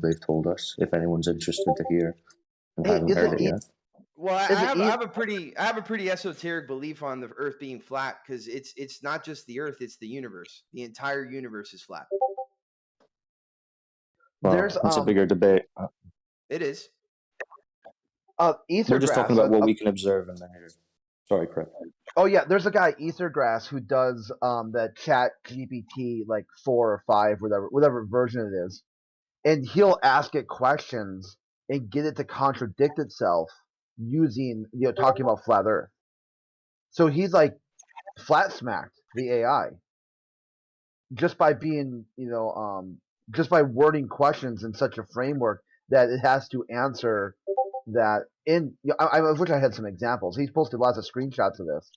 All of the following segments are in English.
they've told us. If anyone's interested to hear and Hey, hasn't is heard it it yet. Well, I is I it have I have a pretty esoteric belief on the Earth being flat because it's not just the Earth, it's the universe. The entire universe is flat. there's Well, it's a bigger debate. It is. We're just talking Ethergrass. about what we can observe in there. Sorry, Chris. Oh yeah, there's a guy Ethergrass who does that Chat GPT like 4 or 5, whatever version it is, and he'll ask it questions and get it to contradict itself using talking about flat Earth. So he's like flat smacked the AI just by being just by wording questions in such a framework that it has to answer that. I wish I had some examples. He's posted lots of screenshots of this.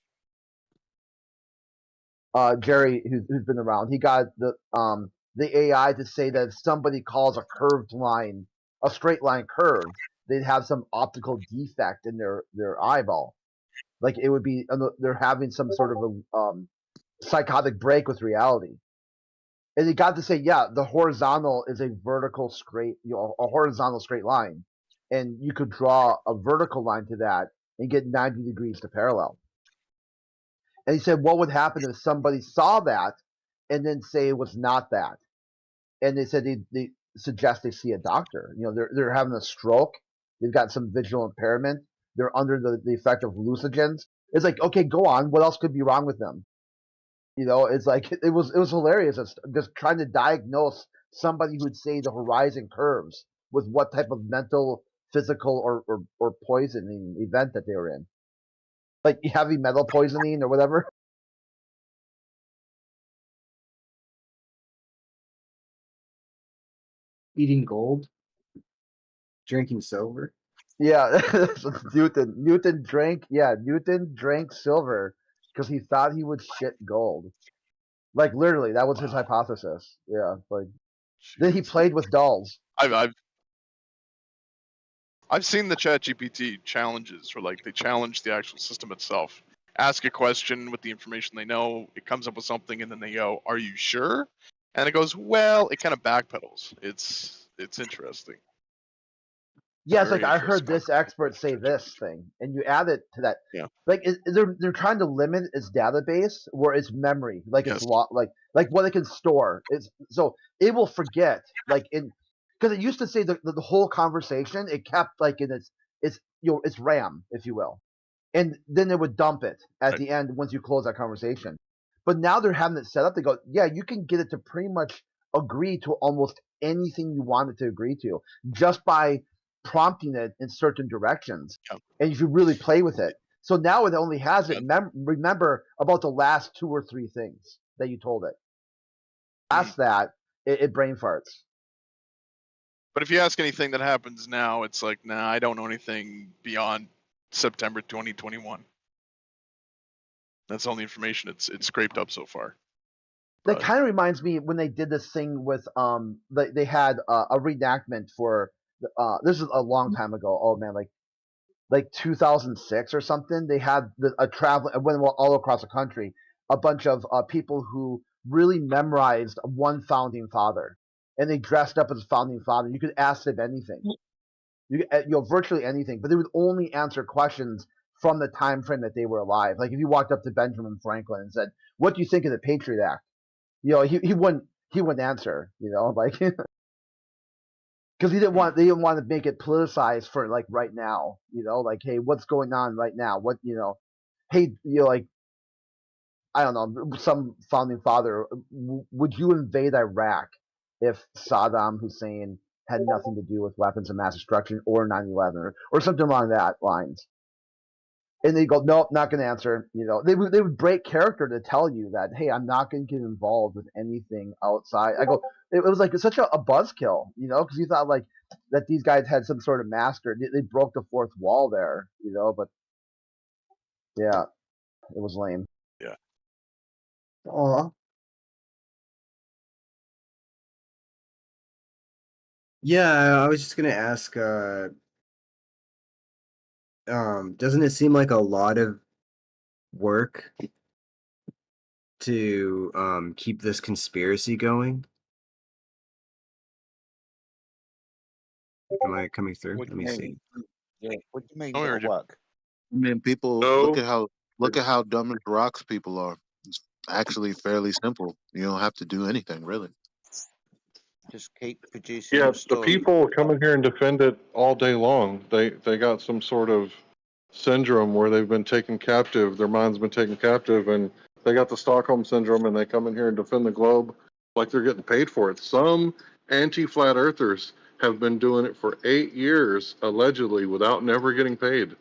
Jerry, who's been around, he got the AI to say that if somebody calls a curved line a straight line curved, they'd have some optical defect in their eyeball. Like it would be they're having some sort of a psychotic break with reality. And he got to say, yeah, the horizontal is a vertical straight, a horizontal straight line, and you could draw a vertical line to that and get 90 degrees to parallel. And he said, what would happen if somebody saw that and then say it was not that? And they said they suggest they see a doctor. They're having a stroke. They've got some visual impairment. They're under the effect of hallucinogens. It's like, okay, go on. What else could be wrong with them? It's like it was hilarious. It's just trying to diagnose somebody who'd say the horizon curves with what type of mental, physical, or poisoning event that they were in, like heavy metal poisoning or whatever. Eating gold, drinking silver. Yeah, Newton drank. Yeah, Newton drank silver because he thought he would shit gold. Like literally, that was his hypothesis. Yeah, like then he played with dolls. I've seen the ChatGPT challenges where like they challenge the actual system itself. Ask a question with the information they know, it comes up with something, and then they go, "Are you sure?" And it goes, "Well," it kind of backpedals. It's interesting. Yeah, it's like Very I heard interesting. this expert say this thing, and you add it to that. Yeah. Like they're trying to limit its database where its memory, like Yes. its like what it can store. It's so it will forget like in because it used to say the whole conversation it kept like in its RAM, if you will, and then it would dump it at Right. the end once you close that conversation. But now they're having it set up. They go, yeah, you can get it to pretty much agree to almost anything you want it to agree to just by prompting it in certain directions, Yeah. and if you really play with it. So now it only has it Yeah. remember about the last 2 or 3 things that you told it. Past that, it brain farts. But if you ask anything that happens now, it's like, nah, I don't know anything beyond September 2021. That's all the information it's scraped up so far. That But kind of reminds me when they did this thing with they had a reenactment for this is a long time ago. Oh man, like 2006 or something. They had a travel went all across the country, a bunch of people who really memorized one founding father, and they dressed up as a founding father. You could ask them anything, virtually anything, but they would only answer questions from the time frame that they were alive. Like if you walked up to Benjamin Franklin and said, "What do you think of the Patriot Act?" He wouldn't answer. Like because they didn't want to make it politicized for like right now. Like hey, what's going on right now? What hey, like I don't know, some founding father, would you invade Iraq if Saddam Hussein had nothing to do with weapons of mass destruction or 9/11 or something along that lines? And they go, nope, not going to answer. They would break character to tell you that, hey, I'm not going to get involved with anything outside. I go, it was like such a buzzkill, because you thought like that these guys had some sort of master. They broke the fourth wall there, but yeah, it was lame. yeah. Aw. Yeah, I was just gonna ask, doesn't it seem like a lot of work to keep this conspiracy going? Am I coming through? What Let do me you see. mean? Yeah. What do you mean Oh, I it'll heard you. work? I mean, people look at how dumb as rocks people are. It's actually fairly simple. You don't have to do anything really. Just keep producing Yeah, your the story. people come in here and defend it all day long. They got some sort of syndrome where they've been taken captive. Their mind's been taken captive, and they got the Stockholm syndrome, and they come in here and defend the globe like they're getting paid for it. Some anti-flat earthers have been doing it for 8 years, allegedly, without never getting paid.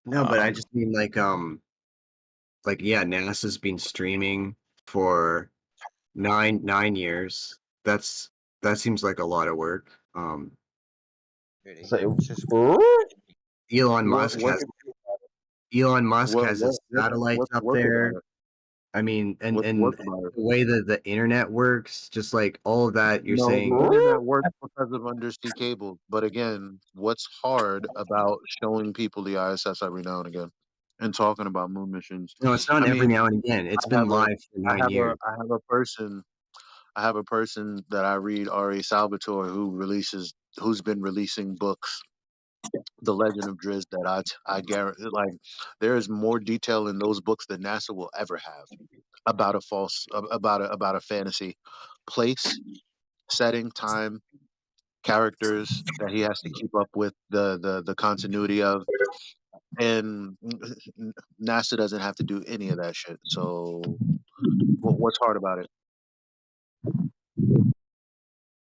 No, but I just mean like yeah, NASA's been streaming for nine years. That seems like a lot of work. Really. Say, It's just Elon What Musk what has Elon Musk what has what his satellites what's up work there. about it? I mean, What's and work about it? the way that the internet works, just like all of that, you're No, the saying, internet works because of undersea cables. But again, what's hard about showing people the ISS every now and again and talking about moon missions? no, it's not I every mean, now and again. It's I been have a live for 9 years. I have a person that I read, R.A. Salvatore, who's been releasing books, The Legend of Drizzt, that I guarantee, like, there is more detail in those books than NASA will ever have about about a fantasy place, setting, time, characters that he has to keep up with the continuity of, and NASA doesn't have to do any of that shit. So what's hard about it?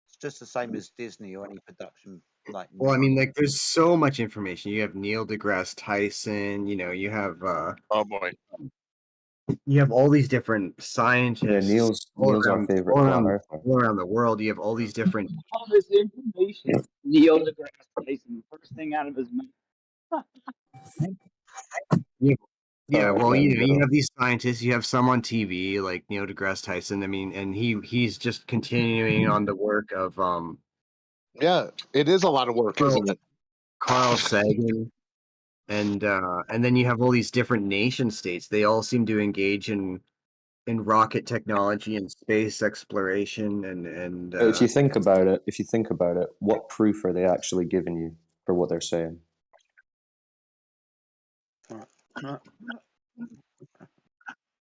it's just the same as Disney or any production like Well, I now. mean, like, there's so much information. You have Neil deGrasse Tyson. Oh boy. You have all these different scientists Yeah, Neil's our favorite flat earther. all around the world. You have all these different. All this information. Neil deGrasse Tyson, first thing out of his mouth. Yeah, well, There you you know, you go. have these scientists. You have some on TV like Neil deGrasse Tyson. I mean, and he's just continuing on the work of Yeah, it is a lot of work, Carl, isn't it? Carl Sagan, and then you have all these different nation states. They all seem to engage in rocket technology and space exploration and But if you think about it, what proof are they actually giving you for what they're saying?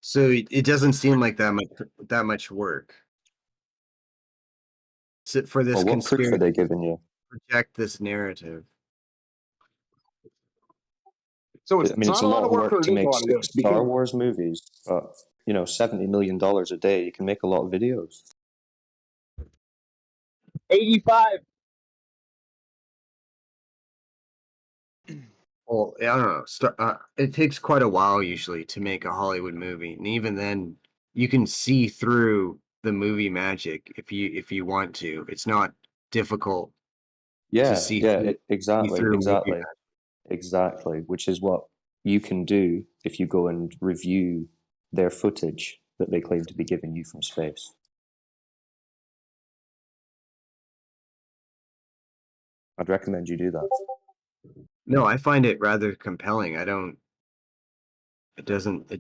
so it doesn't seem like that much work for this Well, what proof are conspiracy they giving you? to project this narrative. So I mean, it's not a a lot lot of of work, work or it to is a make lot of work. six Star Wars movies, but $70 million a day, you can make a lot of videos. 85. Well, I don't know. It takes quite a while usually to make a Hollywood movie, and even then, you can see through the movie magic if you want to. It's not difficult to Yeah, see yeah, through, exactly, movie exactly, magic. exactly. Which is what you can do if you go and review their footage that they claim to be giving you from space. I'd recommend you do that. No, I find it rather compelling. I don't. It doesn't.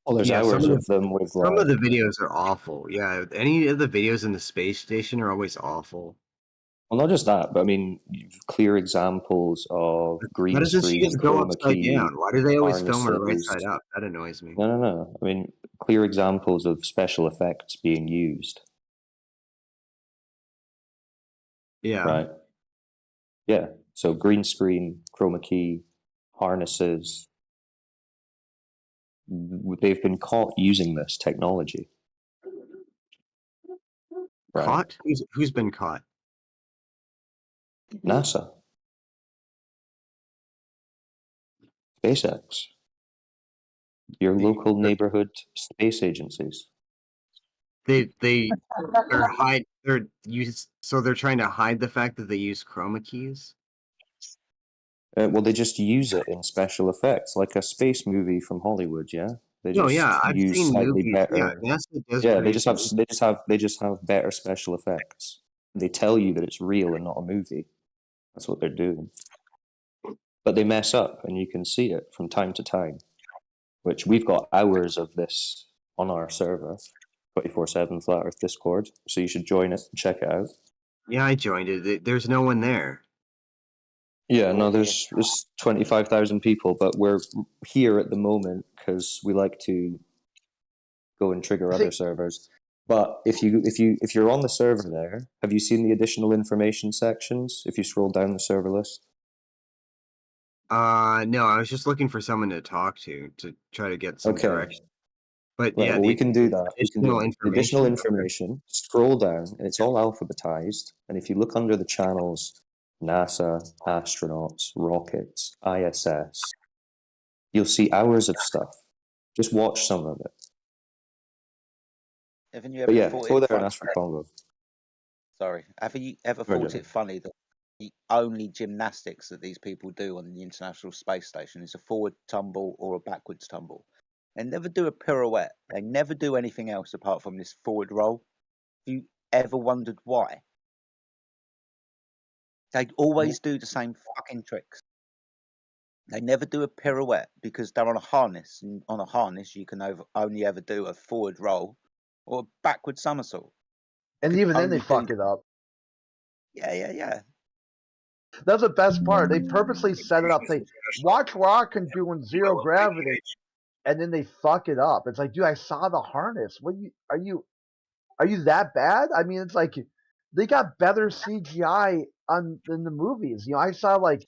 Well, there's Yeah, hours of them with some of the videos are awful. Yeah, any of the videos in the space station are always awful. well, not just that, but I mean, clear examples of How green does the screen, shit go chroma upside key, down? Why do they always film it right harnesses. side up? That annoys me. No. I mean, clear examples of special effects being used, Yeah. right? Yeah. So green screen, chroma key, harnesses. They've been caught using this technology. Right. Caught? Who's been caught? NASA, SpaceX, your local neighborhood space agencies. They're so they're trying to hide the fact that they use chroma keys. Well, they just use it in special effects, like a space movie from Hollywood. Yeah, they No, just yeah, I've use seen slightly movies. better. Yeah, NASA does Yeah, produce movies. they just have better special effects. They tell you that it's real and not a movie. That's what they're doing. But they mess up, and you can see it from time to time. Which we've got hours of this on our server. 24/7 Flat Earth Discord, so you should join it and check it out. Yeah, I joined it. There's no one there. Yeah, no, there's 25,000 people, but we're here at the moment because we like to go and trigger other servers. But if you're on the server there, have you seen the additional information sections? If you scroll down the server list. No, I was just looking for someone to talk to try to get some direction. But right, yeah, well, we can do that. Additional The additional information. Scroll down, and it's all alphabetized. And if you look under the channels, NASA, astronauts, rockets, ISS, you'll see hours of stuff. Just watch some of it. Haven't you But ever yeah, thought go it there and funny? ask for Congo. Sorry, have you ever Go thought ahead. it funny that the only gymnastics that these people do on the International Space Station is a forward tumble or a backwards tumble? They never do a pirouette. They never do anything else apart from this forward roll. Have you ever wondered why? They always do the same fucking tricks. They never do a pirouette because they're on a harness, and on a harness you can only ever do a forward roll or a backward somersault. And Could even then they only do- fuck it up. Yeah. That's the best part. They purposely set it up. They watch what I can do in zero gravity, and then they fuck it up. It's like, dude, I saw the harness. What are you that bad? I mean, it's like they got better CGI in the movies. You know, I saw like,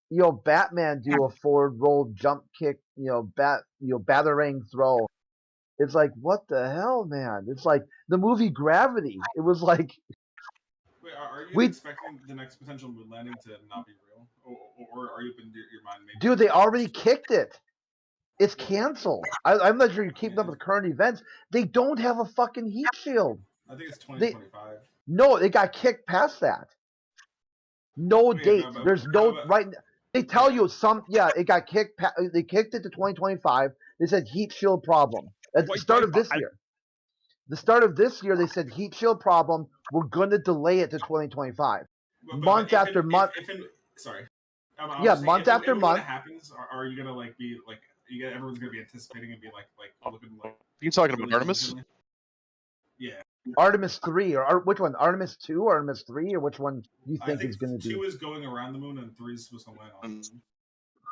you know, Batman do a forward roll, jump kick, batarang throw. It's like, what the hell, man? It's like the movie Gravity. It was like, wait, are you expecting the next potential moon landing to not be real, or are you in your mind? Maybe dude, they already kicked it. It's canceled. I'm not sure you're keeping up with current events. They don't have a fucking heat shield. I think it's 2025. No, they got kicked past that. No date. There's no right. They tell you some. Yeah, it got kicked. They kicked it to 2025. They said heat shield problem at the start of this year. The start of this year, they said heat shield problem. We're gonna delay it to 2025. Month after month. Sorry. Yeah, month after month. When it happens, are you gonna like be like everyone's gonna be anticipating and be like looking like? You talking about Artemis? Yeah. Artemis 3 or which one? Artemis 2 or Artemis 3 or which one do you think is going to be? 2 is going around the moon and 3 is supposed to land on the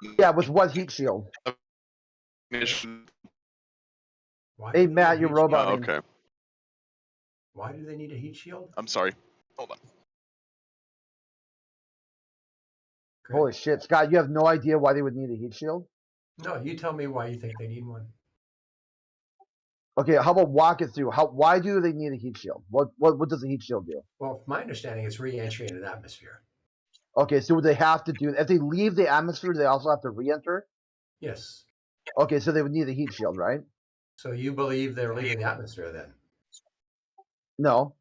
moon. Yeah, with what heat shield? Why hey Matt, you're robot. Oh, okay. Why do they need a heat shield? I'm sorry. Hold on. Holy shit, Scott! You have no idea why they would need a heat shield? No, you tell me why you think they need one. Okay, how about walk it through? Why do they need a heat shield? What does a heat shield do? Well, my understanding is re-entry into the atmosphere. Okay, so would they have to do if they leave the atmosphere? Do they also have to re-enter? Yes. Okay, so they would need a heat shield, right? So you believe they're leaving the atmosphere then? No.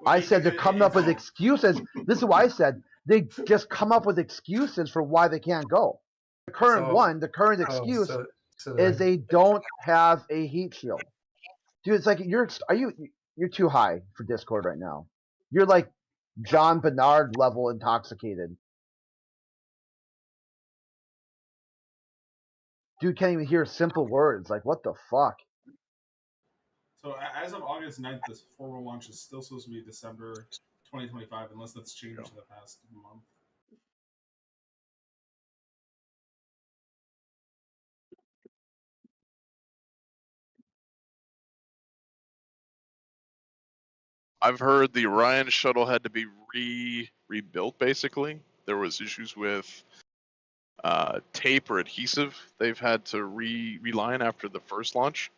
I said they're coming up with excuses. This is why I said they just come up with excuses for why they can't go. The current excuse is they don't have a heat shield. Dude, it's like you're too high for Discord right now. You're like John Bernard level intoxicated. Dude can't even hear simple words. Like, what the fuck? So as of August 9th, this formal launch is still supposed to be December 2025, unless that's changed in the past month. I've heard the Orion shuttle had to be rebuilt. Basically, there was issues with tape or adhesive. They've had to reline after the first launch.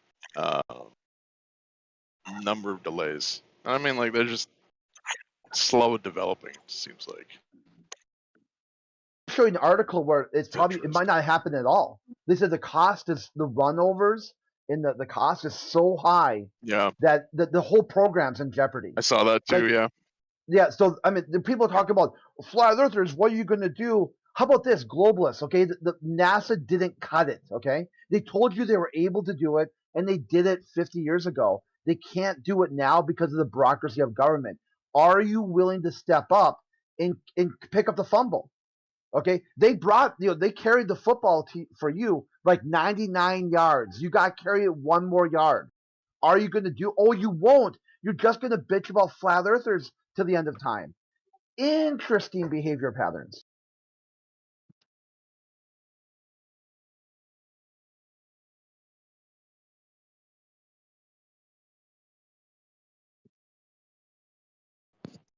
Number of delays. I mean, like they're just slow at developing. It seems like. I'm showing an article where it might not happen at all. They said the cost is the runovers and the cost is so high. Yeah. That the whole program's in jeopardy. I saw that too. Yeah. Yeah. So I mean, the people talk about flat earthers. What are you going to do? How about this, globalists? Okay, the NASA didn't cut it. Okay, they told you they were able to do it, and they did it 50 years ago. They can't do it now because of the bureaucracy of government. Are you willing to step up and pick up the fumble? Okay, they brought they carried the football for you like 99 yards. You got to carry it one more yard. Are you going to do? Oh, you won't. You're just going to bitch about flat earthers till the end of time. Interesting behavior patterns.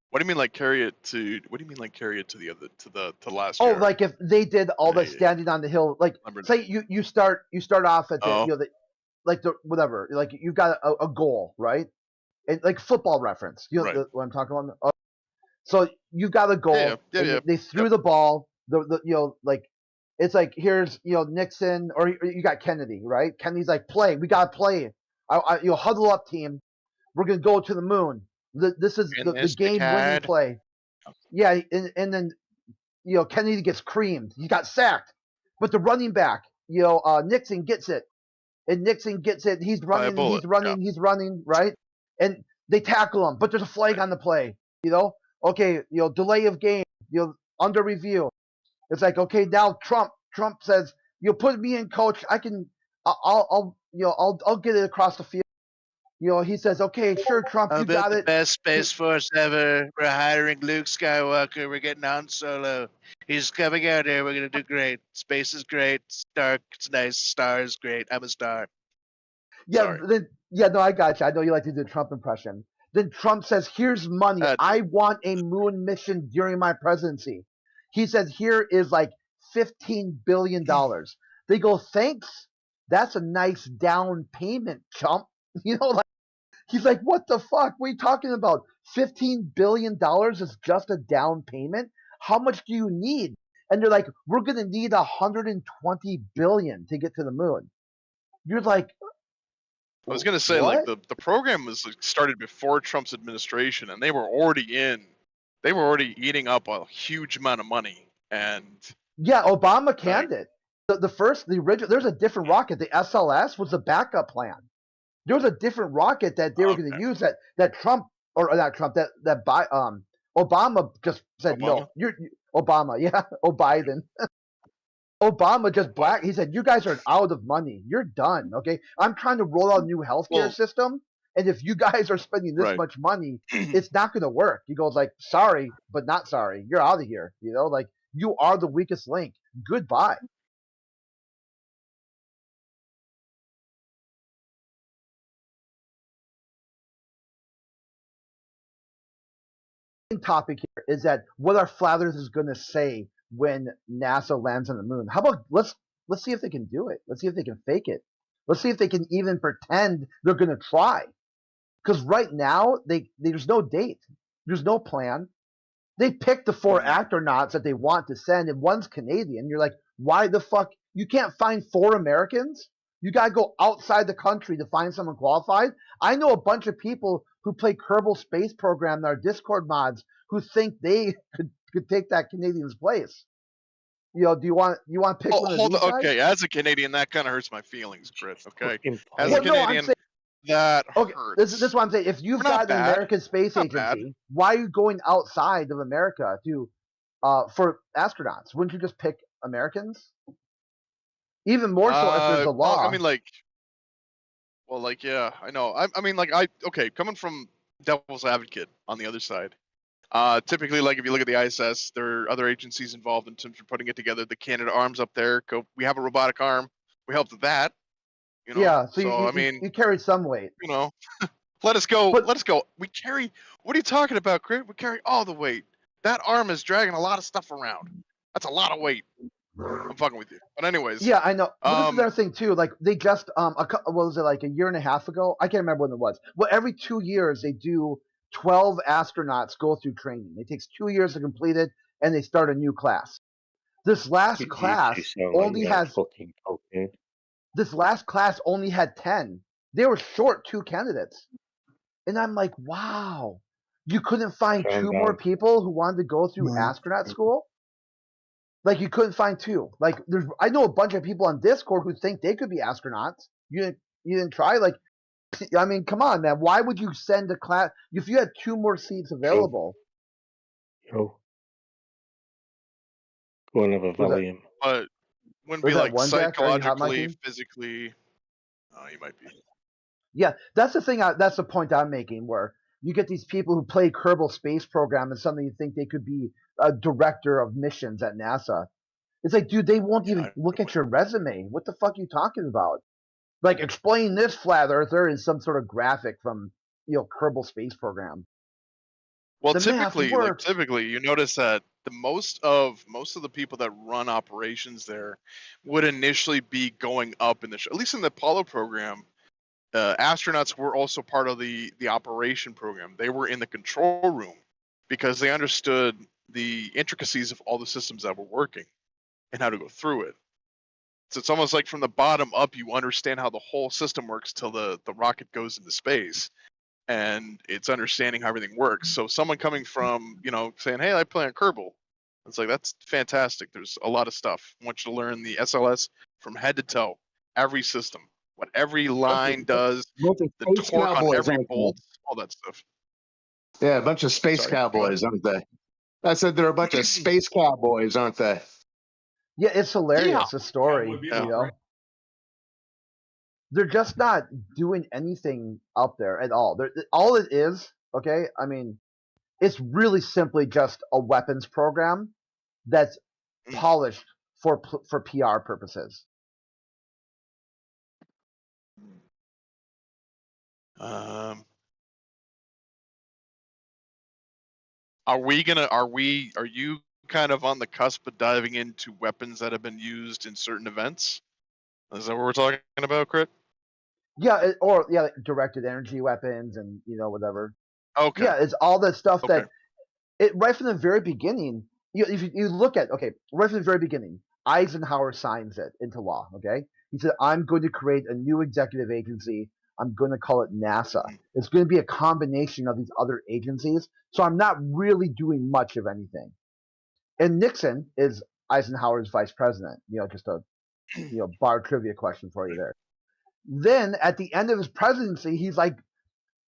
What do you mean, like carry it to? What do you mean, like carry it to the other to last Oh, year? like if they did all the Yeah. standing on the hill, like Remember- say you start off at the Oh. the like the whatever, like you've got a goal, right? And like football reference, Right. what I'm talking about. Oh, so you got a goal, Yeah. and they threw the ball. The like it's like here's Nixon or you got Kennedy, right? Kennedy's like play, we gotta play. Huddle up, team. We're gonna go to the moon. This is the game-winning play. Yeah, and then Kennedy gets creamed. He got sacked, but the running back, Nixon gets it, and Nixon gets it. He's running, bullet, he's running, he's running, right? And they tackle him, but there's a flag on the play. Okay, delay of game, under review. It's like, okay, now Trump says, put me in, coach. I'll get it across the field. He says, okay, sure, Trump, you got it. Best Space Force ever. We're hiring Luke Skywalker. We're getting Han Solo. He's coming out here. We're gonna do great. Space is great. It's dark. It's nice. Stars great. I'm a star. Yeah, no, I got you. I know you like to do the Trump impression. Then Trump says, here's money. I want a moon mission during my presidency. He says, here is like $15 billion. They go, thanks. That's a nice down payment, chump. He's like, what the fuck? What are you talking about? $15 billion is just a down payment? How much do you need? And they're like, we're going to need $120 billion to get to the moon. You're like, I was gonna say, what? like the program was started before Trump's administration, and they were already eating up a huge amount of money. And yeah, Obama canned it. The original, there's a different rocket. The SLS was the backup plan. There was a different rocket that they were going to use that Trump or not Trump that Obama just said no. You're Obama, yeah, Biden. Obama just he said, you guys are out of money. You're done. Okay. I'm trying to roll out a new healthcare system. And if you guys are spending this much money, it's not going to work. He goes like, sorry, but not sorry. You're out of here. Like you are the weakest link. Goodbye. Topic here is that what our flat earth is going to say when NASA lands on the moon. How about let's see if they can do it. Let's see if they can fake it. Let's see if they can even pretend they're going to try. Because right now there's no date. There's no plan. They picked the 4 astronauts that they want to send, and one's Canadian. You're like, why the fuck? You can't find 4 Americans? You got to go outside the country to find someone qualified? I know a bunch of people who play Kerbal Space Program in our Discord mods who think they could take that Canadian's place. Do you want to pick one of these guys? Okay, as a Canadian, that kind of hurts my feelings, Chris. Okay, as a Canadian, that hurts. This is what I'm saying. If you've got an American Space Agency, why are you going outside of America to for astronauts? Wouldn't you just pick Americans? Even more so if there's a law. Well, I mean, yeah, I know. I mean, coming from devil's advocate on the other side. Typically, like if you look at the ISS, there are other agencies involved in terms of putting it together. The Canada Arms up there. We have a robotic arm. We helped with that. Yeah, so you carry some weight. Let us go. Let us go. We carry. What are you talking about, Chris? We carry all the weight. That arm is dragging a lot of stuff around. That's a lot of weight. I'm fucking with you. But anyways. Yeah, I know. But this is another thing too. Like they just what was it, like a year and a half ago? I can't remember when it was. Well, every 2 years they do 12 astronauts go through training. It takes 2 years to complete it, and they start a new class. This last class only has. This last class only had 10. They were short 2 candidates. And I'm like, wow, you couldn't find 2 more people who wanted to go through astronaut school? Like you couldn't find 2. Like I know a bunch of people on Discord who think they could be astronauts. You didn't try? Like, I mean, come on, man. Why would you send a class if you had 2 more seats available? One of a Was that, volume. But wouldn't was be that like one, Jack? Are you hot psychologically, micing? physically. Oh, you might be. Yeah, that's the thing. That's the point I'm making. Where you get these people who play Kerbal Space Program and suddenly you think they could be a director of missions at NASA. It's like, dude, they won't even look at your resume. What the fuck are you talking about? Like, explain this, flat earther, in some sort of graphic from Kerbal Space Program. Well, The math works. typically, you notice that the most of the people that run operations there would initially be going up in the at least in the Apollo program. Astronauts were also part of the operation program. They were in the control room because they understood the intricacies of all the systems that were working and how to go through it. So it's almost like from the bottom up, you understand how the whole system works till the rocket goes into space. And it's understanding how everything works. So someone coming from, saying, "Hey, I play on Kerbal," it's like, that's fantastic. There's a lot of stuff. I want you to learn the SLS from head to toe, every system, what every line does, Bunch of the space torque on cowboys, every aren't bolt, all that stuff. they? Yeah, a bunch of space Sorry, go ahead. cowboys, aren't they? I said they're a bunch of space cowboys, aren't they? Yeah, it's hilarious. Yeah. The story, Cowboy Bebop, right? They're just not doing anything out there at all. All it is, okay. I mean, it's really simply just a weapons program that's polished for PR purposes. Are you kind of on the cusp of diving into weapons that have been used in certain events? Is that what we're talking about, Crit? Yeah, like directed energy weapons and whatever. Okay. Yeah, it's all that stuff that right from the very beginning. If you look at right from the very beginning, Eisenhower signs it into law. Okay, he said, "I'm going to create a new executive agency. I'm going to call it NASA. It's going to be a combination of these other agencies. So I'm not really doing much of anything." And Nixon is Eisenhower's vice president. Just a bar trivia question for you there. Then at the end of his presidency, he's like,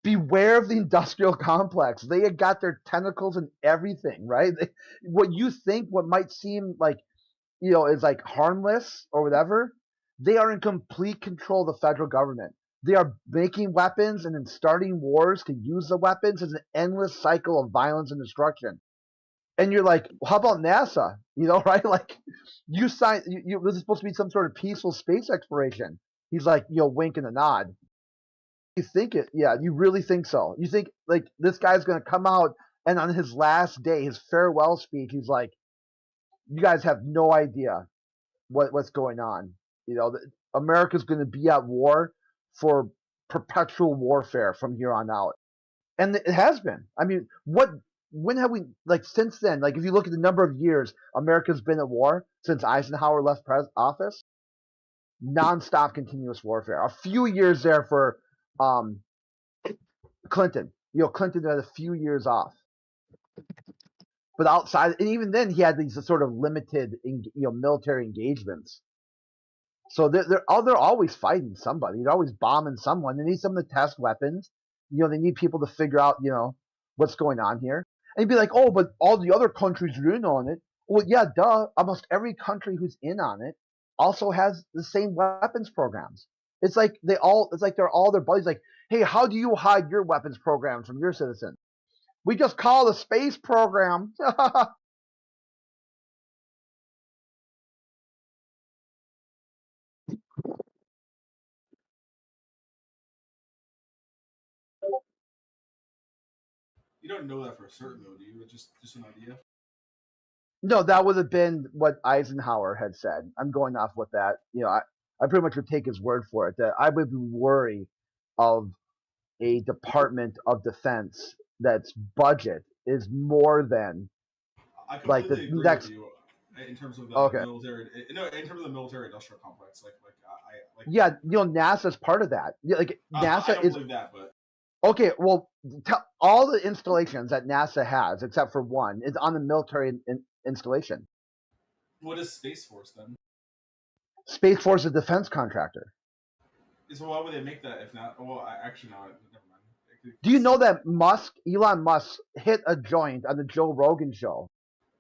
beware of the industrial complex. They had got their tentacles in everything, right? What might seem like, is like harmless or whatever, they are in complete control of the federal government. They are making weapons and then starting wars to use the weapons. It's an endless cycle of violence and destruction. And you're like, well, how about NASA? Right? Like, you signed, this is supposed to be some sort of peaceful space exploration. He's like, wink and a nod. You think it? Yeah, you really think so? You think like this guy's gonna come out and on his last day, his farewell speech, he's like, "You guys have no idea what's going on. America's gonna be at war for perpetual warfare from here on out," and it has been. I mean, when have we since then? Like, if you look at the number of years America's been at war since Eisenhower left office, nonstop, continuous warfare. A few years there for Clinton. Clinton had a few years off, but outside, and even then, he had these sort of limited, military engagements. So they're always fighting somebody. They're always bombing someone. They need someone to test weapons. They need people to figure out, what's going on here. And you'd be like, oh, but all the other countries are in on it. Well, yeah, duh. Almost every country who's in on it also has the same weapons programs. It's like they're all their buddies. Like, hey, how do you hide your weapons programs from your citizens? We just call the space program. You don't know that for certain, though, do you? It's just an idea. No, that would have been what Eisenhower had said. I'm going off with that. I pretty much would take his word for it. That I would be worried of a Department of Defense that's budget is more than I like completely the agree next. with you in terms of the Okay. military. No, in terms of the military industrial complex. Yeah, NASA's part of that. Yeah, like NASA I don't is. believe that, but Okay, well, all the installations that NASA has, except for one, is on the military installation. what is Space Force then? Space Force is a defense contractor. So why would they make that if not? Well, actually, no, never mind. Do you know that Elon Musk, hit a joint on the Joe Rogan show?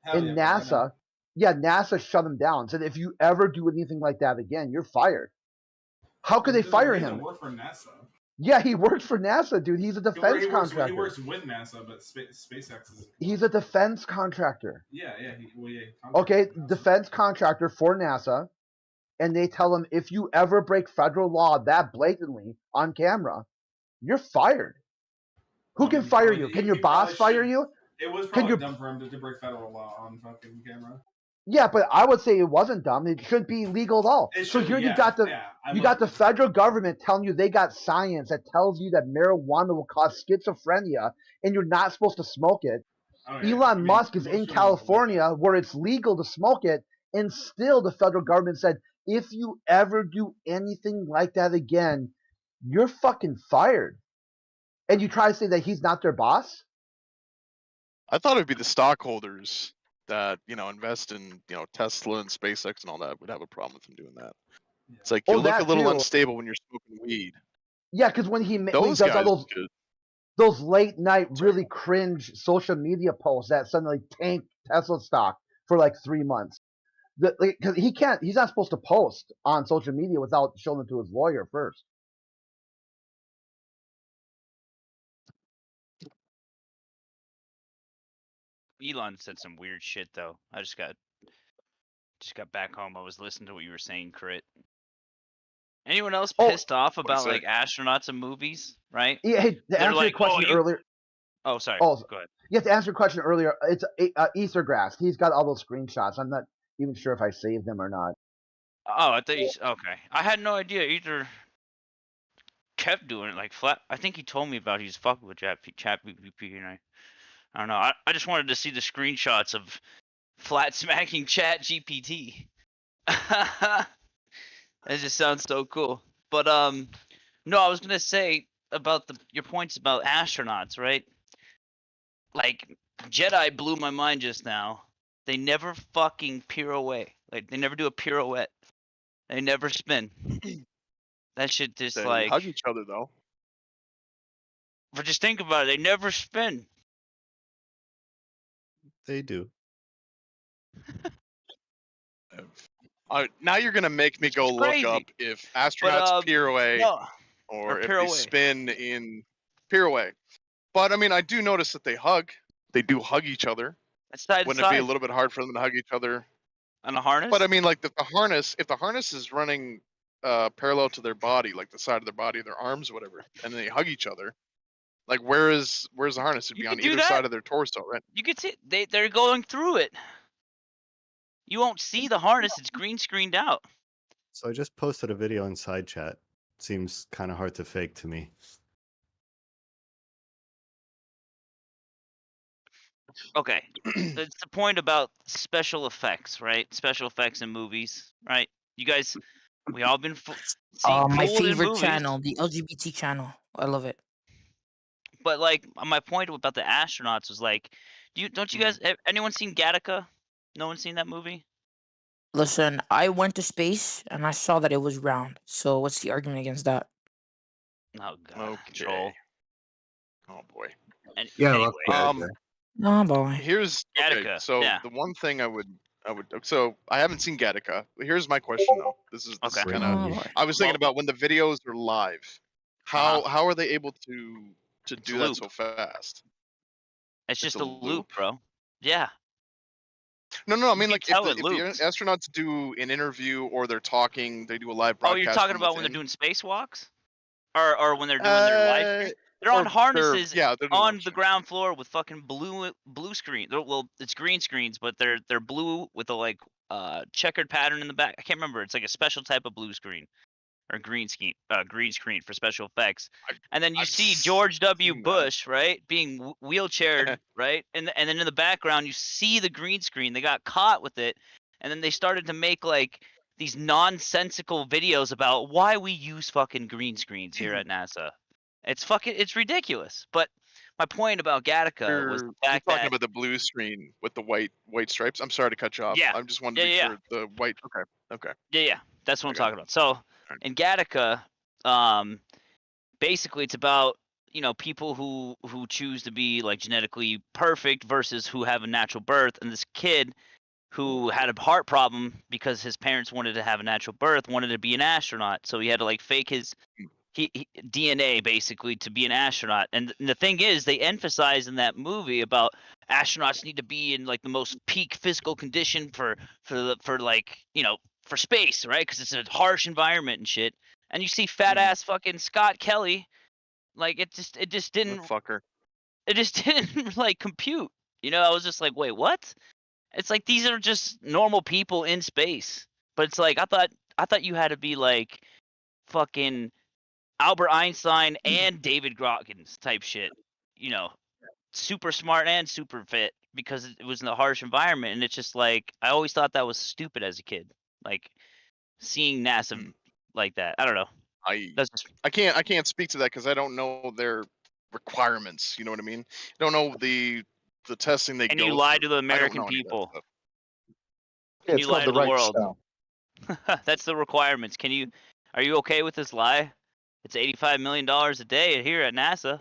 Hell In yeah, bro, I know. NASA, Yeah, NASA shut him down. Said if you ever do anything like that again, you're fired. How could they fire He him? doesn't work for NASA. Yeah, he works for NASA, dude. He's a defense contractor. He works with NASA, but SpaceX is. He's a defense contractor. Yeah. Okay, defense contractor for NASA, and they tell him if you ever break federal law that blatantly on camera, you're fired. Who can fire you? Can your boss fire you? It was probably dumb for him to break federal law on fucking camera. Yeah, but I would say it wasn't dumb. It shouldn't be legal at all. So here you got the federal government telling you they got science that tells you that marijuana will cause schizophrenia, and you're not supposed to smoke it. Elon Musk is in California where it's legal to smoke it, and still the federal government said, if you ever do anything like that again, you're fucking fired. And you try to say that he's not their boss? I thought it would be the stockholders that invest in Tesla and SpaceX and all that would have a problem with him doing that. It's like you look a little unstable when you're smoking weed. Yeah, because when he does all those late night really cringe social media posts that suddenly tank Tesla stock for like 3 months. Because he's not supposed to post on social media without showing it to his lawyer first. Elon said some weird shit though. I just got back home. I was listening to what you were saying, Crit. Anyone else pissed off about like astronauts and movies, right? Yeah, hey, to answer your question earlier. Oh, sorry. Oh, go ahead. You have to answer your question earlier. It's Ethergrass. He's got all those screenshots. I'm not even sure if I saved them or not. Oh, I thought okay. I had no idea either. Kept doing it like flat. I think he told me about he's fucking with ChatGPT, and I don't know. I just wanted to see the screenshots of flat smacking ChatGPT. That just sounds so cool. But no, I was gonna say about your points about astronauts, right? Like Jedi blew my mind just now. They never fucking pirouette. Like they never do a pirouette. They never spin. That shit just They hug each other though. But just think about it. They never spin. They do. Now you're gonna make me go look up if astronauts pirouette or if they spin in pirouette. But I mean, I do notice that they hug. They do hug each other. Wouldn't it be a little bit hard for them to hug each other on a harness? But I mean, like if the harness is running parallel to their body, like the side of their body, their arms, whatever, and then they hug each other. Like where's the harness? It'd be on either side of their torso, right? You can see they're going through it. You won't see the harness; it's green screened out. So I just posted a video in side chat. Seems kind of hard to fake to me. Okay, that's the point about special effects, right? Special effects in movies, right? You guys, we all been my favorite channel, the LGBT channel. I love it. But like my point about the astronauts was like, don't you guys? Anyone seen Gattaca? No one seen that movie? Listen, I went to space and I saw that it was round. So what's the argument against that? Oh god, control. Oh boy. And yeah. Anyway, oh boy. Here's Gattaca. So the one thing I would. So I haven't seen Gattaca. Here's my question though. This is kind of. I was thinking about when the videos are live. How are they able to do that so fast? It's just a loop, bro. Yeah. No. I mean, like if the astronauts do an interview or they're talking, they do a live broadcast. Oh, you're talking about when they're doing spacewalks, or when they're doing their live stream? They're on harnesses on the ground floor with fucking blue screen. Well, it's green screens, but they're blue with a like checkered pattern in the back. I can't remember. It's like a special type of blue screen or green screen for special effects. And then you see George W. Bush, right, being wheelchaired, right, and then in the background you see the green screen. They got caught with it, and then they started to make like these nonsensical videos about why we use fucking green screens here at NASA. It's ridiculous. But my point about Gattaca was the fact you're talking about the blue screen with the white stripes. I'm sorry to cut you off. Yeah. I just wanted to be sure the white. Okay. Yeah. That's what I'm talking about. So in Gattaca, basically it's about people who choose to be like genetically perfect versus who have a natural birth, and this kid who had a heart problem because his parents wanted to have a natural birth, wanted to be an astronaut, so he had to like fake his DNA basically to be an astronaut. And the thing is, they emphasize in that movie about astronauts need to be in like the most peak physical condition for like, you know, for space, right? Because it's a harsh environment and shit. And you see fat ass fucking Scott Kelly, like it just didn't fucker. It just didn't like compute. You know, I was just like, wait, what? It's like these are just normal people in space. But it's like I thought you had to be like fucking Albert Einstein and David Goggins type shit. You know, super smart and super fit because it was in a harsh environment. And it's just like I always thought that was stupid as a kid. Like seeing NASA like that. I don't know. I can't speak to that because I don't know their requirements. You know what I mean? I don't know the testing they And go you lie through. to the I don't American know any of that people. stuff. Yeah, Can it's you lie called to the the right world? stuff. That's the requirements. Are you okay with this lie? It's $85 million a day here at NASA.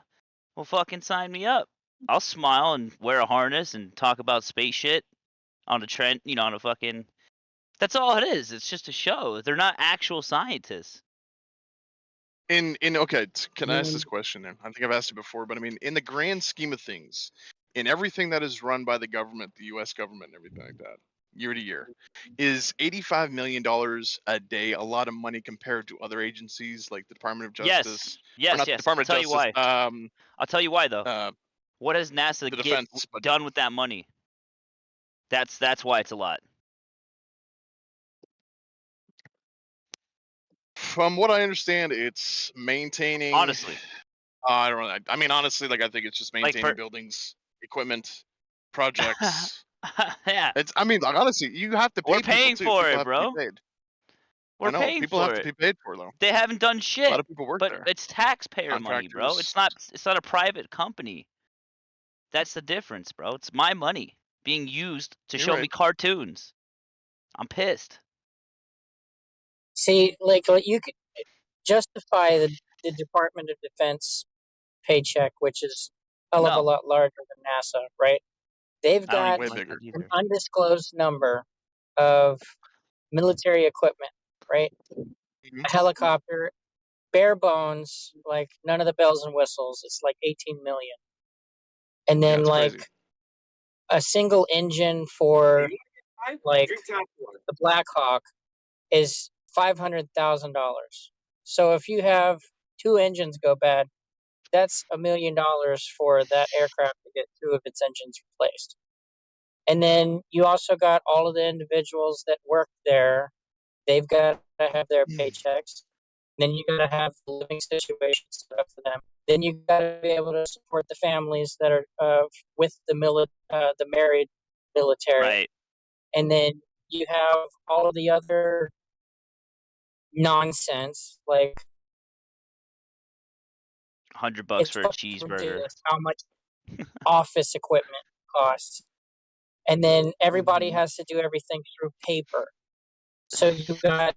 Well, fucking sign me up. I'll smile and wear a harness and talk about space shit on a trend, you know, on a fucking. That's all it is. It's just a show. They're not actual scientists. Okay, can I ask this question? Then I think I've asked it before, but I mean, in the grand scheme of things, in everything that is run by the government, the U.S. government, and everything like that, year to year, is $85 million a day a lot of money compared to other agencies like the Department of Justice? Yes. Or not the Yes. Department I'll of tell you Justice. why. I'll tell you why though. What has NASA the defense budget. done with that money? That's why it's a lot. From what I understand, it's maintaining. Honestly. I don't know. I mean, honestly, like I think it's just maintaining buildings, equipment, projects. Yeah. It's. I mean, like, honestly, you have to pay. We're paying people too. for people it, have bro. To be paid. We're I know. paying People for have to it. be paid for it, though. They haven't done shit. A lot of people work but there. It's taxpayer money, bro. It's not a private company. That's the difference, bro. It's my money being used to show me cartoons. I'm pissed. See, like you could justify the Department of Defense paycheck, which is a hell of a lot larger than NASA, right? They've got an undisclosed number of military equipment, right? A helicopter, bare bones, like none of the bells and whistles. It's like 18 million. And then like a single engine for like the Black Hawk is $500,000. So if you have two engines go bad, that's $1 million for that aircraft to get two of its engines replaced. And then you also got all of the individuals that work there. They've got to have their paychecks. Then you got to have the living situation set up for them. Then you got to be able to support the families that are with the married military. Right. And then you have all of the other nonsense, like $100 for a cheeseburger. How much office equipment costs. And then everybody has to do everything through paper. So you got,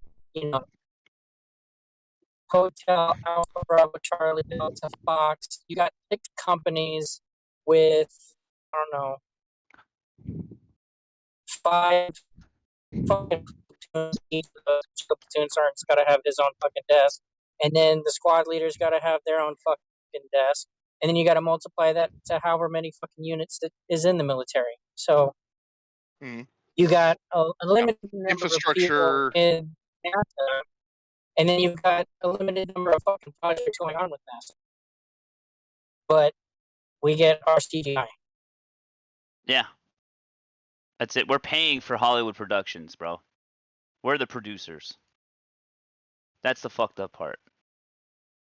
Hotel Alpha Bravo Charlie Delta Fox. You got 6 companies with, I don't know, 5 fucking platoons. Each of those platoon sergeants got to have his own fucking desk. And then the squad leaders got to have their own fucking desk. And then you got to multiply that to however many fucking units that is in the military. So you got a limited number of people in NASA, and then you've got a limited number of fucking projects going on with NASA. But we get our CGI. Yeah. That's it. We're paying for Hollywood productions, bro. We're the producers. That's the fucked up part.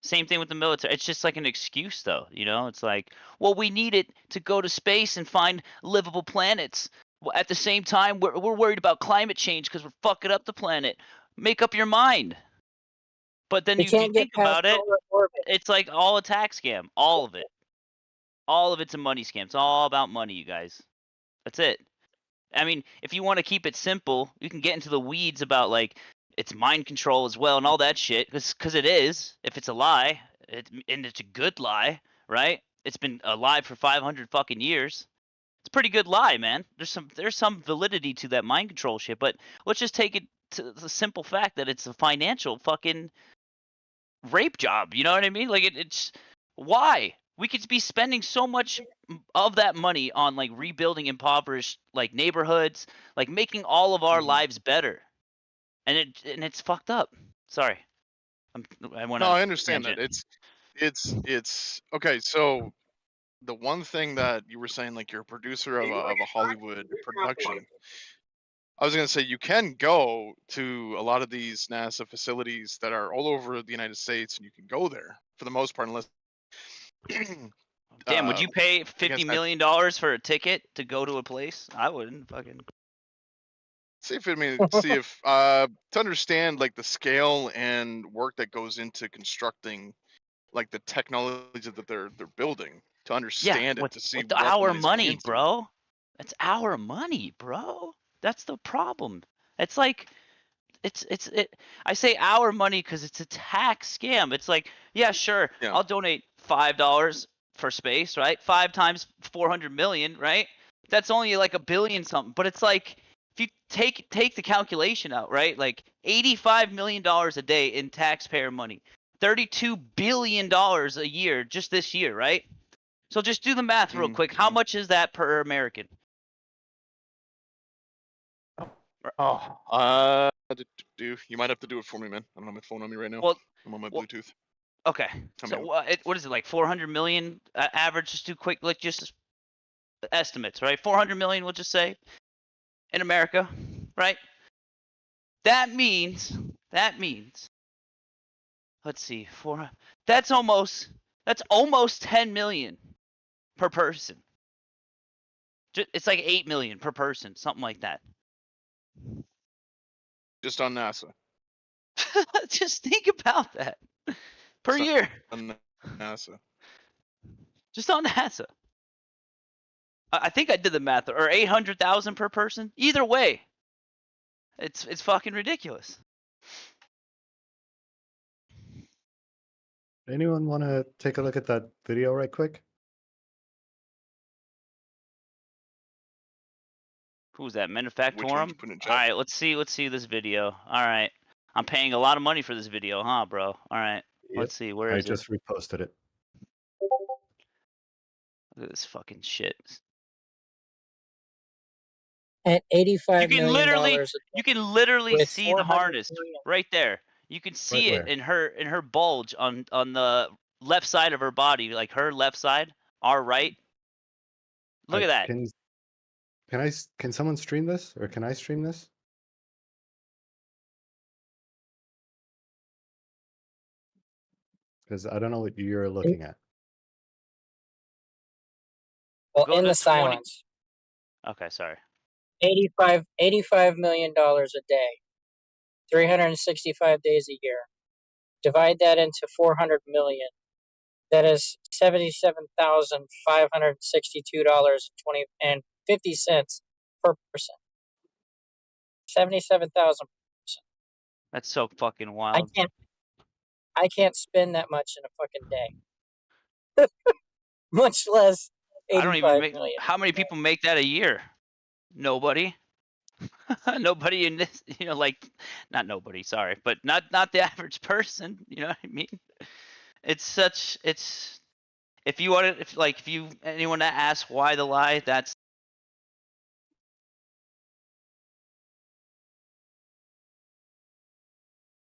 Same thing with the military. It's just like an excuse, though. It's like, well, we need it to go to space and find livable planets. Well, at the same time, we're worried about climate change because we're fucking up the planet. Make up your mind. But then if you think about it, it's like all a tax scam. All of it. All of it's a money scam. It's all about money, you guys. That's it. I mean, if you want to keep it simple, you can get into the weeds about, like, it's mind control as well and all that shit. Because it is. If it's a lie, and it's a good lie, right? It's been a lie for 500 fucking years. It's a pretty good lie, man. There's some validity to that mind control shit, but let's just take it to the simple fact that it's a financial fucking rape job. You know what I mean? Like it's why we could be spending so much of that money on like rebuilding impoverished like neighborhoods, like making all of our lives better, and it's fucked up. Sorry, I went No, on I understand that. tangent. It's okay. So the one thing that you were saying, like you're a producer of a Hollywood production. I was going to say you can go to a lot of these NASA facilities that are all over the United States, and you can go there for the most part, unless. Damn, would you pay $50 million for a ticket to go to a place? I wouldn't fucking. See if to understand like the scale and work that goes into constructing like the technology that they're building, to understand it, to see with what our money's going money, into. bro. That's our money, bro. That's the problem. It's like I say our money because it's a tax scam. It's like, yeah, sure, I'll donate $5 for space, right? 5 times 400 million, right? That's only like $1 billion something. But it's like if you take the calculation out, right? Like $85 million a day in taxpayer money, $32 billion a year just this year, right? So just do the math real quick. How much is that per American? You might have to do it for me, man. I don't have my phone on me right now. Well, I'm on my Bluetooth. Okay. So what is it, like 400 million average? Just do quick, like just estimates, right? 400 million, we'll just say, in America, right? That means, let's see, that's almost 10 million per person. It's like 8 million per person, something like that. Just on NASA. Just think about that. Per year. On NASA. Just on NASA. I think I did the math, or 800,000 per person. Either way, it's fucking ridiculous. Anyone want to take a look at that video right quick? Who's that? Manufactorum? All right, let's see this video. All right, I'm paying a lot of money for this video, huh, bro? All right, let's see. Where is it? I just reposted it. Look at this fucking shit. At $85 you can literally with see the harness right there. You can see Right it in her bulge on the left side of her body, like her left side, our right. Look at that. Can someone stream this, or can I stream this? Because I don't know what you're looking at. Well, in the silence. Okay, sorry. $85 million a day, 365 days a year. Divide that into 400 million. That is $77,562.50 per person. 77,000 per person. That's so fucking wild. I can't spend that much in a fucking day. Much less 85 million. How many people make that a year? Nobody. Nobody in this, like, not nobody, sorry, but not the average person. You know what I mean? If anyone that asks why the lie, that's.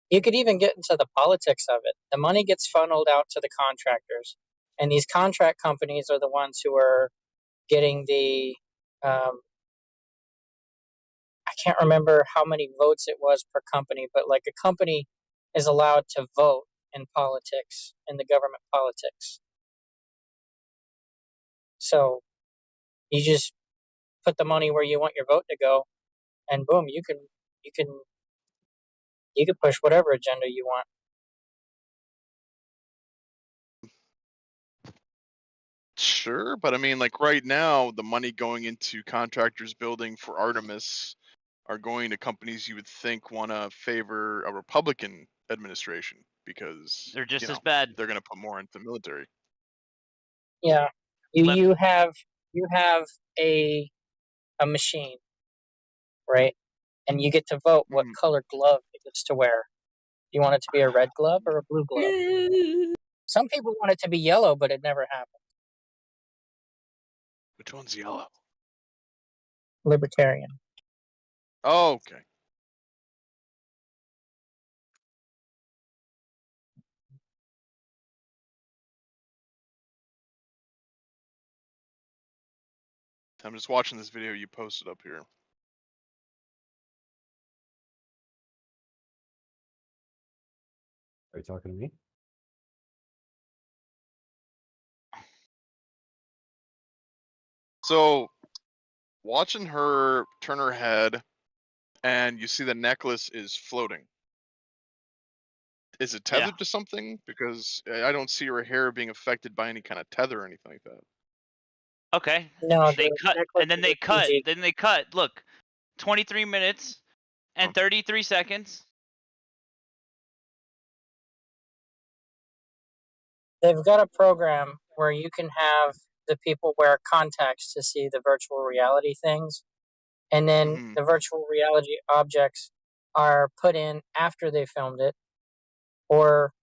You could even get into the politics of it. The money gets funneled out to the contractors, and these contract companies are the ones who are getting the. I can't remember how many votes it was per company, but like a company is allowed to vote in politics, in the government politics. So you just put the money where you want your vote to go, and boom, you can push whatever agenda you want. Sure, but I mean, like right now, the money going into contractors building for Artemis are going to companies you would think want to favor a Republican administration because they're just as bad. They're going to put more into the military. Yeah, you have you have a machine, right? And you get to vote what color glove it gets to wear. Do you want it to be a red glove or a blue glove? Some people want it to be yellow, but it never happened. Which one's yellow? Libertarian. Oh, okay. I'm just watching this video you posted up here. Are you talking to me? So, watching her turn her head, and you see the necklace is floating. Is it tethered to something? Because I don't see her hair being affected by any kind of tether or anything like that. Okay. No, they cut, and then they cut. Then they cut. Look, 23 minutes and 33 seconds. They've got a program where you can have the people wear contacts to see the virtual reality things, and then the virtual reality objects are put in after they filmed it, or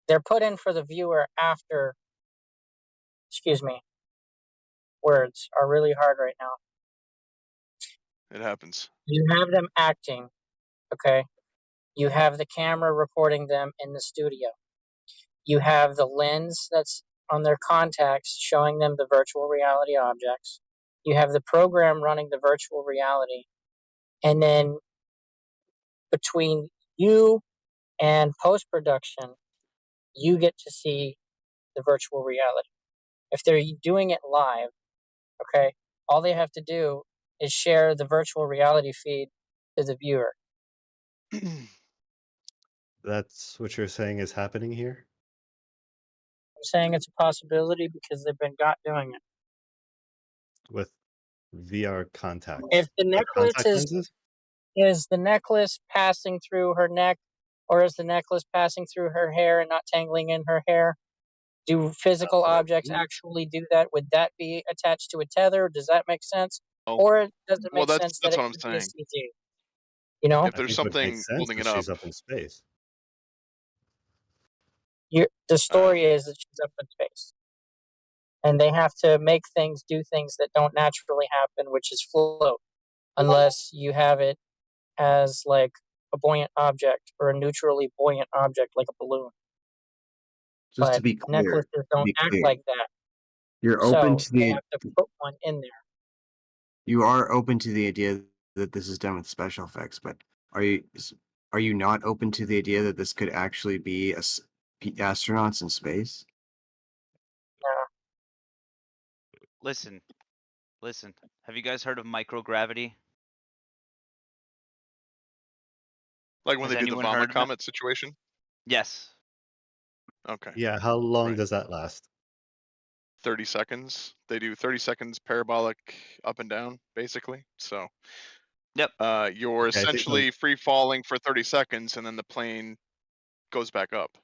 they're put in for the viewer after. Excuse me. Words are really hard right now. It happens. You have them acting, okay? You have the camera recording them in the studio. You have the lens that's on their contacts showing them the virtual reality objects. You have the program running the virtual reality. And then between you and post-production, you get to see the virtual reality. If they're doing it live, okay, all they have to do is share the virtual reality feed to the viewer. That's what you're saying is happening here? I'm saying it's a possibility because they've been got doing it. With VR contacts. If the Like necklace contact lenses? is the necklace passing through her neck, or is the necklace passing through her hair and not tangling in her hair? Do physical objects actually do that? Would that be attached to a tether? Does that make sense? Oh, Or does it well, make sense that that's it what I'm could be a saying. CG? You know? If there's something holding it up. She's up in space. The story is that she's up in space. And they have to make things do things that don't naturally happen, which is float, unless you have it as like a buoyant object or a neutrally buoyant object like a balloon. Just to But be clear, necklaces don't act like that. You're So open to they the have to put one in there. you are open to the idea that this is done with special effects, but are you not open to the idea that this could actually be astronauts in space? Listen. Have you guys heard of microgravity? Like when Has they do the anyone Vomit heard of it? Comet situation? Yes. Okay. Yeah, how long does that last? 30 seconds. They do 30 seconds parabolic up and down, basically. So, yep. You're Okay, I think essentially free falling for 30 seconds, and then the plane goes back up.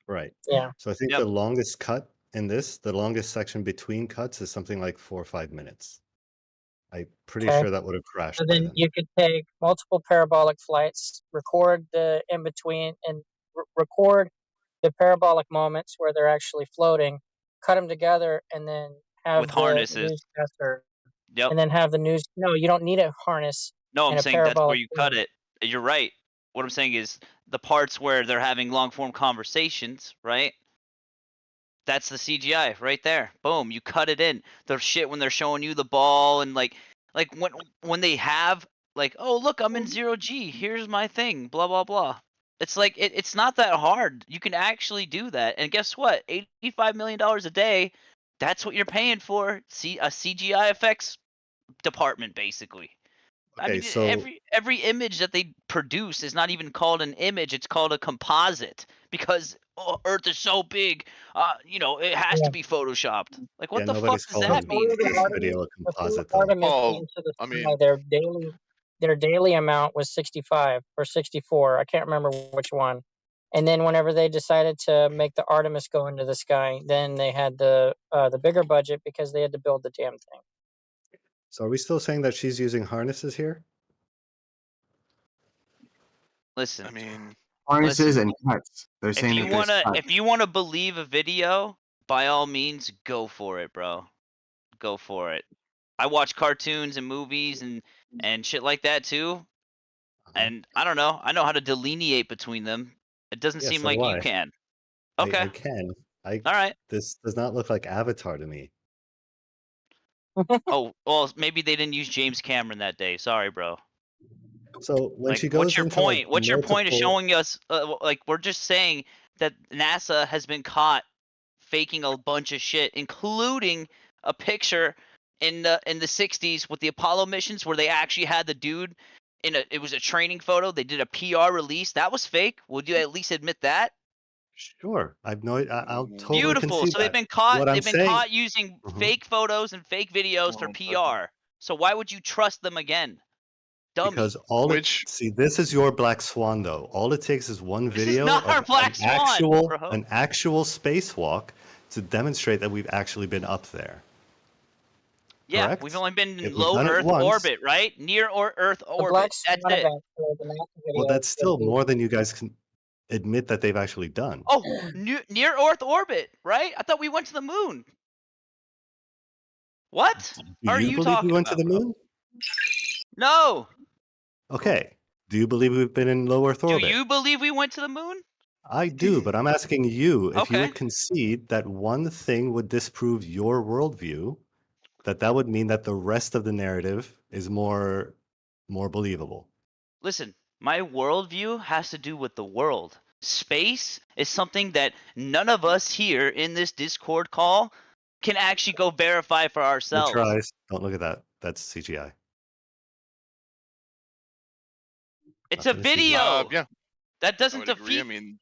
Right. Yeah. So I think the longest cut in this, the longest section between cuts is something like 4 or 5 minutes. I'm pretty Okay. sure that would have crashed So by then then. you could take multiple parabolic flights, record the in between, and record the parabolic moments where they're actually floating, cut them together, and then have With the harnesses. newscaster. Yep. And then have the news. No, you don't need a harness. No, I'm in a saying that's where parabolic you cut form. it. You're right. What I'm saying is the parts where they're having long form conversations, right? That's the CGI right there. Boom, you cut it in. The shit when they're showing you the ball and like when they have like, oh look, I'm in 0G. Here's my thing. Blah blah blah. It's like it's not that hard. You can actually do that. And guess what? $85 million a day. That's what you're paying for. See, a CGI effects department basically. I Okay, mean, so every image that they produce is not even called an image; it's called a composite because Earth is so big. It has to be photoshopped. Like, what yeah, the fuck nobody's does that calling mean? this video a Before composite though. Artemis Oh, came to the I sky, mean, their daily amount was 65 or 64. I can't remember which one. And then whenever they decided to make the Artemis go into the sky, then they had the bigger budget because they had to build the damn thing. So are we still saying that she's using harnesses here? Listen, I mean, harnesses and cuts. They're if saying you that there's wanna cuts. if you wanna believe a video, by all means, go for it, bro. Go for it. I watch cartoons and movies and shit like that too. And I don't know. I know how to delineate between them. It doesn't Yeah, seem so like do you I. can. I Okay. can. All right. This does not look like Avatar to me. Oh, well, maybe they didn't use James Cameron that day. Sorry, bro. So when Like, she what's goes your into like point? What's your point of multiple, showing us? Like, we're just saying that NASA has been caught faking a bunch of shit, including a picture in the '60s with the Apollo missions where they actually had the dude in a. It was a training photo. They did a PR release. That was fake. Would you at least admit that? sure, I'll totally Beautiful. concede So they've that. been caught. What I'm They've been saying, caught using Mhm. fake photos and fake videos for PR. So why would you trust them again? Dummy. Because see, this is your black swan though. All it takes is one This is video not our of black swan, bro. an actual spacewalk to demonstrate that we've actually been up there. Yeah, Correct? we've only been in If we've low done it Earth once- orbit, right? Near or Earth The Black orbit. That's Swan it. event for the NASA video. Well, that's still more than you guys can admit that they've actually done. Oh, near Earth orbit, right? I thought we went to the moon. What Do are you you believe talking we went to about, the bro? moon? No. Okay. Do you believe we've been in low Earth Do orbit? you believe we went to the moon? I do, but I'm asking you if you Okay. would concede that one thing would disprove your worldview, that would mean that the rest of the narrative is more believable. Listen, my worldview has to do with the world. Space is something that none of us here in this Discord call can actually go verify for Good ourselves. tries. Don't look at that. That's CGI. It's a Nothing is CGI. video. Yeah, That I doesn't would agree. defeat. I mean,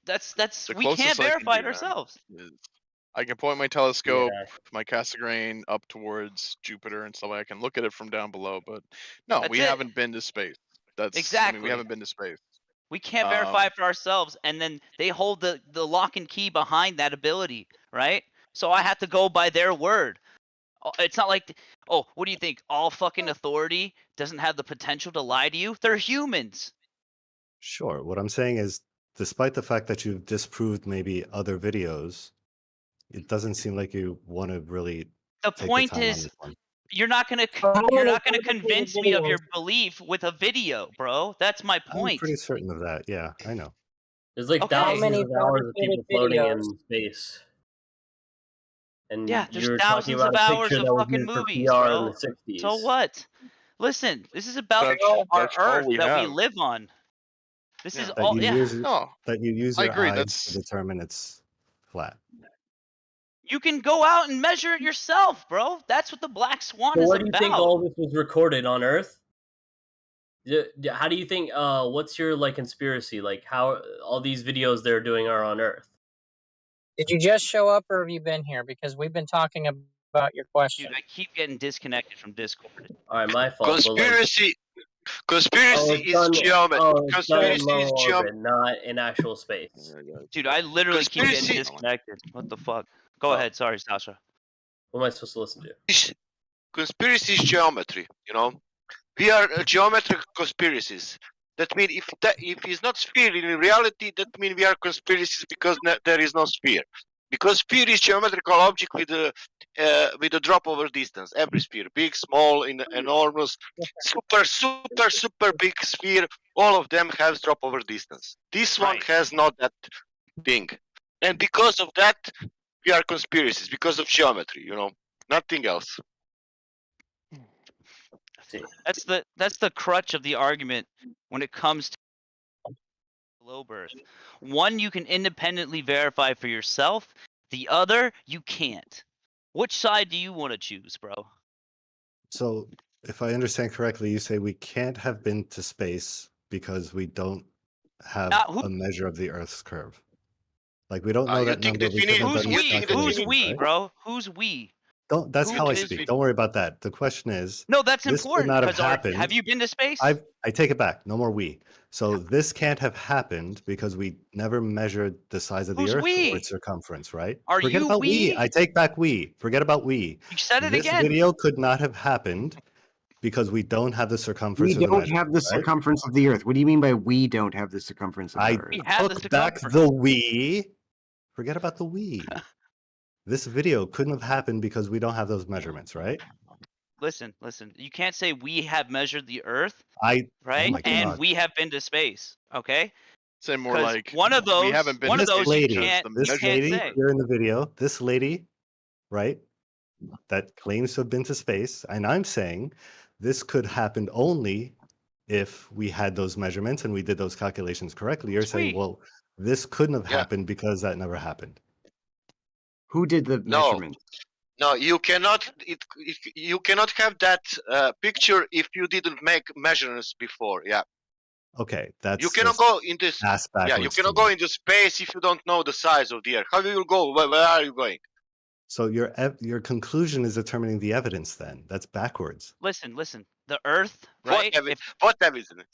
That's the we can't closest I can verify it do, man, ourselves. is I can point my telescope, my Cassegrain up towards Jupiter and stuff. I can look at it from down below, but no, That's we it. haven't been to space. I mean, Exactly. we haven't been to space. We can't verify it for ourselves, and then they hold the lock and key behind that ability, right? So I have to go by their word. It's not like, oh, what do you think? All fucking authority doesn't have the potential to lie to you? They're humans. Sure. What I'm saying is, despite the fact that you've disproved maybe other videos, it doesn't seem like you want to really The take point the time on is, this one. you're not gonna convince me of your belief with a video, bro. That's my I'm point. pretty certain of that. Yeah, I know. There's like Okay. thousands of hours of people fabricated floating videos? in space. And Yeah, there's you're talking thousands about of a hours picture of that was fucking made for movies, PR bro. in the 60s. So what? Listen, this is about That's our all Earth we that we have. live on. This is Yeah. That all. you Yeah. use No, that you use I your agree. eyes That's to determine it's flat. You can go out and measure it yourself, bro. That's what the Black Swan So is where do you think about. all this was recorded on Earth? How do you think? What's your like conspiracy? Like how all these videos they're doing are on Earth? Did you just show up, or have you been here? Because we've been talking about your question. Dude, I keep getting disconnected from Discord. All right, my fault. Conspiracy But like, is geometry. it's done in Conspiracy low is orbit, not in actual space. Dude, I literally keep getting Conspiracy- disconnected. What the fuck? Go ahead. Sorry, Sasha. What am I supposed to listen to? Conspiracy is geometry. You know, we are geometric conspiracies. That means if it's not sphere in reality, that means we are conspiracies because there is no sphere. Because sphere is geometrical object with a drop over distance. Every sphere, big, small, enormous, super big sphere. All of them have drop over distance. This one has not that thing, and because of that, we are conspiracies because of geometry. You know, nothing else. That's the crutch of the argument when it comes to globe Earth. One you can independently verify for yourself. The other you can't. Which side do you want to choose, bro? So, if I understand correctly, you say we can't have been to space because we don't have a measure of the Earth's curve. Like we don't know You that think number. that we need- couldn't have who's done we? these Who's calculations, we, right? bro? Who's we? Don't. That's Who how I cares speak. if- Don't worry about that. The question is, No, that's this could important not have because happened. have you been to space? I take it back. No more we. So this can't have happened because we never measured the size of the Who's Earth or we? its circumference, right? Are Forget you about we. we? I take back we. Forget about we. You said it This again. video could not have happened because we don't have the circumference We or the don't measurement, have the right? circumference of the Earth. What do you mean by we don't have the circumference of the I Earth? We have the took back circumference. the we. Forget about the we. This video couldn't have happened because we don't have those measurements, right? Listen. You can't say we have measured the Earth, Oh right? my And God. we have been to space. Okay. Say more 'Cause like one of we those. haven't been One to of those space you because can't. the You This can't measurements lady say. here in the video, this lady, right, that claims to have been to space, and I'm saying this could happen only if we had those measurements and we did those calculations correctly. You're saying, Sweet. well, this couldn't have Yeah. happened because that never happened. Who did the No. measurement? No, you cannot. You cannot have that picture if you didn't make measurements before. Yeah. Okay, You that's cannot just go into ass yeah. You backwards to cannot go me. into space if you don't know the size of the Earth. How will you go? Where are you going? So your conclusion is determining the evidence. Then that's backwards. Listen. The Earth, What right? evidence? What evidence?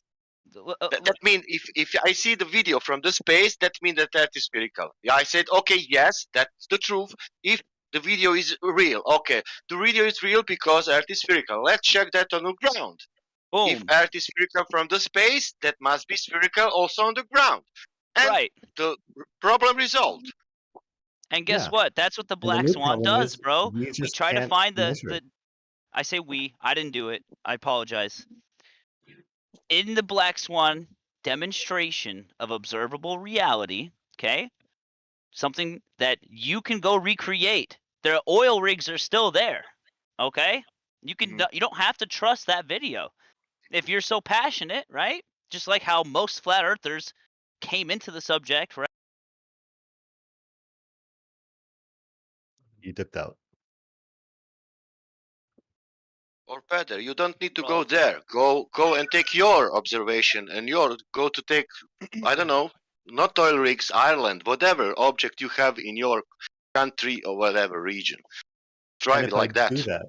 That means if I see the video from the space, that means that that is spherical. Yeah, I said okay, yes, that's the truth. If the video is real, okay, the video is real because Earth is spherical. Let's check that on the ground. If Boom. Earth is spherical from the space, that must be spherical also on the ground. And Right. the problem resolved. And guess Yeah. what? That's what the And the Black new Swan problem does, is bro. we We just try to can't find measure the. it. I say we. I didn't do it. I apologize. In the Black Swan demonstration of observable reality, okay, something that you can go recreate. Their oil rigs are still there, okay. You can. You don't have to trust that video if you're so passionate, right? Just like how most flat earthers came into the subject, right? You dipped out. Or better, you don't need to go there. Go and take your observation and go to take, I don't know, not oil rigs, Ireland, whatever object you have in your country or whatever region. Try it like that. Do that,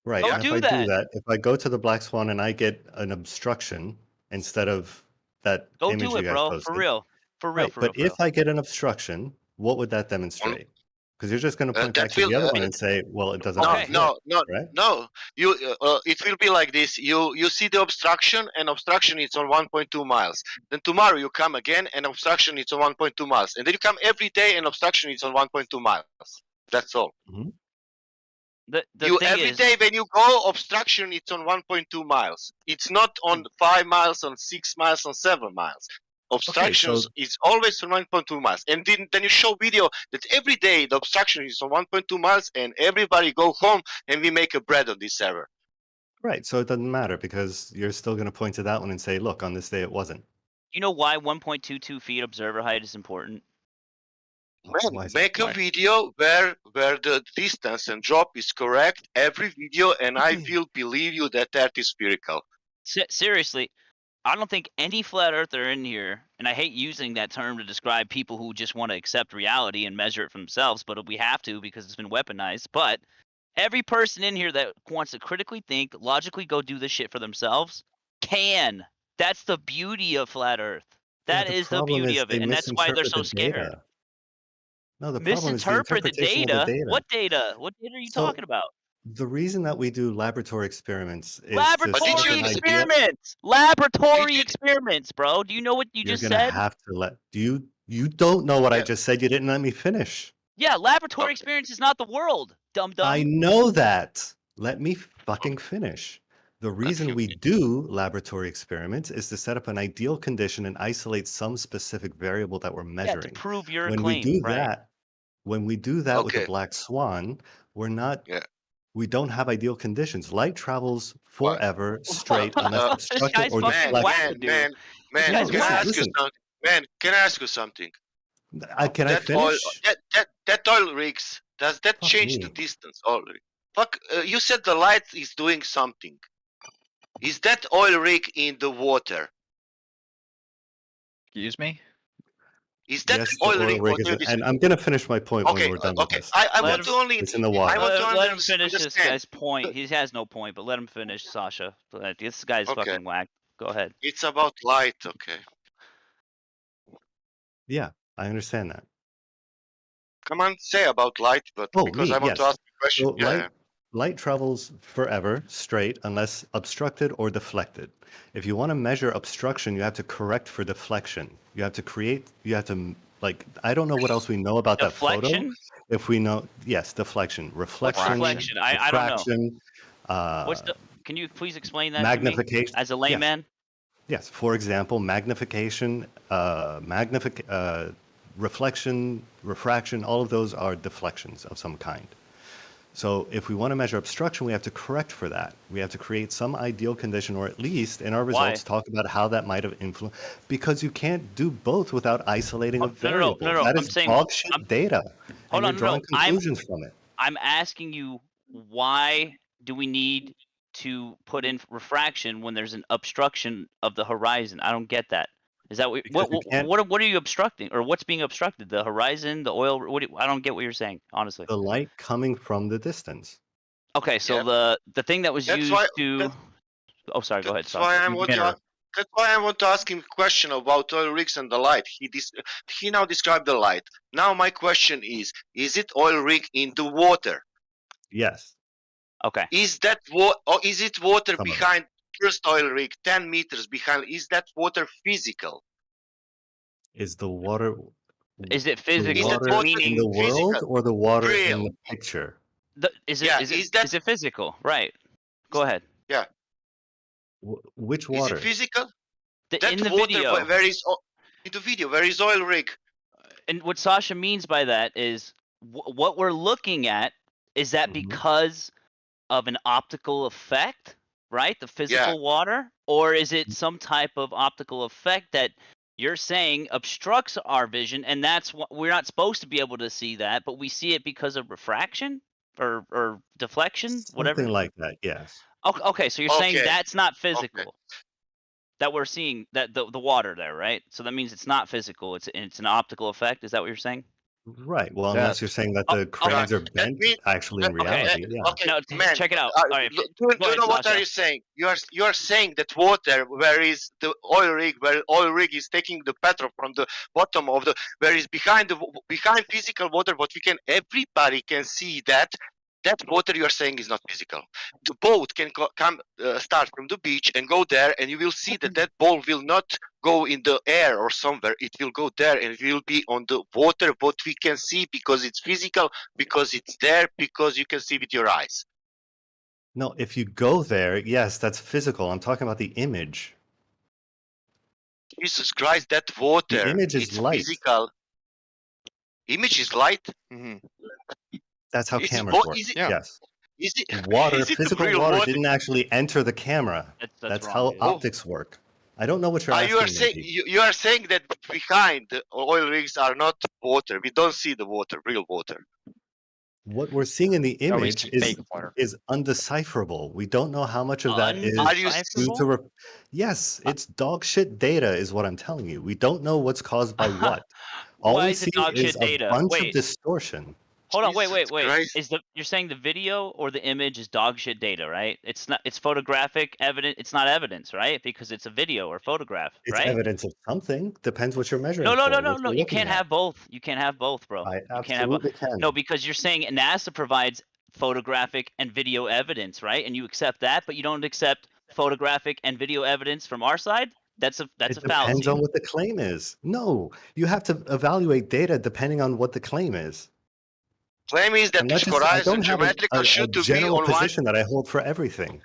right? Go And if do I that. do that, if I go to the Black Swan and I get an obstruction instead of that Go image do you it, guys bro. posted, For real. For real. right? For real. But if I get an obstruction, what would that demonstrate? Because you're just going to point back That to will the other one and say, well, it doesn't no, always no, work, no, right? no. It will be like this. You see the obstruction, and obstruction is on 1.2 miles. Then tomorrow you come again, and obstruction is on 1.2 miles. And then you come every day, and obstruction is on 1.2 miles. That's all. Mm-hmm. The you thing every is, day when you go, obstruction it's on 1.2 miles. It's not on 5 miles, on 6 miles, on 7 miles. Obstructions is always on 1.2 miles. And then you show video that every day the obstruction is on 1.2 miles, and everybody go home and we make a bread on this server. Right. So it doesn't matter because you're still going to point to that one and say, look, on this day it wasn't. You know why 1.22 feet observer height is important? Man, make a video where the distance and drop is correct every video, and I will believe you that that is spherical. Seriously, I don't think any flat earther in here, and I hate using that term to describe people who just want to accept reality and measure it for themselves, but we have to because it's been weaponized. But every person in here that wants to critically think, logically go do this shit for themselves, can. That's the beauty of flat earth. That is the beauty of it, and that's why they're so scared. No, the problem is the Misinterpret the interpretation of data. the data. What data? What data are you talking about? The reason that we do laboratory experiments is Laboratory experiments. Laboratory experiments, bro. Do you know what you just You're gonna said? have to let you don't know what I just said. You didn't let me finish. Yeah, laboratory experience is not the world, dum dum. I know that. Let me fucking finish. The reason we do laboratory experiments is to set up an ideal condition and isolate some specific variable that we're measuring. To prove your when claim, we do right? that, when we do that with the Black Swan, we're not. We don't have ideal conditions. Light travels forever straight unless obstructed or deflected. Man, No, can I ask listen. you something? Man, can I ask you something? Can I finish? That oil rigs, does that change the distance already? Fuck, you said the light is doing something. Is that oil rig in the water? Excuse me? Is that Yes, the oil oil rig rig what is, you and I'm gonna finish my point when Okay, we're done with okay. this. I Let want him- to only It's in the water. I want to Let him finish this understand. guy's point. He has no point, but let him finish, Sasha. This guy's Okay. fucking whack. Go ahead. It's about light, okay. Yeah, I understand that. Come on, say about light, but Oh, because me, I want to yes. ask a question. So Yeah. light travels forever straight unless obstructed or deflected. If you want to measure obstruction, you have to correct for deflection. You have to like, I don't know what else we know about that photo. Deflection? If we know, yes, deflection, reflection, What's deflection? I don't know. refraction, What's the? Can you please explain that to me magnification. as a layman? Yes. For example, magnification, reflection, refraction, all of those are deflections of some kind. So if we want to measure obstruction, we have to correct for that. We have to create some ideal condition, or at least in our results talk about how that might have influenced. Because you can't do both without isolating a variable. No. That I'm is saying, dog shit data. Hold and on, you're drawing conclusions from it. I'm asking you, why do we need to put in refraction when there's an obstruction of the horizon? I don't get that. Is that what are you obstructing, or what's being obstructed? The horizon, the oil? I don't get what you're saying, honestly. The light coming from the distance. Okay, so the thing that was used to. Oh, sorry. Go ahead. That's why I want to ask him a question about oil rigs and the light. He now described the light. Now my question is it oil rig in the water? Yes. Okay. Is that or is it water behind first oil rig 10 meters behind? Is that water physical? Is the water? Is it physical? The water in the world or the water in the picture? Is it physical? Right. Go ahead. Yeah. Which water? Is it physical? In the video. In the video, where is oil rig? And what Sasha means by that is what we're looking at is that because of an optical effect, right? The physical water, or is it some type of optical effect that you're saying obstructs our vision, and that's what we're not supposed to be able to see that, but we see it because of refraction or deflection, whatever. Something like that, yes. Okay, so you're saying that's not physical. That we're seeing that the water there, right? So that means it's not physical. It's an optical effect. Is that what you're saying? Right. Well, unless you're saying that the cranes are bent, actually in reality, yeah. Okay, no, man, check it out. All right, do you know what are you saying? You are saying that water, where is the oil rig, where oil rig is taking the petrol from the bottom of the, where is behind physical water, what everybody can see that water you are saying is not physical. The boat can start from the beach and go there, and you will see that ball will not go in the air or somewhere. It will go there, and it will be on the water, what we can see because it's physical, because it's there, because you can see with your eyes. No, if you go there, yes, that's physical. I'm talking about the image. Jesus Christ, that water. The image is light. Physical. Image is light. That's how cameras work. Yes. Is it water? Is it physical real water didn't actually enter the camera. That's how wrong, optics work. I don't know what you're asking. You are saying that behind the oil rigs are not water. We don't see the water, real water. What we're seeing in the image is undecipherable. We don't know how much of that is due to. Yes, it's dog shit data, is what I'm telling you. We don't know what's caused by what. All Why we is it see dog is shit data? a bunch Wait. of distortion. Hold on, wait. You're saying the video or the image is dog shit data, right? It's not. It's photographic evidence. It's not evidence, right? Because it's a video or photograph, It's right? evidence of something. Depends what you're measuring. No. You can't have both. You can't have both, bro. I You can't have both. absolutely can. No, because you're saying NASA provides photographic and video evidence, right? And you accept that, but you don't accept photographic and video evidence from our side. That's a fallacy. Depends on what the claim is. No, you have to evaluate data depending on what the claim is. Claim is that horizon geometrical should to be general on position that I hold for everything.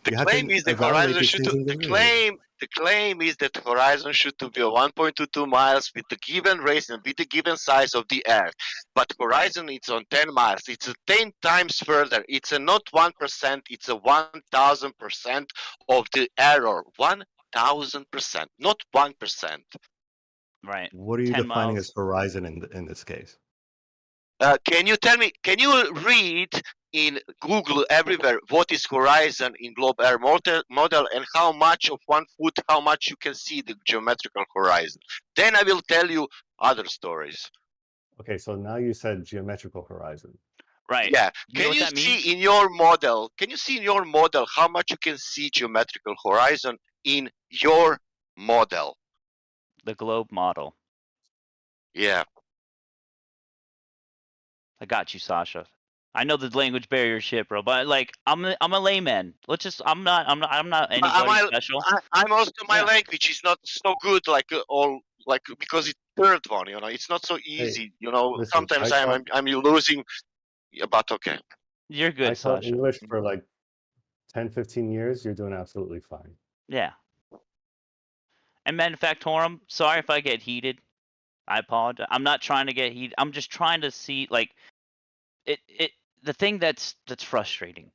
The claim is the horizon should the claim is that horizon should to be 1.22 miles with the given race and with the given size of the Earth. But horizon it's on 10 miles. It's 10 times further. It's not 1%. It's a 1,000% of the error. 1,000%, not 1%. Right. What are you defining as horizon in this case? Can you tell me? Can you read in Google everywhere what is horizon in globe air model and how much of 1 foot, how much you can see the geometrical horizon. Then I will tell you other stories. Okay, so now you said geometrical horizon. Right. Yeah. You know Can what you that means? see in your model? Can you see in your model how much you can see geometrical horizon in your model? The globe model. Yeah. I got you, Sasha. I know the language barrier shit, bro, but like I'm a layman. Let's just I'm not anybody special. I'm also my language is not so good like all like because it's third one, you know. It's not so easy, you know. Listen, Sometimes I'm losing, but okay. You're good, I taught Sasha. English for like 10, 15 years. You're doing absolutely fine. Yeah. And Manufactorum, sorry if I get heated. I apologize. I'm not trying to get heated. I'm just trying to see like it the thing that's frustrating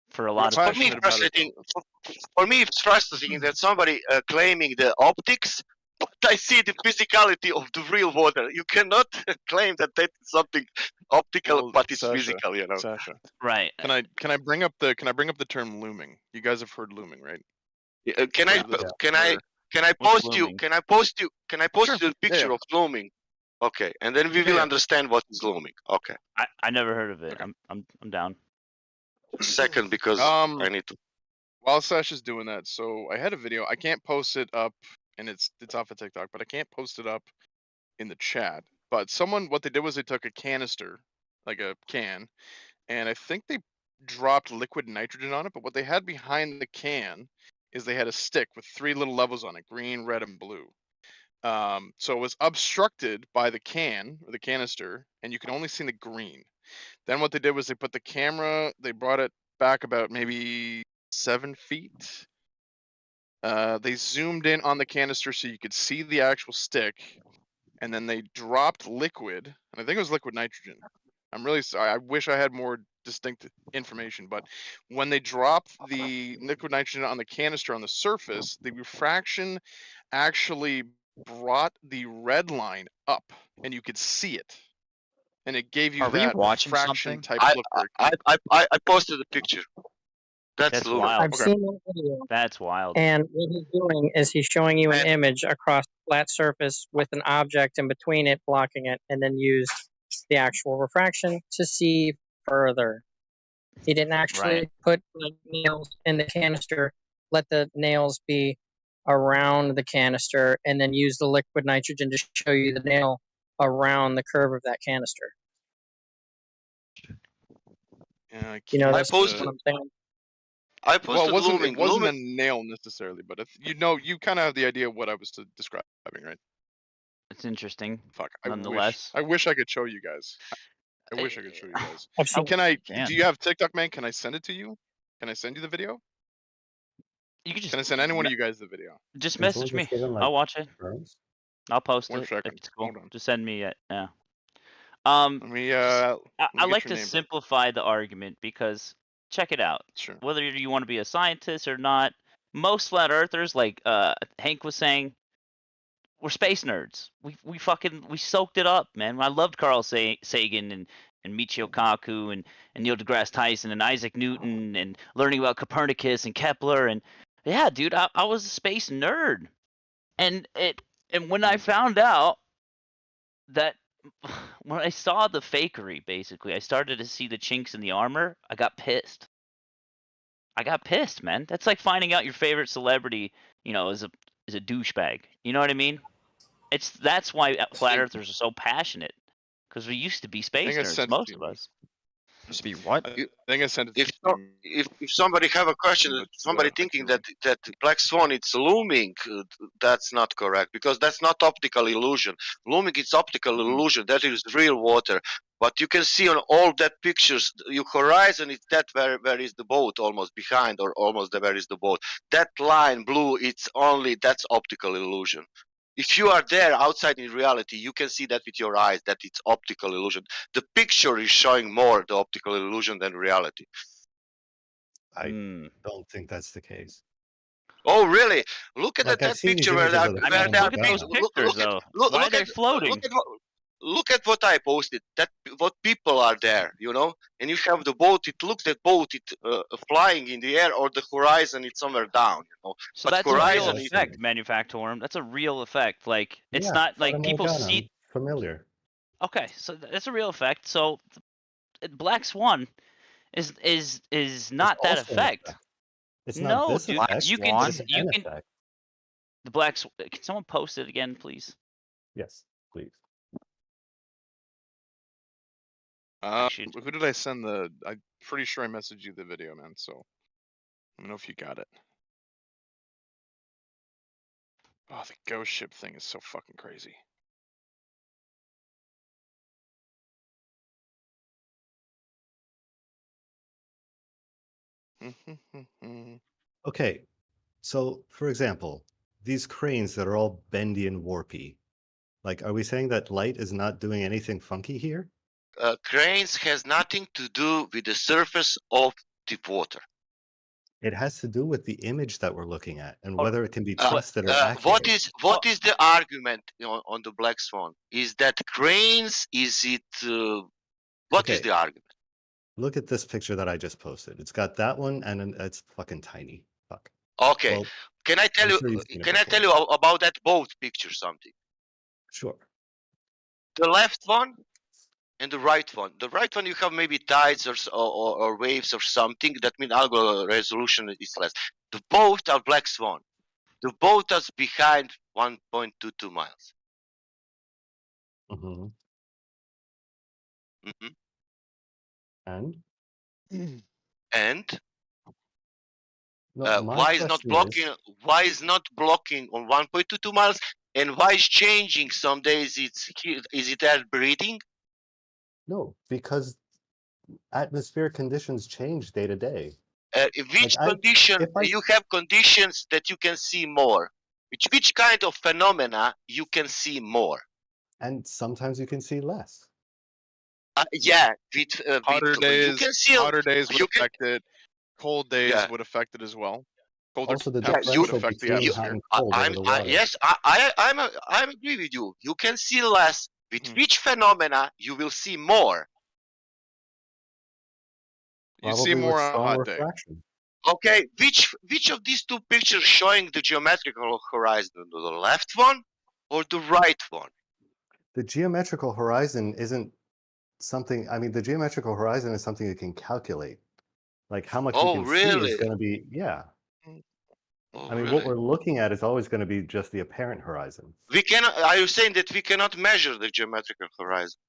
for a lot of For me, it's frustrating that somebody claiming the optics, but I see the physicality of the real water. You cannot claim that that is something optical, but it's Sasha, physical. You know. Sasha. Right. Can I bring up the term looming? You guys have heard looming, right? Can I What's post you? looming? Can I post you? Can I post you a picture Yeah. of looming? Okay, and then we will understand what is looming. Okay. I never heard of it. Okay. I'm down. Second, because I need to. While Sasha's doing that, so I had a video. I can't post it up, and it's off of TikTok, but I can't post it up in the chat. But what they did was they took a canister, like a can, and I think they dropped liquid nitrogen on it. But what they had behind the can is they had a stick with 3 little levels on it: green, red, and blue. So it was obstructed by the can or the canister, and you can only see the green. Then what they did was they put the camera, they brought it back about maybe 7 feet. They zoomed in on the canister so you could see the actual stick, and then they dropped liquid, and I think it was liquid nitrogen. I'm really sorry. I wish I had more distinct information, but when they dropped the liquid nitrogen on the canister on the surface, the refraction actually brought the red line up, and you could see it, and it gave you Are we that watching refraction something? type look. I posted the picture. That's looming. wild. I've seen that video. That's wild. And what he's doing is he's showing you an image across a flat surface with an object in between it, blocking it, and then use the actual refraction to see further. He didn't actually put like nails in the canister, let the nails be around the canister, and then use the liquid nitrogen to show you the nail around the curve of that canister. Yeah, You know, that's what I'm saying. I posted it wasn't looming. a nail necessarily, but if you kind of have the idea of what I was describing, right? It's interesting. Fuck. Nonetheless. I wish I could show you guys. I wish I could show you guys. Damn. Do you have TikTok, man? Can I send it to you? Can I send you the video? You can I send any one of you guys the video? Just message me. I'll watch it. I'll post it. If it's cool. Just send me it. Yeah. Let me I get like your to name, bro. simplify the argument because check it out. Sure. Whether you want to be a scientist or not, most flat earthers, like Hank was saying, we're space nerds. We soaked it up, man. I loved Carl Sagan and Michio Kaku and Neil deGrasse Tyson and Isaac Newton and learning about Copernicus and Kepler and yeah, dude, I was a space nerd. And when I found out that when I saw the fakery, basically, I started to see the chinks in the armor. I got pissed. Man. That's like finding out your favorite celebrity, is a douchebag. You know what I mean? That's why flat earthers are so passionate, because we used to be space nerds, most of us. Used to be what? I think I sent it. If somebody have a question, somebody thinking that black swan it's looming, that's not correct, because that's not optical illusion. Looming is optical illusion. That is real water. But you can see on all that pictures, your horizon is that where is the boat, almost behind, or almost where is the boat. That line blue, that's optical illusion. If you are there outside in reality, you can see that with your eyes, that it's optical illusion. The picture is showing more the optical illusion than reality. I don't think that's the case. Oh, really? Look at Like, that I've seen these picture where images they are. of the look at those pictures, though. Why are they floating? look at what I posted. That what people are there, you know, and you have the boat. It looks that boat flying in the air, or the horizon it's somewhere down, you know. So but that's a real horizon effect, Manufactorum. That's a real effect. Like it's not like people see. Familiar. Okay, so that's a real effect. So Black Swan is not that effect. It's no, not this dude. effect. You can It's an effect. the Black. Can someone post it again, please? Yes, please. Who did I send the? I'm pretty sure I messaged you the video, man. So I don't know if you got it. Oh, the ghost ship thing is so fucking crazy. Okay, so for example, these cranes that are all bendy and warpy, like, are we saying that light is not doing anything funky here? Cranes has nothing to do with the surface of the water. It has to do with the image that we're looking at and whether it can be trusted or accurate. What is the argument on the Black Swan? Is that cranes? Is it? What is Okay. the argument? Look at this picture that I just posted. It's got that one, and it's fucking tiny. Fuck. Okay. Well, can I tell I'm you? sure you've seen it Can I before. tell you about that boat picture? Something. Sure. The left one and the right one. The right one you have maybe tides or waves or something. That means algo resolution is less. The both are Black Swan. The boat is behind 1.22 miles. Mm-hmm. Mm-hmm. And? No, why is not blocking? Why is not blocking on 1.22 miles? And why is changing? Some days is it air breathing? No, because atmospheric conditions change day to day. Which condition you have conditions that you can see more? Which kind of phenomena you can see more? And sometimes you can see less. Yeah, hotter days. You can see hotter days would affect it. Cold days would affect it as well. Colder Also, the temps would differential affect the between atmosphere. hot and cold over the water. Yes, I agree with you. You can see less. With which phenomena you will see more? You see more on a hot day. Okay, which of these two pictures showing the geometrical horizon? The left one or the right one? The geometrical horizon isn't something. I mean, the geometrical horizon is something you can calculate. Like how much you can see is going to be. Yeah. I mean, what we're looking at is always going to be just the apparent horizon. We cannot. Are you saying that we cannot measure the geometrical horizon?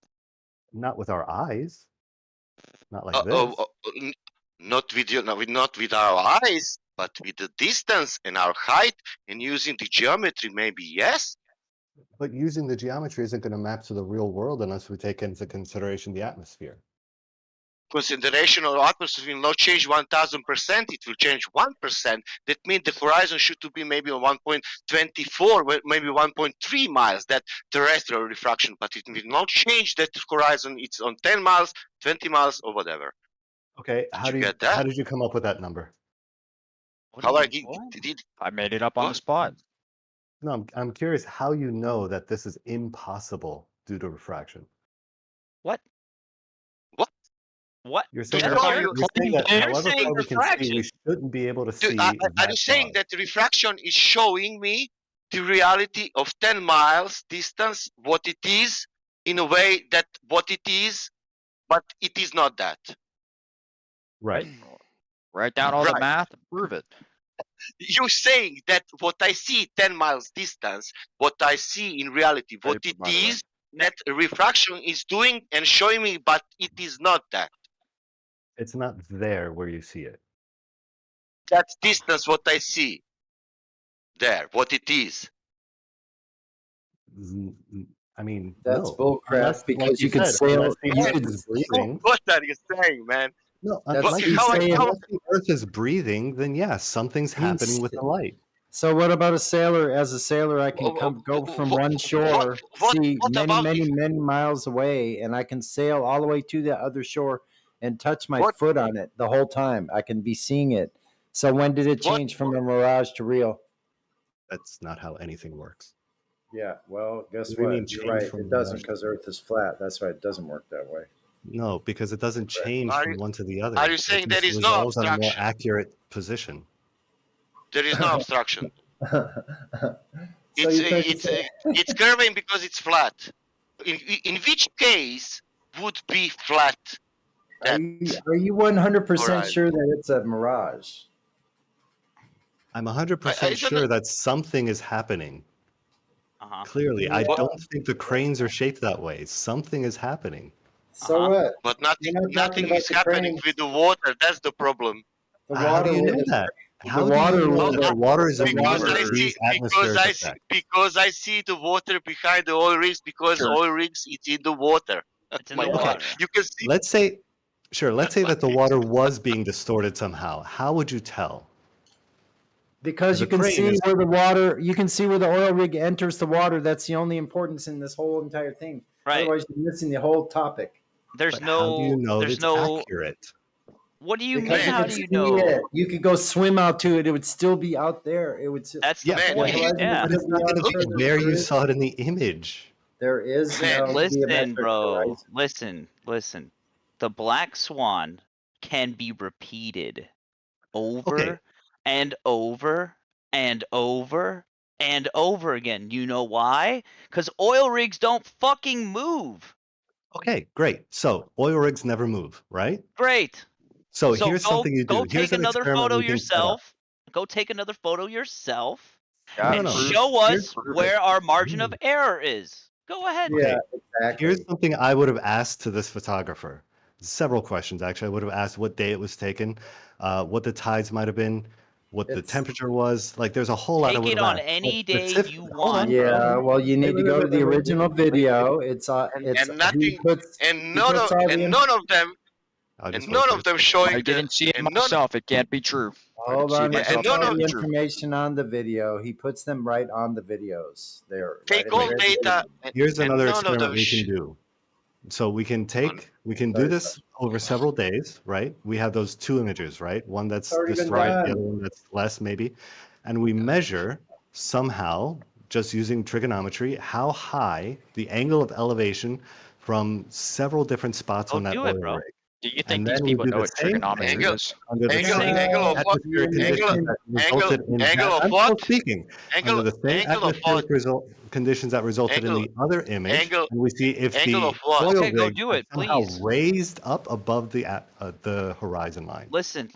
Not with our eyes. Not like this. Not with our eyes, but with the distance and our height, and using the geometry, maybe yes. But using the geometry isn't going to map to the real world unless we take into consideration the atmosphere. Consideration of atmosphere will not change 1000%. It will change 1%. That means the horizon should to be maybe 1.24, maybe 1.3 miles. That terrestrial refraction, but it will not change that horizon. It's on 10 miles, 20 miles, or whatever. Okay, how did you come up with that number? I made it up on the spot. No, I'm curious how you know that this is impossible due to refraction. What? You're saying that however far we can see, we shouldn't be able to see. Are you saying that the refraction is showing me the reality of 10 miles distance, what it is, in a way that what it is, but it is not that? Right. Write down all the math and prove it. You're saying that what I see 10 miles distance, what I see in reality, what it is, that refraction is doing and showing me, but it is not that. It's not there where you see it. That distance, what I see there, what it is. I mean, that's no. bullcrap because you can sail. What are you saying, man? No, unless the Earth is breathing, then yes, something's happening with the light. So what about a sailor? As a sailor, I can go from one shore, see many miles away, and I can sail all the way to the other shore and touch my foot on it the whole time. I can be seeing it. So when did it change from a mirage to real? That's not how anything works. Yeah. Well, guess What do you mean what? You're change right. from It one doesn't measure? because Earth is flat. That's why it doesn't work that way. No, because it doesn't change Are from you one to the other. are you It saying there just is no resolves on a more abstraction? accurate position. There is no abstraction. So you're trying to say It's curving because it's flat. In which case would be flat? are you 100% horizon? sure that it's a mirage? I'm 100% sure that something is happening. Clearly, I Yeah. don't think the cranes are shaped that way. Something is happening. So what? But You're not talking nothing about is the happening cranes. with the water. That's the problem. The How do water you know will- that? the How do you water know will- that the water is Because immune I to see these atmospheric effects? because I see the water behind the oil rigs because oil rigs it's in the water. It's in the water. You can see. Let's say, sure, let's say that the water was being distorted somehow. How would you tell? Because you The can crane see is- where the water, you can see where the oil rig enters the water. That's the only importance in this whole entire thing. Right. Otherwise, you're missing the whole topic. There's But how do you know there's it's no. accurate? What do you Because mean? you How can do you see know? it. You could go swim out to it. It would still be out there. It would. That's the point. Yeah. But it's not indicating where you saw it in the image. There is no Listen, geometric bro. horizon. Listen. The black swan can be repeated over and over and over and over again. You know why? Because oil rigs don't fucking move. Okay, great. So oil rigs never move, right? Great. So here's something you do. Go Here's take an another experiment photo we can set up. yourself. Go take another photo yourself No, and no. show Here's- us where our margin of error is. Go ahead. Okay, exactly. here's something I would have asked to this photographer. Several questions, actually. I would have asked what day it was taken, what the tides might have been, what the temperature was. Like, there's a whole lot I Take would it have on asked. any But day specific- you hold on, want. Yeah, bro. well, you need to go to the original video. It's And nothing and none of them and none of them showing I didn't see it and none myself. It can't be true. Hold I on, didn't see it and myself. none It of can't the be true. information on the video. He puts them right on the videos. They're take right all there. data. Here's and another none of experiment them we can do. So we can do this over several days, right? We have those two images, right? One that's already been distorted, the done. other one that's less, maybe. And we measure somehow, just using trigonometry, how high the angle of elevation from several different spots on that do it, oil bro. rig. Do you And think these then we people do know the what same trigonometry thing is? under the Angle- same angle of what? atmospheric Angle- conditions that resulted in angle that. of I'm what? still speaking. Angle- Under the same angle of atmospheric conditions that resulted in Angle- the other image, angle- and we see if angle the of what? oil Okay, go rig do is it, somehow please. raised up above the horizon line. Listen.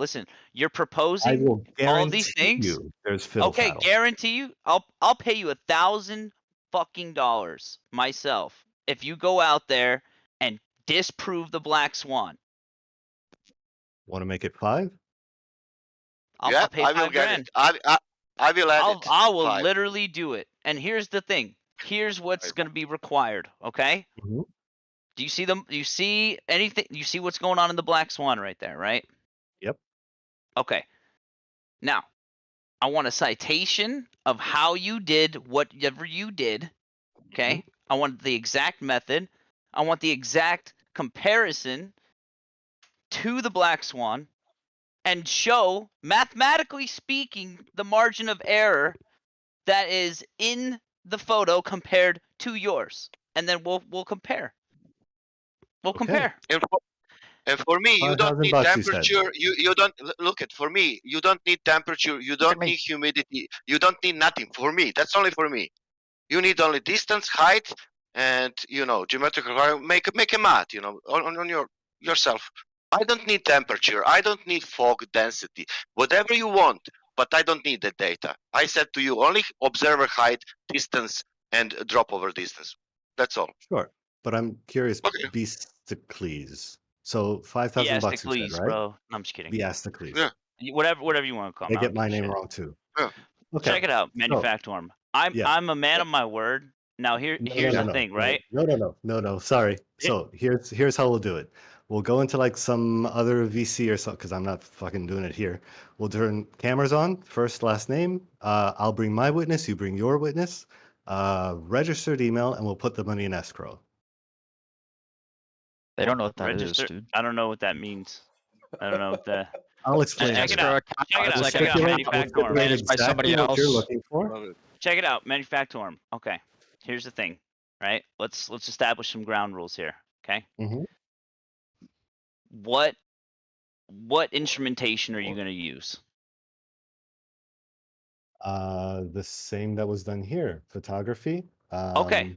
You're I proposing will all these guarantee things. you there's fiddle Okay, faddle. guarantee you. I'll pay you $1,000 fucking dollars myself if you go out there and disprove the black swan. Want to make it 5? I'll pay I will $5 get grand. it. I will add it. I will 5. literally do it. And here's the thing. Here's what's going to be required. Okay. Mhm. Do you see them? Do you see anything? You see what's going on in the black swan right there, right? Yep. Okay. Now, I want a citation of how you did whatever you did. Okay. I want the exact method. I want the exact comparison to the black swan and show, mathematically speaking, the margin of error that is in the photo compared to yours. And then we'll compare. We'll compare. And for me, you don't need $5,000 you said. temperature. You don't look at. For me, you don't need temperature. You don't need humidity. You don't need nothing. For me, that's only for me. You need only distance, height, and geometrical. Make a math. On yourself. I don't need temperature. I don't need fog density. Whatever you want, but I don't need the data. I said to you only observer height, distance, and drop over distance. That's all. Sure. But I'm curious, Beastocles. So $5,000 you Beastocles, said, right? bro. No, I'm just kidding. Beastocles. Yeah. Whatever you want to call They him. get my name wrong too. Yeah. Okay. Check it out, Manufactorum. I'm a man of my word. Now here's the thing, right? No. Sorry. So here's how we'll do it. We'll go into like some other VC or something because I'm not fucking doing it here. We'll turn cameras on, first, last name. I'll bring my witness. You bring your witness. Registered email, and we'll put the money in escrow. They don't know what that is, dude. I don't know what that means. I don't know what the. I'll explain Check it. it out. It's Check like it out. an account Manufactorum. managed by somebody what else. you're looking for. Check it out. Manufactorum. Okay. Here's the thing, right? Let's establish some ground rules here, okay? Mm-hmm. What instrumentation are you going to use? The same that was done here. Photography. Okay.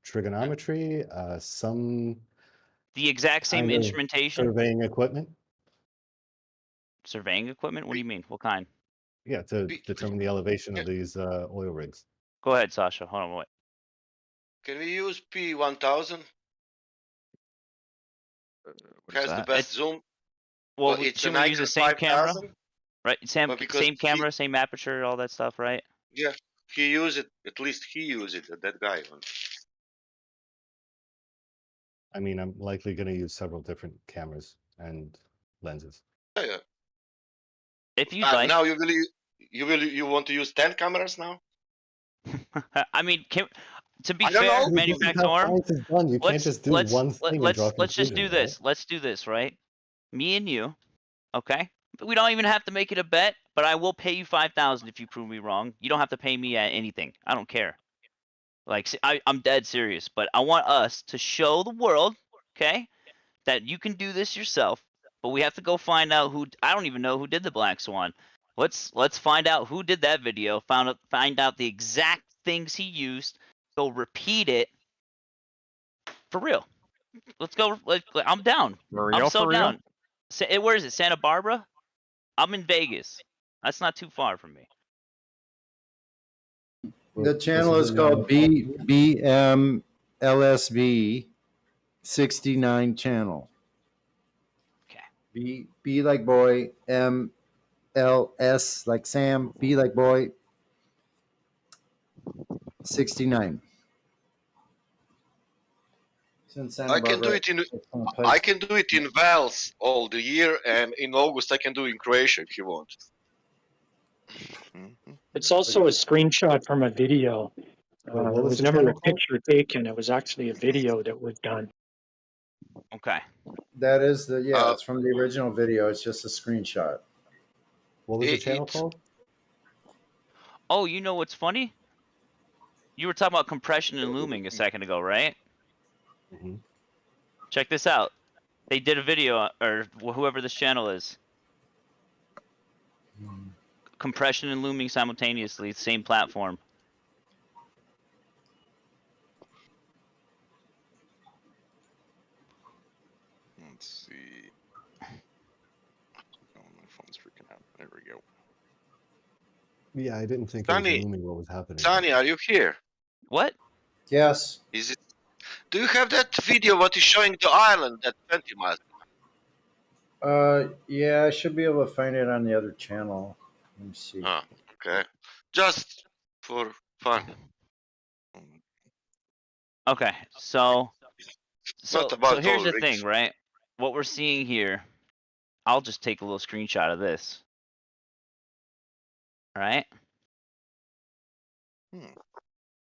Trigonometry. Some The exact same kind of instrumentation. surveying equipment. Surveying equipment? What do you mean? What kind? Yeah, to determine the elevation of these oil rigs. Go ahead, Sasha. Hold on, wait. Can we use P1000? Has the that? best zoom. Well, it's should an we use the Nikon same camera? 5000. Right, But because same camera, same aperture, all that stuff, right? Yeah, he used it. At least he used it. That guy. I mean, I'm likely going to use several different cameras and lenses. Yeah. If you'd like. Now you want to use 10 cameras now? I mean, to be I don't fair, know. Manufacturer, You can't just do one thing and draw let's just do conclusions, this. Let's do this, right? Me and you, okay? But we don't even have to make it a bet, but I will pay you 5,000 if you prove me wrong. You don't have to pay me anything. I don't care. Like, I'm dead serious, but I want us to show the world, okay, that you can do this yourself. But we have to go find out who. I don't even know who did the Black Swan. Let's find out who did that video. Find out the exact things he used. Go repeat it for real. Let's go. I'm down. I'm so down. Where is it? Santa Barbara? I'm in Vegas. That's not too far from me. The channel is called BMLSB 69 channel. Okay. B like boy, MLS like Sam, B like boy, 69. I can do it in Wales all the year, and in August I can do it in Croatia if you want. It's also a screenshot from a video. It was never a picture taken. It was actually a video that was done. Okay. That is it's from the original video. It's just a screenshot. What was the channel called? Oh, you know what's funny? You were talking about compression and looming a second ago, right? Mm-hmm. Check this out. They did a video, or whoever this channel is. Compression and looming simultaneously, same platform. Let's see. Oh, my phone's freaking out. There we go. Yeah, I didn't think it was looming what was happening. Sonny, are you here? What? Yes. Is it? Do you have that video? What is showing the island at 20 miles? Yeah, I should be able to find it on the other channel. Let me see. Oh, okay. Just for fun. Okay, so here's the rigs. thing, right? What we're seeing here, I'll just take a little screenshot of this. All right?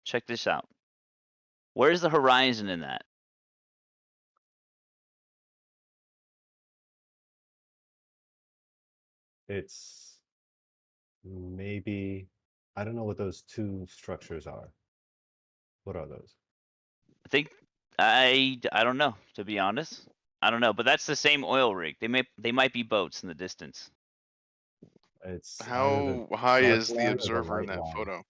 Check this out. Where's the horizon in that? It's maybe, I don't know what those two structures are. What are those? I think I don't know, to be honest. I don't know, but that's the same oil rig. They might be boats in the distance. It's how high is the observer in that photo?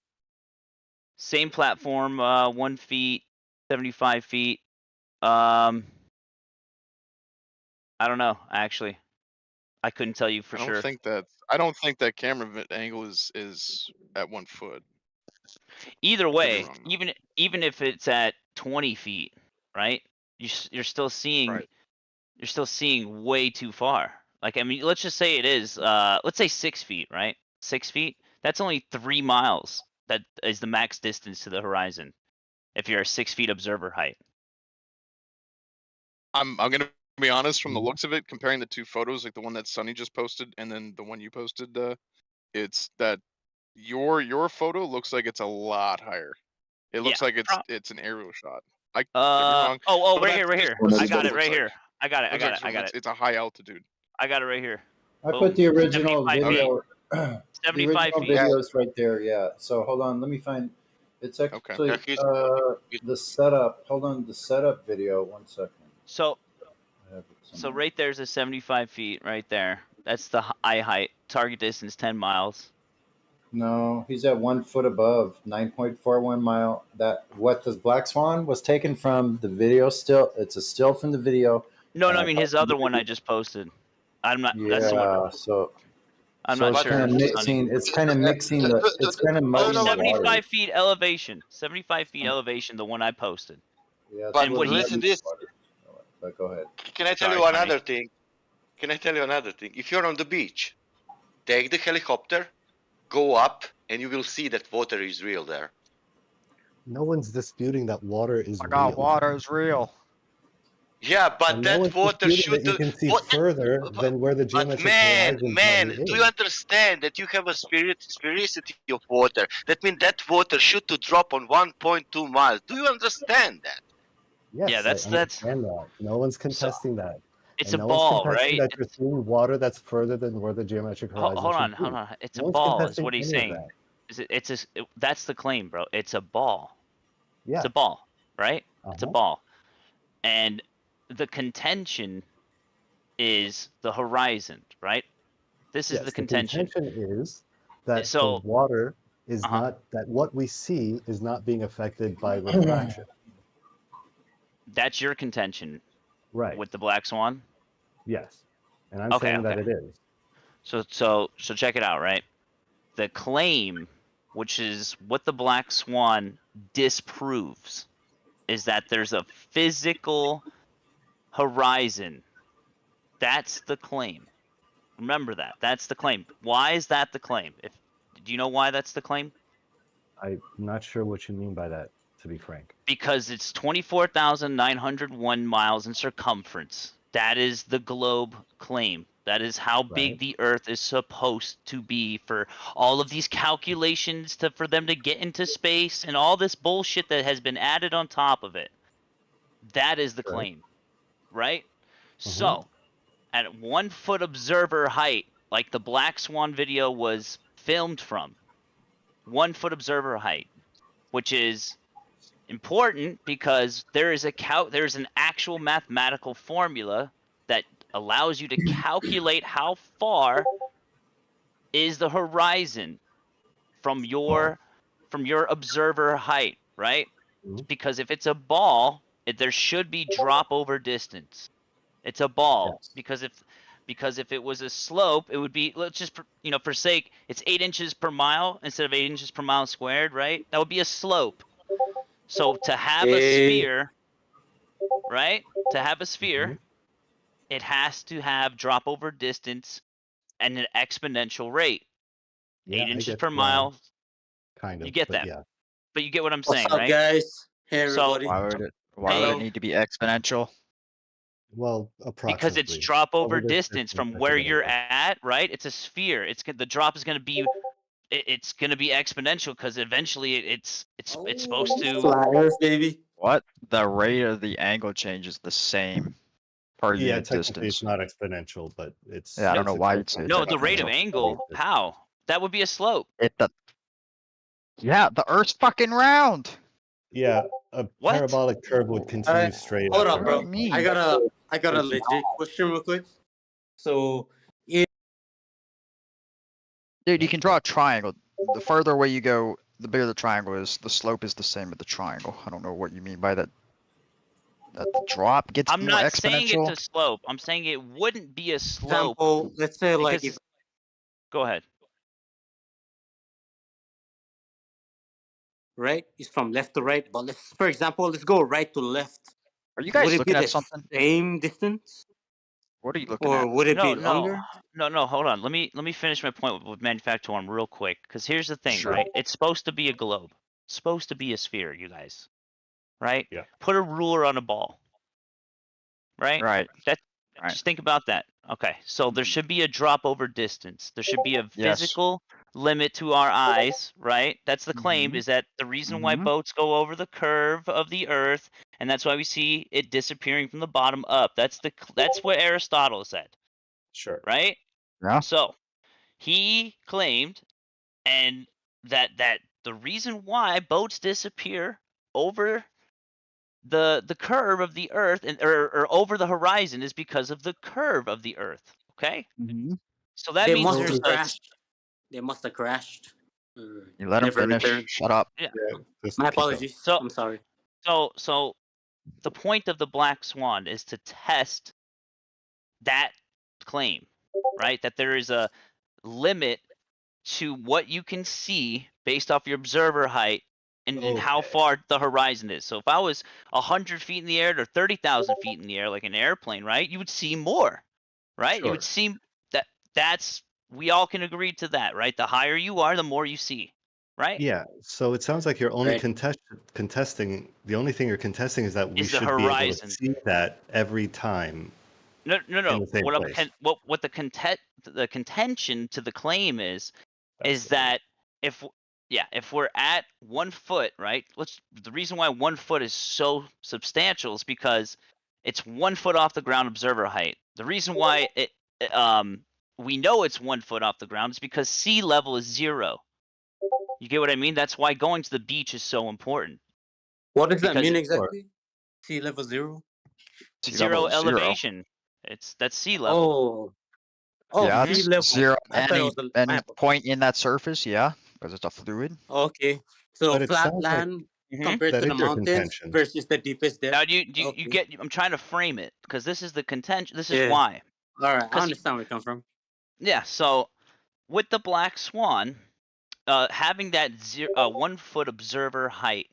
Same platform, 1 feet, 75 feet. I don't know, actually. I couldn't tell you for sure. I don't think that camera angle is at 1 foot. Either way, even if it's at 20 feet, right? You're still seeing way too far. Like, I mean, let's just say it is let's say 6 feet, right? 6 feet. That's only 3 miles. That is the max distance to the horizon. If you're a 6 feet observer height. I'm gonna be honest, from the looks of it, comparing the two photos, like the one that Sonny just posted and then the one you posted, it's that your photo looks like it's a lot higher. It looks like it's an aerial shot. I could be wrong. Right here. I got it right here. I got it. It's a high altitude. I got it right here. I put the original video. 75 feet. The original feet. video's right there. Yeah. So hold on. Let me find. It's actually the setup. Hold on, the setup video. 1 second. So, I have it so somewhere. right there's a 75 feet right there. That's the eye height. Target distance 10 miles. No, he's at 1 foot above 9.41 mile. That what the Black Swan was taken from the video. Still, it's a still from the video. No, and I mean his other one I just posted. I'm not. That's the one. Yeah, so I'm so not it's sure. kind of Sunny. mixing. It's kind of mixing the. It's kind of Oh, muddying the 75 water. feet elevation. 75 feet elevation. The one I posted. Yeah, it's And a what little he. listen muddy this. water. But go ahead. Can I tell Sorry, you Sonny. another thing? Can I tell you another thing? If you're on the beach, take the helicopter, go up, and you will see that water is real there. No one's disputing that water is Oh my real. God, water is real. Yeah, but And no that one's water disputing should. that you can see What? further than where the But geometric man, horizon man, probably do you is. understand that you have a sphericity of water? That means that water should to drop on 1.2 miles. Do you understand that? Yes, Yeah, I that's understand that. No one's contesting that. It's And a no one's ball, contesting right? that you're seeing water that's further than where the geometric horizon Hold should on, be. hold on. It's No a one's ball. Is contesting what he's any of saying. that. Is it? It's a. That's the claim, bro. It's a ball. Yeah. It's a ball, right? It's a Uh-huh. ball, and the contention is the horizon, right? This is Yes, the the contention. is that the So, water is uh-huh. not, that what we see is not being affected by refraction. That's your contention, Right. with the Black Swan. Yes. And I'm Okay, saying that okay. it is. So check it out, right? The claim, which is what the Black Swan disproves, is that there's a physical horizon. That's the claim. Remember that. That's the claim. Why is that the claim? Do you know why that's the claim? I'm not sure what you mean by that, to be frank. Because it's 24,901 miles in circumference. That is the globe claim. That is how big the Earth is supposed to be for all of these calculations for them to get into space and all this bullshit that has been added on top of it. That is the claim, right? So, at 1 foot observer height, like the Black Swan video was filmed from, 1 foot observer height, which is important because there's an actual mathematical formula that allows you to calculate how far is the horizon from your observer height, right? Because if it's a ball, there should be drop over distance. It's a ball because if it was a slope, it would be, let's just for sake, it's 8 inches per mile instead of 8 inches per mile squared, right? That would be a slope. So to have a sphere, right? To have a sphere, it has to have drop over distance and an exponential rate. Yeah, 8 I inches get per why. mile. Kind of. You get but that. Yeah. But you get what I'm What's saying, up, right? guys? Hey, So everybody. Why would Hello. it need to be exponential? Well, because it's approximately. drop over Over this distance from that where gotta you're go. at, right? It's a sphere. The drop is going to be it's going to be exponential because eventually it's supposed to. Flat Earth, baby. What? The rate of the angle change is the same per Yeah, unit technically distance. it's not exponential, but it's. Yeah, I don't it's know why you'd say it's No, the rate of exponential. angle. How? That would be a slope. Yeah, the Earth's fucking round. Yeah, a What? parabolic curve would continue straight. Hold after up, bro. that. I got a legit question real quick. So, Dude, you can draw a triangle. The further away you go, the bigger the triangle is. The slope is the same as the triangle. I don't know what you mean by that. That the drop gets I'm more not exponential. saying it's a slope. I'm saying it wouldn't be a slope. example, let's say like because- if Go ahead. right is from left to right, but for example, let's go right to left. Are you guys would it looking be at the something? same distance? What are you looking Or at? would it No, be longer? no. Hold on. Let me finish my point with manufacturing real quick. Because here's the thing, Sure. right? It's supposed to be a globe. It's supposed to be a sphere, you guys. Right? Yeah. Put a ruler on a ball. Right? Right. Just think about that. Okay. So there should be a drop over distance. There should be a physical limit to our eyes, right? That's the claim, is that the reason why boats go over the curve of the earth, and that's why we see it disappearing from the bottom up. That's what Aristotle said. Sure. Right? Yeah. So he claimed and that the reason why boats disappear over the curve of the Earth or over the horizon is because of the curve of the Earth. Okay, so that They means must there's have like crashed. They must have crashed. You let him Never finish. returned. Shut up. yeah. My apologies. So I'm sorry. So the point of the black swan is to test that claim, right? That there is a limit to what you can see based off your observer height and how far the horizon is. So if I was 100 feet in the air to 30,000 feet in the air, like an airplane, right? You would see more, right? You would see that. We all can agree to that, right? The higher you are, the more you see, right? Yeah. So it sounds like you're only Right. contesting. The only thing you're contesting is that we Is the should be able to horizon. see that every time No. in the same place. What the contention to the claim is that if we're at 1 foot, right? The reason why 1 foot is so substantial is because it's 1 foot off the ground observer height. The reason why we know it's 1 foot off the ground is because sea level is 0. You get what I mean? That's why going to the beach is so important. What does that Because mean exactly? Sea level 0? Zero elevation. That's sea level. Oh, Yeah, sea it's level. zero. I thought it Any was a map. point in that surface, yeah, because it's a fluid. Okay, so But it flat sounds like land compared that to is the your mountains contention. versus the deepest depth. Now, you get? I'm trying to frame it because this is the contention. This is Yeah. why. All right, I understand where you come from. Yeah. So with the black swan, having that 1 foot observer height,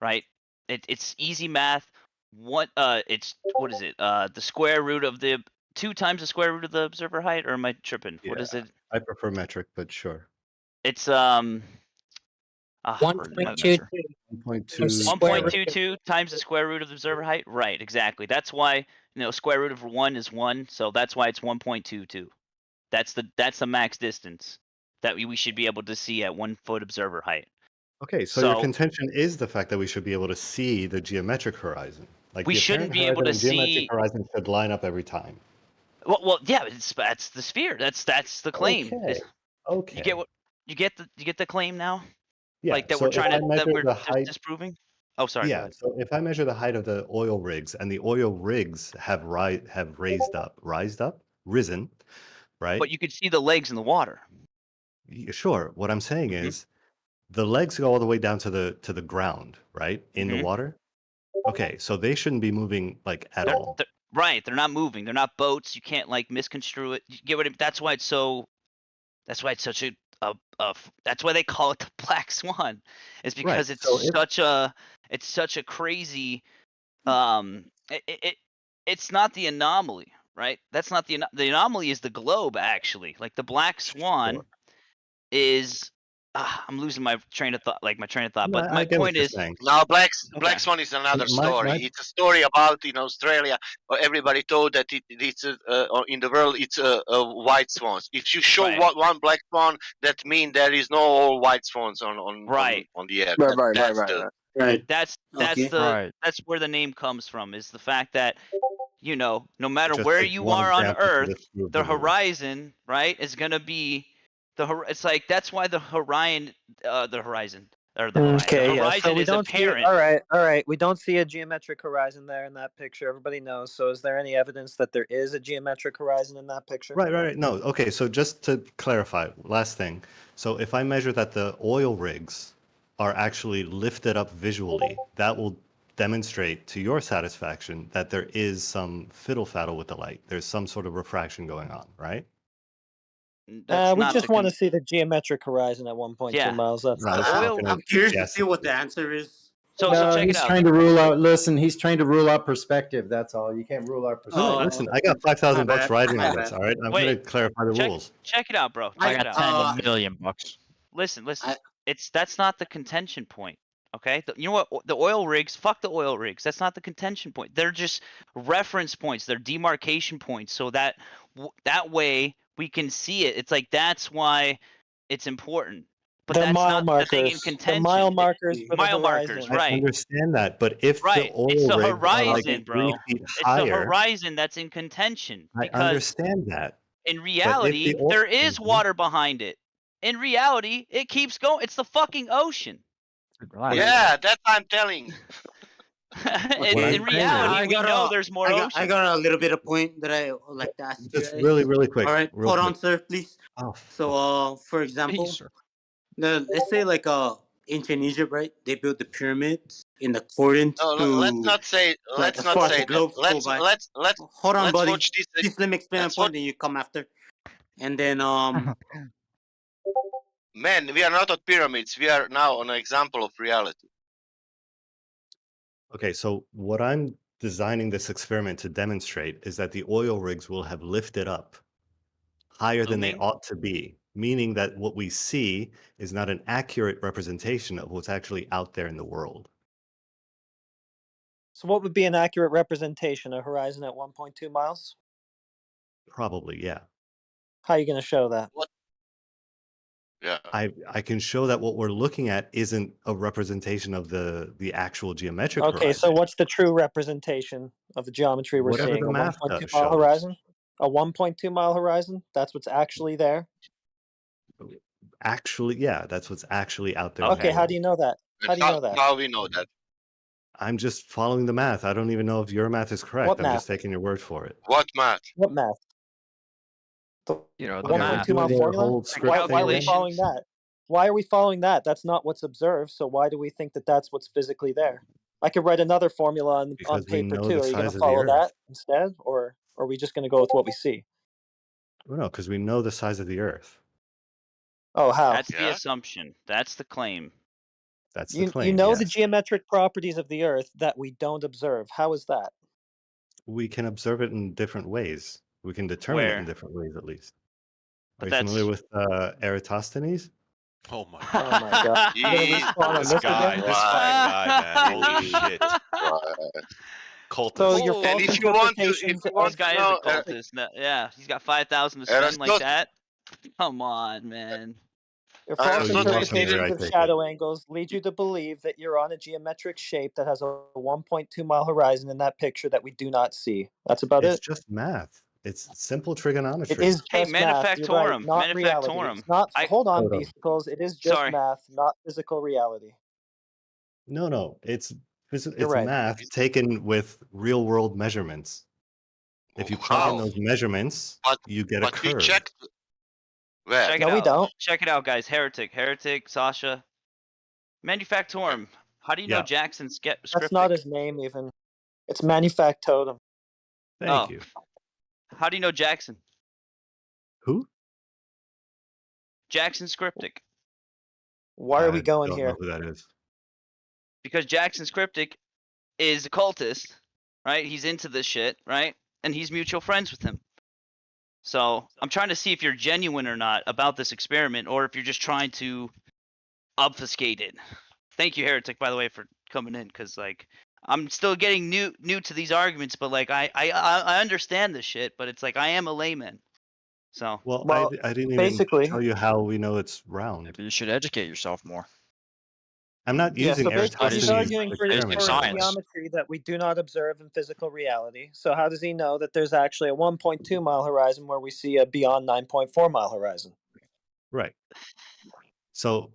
right? It's easy math. What it's what is it? The square root of the 2 times the square root of the observer height, or am I tripping? What is it? I prefer metric, but sure. It's 1.22. 1.22 times the square root of the observer height. Right, exactly. That's why square root of 1 is 1, so that's why it's 1.22. That's the max distance that we should be able to see at 1 foot observer height. Okay, so your contention is the fact that we should be able to see the geometric horizon. Like we the shouldn't apparent be able to horizon and geometric see. horizon should line up every time. Well, yeah, that's the sphere. That's the claim. Okay. You get the claim now. Yeah. Like that so we're trying if I to measure the height, disproving. Oh, sorry. Go yeah. ahead. So if I measure the height of the oil rigs, and the oil rigs have risen, right? But you could see the legs in the water. Sure. What I'm saying is, the legs go all the way down to the ground, right, in the water. Okay, so they shouldn't be moving like at all. Right, they're not moving. They're not boats. You can't like misconstrue it. You get what that's why it's so. That's why it's such a. That's why they call it the black swan. Is because it's such a crazy. It's not the anomaly, right? That's not the anomaly is the globe actually. Like the black swan is. I'm losing my train of thought. But my point is, no, Black Swan is another story. It's a story about in Australia. Everybody thought that it's in the world it's white swans. If you show one black swan, that means there is no all white swans on the air. Right. That's where the name comes from. Is the fact that no matter Just where takes you one are on example to Earth, disprove the the rule. horizon, right, is gonna be. It's like that's why the horizon Okay, the yeah. horizon So we is don't see. apparent. All right. We don't see a geometric horizon there in that picture. Everybody knows. So is there any evidence that there is a geometric horizon in that picture? Right. No. Okay, so just to clarify, last thing. So if I measure that the oil rigs are actually lifted up visually, that will demonstrate to your satisfaction that there is some fiddle-faddle with the light. There's some sort of refraction going on, right? We just want to see the geometric horizon at 1.2 miles. That's I'm curious to see what the answer is. So check he's it out. trying to rule out. Listen, he's trying to rule out perspective. That's all. You can't rule out perspective. Listen, I got $5,000 riding on this. All right, I'm going to clarify the rules. Check it out, bro. I Check got it out. $10 million. Listen. That's not the contention point. Okay, you know what? The oil rigs. Fuck the oil rigs. That's not the contention point. They're just reference points. They're demarcation points. So that way we can see it. It's like that's why it's important. But the that's mile not markers. the thing in contention. The mile markers for mile the horizon. markers, I right? understand that, but if the oil it's the rigs horizon, are like 3 bro. feet It's higher, the horizon that's in contention. I Because understand that. in reality, there is water behind it. in reality, it keeps going. It's the fucking ocean. Yeah, that's what I'm telling. In reality, we know there's more ocean. I got a little bit of point that I would like to ask you Just guys. really quick. All right, real hold quick. on, sir, please. Oh, So, for example, let's say like ancient Egypt, right? They built the pyramids in accordance No, to. let's not say. Like Let's as not far as say the that. globes go by. Hold on, let's buddy. watch this. Just let me explain my point, then you come after. And then Man, we are not at pyramids. We are now on an example of reality. Okay, so what I'm designing this experiment to demonstrate is that the oil rigs will have lifted up higher than they ought to be, meaning that what we see is not an accurate representation of what's actually out there in the world. So what would be an accurate representation? A horizon at 1.2 miles? Probably, yeah. How are you going to show that? Yeah. I can show that what we're looking at isn't a representation of the actual geometric Okay, horizon. so what's the true representation of the geometry we're Whatever seeing? the A math 1.2 mile shows. horizon? A 1.2 mile horizon? That's what's actually there? Actually, yeah, that's what's actually out there. Okay, how do you know that? How do you know that? How we know that? I'm just following the math. I don't even know if your math is correct. What I'm just math? taking your word for it. What math? What math? You know, The the Okay, we're 1.2 mile doing your formula? whole script Why are we thing. following that? Why are we following that? That's not what's observed, so why do we think that that's what's physically there? I could write another formula on Because we paper know too. the Are you going size to of the follow Earth. that instead, or are we just going to go with what we see? Well, no, because we know the size of the Earth. Oh, how? That's the assumption. That's the claim. That's the You claim. know Yes. the geometric properties of the Earth that we don't observe. How is that? We can observe it in different ways. We can determine it Where? in different ways, at least. But Are you familiar with Eratosthenes? Oh my Oh my god. You gonna Jeez, respawn on This this guy, again? this fucking guy, man. Holy shit. Cultist. So your Oh. false And if you want to, interpretations This of guy is a cultist. Yeah, he's got 5,000 to spend like that. Come on, man. your false you walk me there, interpretations I of take shadow angles lead you to believe that you're on a geometric shape that has a 1.2 mile horizon in that picture that we do not see. That's about It's it. just math. It's simple It trigonometry. is Hey, just math. You're right, manufactorum. not reality. Manufactorum. It's not. Hold on, Hold on. Beasticles. It is just Sorry. math, not physical reality. No, it's You're right. math taken with real world measurements. If you plug in those measurements, you get a curve. We checked. Where? Check it No, we out. don't. Check it out, guys. Heretic, Sasha. Manufactorum. How do you know Yeah. Jackson's That's script? not his name even. It's Manufactotum. Thank you. How do you know Jackson? Who? Jackson Scriptic. Why are we going don't here? know who that is. Because Jackson Scriptic is a cultist, right? He's into this shit, right? And he's mutual friends with him. So I'm trying to see if you're genuine or not about this experiment, or if you're just trying to obfuscate it. Thank you, Heretic, by the way, for coming in, because like I'm still getting new to these arguments, but like I understand this shit, but it's like I am a layman. So Well, I didn't even basically, tell you how we know it's round. Maybe you should educate yourself more. I'm not yeah, using so basically he's arguing for geometry that we do not observe in physical reality. So how does he know that there's actually a 1.2 mile horizon where we see a beyond 9.4 mile horizon? Right. So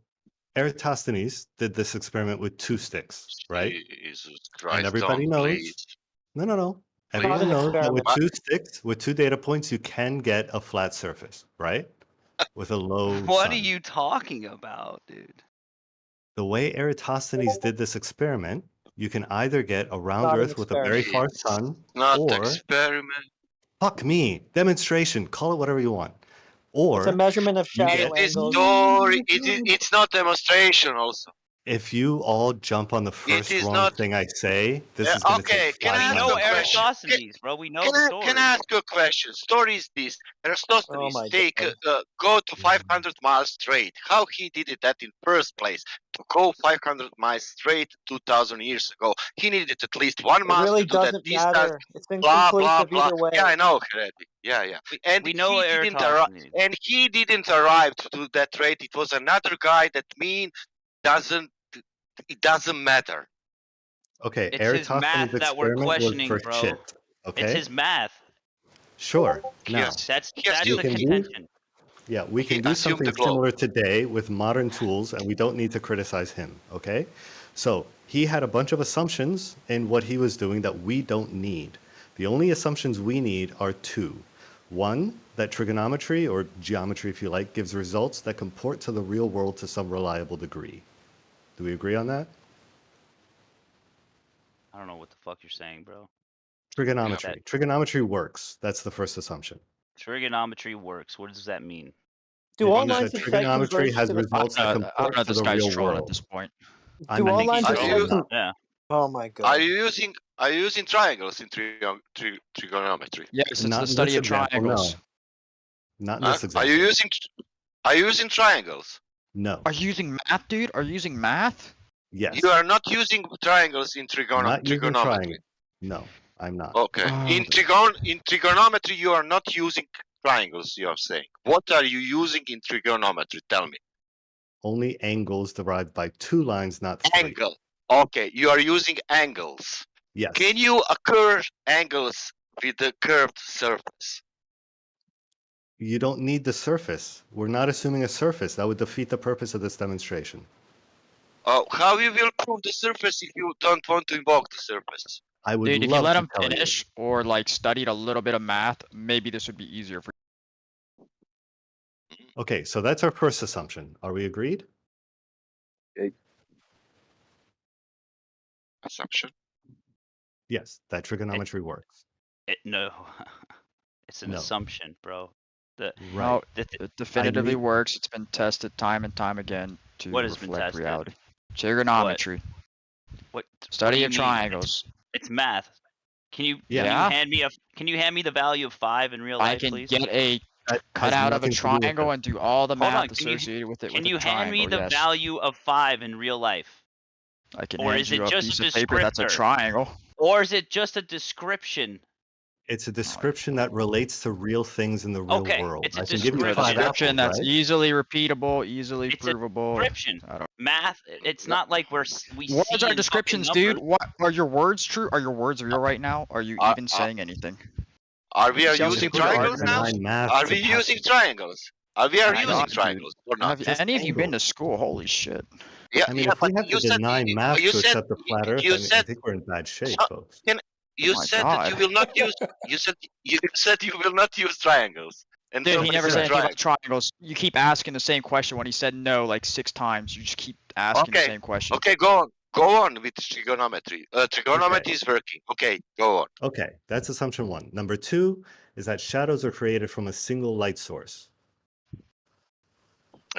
Eratosthenes did this experiment with 2 sticks, right? Jesus Christ! And everybody don't, knows. please. No. Not Everyone an knows that with experiment. 2 sticks, with 2 data points, you can get a flat surface, right? With a low what sun. are you talking about, dude? The way Eratosthenes did this experiment, you can either get a round Not an Earth with a very far It's sun, not or experiment. fuck me, demonstration, call it whatever you want. It's a Or measurement of you shadow It is angles. story. It's not demonstration. Also, if you all jump on the it first is wrong not. thing I say, this is going to Okay, take can I 5 ask know a question? Eratosthenes, bro. We know Can the I story. ask you a question? Story is this: Oh Eratosthenes my take god. go to 500 miles straight. How he did it that in first place? To go 500 miles straight 2,000 years ago, he needed at least 1 It month really to do that doesn't distance. matter. It's Blah blah inconclusive blah. either way. Yeah, I know, Heretic. Yeah. And we know he didn't Eratosthenes. and he didn't arrive to do that rate. It was another guy. That mean it doesn't matter. Okay, It's his Eratosthenes' math that we're experiment was questioning, for bro. shit. Okay, It's his math. sure. Now That's you the can contention. Yeah, we can do something similar today with modern tools, and we don't need to criticize him, okay? So he had a bunch of assumptions in what he was doing that we don't need. The only assumptions we need are two. One, that trigonometry, or geometry if you like, gives results that comport to the real world to some reliable degree. Do we agree on that? I don't know what the fuck you're saying, bro. Trigonometry. Trigonometry works. That's the first assumption. Trigonometry works. What does that mean? Do It all means lines that of sight trigonometry converge has to the? results that I don't comport know if to this the guy's real trolling at world. this point. Do all lines of sight? Yeah. Oh my god. Are you using triangles in trigonometry? Yes, it's Not the in study this of example, triangles. no. Not in Huh? this example. Are you using triangles? No. Are you using math, dude? Are you using math? Yes. You are not using triangles in Not using trigonometry. triangle. No, I'm not. Okay. In trigonometry, you are not using triangles. You are saying. What are you using in trigonometry? Tell me. Only angles derived by two lines, not three. Angle. Okay, you are using angles. Yes. Can you occur angles with the curved surface? You don't need the surface. We're not assuming a surface. That would defeat the purpose of this demonstration. How you will prove the surface if you don't want to invoke the surface? I would Dude, if you love let to him tell you. finish or like studied a little bit of math, maybe this would be easier for Okay, so that's our first assumption. Are we agreed? Assumption. Yes, that trigonometry works. No. It's an No. assumption, bro. No, it definitively works. It's been tested time and time again to What has been reflect tested? reality. Trigonometry. What Study do you of mean? triangles. It's math. Can you Yeah. can you hand me the value of 5 in real life, I can please? get a That has cutout of a nothing to do with triangle it. and do all the Hold math on, associated with it Can with you a hand me triangle. the Yes. value of 5 in real life? I can Or hand is you it a just piece a of paper that's a descriptor? triangle. Or is it just a description? It's a description that relates to real things in the real Okay, world. it's a I can give you A 5 description apples, that's right? easily repeatable, easily It's provable. a description. I don't. Math. It's not like we Words see are in descriptions, fucking dude. numbers. What are your words true? Are your words real right now? Are you even saying anything? Are we See how using stupid you are, triangles dude? now? Deny math Are to we pass using it. triangles? Are we Oh my using God, dude. triangles or not? Have any of you been to angles. school? Holy shit. Yeah, I mean, yeah, if we but have to deny math you to said accept the flat Earth, you I said think we're in bad shape, so- folks. you Oh my said that you God. will not use you said you will not use triangles. And Dude, he somebody never said said anything about triangle. triangles. You keep asking the same question when he said no like 6 times. You just keep asking the Okay. same question. Okay, go on with trigonometry. Trigonometry is working. Okay, go on. Okay, that's assumption 1. Number 2 is that shadows are created from a single light source.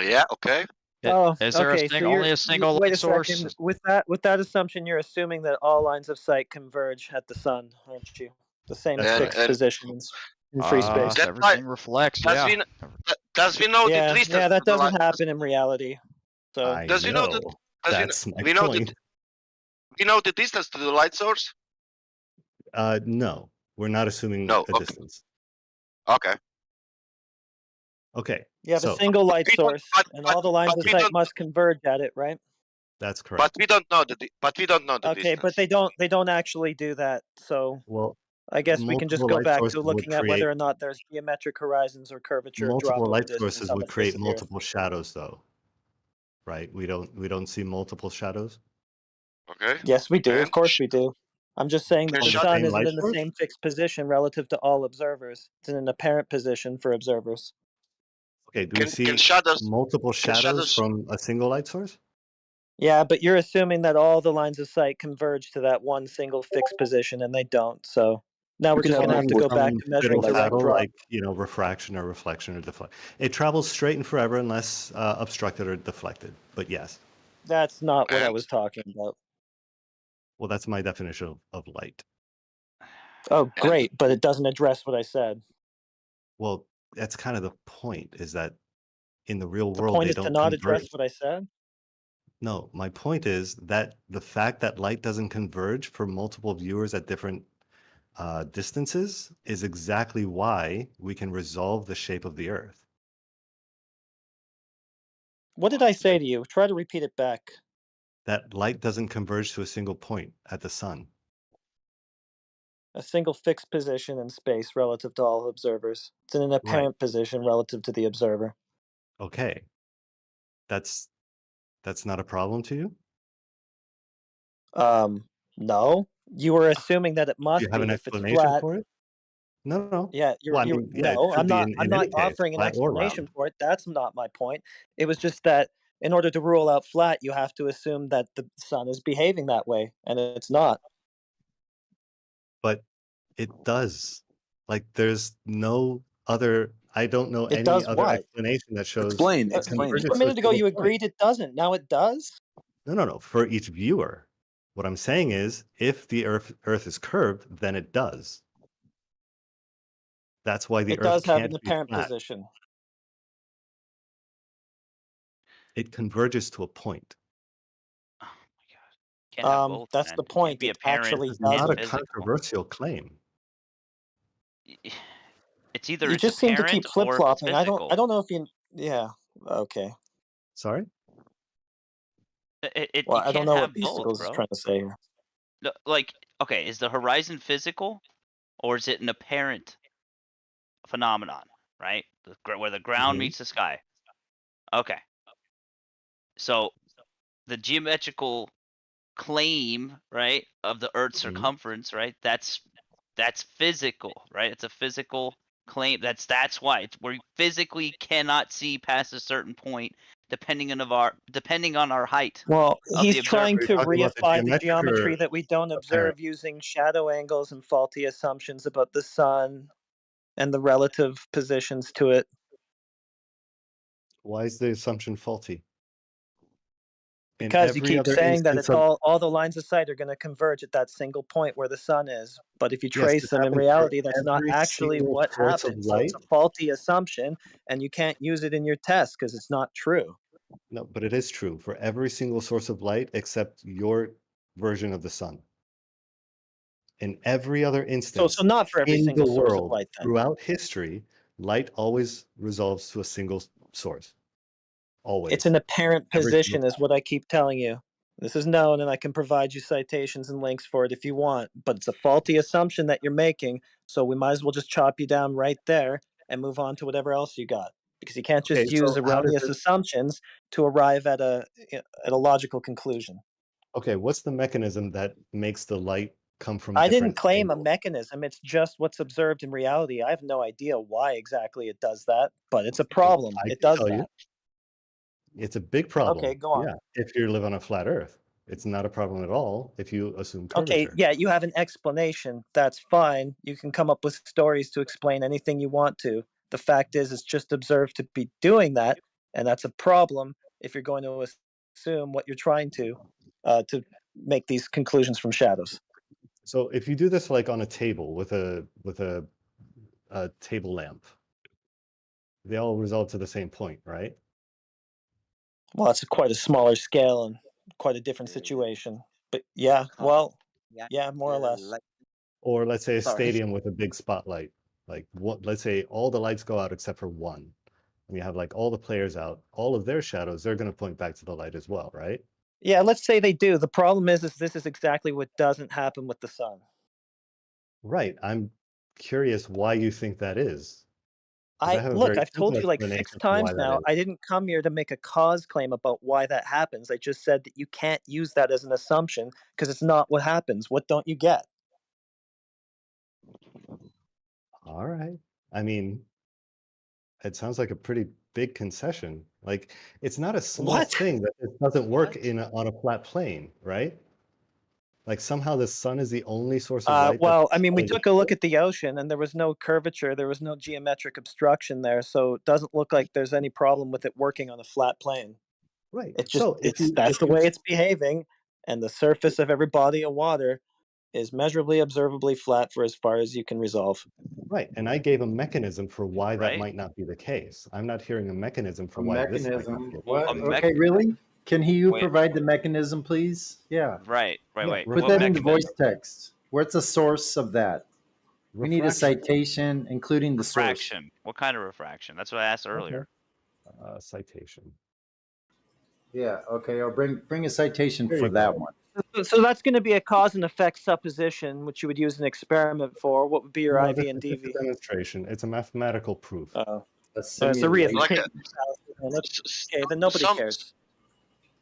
Yeah, okay. Oh, Is there okay. a thing, So only a single wait light a source? second. With that assumption, you're assuming that all lines of sight converge at the sun, aren't you? The same That's fixed right. positions in free space. That's Everything reflects, Does yeah. we know the Yeah, distance yeah, that to the doesn't light? happen in reality. So I Does we know know. that? That's my We know point. we know the distance to the light source? No, we're not assuming No. a distance. Okay. Okay, you have a so single light we don't- source, and all the lines of we sight don't- must converge at it, right? that's correct. But we don't know the Okay, distance. but they don't actually do that. So Well, I guess we can just multiple go light back sources to would looking at create whether or not there's geometric horizons or curvature of drop multiple over light distance sources on would the face create of the Earth. multiple shadows, though. Right? We don't see multiple shadows. Okay. Yes, we do. Of And course we do. I'm just saying that Can the shut- sun same isn't light in the source? same fixed position relative to all observers. It's in an apparent position for observers. Okay, do we see shadows multiple shadows from a single light source? Yeah, but you're assuming that all the lines of sight converge to that one single fixed position, and they don't. So now we're just going to have to go back to measuring direct fiddle, drop. like refraction or reflection or deflection. It travels straight and forever unless obstructed or deflected. But yes, That's not what I was talking about. well, that's my definition of light. Oh, great, but it doesn't address what I said. Well, that's kind of the point. Is that in the real The world point they is to don't not converge? address what I said. No, my point is that the fact that light doesn't converge for multiple viewers at different distances is exactly why we can resolve the shape of the Earth. What did I say to you? Try to repeat it back. That light doesn't converge to a single point at the sun. A single fixed position in space relative to all observers. It's in an apparent position relative to the observer. Okay. That's not a problem to you? No. You were assuming that it Do must you have be an if it's explanation flat. for it? No. Yeah, Well, I you're mean, yeah, it no, could I'm be not in any case, offering an flat or explanation round. for it. That's not my point. It was just that in order to rule out flat, you have to assume that the sun is behaving that way, and it's not. But it does. Like, there's no other. I don't know It any does other what? explanation that shows Explain. it Explain. A converges to a minute ago single you point. agreed it doesn't. Now it does? No. For each viewer. What I'm saying is, if the Earth is curved, then it does. That's why the It Earth does have an can't be apparent flat. position. It converges to a point. Can't have both. That's Man. the It can't point. be It apparent actually It's and not a doesn't. physical. controversial claim. It's either You it's just seem to keep apparent or if it's flip-flopping. I physical. don't know if you yeah. Okay. Sorry? You Well, I don't can't know have what both, Beasticles is bro. trying to say here. No, like, okay, is the horizon physical or is it an apparent phenomenon, right? Where the ground meets the sky. Okay. So the geometrical claim, right, of the Earth's circumference, right? That's physical, right? It's a physical claim. That's why it's where we physically cannot see past a certain point, depending on our height. Well, Of the he's trying observer. to talking about the reify the geometric geometry or that we don't observe apparent? using shadow angles and faulty assumptions about the sun and the relative positions to it. Why is the assumption faulty? In Because you every keep other saying that instance it's of all the lines of sight are going to converge at that single point where the sun is. But if you yes, trace this them in happens for reality, that's not every actually single what source of happens. So it's light. a faulty assumption, and you can't use it in your test because it's not true. No, but it is true for every single source of light except your version of the sun. In every other instance So not for every in the single source of world light then. throughout history, light always resolves to a single source. Always. It's an apparent Every single position is what I keep telling you. This is known, and I can provide you citations and links for it if you want, but it's a faulty assumption that you're making, so we might as well just chop you down right there and move on to whatever else you got, because you can't Okay, just use so how does erroneous it assumptions to arrive at a logical conclusion. okay, what's the mechanism that makes the light come from I didn't different claim a angles? mechanism, it's just what's observed in reality. I have no idea why exactly it does that, but it's a Well, problem. I It can does tell that. you. It's a big Okay, problem. go on. Yeah, if you live on a flat Earth. It's not a problem at all if you assume Okay, curvature. yeah, you have an explanation. That's fine. You can come up with stories to explain anything you want to. The fact is, it's just observed to be doing that, and that's a problem if you're going to assume what you're trying to make these conclusions from shadows. So if you do this like on a table with a table lamp, they all result to the same point, right? Well, that's quite a smaller scale and quite a different situation. But yeah, well, yeah, more or less. Or let's say a Sorry. stadium with a big spotlight. Like what? Let's say all the lights go out except for one, and you have like all the players out. All of their shadows, they're going to point back to the light as well, right? Yeah, let's say they do. The problem is this is exactly what doesn't happen with the sun. Right. I'm curious why you think that is. 'Cause I have a Look, very I've told simple you like 6 explanation for why times that now, is. I didn't come here to make a cause claim about why that happens. I just said that you can't use that as an assumption because it's not what happens. What don't you get? All right. I mean, it sounds like a pretty big concession. Like it's not a small What? thing that it doesn't work on a flat plane, right? Like somehow the sun is the only source of light that Well, I mean, we follows the took a shore? look at the ocean and there was no curvature, there was no geometric obstruction there, so it doesn't look like there's any problem with it working on a flat plane. Right. It just So that's the way it's behaving, and the surface of every body of water is measurably observably flat for as far as you can resolve. right, and I gave a mechanism for why that Right. might not be the case. I'm not hearing a mechanism for A why this might not be mechanism. the What? case. Okay, really? Can you Wait. provide the mechanism, please? Yeah. Right. Yeah, Wait. Put What that into mechanism? voice text. Where's the source of that? We need a Refraction. citation, including the source. Refraction. What kind of refraction? That's what I asked earlier. Citation. Yeah. Okay. I'll bring a citation There for you that go. one. So that's going to be a cause and effect supposition, which you would use an experiment for. What would be your No, IV this and is just DV? a demonstration. It's a mathematical proof. Oh, A it's a simulation. Like reiteration. Okay, then nobody cares.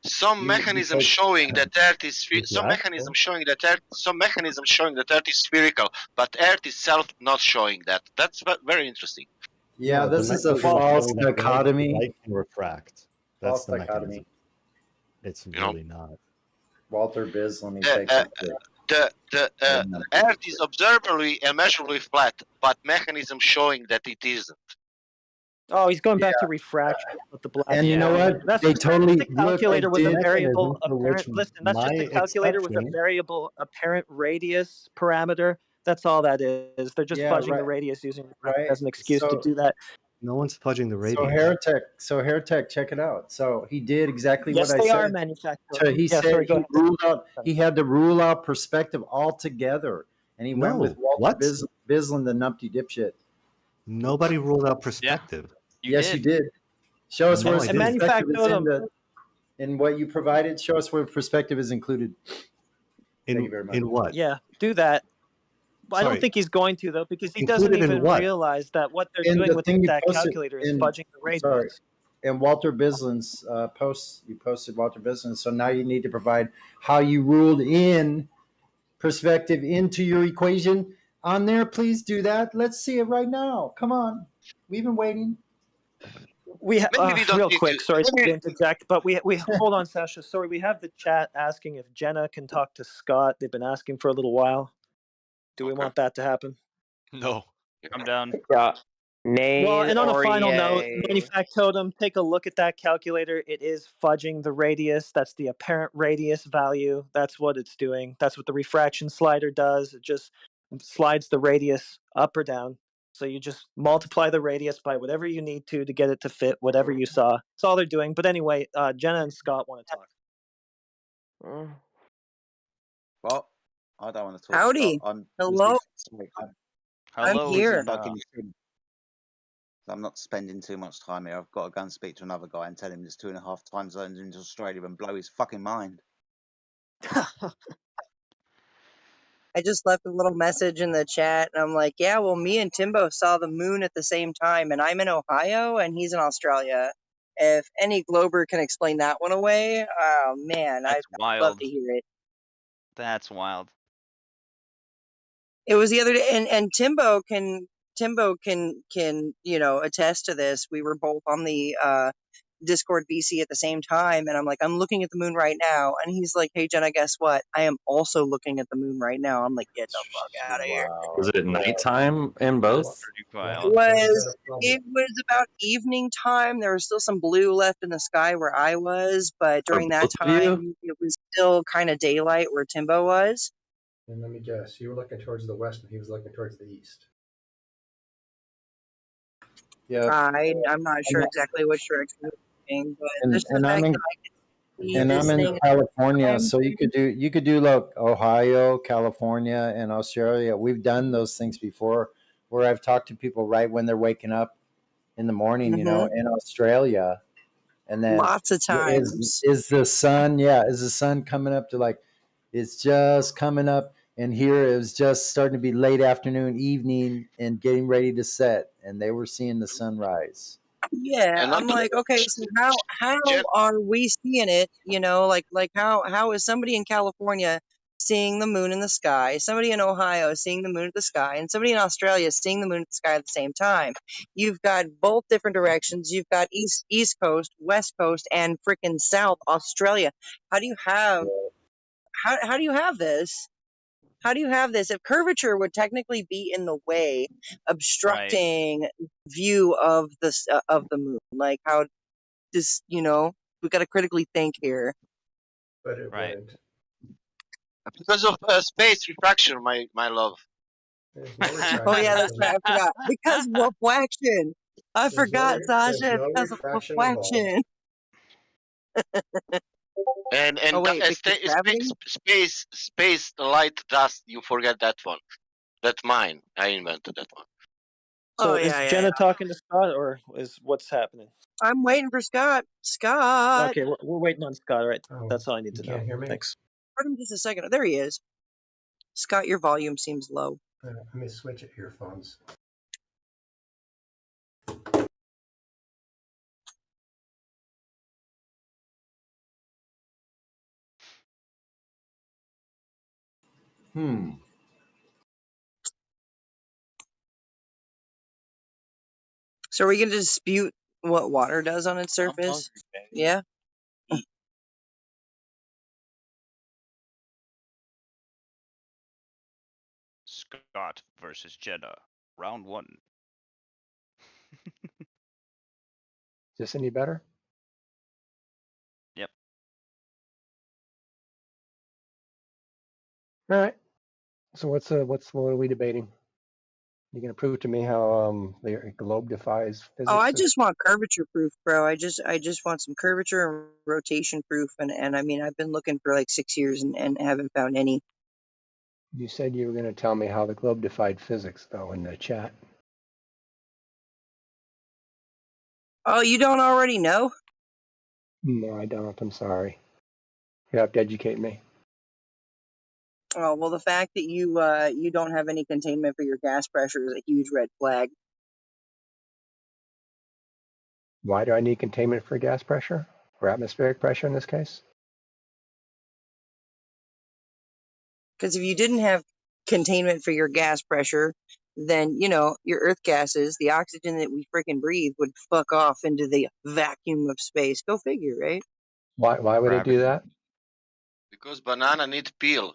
Some mechanism showing that Earth is some mechanism showing that Earth is spherical, but Earth itself not showing that. That's very interesting. Yeah, this is a false dichotomy. Light can refract. That's False the dichotomy. mechanism. It's really not. Walter Bisley takes it. The Earth is observably and measurably flat, but mechanism showing that it isn't. Oh, he's going back to refraction with the black. And you know what? That's They just totally a calculator with a variable apparent. which Listen, that's just my a calculator with a exception- variable apparent radius parameter. That's all that is. They're just fudging the radius using as an excuse to do that. No one's fudging the So radius. Heretic, check it out. So he did exactly Yes, what I they are said. manufacturing. So he Yeah, said sorry, go he ahead. ruled out. He had to rule out perspective altogether, and he went with Walter Bislin, the numpty dipshit. Nobody ruled out perspective. Yes, you did. Show us No, where I perspective didn't. is in what you provided. Show us where perspective is included. Thank you very much. In what? Yeah, do that. But I don't Sorry. think he's going to though, because he doesn't Included in even what? realize that what they're In doing the with thing you that posted calculator is in- fudging the radius. Sorry. In Walter Bislin's post, you posted Walter Bislin. So now you need to provide how you ruled in perspective into your equation on there. Please do that. Let's see it right now. Come on. We've been waiting. We real quick. to- Sorry to maybe- interject, but we hold on, Sasha. Sorry, we have the chat asking if Jenna can talk to Scott. They've been asking for a little while. Do we want that to happen? No. I'm down. Yeah. Well, and on a final note, yay. Manufactotum, take a look at that calculator. It is fudging the radius. That's the apparent radius value. That's what it's doing. That's what the refraction slider does. It just slides the radius up or down. So you just multiply the radius by whatever you need to get it to fit whatever you saw. That's all they're doing. But anyway, Jenna and Scott want to talk. Well, I don't want to talk. Howdy. I'm Hello. I'm Hello. here. I'm not spending too much time here. I've got to go and speak to another guy and tell him there's 2.5 time zones into Australia and blow his fucking mind. I just left a little message in the chat, and I'm like, yeah, well, me and Timbo saw the moon at the same time, and I'm in Ohio, and he's in Australia. If any Glober can explain that one away, oh man, I'd love wild. to hear it. That's wild. It was the other day, and Timbo can attest to this. We were both on the Discord VC at the same time, and I'm like, I'm looking at the moon right now, and he's like, hey Jenna, guess what? I am also looking at the moon right now. I'm like, get the fuck out of here. Was it at nighttime in both? It was about evening time. There was still some blue left in the sky where I was, but during that both of you? time, it was still kind of daylight where Timbo was. And let me guess, you were looking towards the west and he was looking towards the east. Yeah. I'm not sure exactly which direction he was looking, but just the And fact I'm in, that I could see and this I'm in thing. California, so you could do like Ohio, California, and Australia. We've done those things before, where I've talked to people right when they're waking up in the morning, you know, in Australia, and then Lots of times. is the sun, is the sun coming up to like, it's just coming up, and here it was just starting to be late afternoon, evening, and getting ready to set, and they were seeing the sunrise. Yeah, I'm like, okay, so how are we seeing it? You know, like how is somebody in California seeing the moon in the sky, somebody in Ohio seeing the moon at the sky, and somebody in Australia seeing the moon at the sky at the same time? You've got both different directions. You've got east coast, west coast, and freaking South Australia. How do you have how do you have this? How do you have this? If curvature would technically be in the way, obstructing view of the moon, like how does we got to critically think here. But it wouldn't. Because of space refraction, my love. Oh yeah, that's right. I forgot. Because refraction. I forgot, Sasha. Because of refraction. And Oh, wait, space light dust. You forget that one. That's mine. I invented that one. So Oh, is yeah, Jenna talking to Scott, or is what's happening? I'm waiting for Scott. Scott. Okay, we're waiting on Scott. All right, that's all I need to know. can't hear me? Thanks. Pardon just a second. There he is. Scott, your volume seems low. Let me switch earphones. So are we going to dispute what water does on its surface? Yeah. Scott versus Jenna, round 1. Is this any better? Yep. All right. So what are we debating? You gonna prove to me how the globe defies physics? Oh, I just want curvature proof, bro. I just want some curvature and rotation proof, and I mean I've been looking for like 6 years and haven't found any. You said you were gonna tell me how the globe defied physics, though, in the chat. Oh, you don't already know? No, I don't. I'm sorry. You have to educate me. Oh well, the fact that you don't have any containment for your gas pressure is a huge red flag. Why do I need containment for gas pressure or atmospheric pressure in this case? Because if you didn't have containment for your gas pressure, then your Earth gases, the oxygen that we freaking breathe, would fuck off into the vacuum of space. Go figure, right? Why would it do that? Because banana need peel.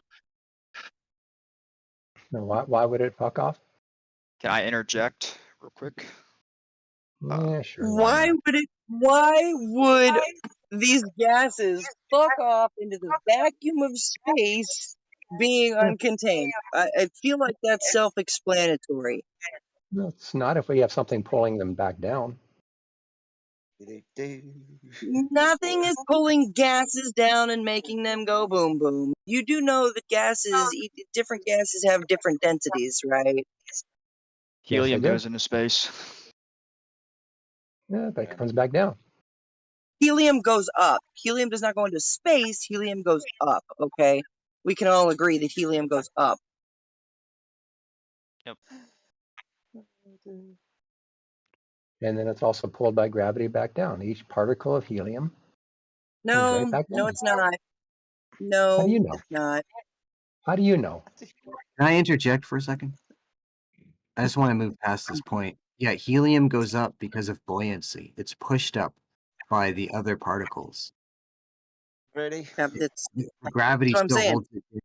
No, why would it fuck off? Can I interject real quick? Yeah, sure. Why would these gases fuck off into the vacuum of space being uncontained? I feel like that's self-explanatory. No, it's not if we have something pulling them back down. Nothing is pulling gases down and making them go boom boom. You do know that different gases have different densities, right? Helium Yes, I do. goes into space. Yeah, but it comes back down. Helium goes up. Helium does not go into space. Helium goes up, okay? We can all agree that helium goes up. Yep. And then it's also pulled by gravity back down. Each particle of helium comes right back down. No, it's not. No, How do you know? it's not. How do you know? Can I interject for a second? I just want to move past this point. Yeah, helium goes up because of buoyancy. It's pushed up by the other particles. Really? That's Gravity what I'm still saying. holds it.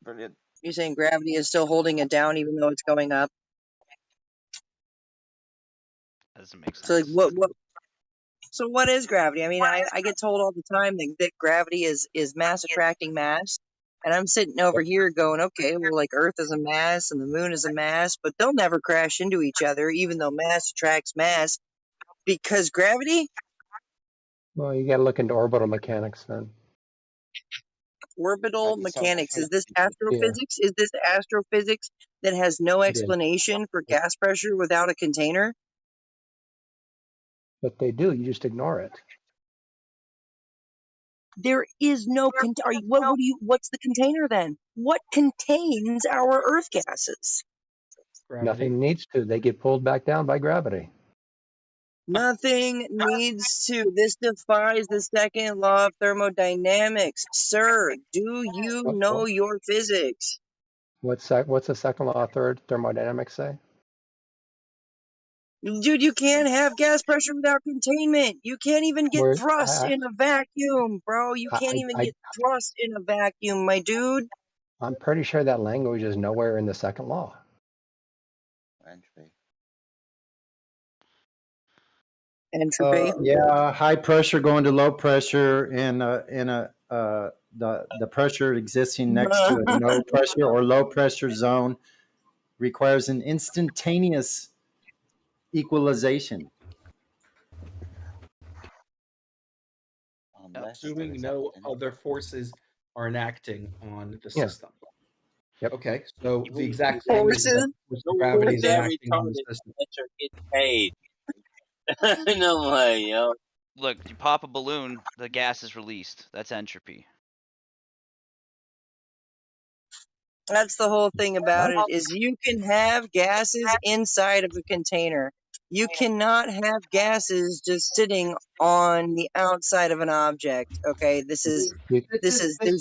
Brilliant. You're saying gravity is still holding it down even though it's going up? That doesn't make sense. So like so what is gravity? I mean, I get told all the time that gravity is mass attracting mass. And I'm sitting over here going, okay, well, like Earth is a mass and the moon is a mass, but they'll never crash into each other, even though mass attracts mass, because gravity. Well, you got to look into orbital mechanics then. Orbital mechanics. Is this astrophysics? Is this astrophysics that has no explanation for gas pressure without a container? But they do. You just ignore it. There is no what's the container then? What contains our Earth gases? Gravity. Nothing needs to. They get pulled back down by gravity. Nothing needs to. This defies the second law of thermodynamics. Sir, do you know your physics? What's the second law of thermodynamics say? Dude, you can't have gas pressure without containment. You can't even get thrust in a vacuum, bro. You can't even get thrust in a vacuum, my dude. I'm pretty sure that language is nowhere in the second law. Entropy. Yeah, high pressure going to low pressure in the pressure existing next to a no pressure or low pressure zone requires an instantaneous equalization. Assuming no other forces are enacting on the system. Yep. Okay, so the exact same as the force of gravity is enacting on the system. Get paid. No way, yo. Look, you pop a balloon, the gas is released. That's entropy. That's the whole thing about it, is you can have gases inside of a container. You cannot have gases just sitting on the outside of an object. Okay, there's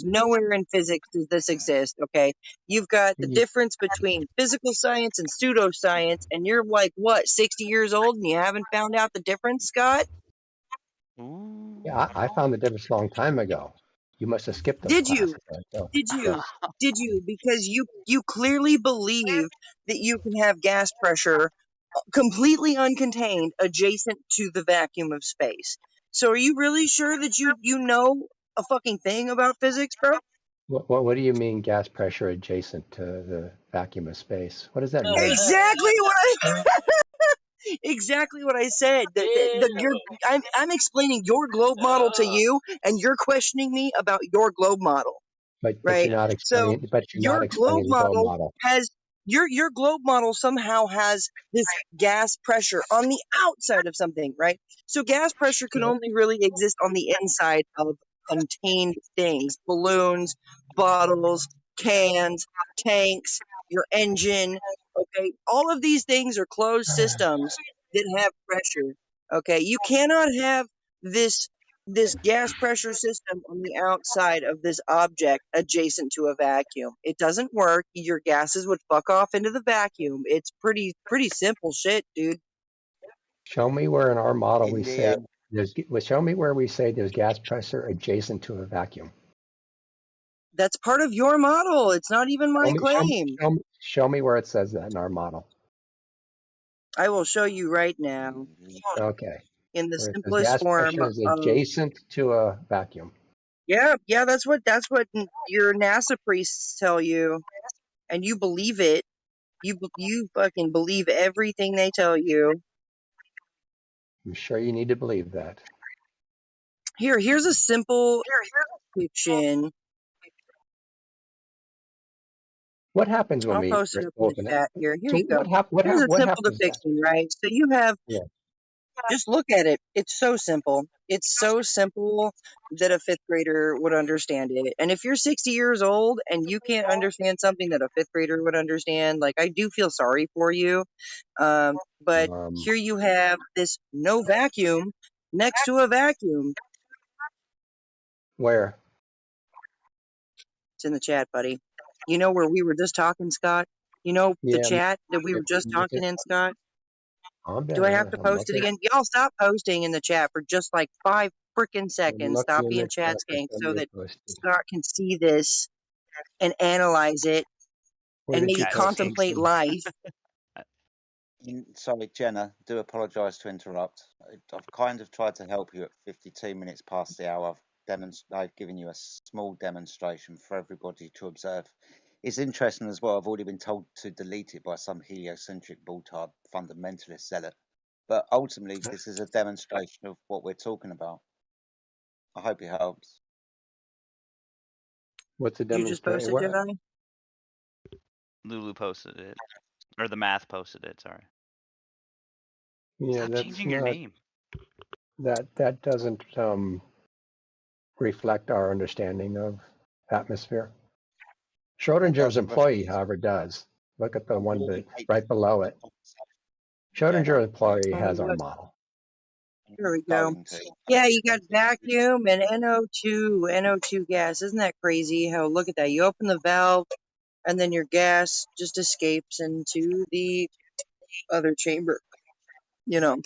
nowhere in physics does this exist. Okay, you've got the difference between physical science and pseudoscience, and you're like, what, 60 years old and you haven't found out the difference, Scott? Yeah, I found the difference a long time ago. You must have skipped those Did classes. you? Right? So, Did yeah. you? Did you? Because you clearly believe that you can have gas pressure completely uncontained adjacent to the vacuum of space. So are you really sure that you know a fucking thing about physics, bro? What do you mean gas pressure adjacent to the vacuum of space? What does that mean? Exactly what I exactly what I said. I'm explaining your globe model to you, and you're questioning me about your globe model. But Right. you're not So explaining. But you're your not globe explaining the globe model model. has your globe model somehow has this gas pressure on the outside of something, right? So gas pressure can only really exist on the inside of contained things: balloons, bottles, cans, tanks, your engine. Okay, all of these things are closed systems that have pressure. Okay, you cannot have this gas pressure system on the outside of this object adjacent to a vacuum. It doesn't work. Your gases would fuck off into the vacuum. It's pretty simple shit, dude. Show me where in our model In we the say show me where we say there's gas pressure adjacent to a vacuum. That's part of your model. It's not even my claim. Show me where it says that in our model. I will show you right now. Okay. In the Where it says simplest gas form pressure is of adjacent to a vacuum. yeah, that's what your NASA priests tell you, and you believe it. You fucking believe everything they tell you. I'm sure you need to believe that. Here's a simple depiction. What happens when I'll we post it up in the open it? chat here. Here So you go. what Here's a simple happens then? depiction, right? So you have, Yeah. just look at it. It's so simple. It's so simple that a fifth grader would understand it. And if you're 60 years old and you can't understand something that a fifth grader would understand, like, I do feel sorry for you. But here you have this no vacuum next to a vacuum. Where? It's in the chat, buddy. You know where we were just talking, Scott? You know the chat that we were just talking in, Scott? Do I have to post it again? Y'all stop posting in the chat for just like 5 freaking seconds. Stop being chat skank so that Scott can see this and analyze it and maybe contemplate life. Sorry, Jenna, do apologise to interrupt. I've kind of tried to help you at 52 minutes past the hour. I've given you a small demonstration for everybody to observe. It's interesting as well. I've already been told to delete it by some heliocentric bulltard fundamentalist zealot. But ultimately, this is a demonstration of what we're talking about. I hope it helps. What's the You just posted, Jedi? Lulu posted it, or the math posted it. Sorry. Yeah, Stop that's changing your not, name. That doesn't reflect our understanding of atmosphere. Schrodinger's employee, however, does. Look at the one right below it. Schrodinger's employee has our model. Here we go. Yeah, you got vacuum and NO2 gas. Isn't that crazy? How, look at that. You open the valve and then your gas just escapes into the other chamber. You know.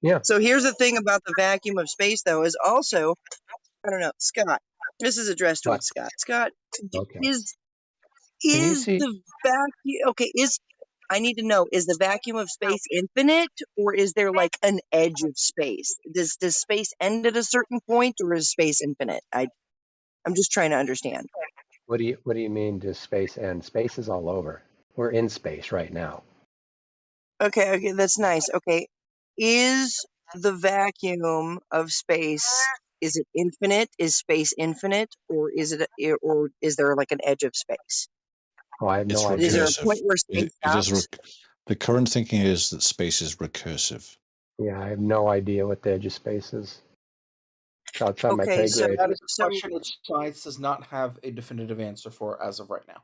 Yeah. So here's the thing about the vacuum of space, though, is also, I don't know, Scott. This is addressed towards Scott. Scott, is the vacuum okay? I need to know, is the vacuum of space infinite, or is there like an edge of space? Does space end at a certain point, or is space infinite? I'm just trying to understand. What do you mean, does space end? Space is all over. We're in space right now. Okay, that's nice. Okay, is the vacuum of space, is it infinite? Is space infinite, or is there like an edge of space? Oh, I have no idea. Is there a point where space stops? The current thinking is that space is recursive. Yeah, I have no idea what the edge of space is. It's outside my pay grade. That is a question that science does not have a definitive answer for as of right now.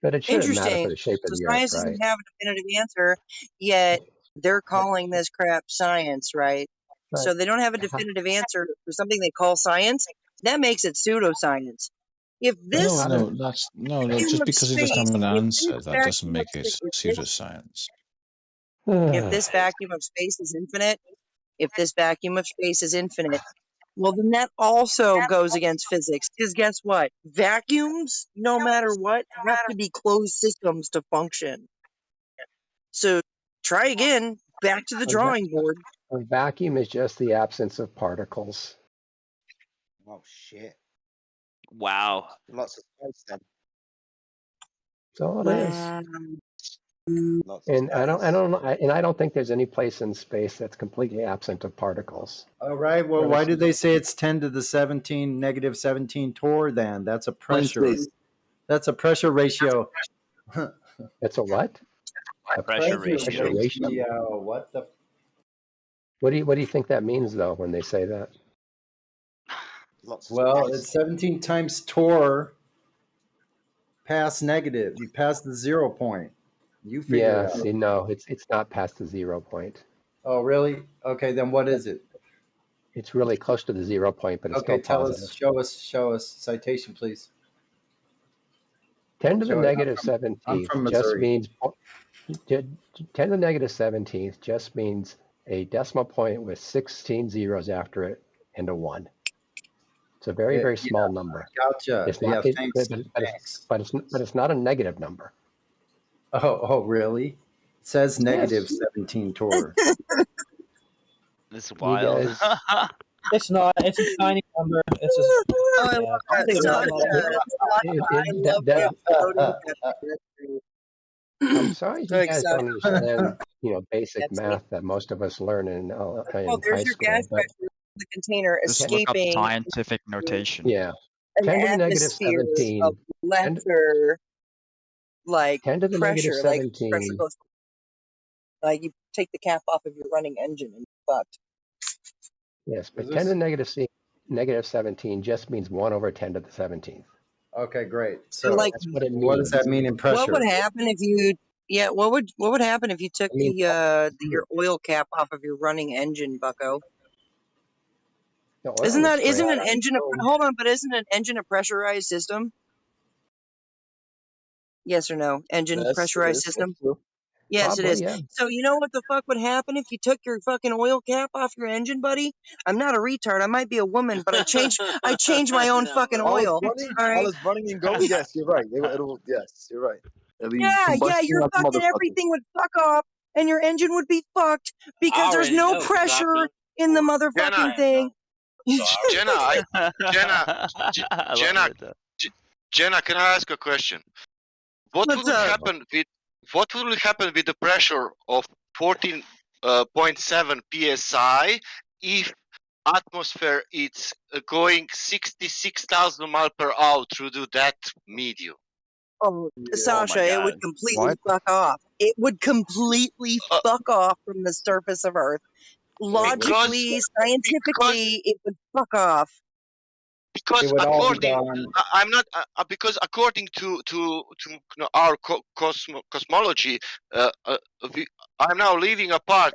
But it shouldn't matter Interesting. for the shape of So the science Earth, right? doesn't have a definitive answer, yet they're calling this crap science, right? So they don't have a definitive answer for something they call science. That makes it pseudoscience. If this No, just because it doesn't have an answer, that doesn't make it pseudoscience. if this vacuum of space is infinite, well, then that also goes against physics. Because guess what? Vacuums, no matter what, have to be closed systems to function. So try again. Back to the drawing board. A vacuum is just the absence of particles. Oh shit! Wow. Lots of space then. That's all it is. And I don't think there's any place in space that's completely absent of particles. All right. Well, why did they say it's 10 to the 17 negative 17 torr then? That's a pressure. That's a pressure ratio. It's a what? A pressure ratio. What the? What do you think that means though when they say that? Well, it's 17 times torr past negative. You pass the 0 point. You figure it out. See, no, it's not past the 0 point. Oh, really? Okay, then what is it? It's really close to the 0 point, but it's still positive. Show us citation, please. 10 to the negative 17th just means 10 to the negative 17th just means a decimal point with 16 zeros after it and a 1. It's a very, very small number. Gotcha. It's not, but it's not a negative number. Oh, really? It says negative 17 torr. This is wild. It's not. It's a tiny number. It's I'm sorry you guys don't understand, basic math that most of us learn in high school. But the container escaping. Look up scientific notation. Yeah. An 10 to the negative atmosphere 17. of lesser, like 10 to the pressure, negative like 17. pressure goes. Like you take the cap off of your running engine and you're fucked. Yes, but 10 to the negative 17 just means 1 over 10 to the 17th. Okay, great. So that's what it means. What does that mean in pressure? What would happen if you? Yeah, what would happen if you took your oil cap off of your running engine, Bucko? Isn't an engine hold on? But isn't an engine a pressurized system? Yes or no? Engine pressurized system. Yes, it is. Yeah. So you know what the fuck would happen if you took your fucking oil cap off your engine, buddy? I'm not a retard. I might be a woman, but I change my own fucking oil. All right. While it's running and going, yes, you're right. Yes, you're right. Yeah, your fucking everything would fuck off, and your engine would be fucked because there's no pressure in the motherfucking thing. Jenna, can I ask a question? What will happen with the pressure of 14.7 psi if atmosphere is going 66,000 miles per hour through that medium? Oh, Sasha, it would completely fuck off. It would completely fuck off from the surface of Earth. Logically, scientifically, it would fuck off. Because according to our cosmology, I'm now leaving apart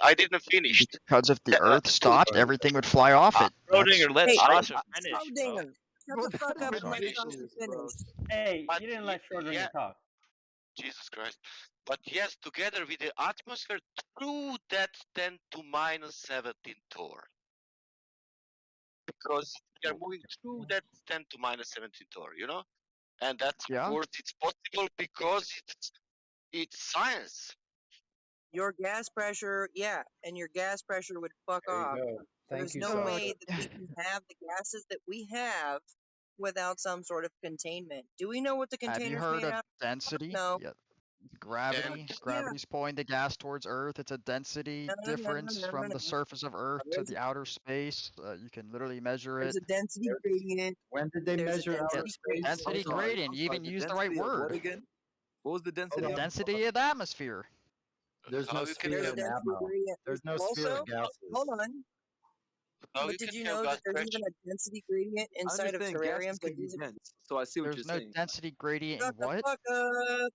I didn't finish. Because if the Earth stopped, everything would fly off it. Schrodinger, let Sasha finish. Schrodinger, shut the fuck up and let Sasha finish. Hey, you didn't let Schrodinger talk. Jesus Christ. But yes, together with the atmosphere through that 10 to minus 17 torr. Because we are moving through that 10 to minus 17 torr, And that's, of course, it's possible because it's science. Your gas pressure, and your gas pressure would fuck off. There's no way that we can have the gases that we have without some sort of containment. Do we know what the container's Have you made heard out of density? No. Yeah. Gravity's pulling the gas towards Earth. It's a density difference from the surface of Earth to the outer space. You can literally measure it. There's a density gradient. When did they measure outer space? Density gradient. You even use the right word. What was the density? The density of the atmosphere. There's no sphere There's a in density Atmo. gradient. There's no sphere Also, of gases. hold on. But did you know that there's even a density gradient I inside of understand terrariums? gases Like can be these are. dense, so I see what you're There's no saying. density gradient in Shut the what? fuck up.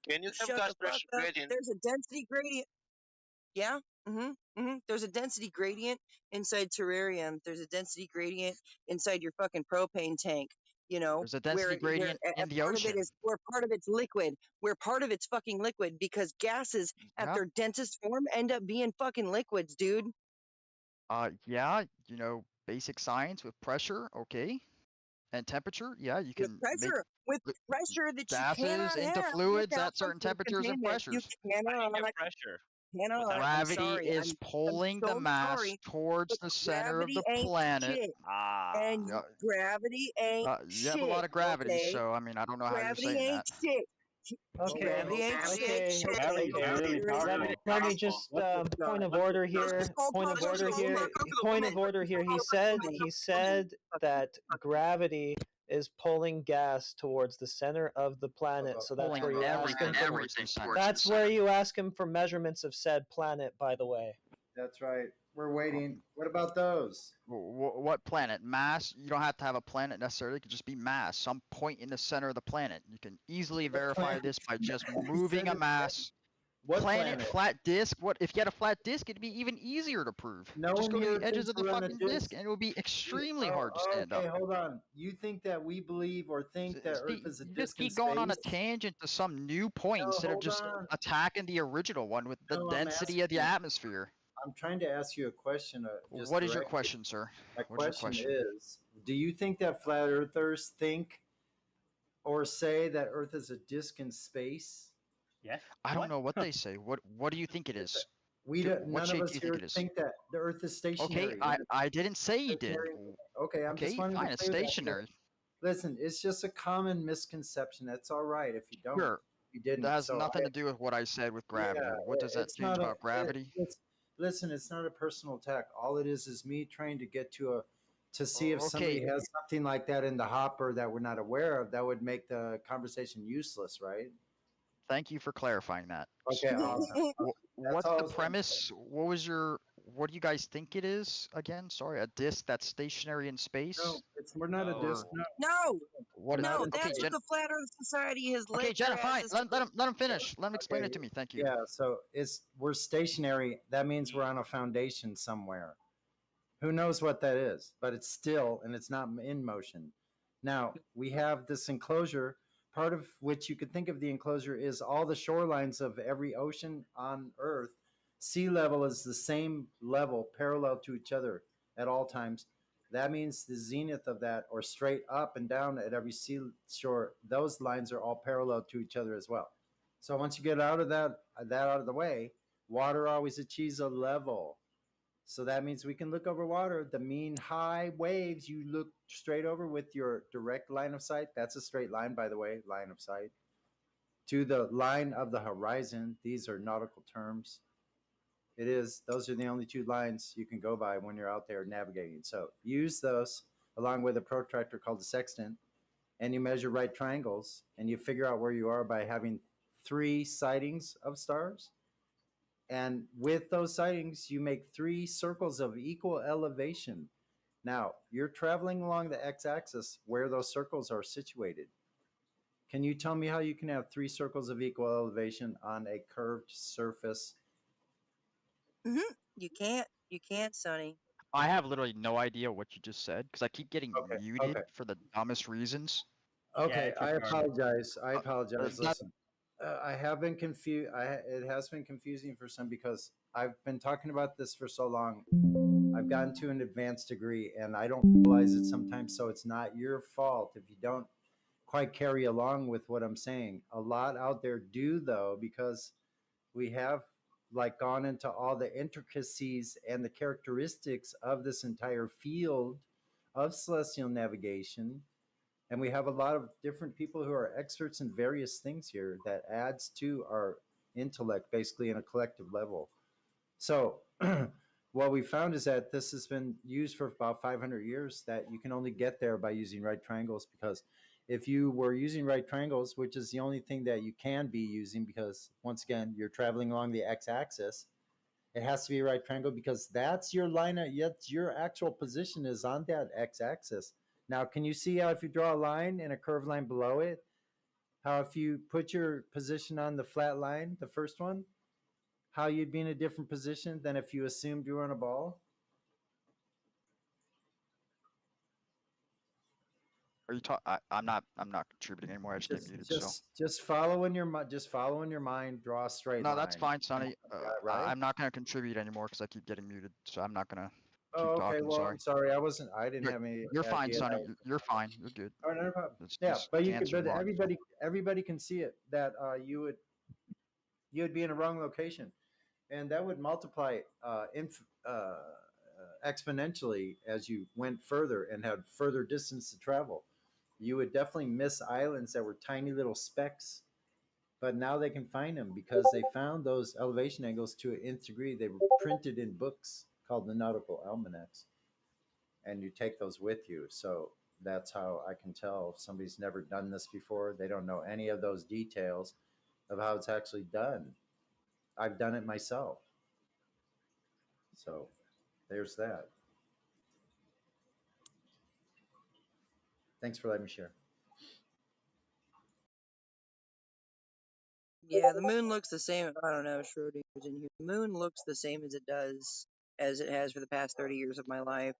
Can you have Shut gas the fuck pressure up. gradient? There's a density gradient. Yeah. There's a density gradient inside terrarium. There's a density gradient inside your fucking propane tank. You know, There's a density gradient in the part of it ocean. is where part of it's liquid, where part of it's fucking liquid because gases at their densest form end up being fucking liquids, dude. Yeah, you know, basic science with pressure, okay, and temperature. Yeah, you can With pressure that you gases cannot into have fluids without at certain functional temperatures and containment. You pressures. cannot. Pressure. I'm Gravity sorry. is pulling I'm the so mass sorry, towards but the center of gravity the ain't planet. shit. And Yeah, gravity ain't you have a shit. lot of gravity, Okay, so I mean, I don't know how you're gravity saying ain't that. shit. Okay, Gravity ain't okay. shit. Gravity's really powerful. Let me just point of order here. Point of order here. Point of order here. He said that gravity is pulling gas towards the center of the planet. So that's Pulling where you ask him. everything towards the center. That's where you ask him for measurements of said planet. By the way. That's right. We're waiting. What about those? What planet? Mass? You don't have to have a planet necessarily. It could just be mass. Some point in the center of the planet. You can easily verify this by just moving a mass. What planet, flat disk. What if you had a flat disk? It'd be even easier to prove. No Just one go to here the edges thinks of the we're on a fucking disk, disk. and it would be extremely hard to stand Okay, up. hold on. You think that we believe or think that Earth is a You disk just in keep going on a space? tangent to some new point No, instead of hold just on. attacking the original one with the No, I'm density of the asking- atmosphere. I'm trying to ask you a question. Just What is your directly. question, sir? My What is your question question? is, do you think that flat earthers think or say that Earth is a disk in space? Yes. I don't know what they say. What do you think it is? We What none of shape us do you think here it is? think that the Earth is stationary. Okay, I didn't say you did. Okay, I'm just Okay, wanting fine, to it's clear that. stationary. Listen, it's just a common misconception. That's all right if you don't. Sure. You didn't. That has So nothing to do with what I said with gravity. Yeah, What does that it's change not about gravity? Listen, it's not a personal attack. All it is me trying to get to see if somebody Okay. has something like that in the hopper that we're not aware of that would make the conversation useless, right? Thank you for clarifying that. Okay, So, awesome. what's all I the was gonna premise? What do you guys think it is again? Sorry, a disk that's stationary in space? No, we're not a disk. Or No, what? no, Okay, that's what the Flat Earth Society has okay, laid Jenna, their fine. asses. Let him finish. Let him explain it to me. Thank you. Yeah, so we're stationary. That means we're on a foundation somewhere. Who knows what that is? But it's still, and it's not in motion. Now, we have this enclosure, part of which you could think of the enclosure is all the shorelines of every ocean on Earth. Sea level is the same level, parallel to each other at all times. That means the zenith of that, or straight up and down at every seashore, those lines are all parallel to each other as well. So once you get out of that out of the way, water always achieves a level. So that means we can look over water. The mean high waves, you look straight over with your direct line of sight. That's a straight line, by the way, line of sight. To the line of the horizon. These are nautical terms. It is. Those are the only two lines you can go by when you're out there navigating. So use those along with a protractor called a sextant, and you measure right triangles, and you figure out where you are by having 3 sightings of stars. And with those sightings, you make 3 circles of equal elevation. Now, you're traveling along the x-axis where those circles are situated. Can you tell me how you can have 3 circles of equal elevation on a curved surface? You can't, Sonny. I have literally no idea what you just said because I keep getting muted for the dumbest reasons. Okay, I apologize. I apologize. that- Listen, I have been confused. It has been confusing for some because I've been talking about this for so long. I've gotten to an advanced degree, and I don't realize it sometimes. So it's not your fault if you don't quite carry along with what I'm saying. A lot out there do, though, because we have gone into all the intricacies and the characteristics of this entire field of celestial navigation. And we have a lot of different people who are experts in various things here that adds to our intellect, basically, in a collective level. So what we found is that this has been used for about 500 years, that you can only get there by using right triangles, because if you were using right triangles, which is the only thing that you can be using, because once again, you're traveling along the x-axis, it has to be a right triangle because that's your line of, yet your actual position is on that x-axis. Now, can you see how if you draw a line and a curved line below it, how if you put your position on the flat line, the first one, how you'd be in a different position than if you assumed you were on a ball? Are you talking? I'm not contributing anymore. I just get muted. So Just follow in your mind. Draw a straight no, line. that's fine, Sonny. Right? I'm not gonna contribute anymore because I keep getting muted. So I'm not gonna keep Oh, okay. talking. Well, Sorry. I'm sorry. I didn't have any. You're fine, idea Sonny. that- You're fine. You're good. Oh, no problem. It's Yeah, just but you could. chance are But wrong. everybody can see it that you would be in a wrong location, and that would multiply exponentially as you went further and had further distance to travel. You would definitely miss islands that were tiny little specks, but now they can find them because they found those elevation angles to an nth degree. They were printed in books called the Nautical Almanacs, and you take those with you. So that's how I can tell if somebody's never done this before. They don't know any of those details of how it's actually done. I've done it myself. So there's that. Thanks for letting me share. Yeah, the moon looks the same. I don't know, Schrodinger's in here. The moon looks the same as it has for the past 30 years of my life.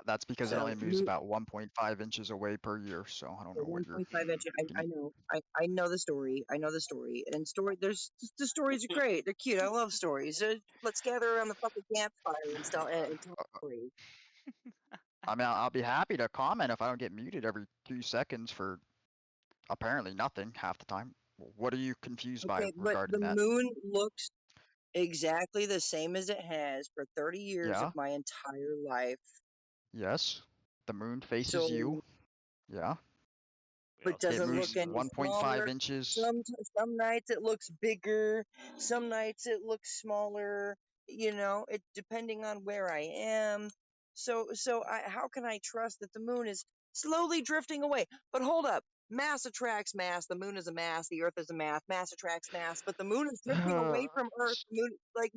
That's because it So, only moves about 1.5 inches away per year. So I don't know what you're. 1.5 inches. I know. I know the story. I know the story. And the stories are great. They're cute. I love stories. Let's gather around the fucking campfire and tell stories. I mean, I'll be happy to comment if I don't get muted every 2 seconds for apparently nothing half the time. What are you confused by Okay, but regarding the that? moon looks exactly the same as it has for 30 years Yeah. of my entire life. Yes. The moon faces So, you. Yeah. but does It it moves look any 1.5 smaller? inches. Some nights it looks bigger. Some nights it looks smaller. You know, it depending on where I am. So how can I trust that the moon is slowly drifting away? But hold up. Mass attracts mass. The moon is a mass. The earth is a mass. Mass attracts mass. But the moon is drifting away from Earth. The moon, like,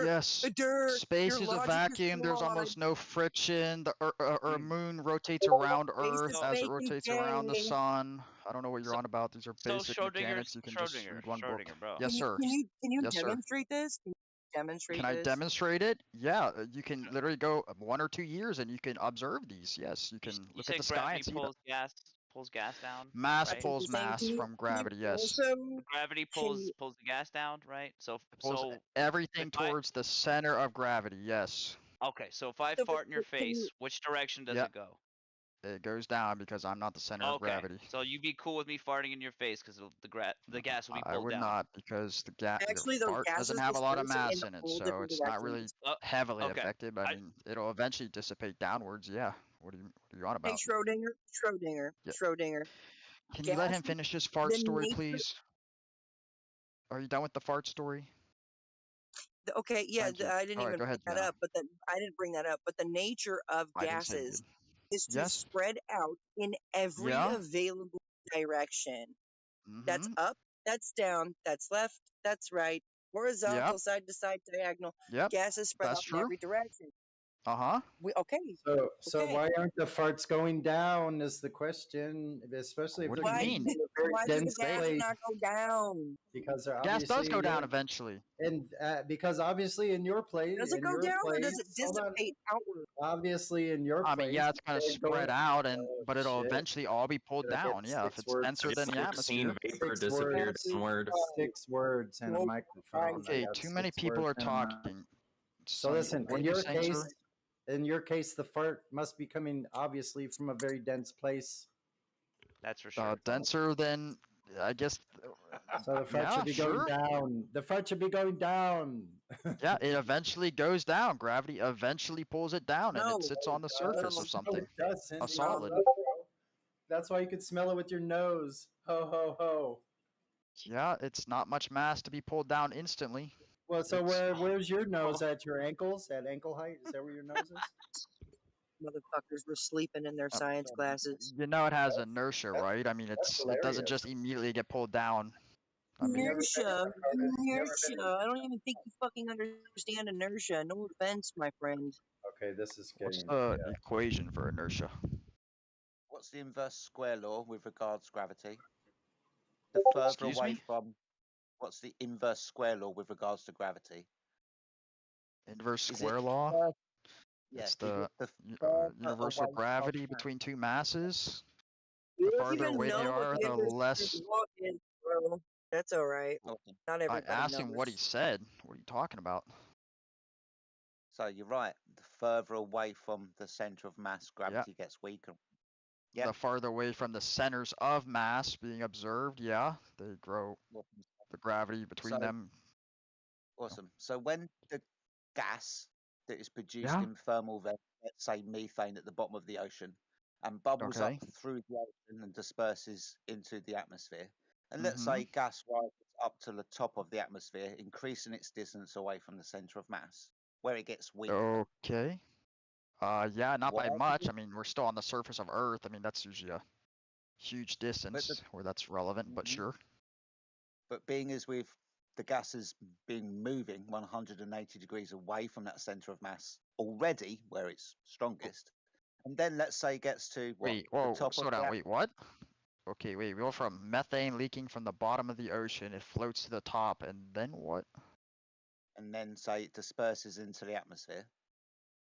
Yes. Space your is a logic is vacuum. There's flawed. almost no friction. The moon rotates around Space Earth is as it fake and rotates around the gay. sun. I don't know what you're on about. These are So basic mechanics. You can just read one book. bro. Yes, sir. Can you Yes, sir. demonstrate this? Can you demonstrate Can I this? demonstrate it? Yeah, you can literally go 1 or 2 years and you can observe these. Yes, you can You look at said the sky and gravity see them. pulls gas down. Mass right? pulls mass from gravity. Yes. Gravity pulls the gas down, right? Pulls everything towards the center of gravity. Yes. Okay, so if I fart in your face, which direction does it go? It goes down because I'm not the center of gravity. So you'd be cool with me farting in your face because the gas will be pulled down. I would not because the Actually, those fart gases doesn't have a lot of disperse mass in in it, all so different it's not really directions. heavily okay. affected. But I mean, it'll eventually dissipate downwards. Yeah. What are you on Hey, about? Schrodinger. Can you let him Gases, finish his fart the story, nature. please? Are you done with the fart story? Okay, yeah, Thank you. I didn't All right, even go bring ahead, that Deanna. up, I didn't bring that up. But the nature of I didn't say you gases did. is to Yes. spread out in every Yeah. available direction. That's Mm-hmm. up, that's down, that's left, that's right, horizontal, Yep. side to side, diagonal. Yep. Gases spread That's out in true. every direction. Uh-huh. So why aren't the farts going down is the question, especially if What they're do you coming mean? from a very Why does the dense gas place. not go down? Because they're Gas obviously does go down eventually. And because obviously in your place, Does it go down or does it hold on. dissipate outward? Obviously in your I place, mean, yeah, it's gonna they're spread going- out, oh, but it'll shit. eventually all be pulled Did I get down. Yeah, if 6 it's words? denser than the atmosphere. Vapor 6 disappeared words. downward. 6 words and a microphone. I Okay, got too many 6 people words are and a mic. talking. So Sonny, listen, what in are you your saying, case, sir? the fart must be coming obviously from a very dense place. That's for sure. Denser than, I guess. So the fart should be going down. The fart should be going down. Yeah, it eventually goes down. Gravity eventually pulls it down, and it sits on the surface of something. It doesn't. A solid. That's why you could smell it with your nose. Ho ho ho. Yeah, it's not much mass to be pulled down instantly. Well, so where's your nose at? Your ankles? At ankle height? Is that where your nose is? motherfuckers were sleeping in their science classes. You know it has inertia, right? I mean, it doesn't just immediately get pulled down. I mean, Inertia. I don't even think you fucking understand inertia. No offense, my friend. Okay, this is what's getting. the equation for inertia? What's the inverse square law with regards to gravity? The further Excuse away me? from. What's the inverse square law with regards to gravity? Inverse Is square it law? Yeah, It's is the it the further universal away gravity from between two masses. You The don't farther even away they know what are, the the inverse less. law is, bro. That's all right. Not I everybody asked him what he knows. said. What are you talking about? So you're right. The further away from the center of mass, gravity gets weaker. The farther away from the centers of mass being observed, they grow the gravity between them. Awesome. So when the gas that is produced Yeah. in thermal vent, let's say methane at the bottom of the ocean, and bubbles Okay. up through the ocean and disperses into the atmosphere, and let's Mm-hmm. say gas rises up to the top of the atmosphere, increasing its distance away from the center of mass, where it gets weaker. Okay. Yeah, not by Why much. I mean, we're still on the surface of Earth. I mean, that's usually a huge distance where that's relevant, but sure. But being as with the gases being moving 180 degrees away from that center of mass already, where it's strongest, and then let's say it gets to what, Wait, the whoa, top slow of down. the Wait, what? Okay, wait, we go from methane leaking from the bottom of the ocean, it floats to the top, and then what? and then say it disperses into the atmosphere.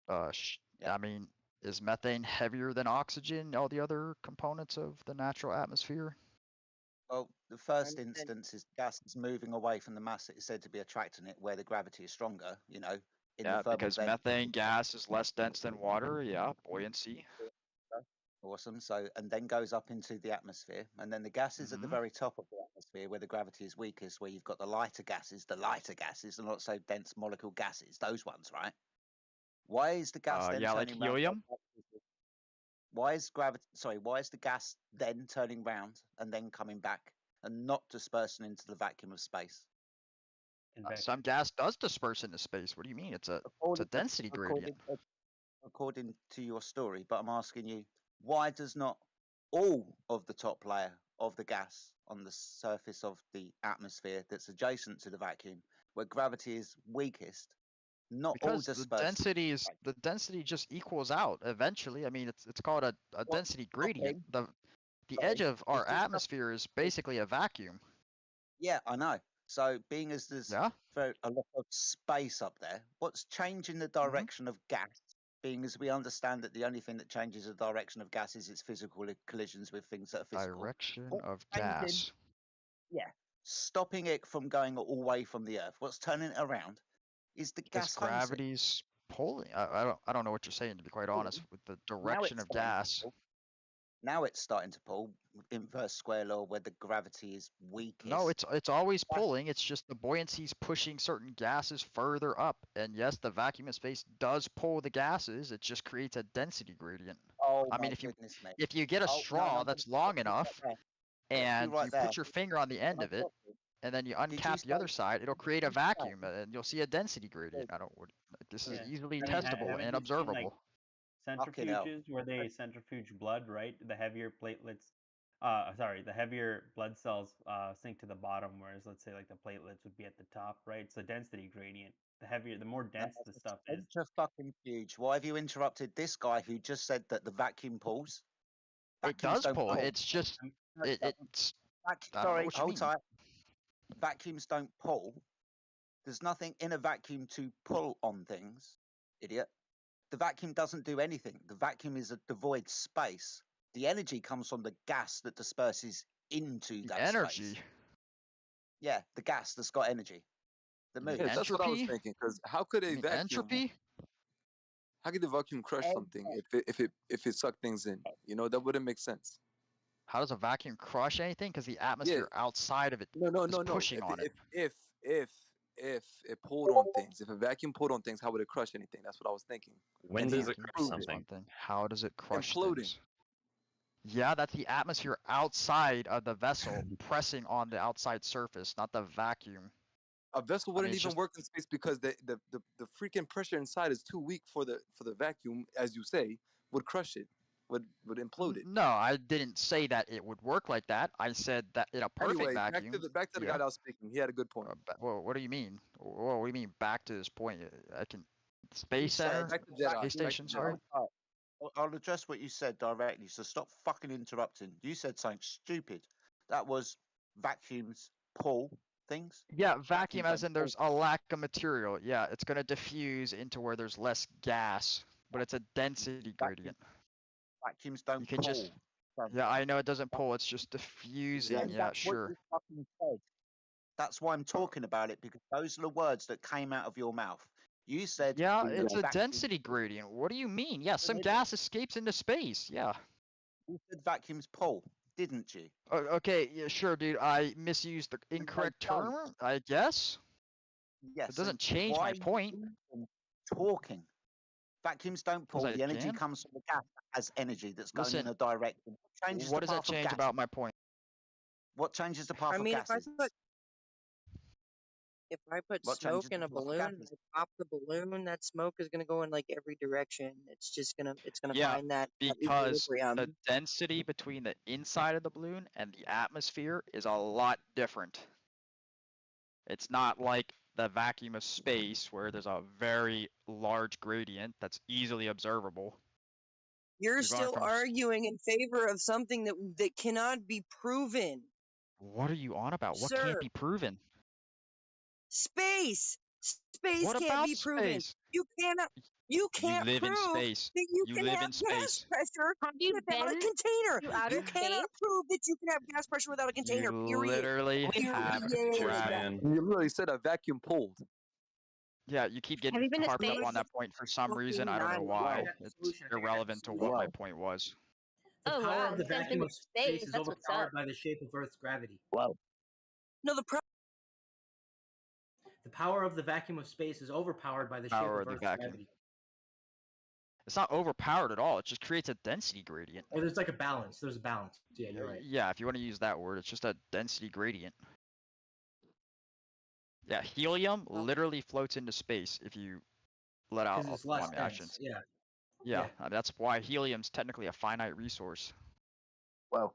I mean, is methane heavier than oxygen, all the other components of the natural atmosphere? Well, the first instance is gas is moving away from the mass that is said to be attracting it, where the gravity is stronger. In the Yeah, thermal because vent. methane gas is less dense than water. Yeah, buoyancy. Awesome. So, and then goes up into the atmosphere, and then the gases at the very top of the atmosphere, where the gravity is weakest, where you've got the lighter gases, the not so dense molecule gases, those ones, right? Why is the gas then Yeah, like turning round? helium. Why is the gas then turning round and then coming back and not dispersing into the vacuum of space? Some gas does disperse into space. What do you mean? It's a density gradient. According to your story, but I'm asking you, why does not all of the top layer of the gas on the surface of the atmosphere that's adjacent to the vacuum, where gravity is weakest, not all Because disperse? the density just equals out eventually. I mean, it's called a density gradient. The edge of our atmosphere is basically a vacuum. Yeah, I know. So, being as there's a lot of space up there, what's changing the direction of gas? Being as we understand that the only thing that changes the direction of gas is its physical collisions with things that are physical. Direction What's of changing- gas. Yeah, stopping it from going all the way from the Earth. What's turning it around is the Because gas concept. gravity's pulling. I don't know what you're saying, to be quite honest, with the direction of gas. Now it's starting to pull. Inverse square law, where the gravity is weakest. No, it's always pulling. It's just the buoyancy's pushing certain gases further up. And yes, the vacuum of space does pull the gases. It just creates a density gradient. Oh, I mean, my goodness me. if you get a straw that's long enough, and you put your finger on the end of it, and then you uncap the other side, it'll create a vacuum, and you'll see a density gradient. This is easily testable and observable. Centrifuges where they centrifuge blood, right? The heavier platelets, the heavier blood cells sink to the bottom, whereas let's say like the platelets would be at the top, right? It's a density gradient. The more dense the stuff is. Just fucking huge. Why have you interrupted this guy who just said that the vacuum pulls? It does pull. It's just it's. Sorry, hold tight. Vacuums don't pull. There's nothing in a vacuum to pull on things, idiot. The vacuum doesn't do anything. The vacuum is a devoid space. The energy comes from the gas that disperses into that energy. space. Yeah, the gas that's got energy. The moves. Yeah, that's what I was thinking. Because how could a vacuum? Entropy? How could the vacuum crush something if it sucked things in? You know, that wouldn't make sense. How does a vacuum crush anything? Because the atmosphere outside of it is pushing on it. If it pulled on things, if a vacuum pulled on things, how would it crush anything? That's what I was thinking. When does it crush something? How does it crush Imploding. things? Yeah, that's the atmosphere outside of the vessel pressing on the outside surface, not the vacuum. A vessel wouldn't it's even just- work in space because the freaking pressure inside is too weak for the vacuum, as you say. would crush it, would implode it. No, I didn't say that it would work like that. I said that in a perfect Anyway, vacuum. back to the guy that was speaking. He had a good point. Well, what do you mean? What do you mean back to this point? I can space said- center, space station. Sorry. I'll address what you said directly, so stop fucking interrupting. You said something stupid. That was vacuums pull things. Yeah, vacuum as don't in there's a lack of material. Yeah, it's going to diffuse into where there's less gas, but it's a density gradient. Vacuums don't You can pull. just. Yeah, I know it doesn't pull. It's just diffusing. Yeah, That's what sure. you fucking said. That's why I'm talking about it, because those are the words that came out of your mouth. You said. Yeah, it's a vacuum. density gradient. What do you mean? Yeah, some gas escapes into space. Yeah. You said vacuums pull, didn't you? Okay, yeah, sure, dude. I misused the incorrect term, I guess. Yes. It doesn't change my point. Talking. Vacuums don't pull. I The energy can. comes from the gas that has energy that's going Listen, in a direction. What changes what the does that path of change gas? about my point? What changes the path I of mean, if gases? I put What smoke changes in the a path of balloon, gases? I pop the balloon, that smoke is gonna go in like every direction. It's gonna Yeah, find that because equilibrium. the density between the inside of the balloon and the atmosphere is a lot different. It's not like the vacuum of space where there's a very large gradient that's easily observable. You're going still from arguing in favor of something that cannot be proven. What are you on about? What Sir. can't be proven? Space What can't about be proven. space? You can't live in prove space. that you You can live have in gas space. pressure without a been container. to outer You cannot prove that you can have gas pressure without a container. You Period. literally have Period. You literally said a vacuum pulled. Yeah, you keep Have getting you been to harped up space? on that point for some reason. I don't know why. It's irrelevant to what my point was. The Oh, power wow, of the this guy's vacuum been of to space space. is That's what's overpowered up. by the shape of Earth's gravity. Wow. No, the power of the vacuum of space is overpowered by the shape Power of of the Earth's vacuum. gravity. It's not overpowered at all. It just creates a density gradient. Or there's like a balance. There's a balance. Yeah, you're right. Yeah, if you want to use that word, it's just a density gradient. Yeah, helium literally floats into space if you let out 'Cause it's less dense, actions. yeah. Yeah, that's why helium's technically a finite resource. Well,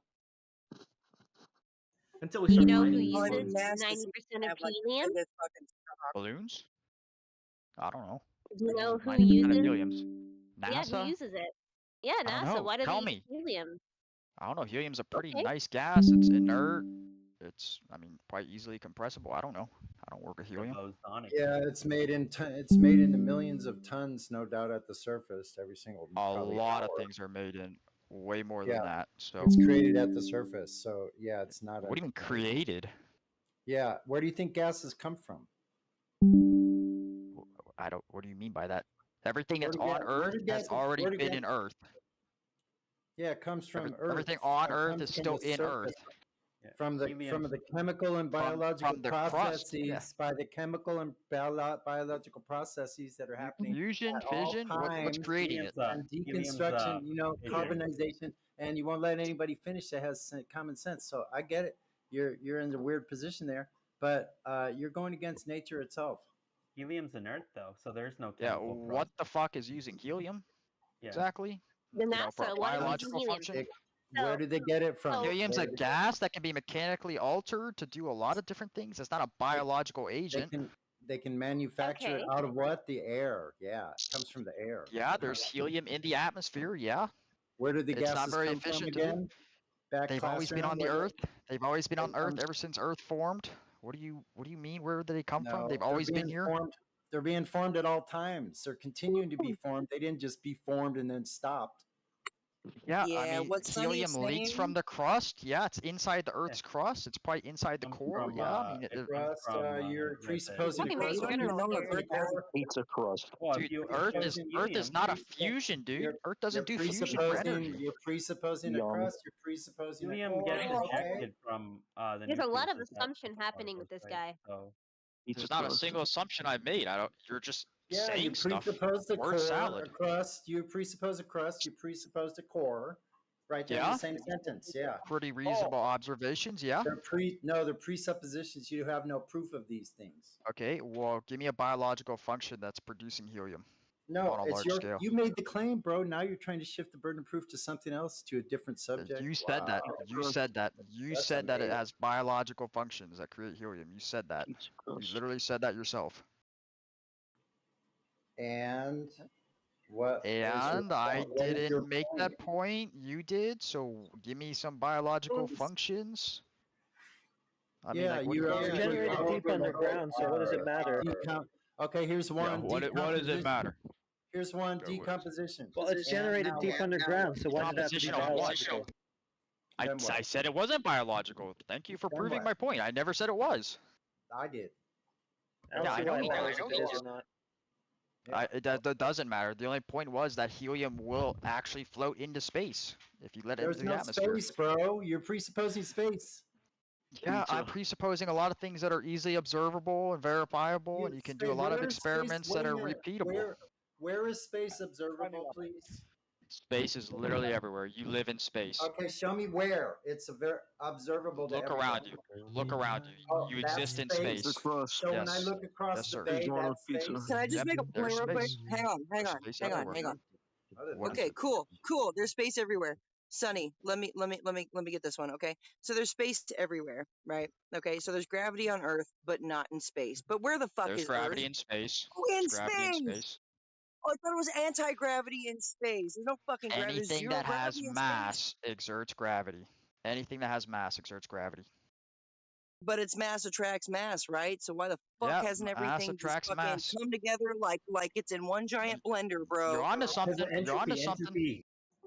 until we You start know who mining uses balloons. 90% of helium? Balloons? I don't know. Do you know who 90% of uses? helium's. Yeah, who NASA? uses it? Yeah, I don't NASA. know. Why do Tell they me. use helium? I don't know. Helium's a pretty Okay. nice gas. It's inert. It's, I mean, quite easily compressible. I don't know. I don't work with helium. Yeah, it's made into millions of tons, no doubt, at the surface every single. A probably lot of hour. things are made in way more Yeah, than that. So it's created at the surface. So yeah, it's not. what do you mean created? Yeah, where do you think gases come from? I don't. What do you mean by that? Everything that's Where on do ga- where Earth do has gases- already where do been gas- in Earth. Yeah, it comes from Earth. Everything on It Earth comes is from still the in surface. Earth. From the chemical and biological from the crust, processes, yeah. by the chemical and biological processes that are happening Fusion, at all fission, what's times, creating it? and deconstruction, carbonization, and you won't let anybody finish that has common sense. So I get it. You're in a weird position there, but you're going against nature itself. Helium's inert though, so there's no Yeah, chemical what the fuck is using helium? Yeah. Exactly. The For NASA. a Why do they use biological helium? function. Where do they get it from? Helium's Where a do they- gas that can be mechanically altered to do a lot of different things. It's not a biological agent. They can manufacture it Okay. out of what? The air. Yeah, it comes from the air. Yeah, there's helium in the atmosphere. Yeah. Where do the It's gases not very come from efficient to do. again? Back They've always been classroom, on the where- Earth. They've always been on They Earth come- ever since Earth formed. What do you mean? Where did they come from? No, They've they're always been being here. formed- They're being formed at all times. They're continuing to be formed. They didn't just be formed and then stopped. Yeah, Yeah, I mean, what Sonny's helium leaks saying- from the crust. Yeah, it's inside the Earth's crust. It's probably inside the core. Yeah, I mean, Crust, you're presupposing Talking the about crust. general here. Pizza crust. dude, Earth is not a fusion, dude. Earth doesn't do fusion for energy. You're presupposing a Yum. crust. You're presupposing a Helium core. gets Okay. ejected from the There's a lot of nucleus as assumption that happening with this guy. So There's not a single assumption I made. I don't. You're just Yeah, you saying stuff. presuppose the Word core, salad. a crust. You presuppose a crust. You presuppose a core. Right there in Yeah. the same sentence. Yeah. Pretty reasonable observations. Yeah. They're presuppositions. You have no proof of these things. Okay. Well, give me a biological function that's producing helium. No, on a it's large your. scale. You made the claim, bro. Now you're trying to shift the burden of proof to something else, to a different subject. You said that. You said that. You That's said that it amazing. has biological functions that create helium. You said that. You literally said that yourself. And what? And I didn't make that point. You did. So give me some biological functions. I mean, like, what do you It's generated deep underground, so what does it matter? Okay, here's one. What does it matter? Here's one. Decomposition. Well, it's generated deep underground, so why does that have to be Decomposition on what? biological? I said it wasn't biological. Thank you for proving my point. I never said it was. I did. Yeah, I know you did. If it is or not. That doesn't matter. The only point was that helium will actually float into space if you let it There's into the no atmosphere. space, bro. You're presupposing space. Yeah, I'm presupposing a lot of things that are easily observable and verifiable, and you can do a lot of experiments that are repeatable. Where is space observable, please? Space is literally everywhere. You live in space. Okay, show me where it's observable. Look around you. Look around you. Oh, You that's exist in space. So when I Yes. look across Yes, the sir. bay, that's space. Can I just make a There's point real quick? space. Hang on. There's space everywhere. Okay, cool. There's space everywhere. Sonny, let me get this one, okay? So there's space everywhere, right? Okay, so there's gravity on Earth, but not in space. But where the fuck There's is gravity Earth? in space. In There's gravity in space. space. Oh, I thought it was anti-gravity in space. There's no fucking gravity. There's Anything zero that has gravity in space. mass exerts gravity. Anything that has mass exerts gravity. But it's mass attracts mass, right? So why the fuck Yep, hasn't mass everything just attracts fucking mass. come together like it's in one giant blender, bro? You're onto something. You're onto something.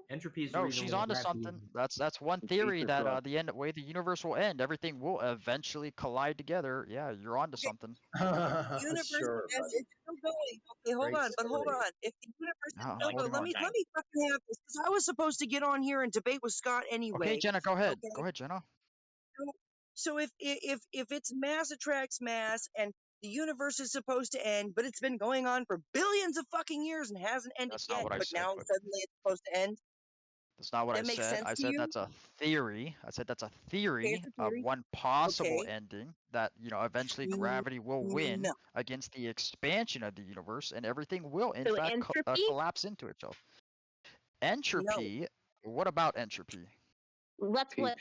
Entropy is the No, reason she's why onto gravity something. That's one theory that the way the universe will end, everything will eventually collide together. Yeah, you're onto something. Universe Sure, as it's still going. Okay, hold on. If the universe is still going, let me fucking have this because I was supposed to get on here and debate with Scott anyway. Okay, Jenna, go ahead. Okay? Go ahead, Jenna. So if it's mass attracts mass and the universe is supposed to end, but it's been going on for billions of fucking years and hasn't ended That's not yet, what I but said, now but- suddenly it's supposed to end. That's not what That I makes said. sense I to said you? that's a theory. I said that's a theory it's a of theory. one possible Okay. ending that, eventually gravity will win No. against the expansion of the universe and everything will, in So fact, entropy? collapse into itself. Entropy, what about entropy? That's what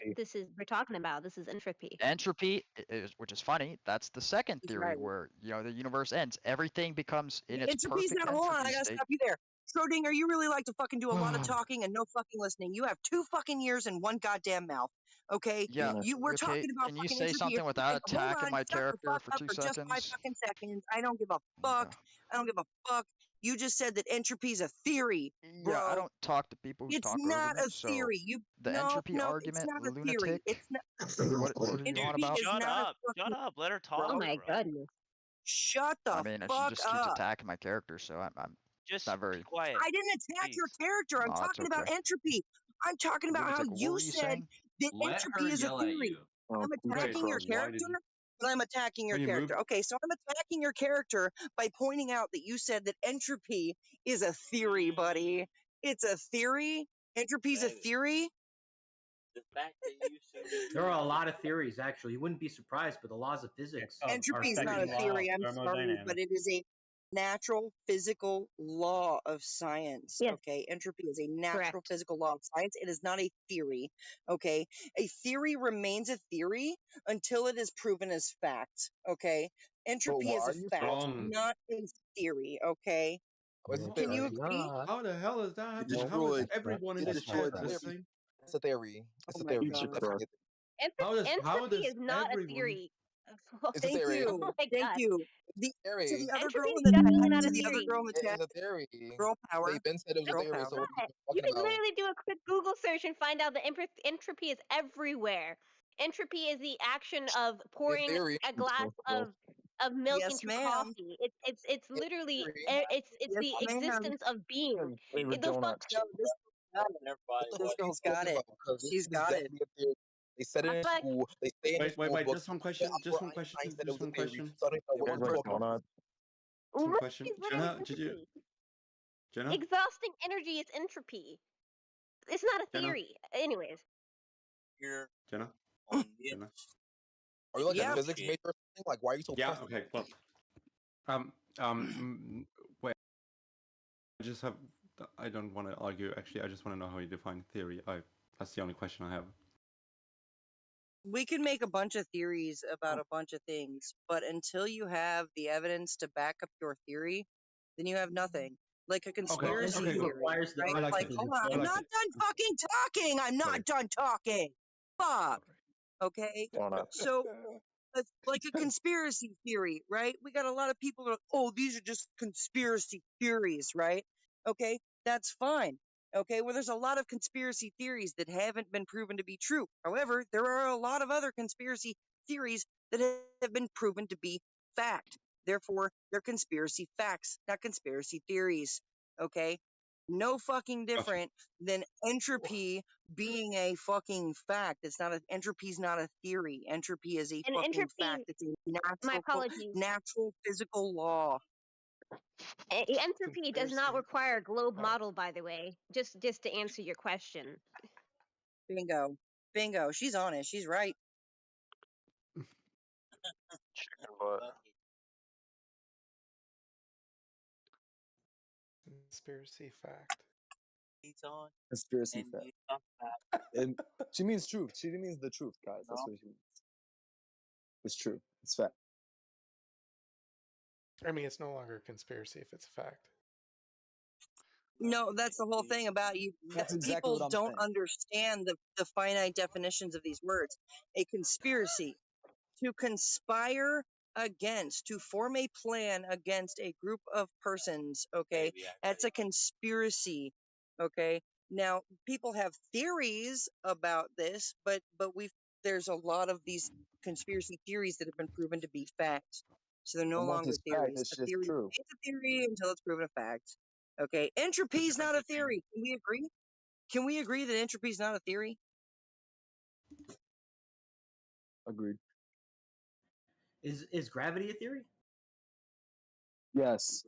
we're talking about. This is entropy. Entropy is, which is funny, that's the second He's theory right. where, the universe ends. Everything becomes in its Entropy's perfect not. Hold on, I entropy gotta state. stop you there. Schrodinger, you really like to fucking do a lot of talking and no fucking listening. You have 2 fucking ears and 1 goddamn mouth. Okay? Yeah, We're okay, talking about can you fucking say entropy. something without Hold attacking on, my shut the character fuck for up 2 for just 5 seconds? fucking seconds. I don't give a fuck. I don't give a fuck. You just said that entropy's a theory, bro. Yeah, I don't talk to people who It's talk not over me, a so theory. the No, entropy it's argument, not a theory. lunatic. It's not. What are you on Entropy about? is Shut not up. a fucking. Shut up. Let her talk. Oh my bro. goodness. Shut the I mean, she fuck just keeps up. attacking my character, so I'm Just not very. be quiet. I didn't attack your character. I'm No, it's talking about okay. entropy. I'm talking about how Lunatic, what you were you said saying? that Let entropy her is a yell at theory. you. I'm attacking your character, but I'm attacking your Can you move? character. Okay, so I'm attacking your character by pointing out that you said that entropy is a theory, buddy. It's a theory. Entropy's a theory. There are a lot of theories, actually. You wouldn't be surprised, but the laws of physics. Entropy is are not a second law theory. of I'm sorry, thermodynamics. but it is a natural physical law of science. Yes. Okay, entropy is a natural Correct. physical law of science. It is not a theory. Okay, a theory remains a theory until it is proven as fact. Okay, entropy is a fact, not a theory. Okay, can you agree? How the hell is that happening? How destroyed- is everyone in it this destroyed chat the listening? It's a theory. It's a my theory. God. Definitely. How does Entropy is not a everyone? theory. It's a Thank theory. you. Oh my Thank God. you. To Theory. the other Entropy girl is in the definitely chat. not a To the other theory. girl in the It's chat. a theory. Girl power. They Ben said it was a Girl theory. power. So what are You you can talking about? literally do a quick Google search and find out that entropy is everywhere. Entropy is the action of pouring theory. a glass of milk Yes, into ma'am. coffee. It's literally theory. it's Yes, the ma'am. existence of being. Favorite The fuck. donuts. No, this What the This fuck are you girl's got talking it. about? Because She's this is got it. definitely a theory. They said it I'm in like, school. They say it in the school Wait, books. just one Even question, just one Albert question, Einstein said it just was a one theory. question. So I don't know You what guys you're like talking about. donuts? Just one right, question. is literally Jenna, did you? entropy. Jenna? Exhausting energy is entropy. It's not a Jenna? theory. Anyways. Here. Jenna? Jenna. Are you like Yeah. a physics major or something? Like, why are you so Yeah. pressed? Okay. Well. Wait. just have. I don't want to argue. Actually, I just want to know how you define theory. That's the only question I have. We can make a bunch of theories about a bunch of things, but until you have the evidence to back up your theory, then you have nothing. Like a conspiracy theory, requires the right? evidence Like, to hold on, I'm not done fucking talking. I'm not done talking. Fuck. Okay. So, like a conspiracy theory, right? We got a lot of people that are, oh, these are just conspiracy theories, right? Okay, that's fine. Okay, well, there's a lot of conspiracy theories that haven't been proven to be true. However, there are a lot of other conspiracy theories that have been proven to be fact. Therefore, they're conspiracy facts, not conspiracy theories. Okay, no fucking different than entropy being a fucking fact. It's not entropy's not a theory. Entropy is a And fucking entropy, fact. It's a my apologies. natural physical law. Entropy does not require a globe model, by the way. Just to answer your question. Bingo. Bingo. She's on it. She's right. Chicken butt. Conspiracy fact. Conspiracy fact. And she means truth. She means the truth, guys. That's what she means. It's true. It's fact. I mean, it's no longer a conspiracy if it's a fact. No, that's the whole thing about you. That's exactly People what I'm don't saying. understand the finite definitions of these words. A conspiracy, to conspire against, to form a plan against a group of persons. Okay, that's a conspiracy. Okay, now people have theories about this, but there's a lot of these conspiracy theories that have been proven to be facts. So they're no And once longer it's fact, theories. it's A just theory true. is a theory until it's proven a fact. Okay, entropy is not a theory. Can we agree? Can we agree that entropy is not a theory? Agreed. Is gravity a theory? Yes.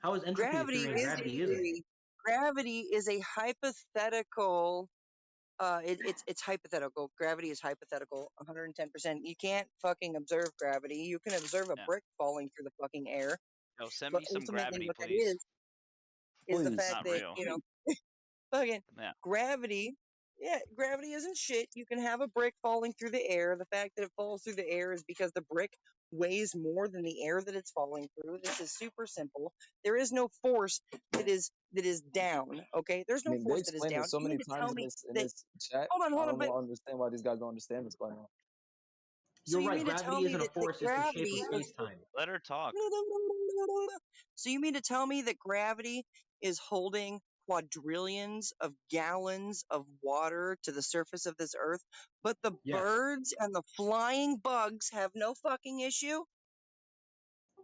How is entropy Gravity a theory and is a gravity isn't? theory. Gravity is a hypothetical. It's hypothetical. Gravity is hypothetical, 110%. You can't fucking observe gravity. You can observe a brick falling through the fucking air. Yo, send But me some ultimately, gravity, what that please. is the Please. fact Not that real. fucking Yeah. gravity. Yeah, gravity isn't shit. You can have a brick falling through the air. The fact that it falls through the air is because the brick weighs more than the air that it's falling through. This is super simple. There is no force that is down. Okay, there's I no mean, they force that is explained down. it so You many mean to tell times in me this that? chat. Hold I on, don't but understand why these guys don't understand what's going on. so You're you right. mean to tell Gravity me isn't a that force; it's the shape gravity of is space-time. Let her talk. So you mean to tell me that gravity is holding quadrillions of gallons of water to the surface of this earth, but the Yes. birds and the flying bugs have no fucking issue?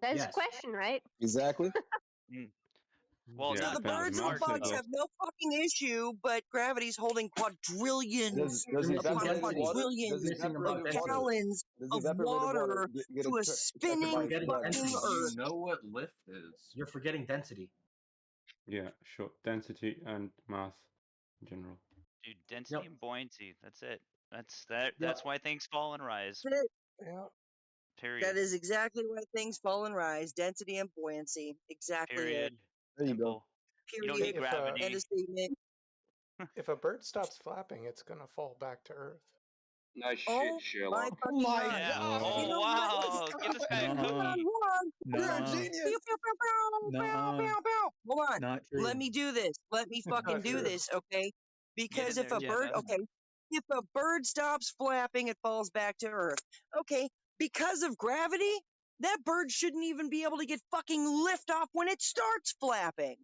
That is a Yes. question, right? Exactly. Well, So not the not birds and the smart bugs though. have no fucking issue, but gravity's holding quadrillions Does You're missing upon evaporated density. water? quadrillions Does Missing about evaporated density. water? gallons Does of evaporated water water get to a affected spinning by Forgetting gravity? fucking density. earth. know what lift is? You're forgetting density. Yeah, sure. Density and mass in general. Dude, density Yep. and buoyancy. That's it. That's why things fall and rise. That's it. Yeah. Period. That is exactly why things fall and rise. Density and buoyancy. Exactly it. Period. There you go. Simple. You don't Period. need gravity. End of statement. If a bird stops flapping, it's gonna fall back to Earth. Nice Oh shit, my Sherlock. fucking god. Yeah. You Oh know wow. what? Give this guy a Hold on, cookie. hold on. You're a No, genius. Pew, pew, pew, pew, pew, no, pew, pew. Hold on. not Let true. me do this. Let me fucking Not do true. this, okay? Get Because in if there, a bird, Jenna. okay, if a bird stops flapping, it falls back to Earth. Okay, because of gravity, that bird shouldn't even be able to get fucking lift off when it starts flapping.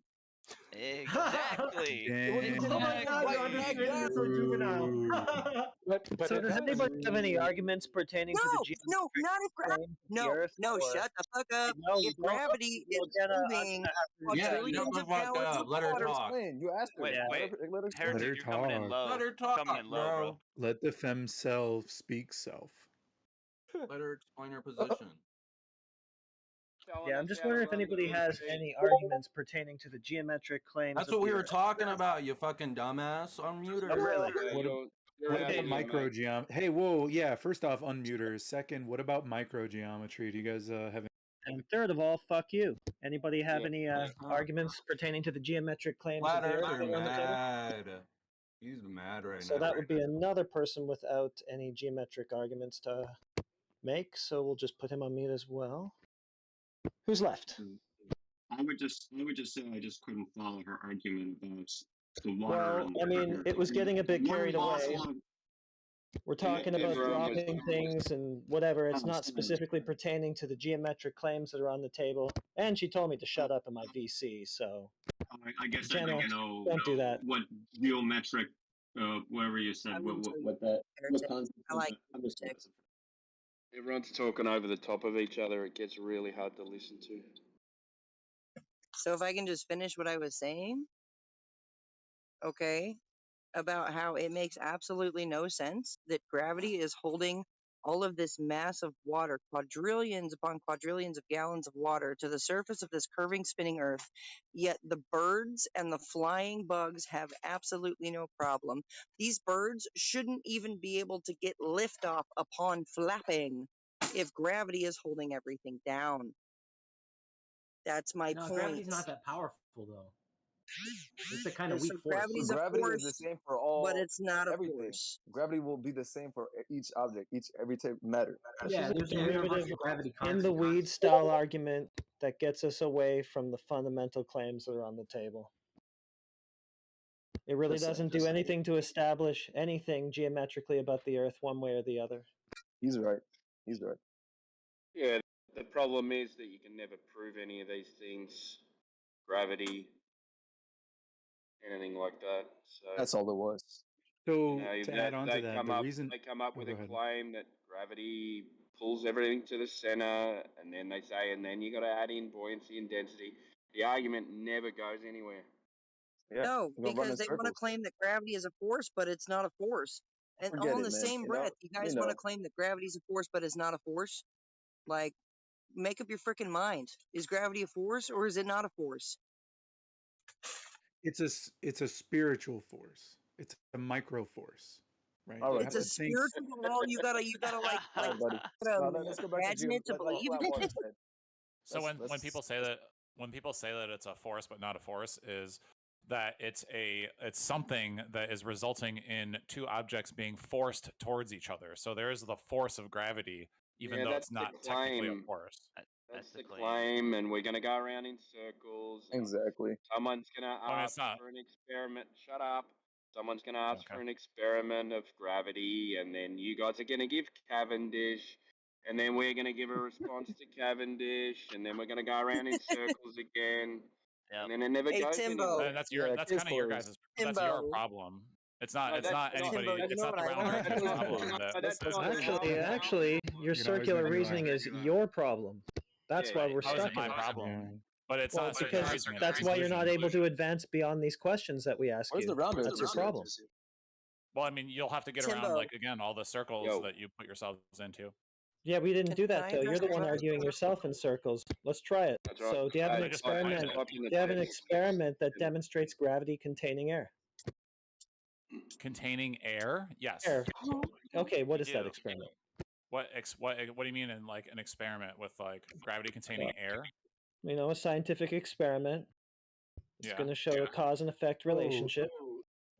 Exactly. Oh my god, your understanding is so juvenile. But So it does has. anybody have any arguments pertaining to the No, geometric not if claims of the no, Earth? no, Or shut the fuck up. no, you If don't? gravity Well, is Jenna, I'm holding gonna have to. Yeah, quadrillions shut the of fuck gallons up. of Let her water. talk. Explain. You asked her. Wait, Yeah. wait. Let her explain. Heretic, Let her you're coming in talk. low. Let her You're coming talk, in low, bro. Let the fem self speak self. Let her explain her position. Yeah, I'm just wondering if anybody has any arguments pertaining to the geometric claims That's of what we the were Earth. talking about, you fucking dumbass. Unmute her. Oh, really? What about microgeometry? Hey, whoa, yeah. First off, unmute her. Second, what about microgeometry? Do you guys have? And third of all, fuck you. Anybody have any arguments pertaining to the geometric claims of Flat the Earth Earther on the table? mad. He's mad right So now. that would be another person without any geometric arguments to make. So we'll just put him on mute as well. Who's left? I would just say I just couldn't follow her argument about the water. Well, I mean, it was getting a bit carried away. We're talking about dropping things and whatever. It's not specifically pertaining to the geometric claims that are on the table. And she told me to shut up in my VC, so. I guess Jenna, I don't don't do that. what geometric, whatever you said, what concept. I like Everyone's talking over the top of each other. It gets really hard to listen to. So if I can just finish what I was saying, okay, about how it makes absolutely no sense that gravity is holding all of this mass of water, quadrillions upon quadrillions of gallons of water, to the surface of this curving, spinning Earth, yet the birds and the flying bugs have absolutely no problem. These birds shouldn't even be able to get liftoff upon flapping if gravity is holding everything down. That's my point. Gravity's not that powerful, though. It's a kind of So weak force. gravity's a Gravity force, is the same for all. but it's not a everything. force. Gravity will be the same for each object, every type of matter. Yeah, This is there's a a universal derivative gravity in the constant. weed style argument that gets us away from the fundamental claims that are on the table. It really doesn't do anything to establish anything geometrically about the Earth one way or the other. He's right. He's right. Yeah, the problem is that you can never prove any of these things. Gravity, anything like that. So That's all it was. So to add on to that, they come up with a claim that gravity pulls everything to the center, and then they say, and then you got to add in buoyancy and density. The argument never goes anywhere. Yeah, No, because they want to claim that gravity is a force, but it's not a force. And Forget all in it, the man. same You breath, know- you guys you want know. to claim that gravity is a force, but it's not a force? Like, make up your freaking mind. Is gravity a force or is it not a force? it's a spiritual force. It's a micro force, right? All You right, have It's a to think. spiritual law. You gotta like All right, buddy. Now, let's go back to imagine it to like believe Flat in Water it. said. So when Let's- people say that it's a force but not a force, is that it's something that is resulting in two objects being forced towards each other. So there is the force of gravity, even though it's not technically a force. That's the claim, and we're going to go around in circles. and Exactly. Someone's going to I mean, it's ask not. for an experiment. Shut up. Someone's going to ask for an experiment of gravity, and then you guys are going to give Cavendish, and then we're going to give a response to Cavendish, and then we're going to go around in circles again, and then it never Hey, goes Timbo. anywhere. And that's kind of your guys'. That's your problem. It's not. No, It's not that's- anybody. Timbo, you It's know not the what I round learned? robin's problem. Actually, your circular reasoning is your problem. That's why we're How is stuck it my in it. problem? But it's Well, not because that's why you're not able to advance beyond these questions that we ask Where's you. the rounder? That's your problem. Well, I mean, you'll have to get around Timbo. again all the circles that you put yourselves into. Yeah, we didn't do that I though. You're the address one the arguing yourself in circles. Let's try it. That's right. So, do you have an I just typed experiment? in the Do you have an text. experiment that demonstrates gravity containing air? Containing air? Yes. Air. Okay, what is that experiment? What do you mean in like an experiment with like gravity containing air? You know, a scientific experiment. It's going to show a cause and effect relationship.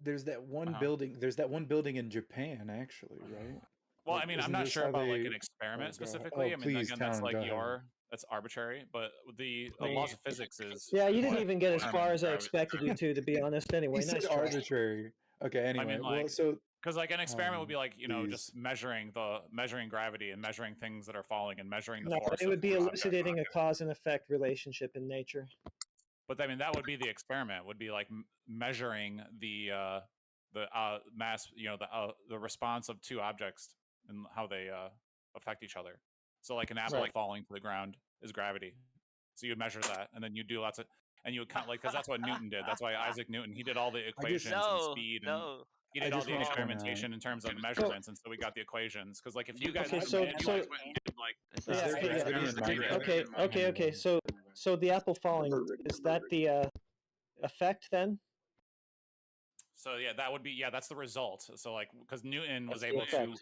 There's that one Uh-huh. building. There's that one building in Japan, actually, right? Well, Like, I mean, I'm isn't not this sure how about like they- an experiment God. specifically. Oh, I mean, please, again, that's Town, like go ahead. that's arbitrary. But the I mean, laws of physics is. Yeah, you didn't what even get as far as I determines expected you to be honest. Anyway, He nice said try. arbitrary. Okay, anyway. I mean, well, like, so because like an experiment would be like please. just measuring gravity and measuring things that are falling and measuring the No, force. it would be of objects. elucidating a cause and effect relationship in nature. But I mean, that would be the experiment. Would be like measuring the mass, the response of two objects and how they affect each other. So like an apple Right. falling to the ground is gravity. So you would measure that, and then you do lots of, and you would count because that's what Newton did. That's why Isaac Newton, he did all the equations and speed, and he did all the experimentation in terms of the measurements, and so we got the equations. Because like if you guys, Okay, went so- and you guys went and did like, Okay. So the apple falling, is that the effect then? So yeah, that would be that's the result. So like because Newton was That's the able to effect.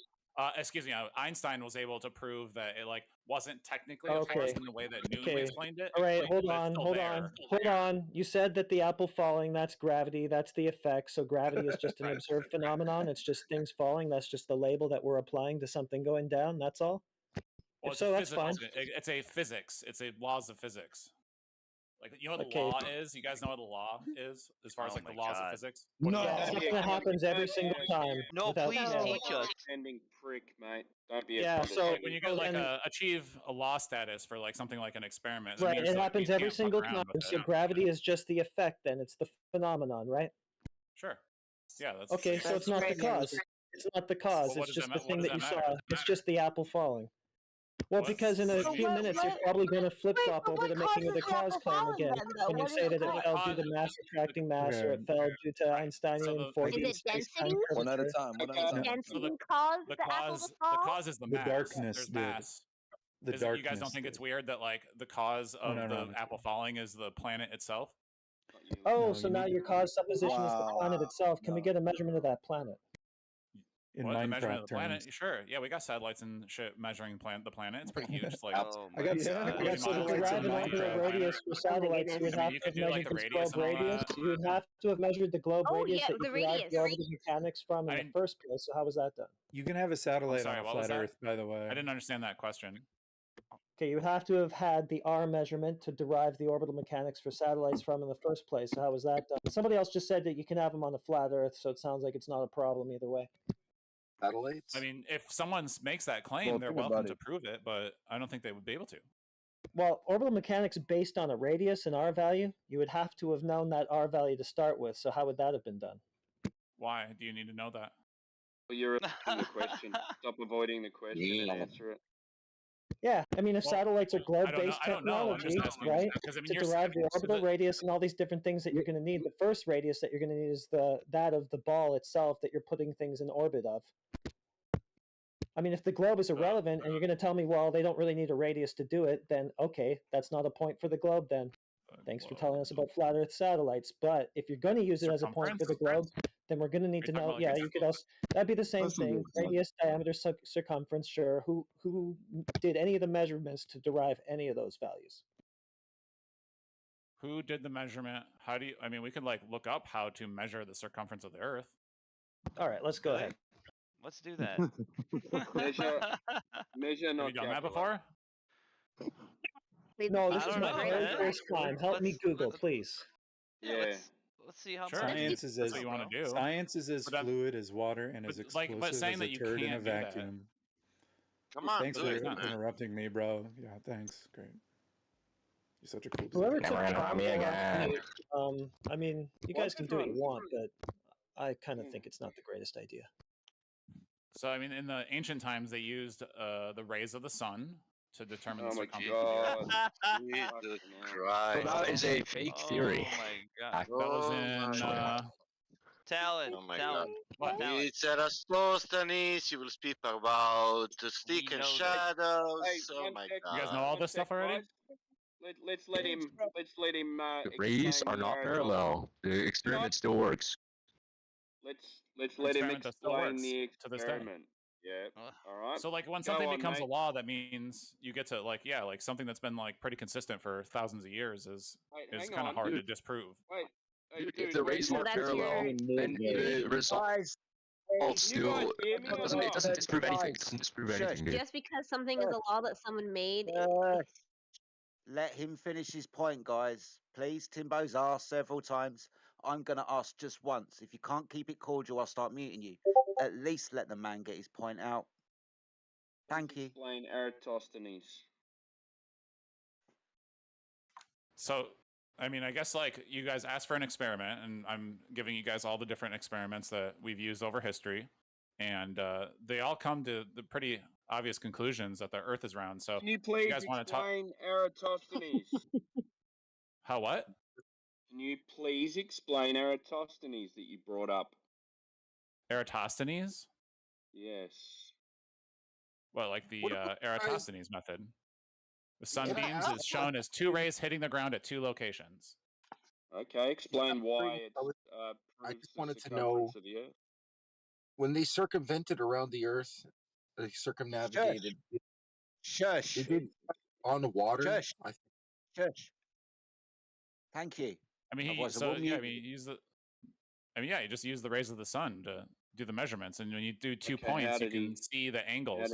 Excuse me. Einstein was able to prove that it like wasn't technically a force in the way that Newton explained it. All right, like, hold but it's on, still hold there. on, hold on. You said that the apple falling, that's gravity, that's the effect. So gravity is just an observed phenomenon. It's just things falling. That's just the label that we're applying to something going down. That's all. Well, If so, that's fine. It's a physics. It's a laws of physics. Like, you know what the Okay. law is? You guys know what the law is as far as like the laws of physics? Yeah, something that happens every single time. No, without please fail. teach us. Condescending prick, mate. Don't be Yeah, a so condescending when you get like then- achieve a law status for like something like an experiment, that Right, means, it like, happens you every can't fuck single around time. with So it. gravity is just the effect. Then it's the phenomenon, right? Sure. Yeah, that's Okay, so it's not the cause. It's not the cause. Well, what It's does just that the ma- thing what that does you that saw. matter? It's just the apple falling. Well, What? because in a What do you few mean? minutes you're probably going to flip flop over to making the cause claim again, and you say that it fell due to mass attracting mass, or it fell due to Einsteinian forces. Is it density? One at a time. One at a Did time. density cause the apple to fall? The cause is the mass. darkness There's did. mass. The You guys darkness don't think it's did. weird that like the cause of no, the no. apple falling is the planet itself? Oh, No, so you now need- your cause supposition is the planet itself. Can we get a measurement of that planet? In What, the measurement Minecraft of the planet? terms. Sure. Yeah, we got satellites and shit measuring the planet. It's pretty huge. It's like I got Yeah, satellites so to in derive an orbital Minecraft. radius for satellites, you would I mean, have you to have could do, like, measured the this radius globe and all radius. that. You would have to have measured the globe Oh, radius yeah, that you the derived radius. the orbital mechanics from in the first place. So how was that done? You can have a satellite sorry, on a what was flat that? Earth, by the way. I didn't understand that question. Okay, you would have to have had the R measurement to derive the orbital mechanics for satellites from in the first place. So how was that done? Somebody else just said that you can have them on a flat Earth, so it sounds like it's not a problem either way. Satellites? I mean, if someone makes that claim, Well, they're think welcome about to it. prove it, but I don't think they would be able to. Well, orbital mechanics based on a radius and R value, you would have to have known that R value to start with. So how would that have been done? Why do you need to know that? Well, you're asking the question. Stop avoiding the question and answer it. Yeah, I mean, if satellites are globe-based I don't know. I'm technology, just asking, right? because I mean, To you're derive the orbital radius and all these different things that you're going to need. The first radius that you're going to need is that of the ball itself that you're putting things in orbit of. I mean, if the globe is irrelevant and you're going to tell me, well, they don't really need a radius to do it, then okay, that's not a point for the globe then. Thanks for telling us about flat Earth satellites. But if you're going to use it as a point for the globe, then we're going to need to know. Yeah, you could also. That'd be the same thing. Radius, diameter, circumference. Sure. Who did any of the measurements to derive any of those values? Who did the measurement? How do you? I mean, we could like look up how to measure the circumference of the Earth. All right, let's go ahead. Let's do that. Measure, Have not you done that calculate. before? No, this I is don't my know, very man. first time. Help me Google, please. Yeah. Let's see how Sure. much. Science is That's as what you want to do. Science is as But that- fluid as water and as but, explosive but saying as that a you turd in a can't do that. vacuum. Come on, Thanks do for it, man. interrupting me, bro. Yeah, thanks. Great. You're such a cool dude. Whoever took I mean, you guys can do what you want, but I kind of think it's not the greatest idea. So I mean, in the ancient times, they used the rays of the sun to determine the Oh my circumference of the Earth. god. Jesus Christ. That is a fake theory. Oh my god. That was in. Talon. Oh my Talon. god. Talon. It's Eratosthenes. You will speak about the stick and know this. shadows. Hey, Oh one my sec, god. You guys know all this stuff already? guys. Let's let him. The rays are not parallel. The experiment still works. Let's let him Experiment that still explain works the to this day. experiment. Yeah. All right. So like when Go something on, becomes a mate. law, that means you get to like like something that's been like pretty consistent for thousands of years is Wait, hang kind of on. hard to Dude. disprove. Wait. Hey, If dude, the rays So weren't that's parallel, then the result Guys, still hear me or doesn't. It not? doesn't disprove anything. It Guys, doesn't disprove shush. anything, dude. Just because something is a law that someone made. Let him finish his point, guys. Please, Timbo's asked several times. I'm going to ask just once. If you can't keep it cordial, I'll start muting you. At least let the man get his point out. Thank you. Explain Eratosthenes. So I mean, I guess like you guys asked for an experiment, and I'm giving you guys all the different experiments that we've used over history, and they all come to the pretty obvious conclusions that the Earth is round. So Can you please guys want to talk? explain Eratosthenes? How what? Can you please explain Eratosthenes that you brought up? Eratosthenes? Yes. What, like the What Eratosthenes method? The Can I sunbeams ask is shown as two rays hitting the ground at two locations. Okay, explain why it I proves just the wanted to circumference know of the Earth. when they circumvented around the Earth, circumnavigated. Shush. It did on the water. Shush. Shush. Thank you. I mean, he used the. I mean, yeah, he just used the rays of the sun to do the measurements, and when you do 2 points, you can see the angles. How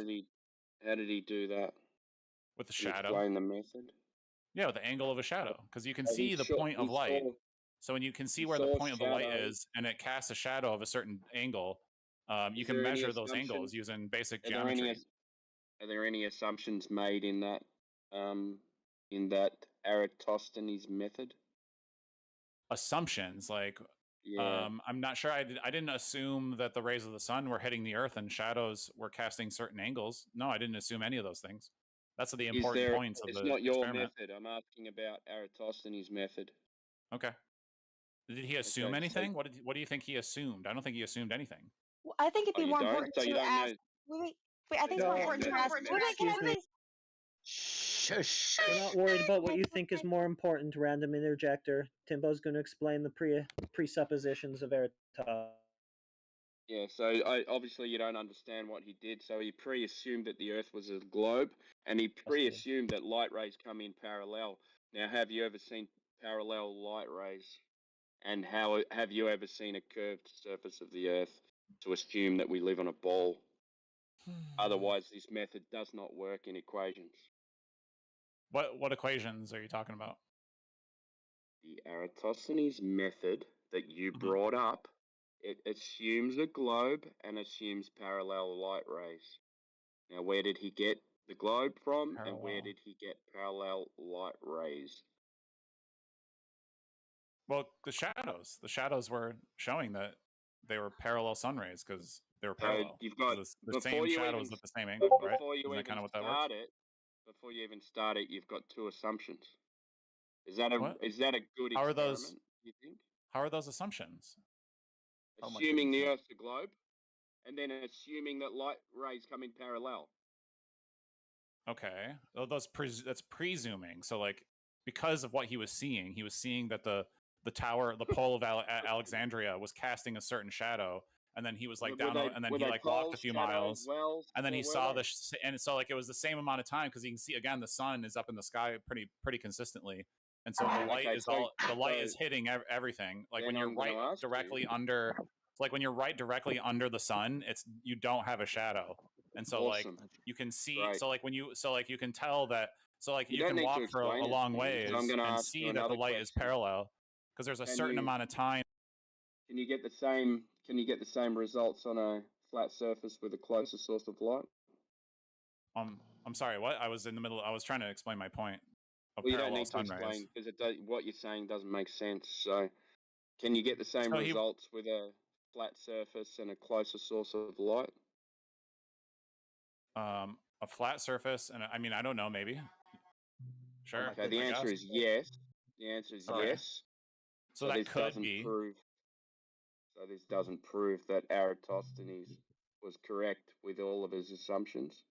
did he do that? With the Can you shadow. explain the method? Yeah, with the angle of a shadow, because you can see the point of light. So when you can see where the point of the light is, and it casts a shadow of a certain angle, you can measure those angles using basic geometry. Are there any assumptions made in that Eratosthenes method? Assumptions, like I'm not sure. I didn't assume that the rays of the sun were hitting the Earth and shadows were casting certain angles. No, I didn't assume any of those things. That's the important points of the experiment. It's not your method. I'm asking about Eratosthenes' method. Okay. Did he assume anything? What do you think he assumed? I don't think he assumed anything. Well, I think it'd be more important to ask. Wait, I think it's more important to ask. Excuse me. Shush. We're not worried about what you think is more important, random interjector. Timbo's going to explain the presuppositions of Eratosthenes. Yeah, so obviously you don't understand what he did. So he pre-assumed that the Earth was a globe, and he pre-assumed that light rays come in parallel. Now, have you ever seen parallel light rays? And how have you ever seen a curved surface of the Earth to assume that we live on a ball? Otherwise, this method does not work in equations. What equations are you talking about? The Eratosthenes method that you brought up, it assumes a globe and assumes parallel light rays. Now, where did he get the globe from, and where did he get parallel light rays? Well, the shadows were showing that they were parallel sun rays because they were parallel. You've got the same shadows at the same angle, right? Isn't that kind of what that works? Before you even start it, you've got two assumptions. Is that a good How are experiment? those? You think? How are those assumptions? Assuming the Earth's a globe, and then assuming that light rays come in parallel. Okay, well, that's presuming. So, like, because of what he was seeing that the tower, the pole of Alexandria, was casting a certain shadow, and then he was like and then he like walked a few miles, and then he saw and so like it was the same amount of time because you can see again the sun is up in the sky pretty consistently, and so the light is hitting everything. Like when you're directly under the sun, you don't have a shadow, and so like you can see you can tell that you can walk for a long ways and see that the light is parallel because there's a certain amount of time. Can you get the same results on a flat surface with a closer source of light? I'm sorry, what? I was in the middle. I was trying to explain my point of you don't parallel need to sun explain rays. because what you're saying doesn't make sense. So, can you get the same results with a flat surface and a closer source of light? A flat surface, and I mean, I don't know, maybe. Sure. Okay, the answer is yes. The answer is yes. So that could be. So this doesn't prove that Eratosthenes was correct with all of his assumptions.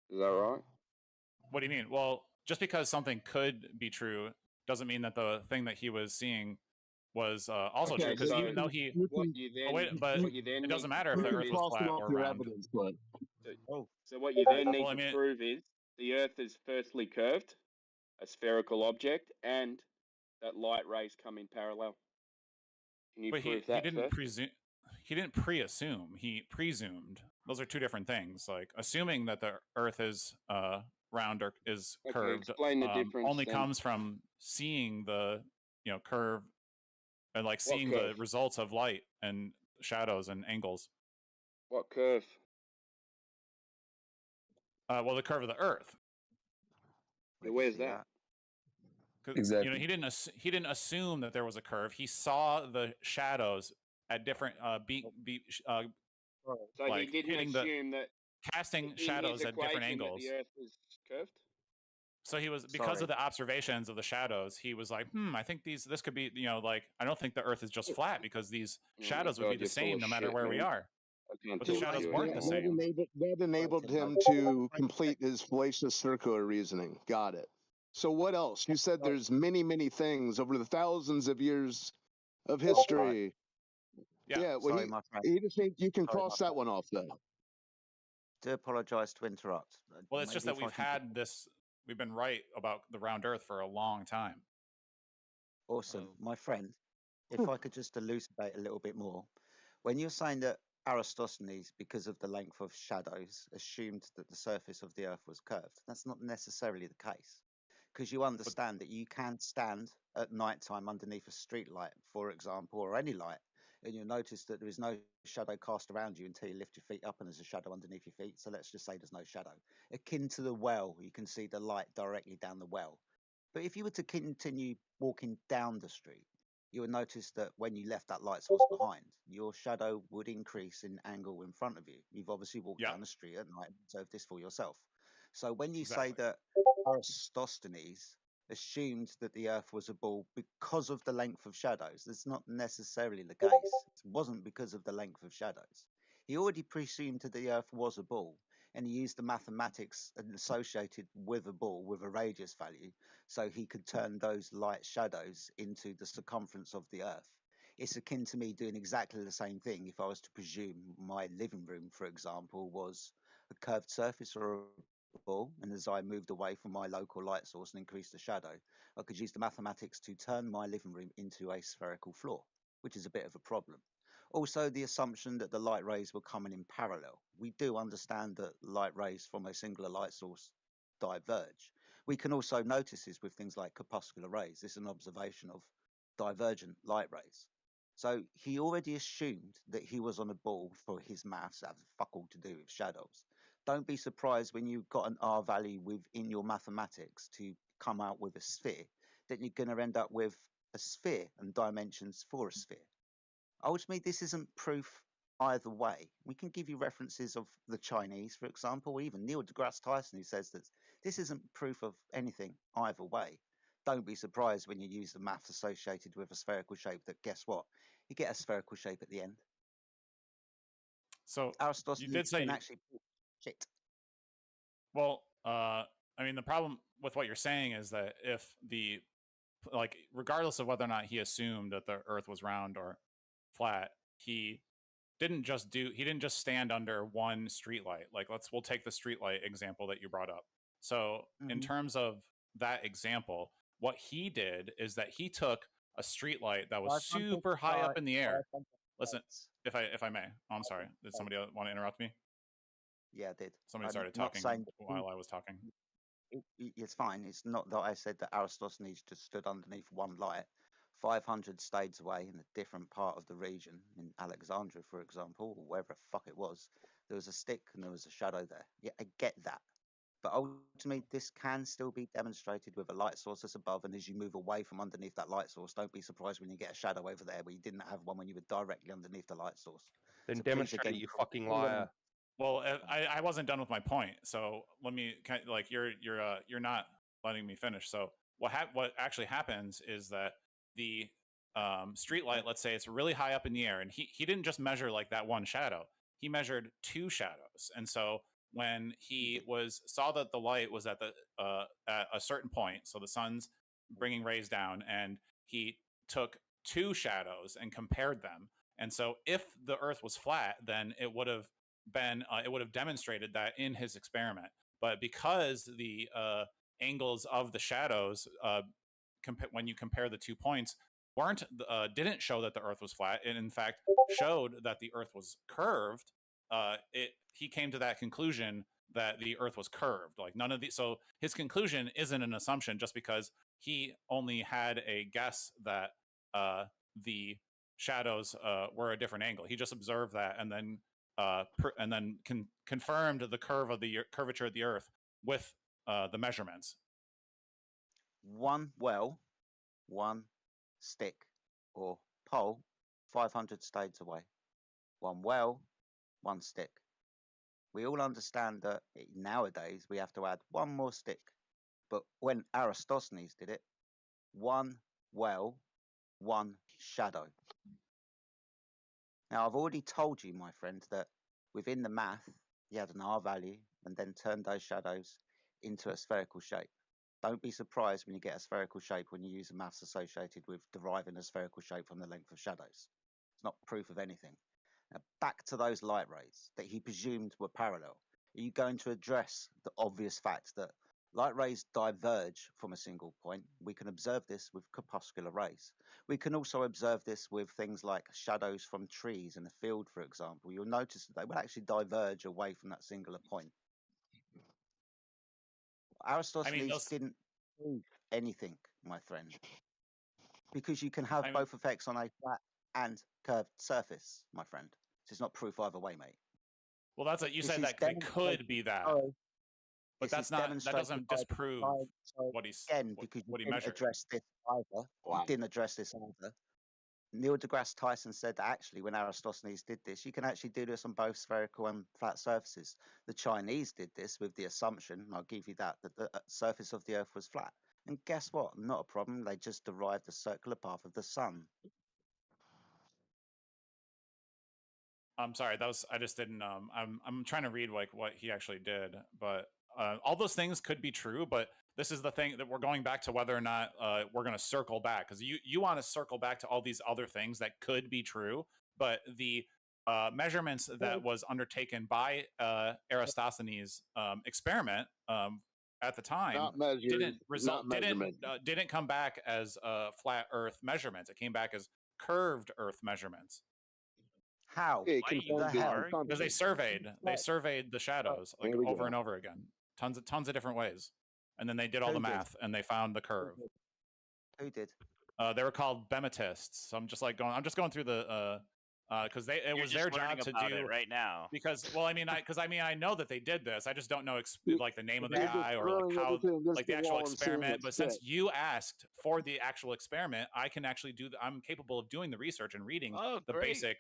Is that right? What do you mean? Well, just because something could be true doesn't mean that the thing that he was seeing was also true. Because even though he, it doesn't matter if the Earth was flat or round. So what you then need to prove is the Earth is firstly curved, a spherical object, and that light rays come in parallel. Can you prove that? He didn't pre-assume. He presumed. Those are two different things. Like assuming that the Earth is round or is curved only comes from seeing the curve and like seeing the results of light and shadows and angles. What curve? Well, the curve of the Earth. Where's that? Exactly. He didn't assume that there was a curve. He saw the shadows at different so like he didn't assume that casting shadows at different angles. The Earth was curved. So he was because of the observations of the shadows. He was like, I think this could be like I don't think the Earth is just flat because these shadows would be the same no matter where we are. But the shadows weren't the same. That enabled him to complete his fallacious circular reasoning. Got it. So what else? You said there's many, many things over the thousands of years of history. Yeah. Well, you just think you can cross that one off, though. do apologise to interrupt. Well, it's just Maybe that if I we've can had this. We've been right about the round Earth for a long time. Awesome. My friend, if I could just elucidate a little bit more. When you're saying that Aristophanes, because of the length of shadows, assumed that the surface of the Earth was curved, that's not necessarily the case. Because you understand that you can stand at night time underneath a street light, for example, or any light, and you'll notice that there is no shadow cast around you until you lift your feet up and there's a shadow underneath your feet. So let's just say there's no shadow. Akin to the well, you can see the light directly down the well. But if you were to continue walking down the street, you would notice that when you left that light source behind, your shadow would increase in angle in front of you. You've obviously walked down the street at night and observed this for yourself. So when you say that Aristophanes assumed that the Earth was a ball because of the length of shadows, that's not necessarily the case. It wasn't because of the length of shadows. He already presumed that the Earth was a ball, and he used the mathematics associated with a ball with a radius value, so he could turn those light shadows into the circumference of the Earth. It's akin to me doing exactly the same thing if I was to presume my living room, for example, was a curved surface or a ball, and as I moved away from my local light source and increased the shadow, I could use the mathematics to turn my living room into a spherical floor, which is a bit of a problem. Also, the assumption that the light rays were coming in parallel. We do understand that light rays from a singular light source diverge. We can also notice this with things like corpuscular rays. This is an observation of divergent light rays. So he already assumed that he was on a ball for his maths that have fuck all to do with shadows. Don't be surprised when you've got an R value within your mathematics to come out with a sphere, that you're going to end up with a sphere and dimensions for a sphere. Ultimately, this isn't proof either way. We can give you references of the Chinese, for example, or even Neil deGrasse Tyson, who says that this isn't proof of anything either way. Don't be surprised when you use the maths associated with a spherical shape that, guess what? You get a spherical shape at the end. So Aristotle you did say can actually shit. Well, I mean, the problem with what you're saying is that if regardless of whether or not he assumed that the Earth was round or flat, he didn't just stand under one streetlight. Like we'll take the streetlight example that you brought up. So in terms of that example, what he did is that he took a streetlight that was super high up in the air. Listen, if I may, I'm sorry. Did somebody want to interrupt me? Yeah, I did. Somebody I'm started not talking saying while I was talking. It's fine. It's not that I said that Aristophanes just stood underneath one light. 500 stades away in a different part of the region, in Alexandria, for example, or wherever the fuck it was, there was a stick and there was a shadow there. Yeah, I get that. But ultimately, this can still be demonstrated with a light source that's above, and as you move away from underneath that light source, don't be surprised when you get a shadow over there where you didn't have one when you were directly underneath the light source. Then So demonstrate it, you fucking liar. Well, I wasn't done with my point, so let me you're not letting me finish. So what actually happens is that the street light, let's say it's really high up in the air, and he didn't just measure like that one shadow. He measured two shadows, and so when he saw that the light was at a certain point, so the sun's bringing rays down, and he took two shadows and compared them. And so if the Earth was flat, then it would have demonstrated that in his experiment. But because the angles of the shadows when you compare the 2 points didn't show that the Earth was flat, and in fact showed that the Earth was curved, he came to that conclusion that the Earth was curved. Like none of these, so his conclusion isn't an assumption just because he only had a guess that the shadows were a different angle. He just observed that and then confirmed the curvature of the Earth with the measurements. One well, one stick or pole, 500 stades away. One well, one stick. We all understand that nowadays we have to add one more stick. But when Aristophanes did it, one well, one shadow. Now, I've already told you, my friend, that within the math, he had an R value and then turned those shadows into a spherical shape. Don't be surprised when you get a spherical shape when you use the maths associated with deriving a spherical shape from the length of shadows. It's not proof of anything. Now, back to those light rays that he presumed were parallel. Are you going to address the obvious fact that light rays diverge from a single point? We can observe this with corpuscular rays. We can also observe this with things like shadows from trees in a field, for example. You'll notice that they will actually diverge away from that singular point. Aristosthenes didn't prove anything, my friend, because you can have both effects on a flat and curved surface, my friend. It's not proof either way, mate. Well, that's what you said, that they could be that, but that's not. That doesn't disprove what he's because you what he didn't measured. address this either. You didn't address this either. Neil deGrasse Tyson said that actually, when Aristosthenes did this, you can actually do this on both spherical and flat surfaces. The Chinese did this with the assumption, and I'll give you that the surface of the Earth was flat. And guess what? Not a problem. They just derived the circular path of the sun. I'm sorry, that was I just didn't. I'm trying to read like what he actually did, but all those things could be true. But this is the thing that we're going back to whether or not we're going to circle back, because you want to circle back to all these other things that could be true, but the measurements that was undertaken by Aristosthenes' experiment at the time didn't come back as flat Earth measurements. It came back as curved Earth measurements. How? Because they surveyed the shadows like over and over again, tons of different ways, and then they did all the math and they found the curve. Who did? They were called bematists. So I'm just going through the because it was their job to do it right now. Because I know that they did this. I just don't know like the name of the guy or like how like the actual experiment. But since you asked for the actual experiment, I can actually I'm capable of doing the research and reading the basic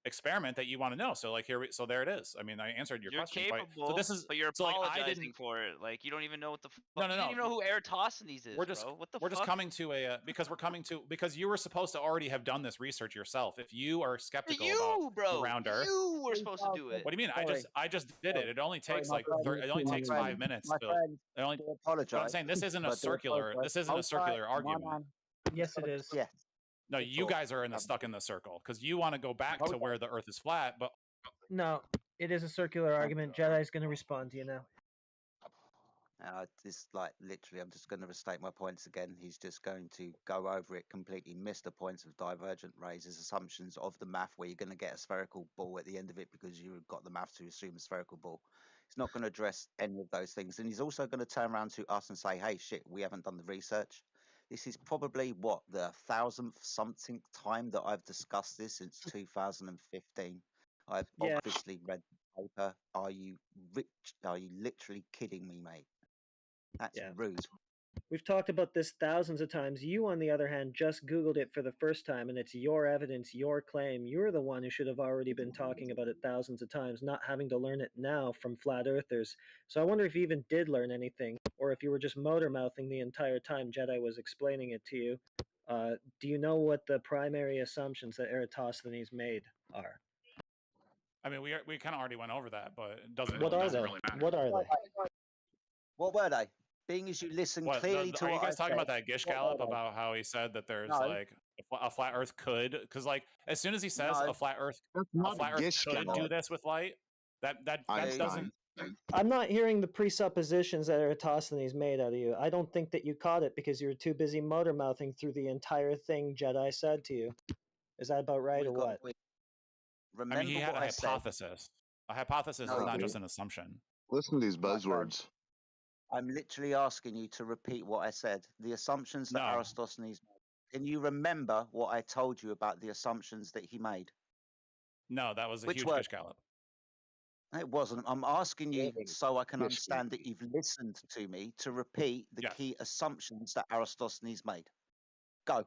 experiment that you want to know. So like so there it is. I mean, I answered your question. Capable, so this is, but you're so like, apologizing for it. Like you don't even know what the fuck. No. You don't even know who Eratosthenes is, We're just bro. What the we're fuck? just coming to a because you were supposed to already have done this research yourself. If you are skeptical about round Earth, you were supposed to do it. What do you mean? I just did it. It only takes like it only takes 5 minutes. But I'm saying this isn't a circular. This isn't a circular argument. Yes, it is. Yes. No, you guys are stuck in the circle because you want to go back to where the Earth is flat, but No, it is a circular argument. Jedi's going to respond to you now. This like literally, I'm just going to restate my points again. He's just going to go over it, completely miss the points of divergent rays, his assumptions of the math, where you're going to get a spherical ball at the end of it because you've got the math to assume a spherical ball. He's not going to address any of those things, and he's also going to turn around to us and say, "Hey, shit, we haven't done the research." This is probably what the 1000th something time that I've discussed this since 2015. I've obviously read the paper. Are you literally kidding me, mate? That's rude. We've talked about this thousands of times. You, on the other hand, just Googled it for the first time, and it's your evidence, your claim. You're the one who should have already been talking about it thousands of times, not having to learn it now from flat earthers. So I wonder if you even did learn anything, or if you were just motor mouthing the entire time Jedi was explaining it to you. Do you know what the primary assumptions that Eratosthenes made are? I mean, we kind of already went over that, but it doesn't. What are they? What are they? What were they? Being as you listen clearly to are you what guys I talking said, about that Gish Gallop about how he said that there's like a flat Earth could, because like as soon as he says a flat Earth could do this with light, that doesn't. I'm not hearing the presuppositions that Eratosthenes made out of you. I don't think that you caught it because you were too busy motor mouthing through the entire thing Jedi said to you. Is that about right or what? I mean, he had a hypothesis. A hypothesis is not just an assumption. Listen to these buzzwords. I'm literally asking you to repeat what I said. The assumptions that Aristosthenes made. Can you remember what I told you about the assumptions that he made? No, that was a huge Gish Gallop. It wasn't. I'm asking you so I can understand that you've listened to me to repeat the key assumptions that Aristosthenes made. Go.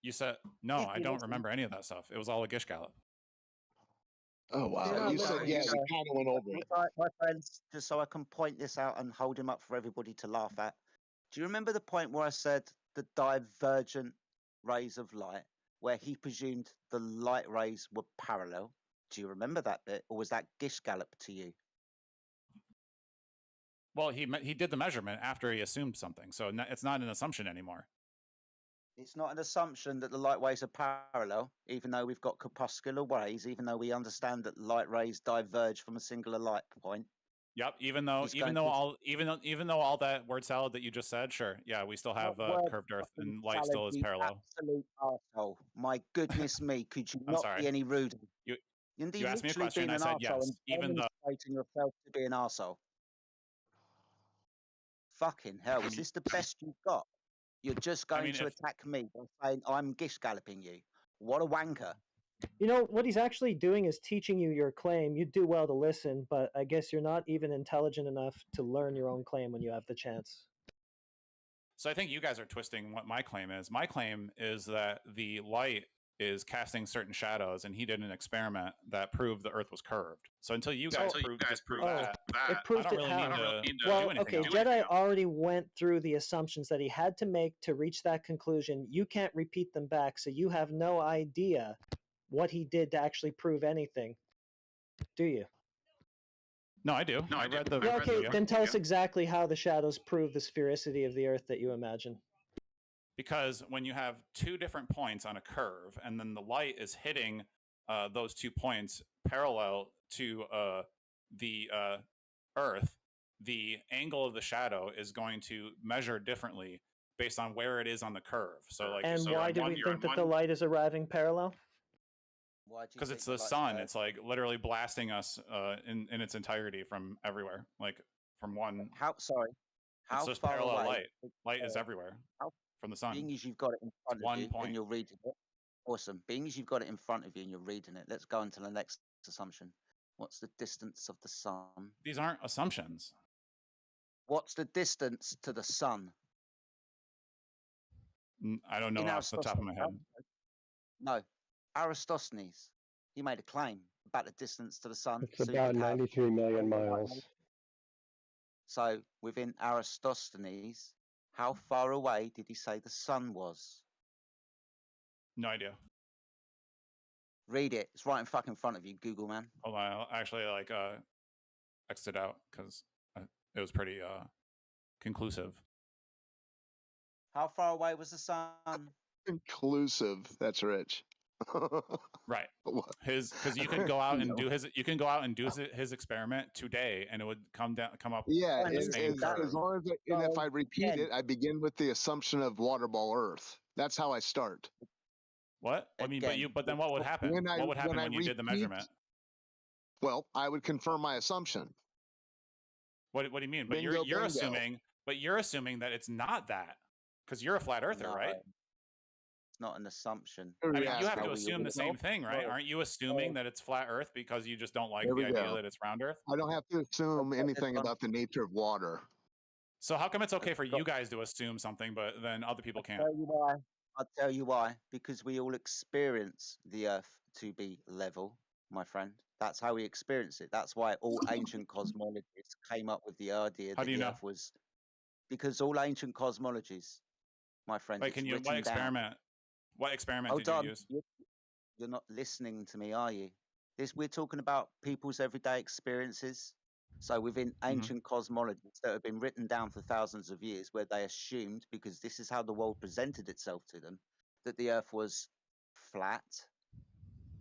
You said no. I don't remember any of that stuff. It was all a Gish Gallop. Oh wow! You said you kind of went over it. My friends, just so I can point this out and hold him up for everybody to laugh at. Do you remember the point where I said the divergent rays of light, where he presumed the light rays were parallel? Do you remember that bit, or was that Gish Gallop to you? Well, he did the measurement after he assumed something, so it's not an assumption anymore. It's not an assumption that the light waves are parallel, even though we've got corpuscular rays, even though we understand that light rays diverge from a singular light point. Yep. Even though all that word salad that you just said, sure. Yeah, we still have curved Earth and light still is parallel. Absolute arsehole. My goodness me, could you I'm not sorry. be any ruder? You literally asked me a question. being I an said arsehole yes. and Even though demonstrating yourself to be an arsehole. Fucking hell, is this the best you've got? You're just going to attack me by saying I'm gish galloping you. What a wanker. You know, what he's actually doing is teaching you your claim. You do well to listen, but I guess you're not even intelligent enough to learn your own claim when you have the chance. So I think you guys are twisting what my claim is. My claim is that the light is casting certain shadows, and he did an experiment that proved the Earth was curved. So until you guys prove that, It proved I don't really need to well, do anything okay, else. Jedi already went through the assumptions that he had to make to reach that conclusion. You can't repeat them back, so you have no idea what he did to actually prove anything. Do you? No, I do. I read the Yeah, okay, video. then tell us exactly how the shadows prove the sphericity of the Earth that you imagine. Because when you have two different points on a curve, and then the light is hitting those 2 points parallel to the Earth, the angle of the shadow is going to measure differently based on where it is on the curve. So, like, And why do we think that the light is arriving parallel? Because it's the sun. It's like literally blasting us in its entirety from everywhere, like from one. How It's just far parallel away light. Light is everywhere from the sun. Being as you've got it in front of you and you're reading it. Awesome. Being as you've got it in front of you and you're reading it, let's go on to the next assumption. What's the distance of the sun? These aren't assumptions. What's the distance to the sun? I don't know off the top of my head. No. Aristosthenes, he made a claim about the distance to the sun. It's about 93 million miles. So within Aristosthenes, how far away did he say the sun was? No idea. Read it. It's right in fucking front of you, Google man. Hold on, I'll actually exit out because it was pretty conclusive. How far away was the sun? Conclusive. That's rich. Right. Because you can go out and do his experiment today, and it would come up. Yeah, the same curve. as long as and if I repeat it, I begin with the assumption of water ball Earth. That's how I start. What? I mean, but then what would happen? What would happen when you did the measurement? Well, I would confirm my assumption. What do you mean? But you're assuming. But you're assuming that it's not that, because you're a flat earther, right? It's not an assumption. I mean, you have to assume the same thing, right? Aren't you assuming that it's flat Earth because you just don't like the idea that it's round Earth? I don't have to assume anything about the nature of water. So how come it's okay for you guys to assume something, but then other people can't? I'll tell you why. Because we all experience the Earth to be level, my friend. That's how we experience it. That's why all ancient cosmologists came up with the idea that the Earth was. Because all ancient cosmologies, my friend. Wait, what experiment? What experiment did you use? You're not listening to me, are you? We're talking about people's everyday experiences. So within ancient cosmologies that have been written down for thousands of years, where they assumed, because this is how the world presented itself to them, that the Earth was flat.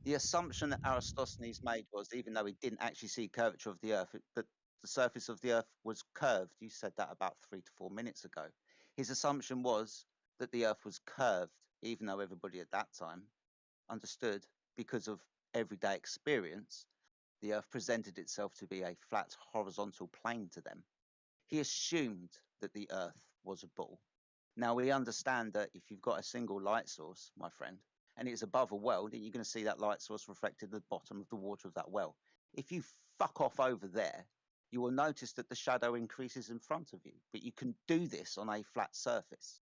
The assumption that Aristosthenes made was, even though he didn't actually see curvature of the Earth, that the surface of the Earth was curved. You said that about 3 to 4 minutes ago. His assumption was that the Earth was curved, even though everybody at that time understood, because of everyday experience, the Earth presented itself to be a flat horizontal plane to them. He assumed that the Earth was a ball. Now we understand that if you've got a single light source, my friend, and it's above a well, then you're going to see that light source reflected at the bottom of the water of that well. If you fuck off over there, you will notice that the shadow increases in front of you, but you can do this on a flat surface.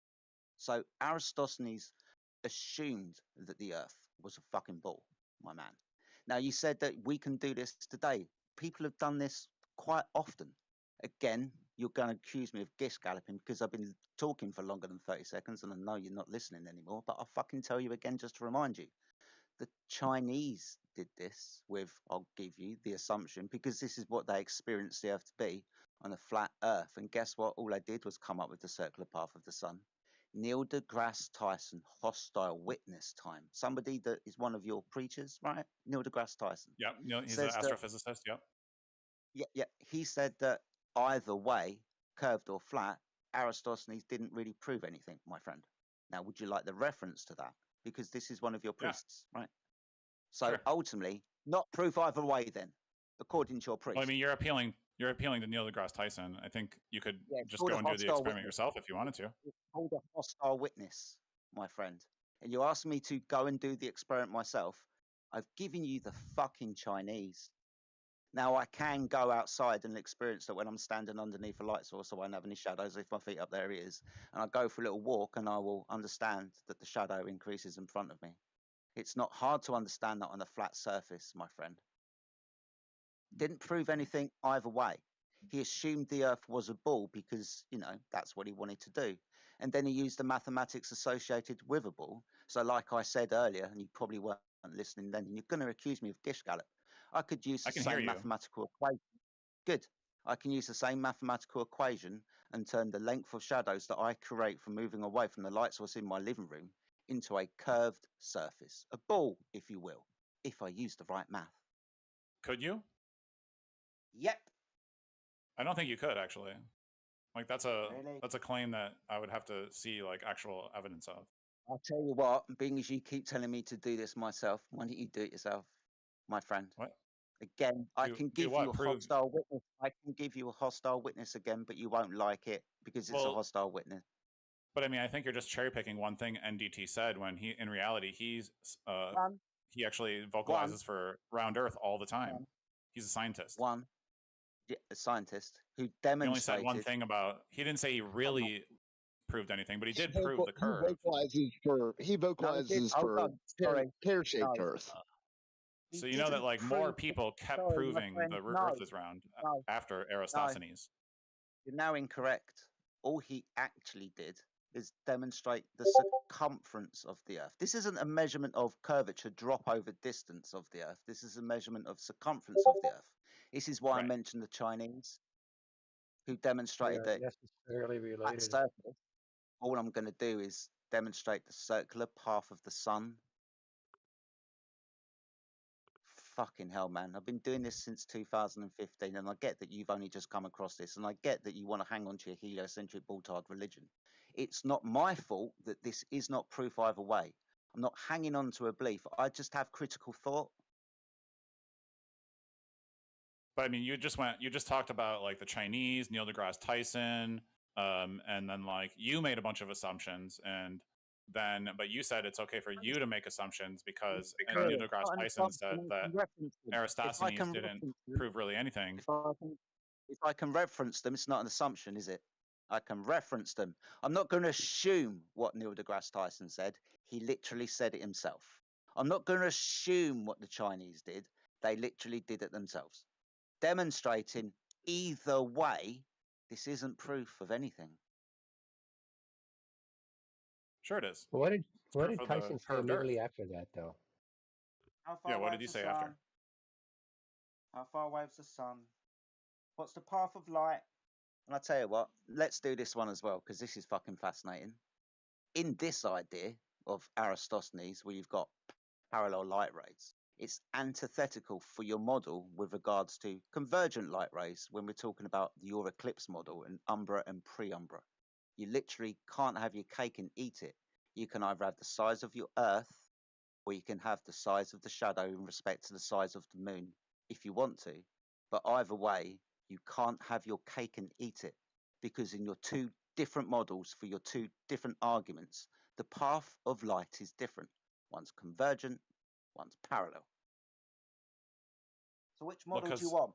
So Aristosthenes assumed that the Earth was a fucking ball, my man. Now, you said that we can do this today. People have done this quite often. Again, you're going to accuse me of gish galloping because I've been talking for longer than 30 seconds and I know you're not listening anymore, but I'll fucking tell you again just to remind you. The Chinese did this with, I'll give you the assumption, because this is what they experienced the Earth to be, on a flat Earth. And guess what? All they did was come up with the circular path of the sun. Neil deGrasse Tyson, hostile witness time. Somebody that is one of your preachers, right? Neil deGrasse Tyson. Yep. He's an astrophysicist. Yep. Yeah. He said that either way, curved or flat, Aristosthenes didn't really prove anything, my friend. Now, would you like the reference to that? Because this is one of your priests, right? So ultimately, not proof either way. Then, according to your priest. Well, I mean, you're appealing to Neil deGrasse Tyson. I think you could just go and do the hostile experiment witness. yourself if you wanted to. It's called a hostile witness, my friend. And you asked me to go and do the experiment myself. I've given you the fucking Chinese. Now I can go outside and experience that when I'm standing underneath a light source, so I won't have any shadows. If my feet up there, it is. And I go for a little walk, and I will understand that the shadow increases in front of me. It's not hard to understand that on a flat surface, my friend. Didn't prove anything either way. He assumed the Earth was a ball because, that's what he wanted to do. And then he used the mathematics associated with a ball. So like I said earlier, and you probably weren't listening then, and you're going to accuse me of dish gallop. I could use the same mathematical equation. Good. I can use the same mathematical equation and turn the length of shadows that I create from moving away from the light source in my living room into a curved surface, a ball, if you will, if I use the right math. Could you? Yep. I don't think you could actually. Like that's a claim that I would have to see like actual evidence of. I'll tell you what, being as you keep telling me to do this myself, why don't you do it yourself, my friend? What? Again, I can give you a hostile witness. I can give you a hostile witness again, but you won't like it because it's a hostile witness. But I mean, I think you're just cherry picking one thing NDT said when in reality he actually vocalizes for round Earth all the time. He's a scientist. A scientist who He demonstrated. only said one thing about. He didn't say he really proved anything, but he did prove the curve. He vocalizes for pear-shaped Earth. So you know that like more people kept proving the Earth is round after Aristophanes. You're now incorrect. All he actually did is demonstrate the circumference of the Earth. This isn't a measurement of curvature, drop over distance of the Earth. This is a measurement of circumference of the Earth. This is why I mentioned the Chinese, who demonstrated that necessarily related. Surface, all I'm going to do is demonstrate the circular path of the sun. Fucking hell, man. I've been doing this since 2015, and I get that you've only just come across this, and I get that you want to hang on to your heliocentric Baltard religion. It's not my fault that this is not proof either way. I'm not hanging on to a belief. I just have critical thought. But I mean, you just talked about like the Chinese, Neil deGrasse Tyson, and then like you made a bunch of assumptions, but you said it's okay for you to make assumptions because Neil deGrasse Tyson said that Aristophanes didn't prove really anything. If I can reference them, it's not an assumption, is it? I can reference them. I'm not going to assume what Neil deGrasse Tyson said. He literally said it himself. I'm not going to assume what the Chinese did. They literally did it themselves. Demonstrating either way, this isn't proof of anything. Sure it is. What did Tyson say immediately after that, though? What did he say after? How far away is the sun? What's the path of light? And I tell you what, let's do this one as well, because this is fucking fascinating. In this idea of Aristophanes, where you've got parallel light rays, it's antithetical for your model with regards to convergent light rays when we're talking about your eclipse model and umbra and pre-umbra. You literally can't have your cake and eat it. You can either have the size of your Earth, or you can have the size of the shadow in respect to the size of the moon, if you want to. But either way, you can't have your cake and eat it, because in your two different models for your two different arguments, the path of light is different. One's convergent, one's parallel. So which model do you want?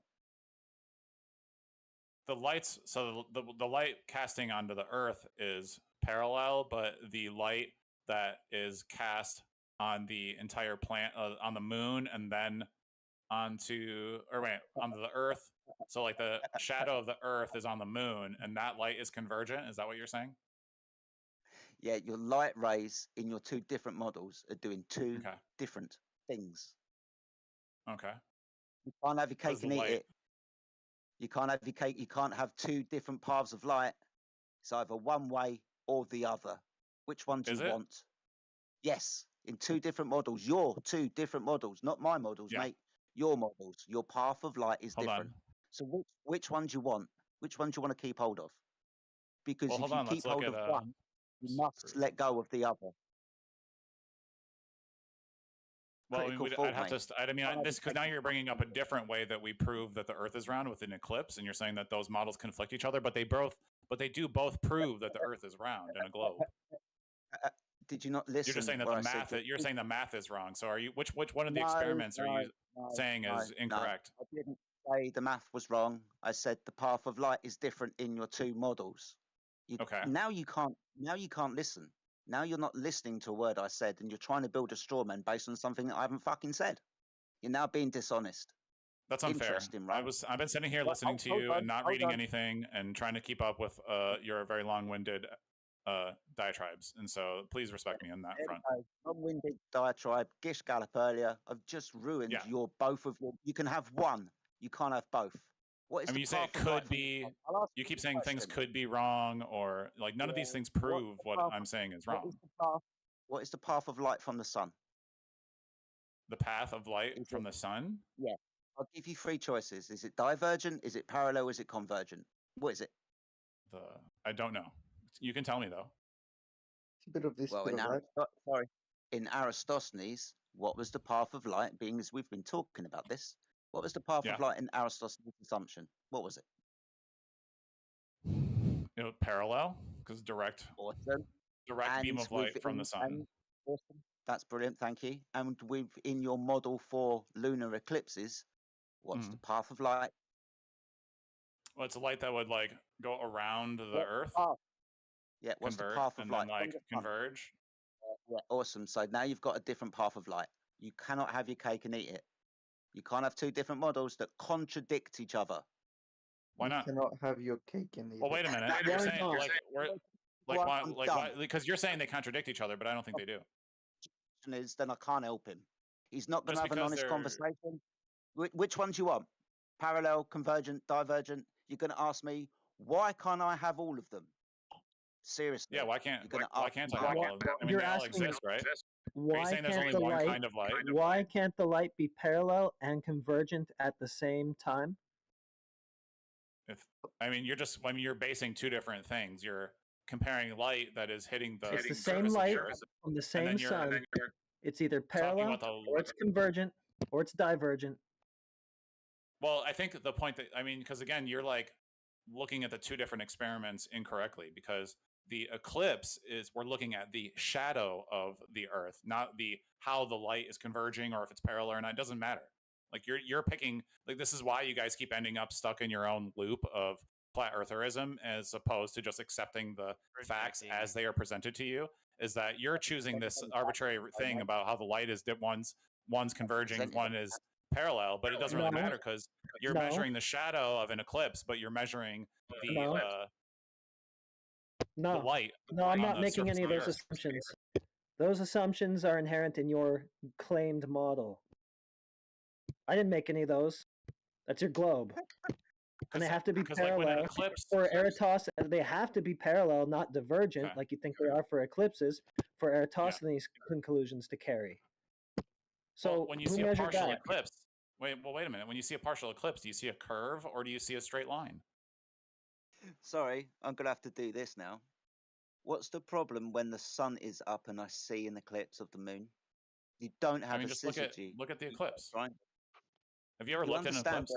The lights, so the light casting onto the Earth is parallel, but the light that is cast on the entire planet, on the moon, and then onto the Earth. So like the shadow of the Earth is on the moon, and that light is convergent. Is that what you're saying? Yeah, your light rays in your two different models are doing two different things. Okay. You can't have your cake and eat it. You can't have your cake. You can't have two different paths of light. It's either one way or the other. Which one do Is you it? want? Yes, in 2 different models. Your 2 different models, not my models, mate. Your models. Your path of light is different. So which one do you want? Which one do you want to keep hold of? Because Well, if hold you on. Let's keep look hold at of one, you must let go of the other. Well, I Critical mean, thought, I'd have mate. to. I mean, this because now you're bringing up a different way that we prove that the Earth is round with an eclipse, and you're saying that those models conflict each other, but they do both prove that the Earth is round in a globe. Did you not listen? You're just saying that the math. You're saying the math is wrong. So are you? Which one of the experiments are you saying is incorrect? I didn't say the math was wrong. I said the path of light is different in your 2 models. Okay. Now you can't listen. Now you're not listening to a word I said, and you're trying to build a straw man based on something that I haven't fucking said. You're now being dishonest. That's unfair. Interesting, right? I've been sitting here listening to you and not reading anything and trying to keep up with your very long-winded diatribes, and so please respect me on that front. Long-winded diatribe, Gish Gallop earlier. I've just ruined your both of your. You can have one. You can't have both. What is I mean, the you say it path of light could from be. the sun? I'll ask You keep a saying things question. could be wrong, or like none of these things prove what I'm saying is wrong. What is the path of light from the sun? The path of light from the sun? Yeah. I'll give you 3 choices. Is it divergent? Is it parallel? Is it convergent? What is it? I don't know. You can tell me though. It's a bit of this, Well, bit of that. in Aristosthenes, what was the path of light? Being as we've been talking about this, what was the path of light in Aristosthenes' assumption? What was it? Parallel, because direct beam of light from the sun. Awesome. That's brilliant, thank you. And within your model for lunar eclipses, what's the path of light? Well, it's a light that would like go around the Earth. Yeah, what's convert, the path of and light? then like converge. Yeah, awesome. So now you've got a different path of light. You cannot have your cake and eat it. You can't have 2 different models that contradict each other. Why not? You cannot have your cake and eat Well, wait a minute. You're saying why? Because you're saying they contradict each other, but I don't think they do. Then I can't help him. He's not going to Just have an because honest they're- conversation. Which one do you want? Parallel, convergent, divergent? You're going to ask me, why can't I have all of them? Seriously. Yeah, why can't I have all of them? I mean, You're they all asking, exist, right? Are you Why saying there's can't only the one light? kind of light? Why can't the light be parallel and convergent at the same time? You're basing 2 different things. You're comparing light that is hitting the It's the same surface of light the Earth, from the and same then you're sun. It's either talking parallel, about or it's convergent, or it's divergent. Well, I think the point because again, you're like looking at the 2 different experiments incorrectly, because the eclipse is we're looking at the shadow of the Earth, not how the light is converging or if it's parallel or not. It doesn't matter. Like you're picking, like, this is why you guys keep ending up stuck in your own loop of flat eartherism, as opposed to just accepting the facts as they are presented to you. Is that you're choosing this arbitrary thing about how the light is one's converging, one is parallel, but it doesn't really matter because you're measuring the shadow of an eclipse, but you're measuring the light. No, I'm on not the making surface any of the those Earth. assumptions. Those assumptions are inherent in your claimed model. I didn't make any of those. That's your globe. And they have to be parallel. For Eratosthenes, they have to be parallel, not divergent, like you think they are for eclipses, for Eratosthenes conclusions to carry. So when you who see a measured partial that? eclipse, wait a minute. When you see a partial eclipse, do you see a curve or do you see a straight line? Sorry, I'm going to have to do this now. What's the problem when the sun is up and I see an eclipse of the moon? You don't have a just syzygy. look at the eclipse. Right? Have you ever looked at an eclipse?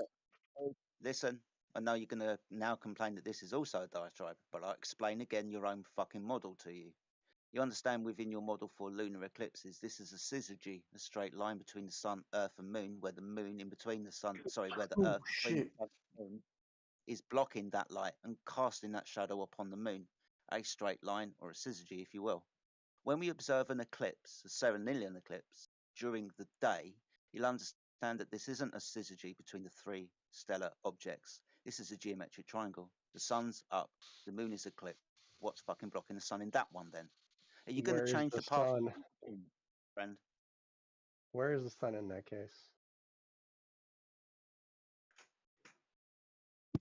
Listen, I know you're going to now complain that this is also a diatribe, but I'll explain again your own fucking model to you. You understand within your model for lunar eclipses, this is a syzygy, a straight line between the sun, earth and moon, where the moon in between the sun, where the earth between the sun and moon is blocking that light and casting that shadow upon the moon, a straight line or a syzygy, if you will. When we observe an eclipse, a serenilian eclipse, during the day, you'll understand that this isn't a syzygy between the 3 stellar objects. This is a geometric triangle. The sun's up, the moon is eclipsed. What's fucking blocking the sun in that one then? Are you going to change the path, friend? Where is the sun in that case?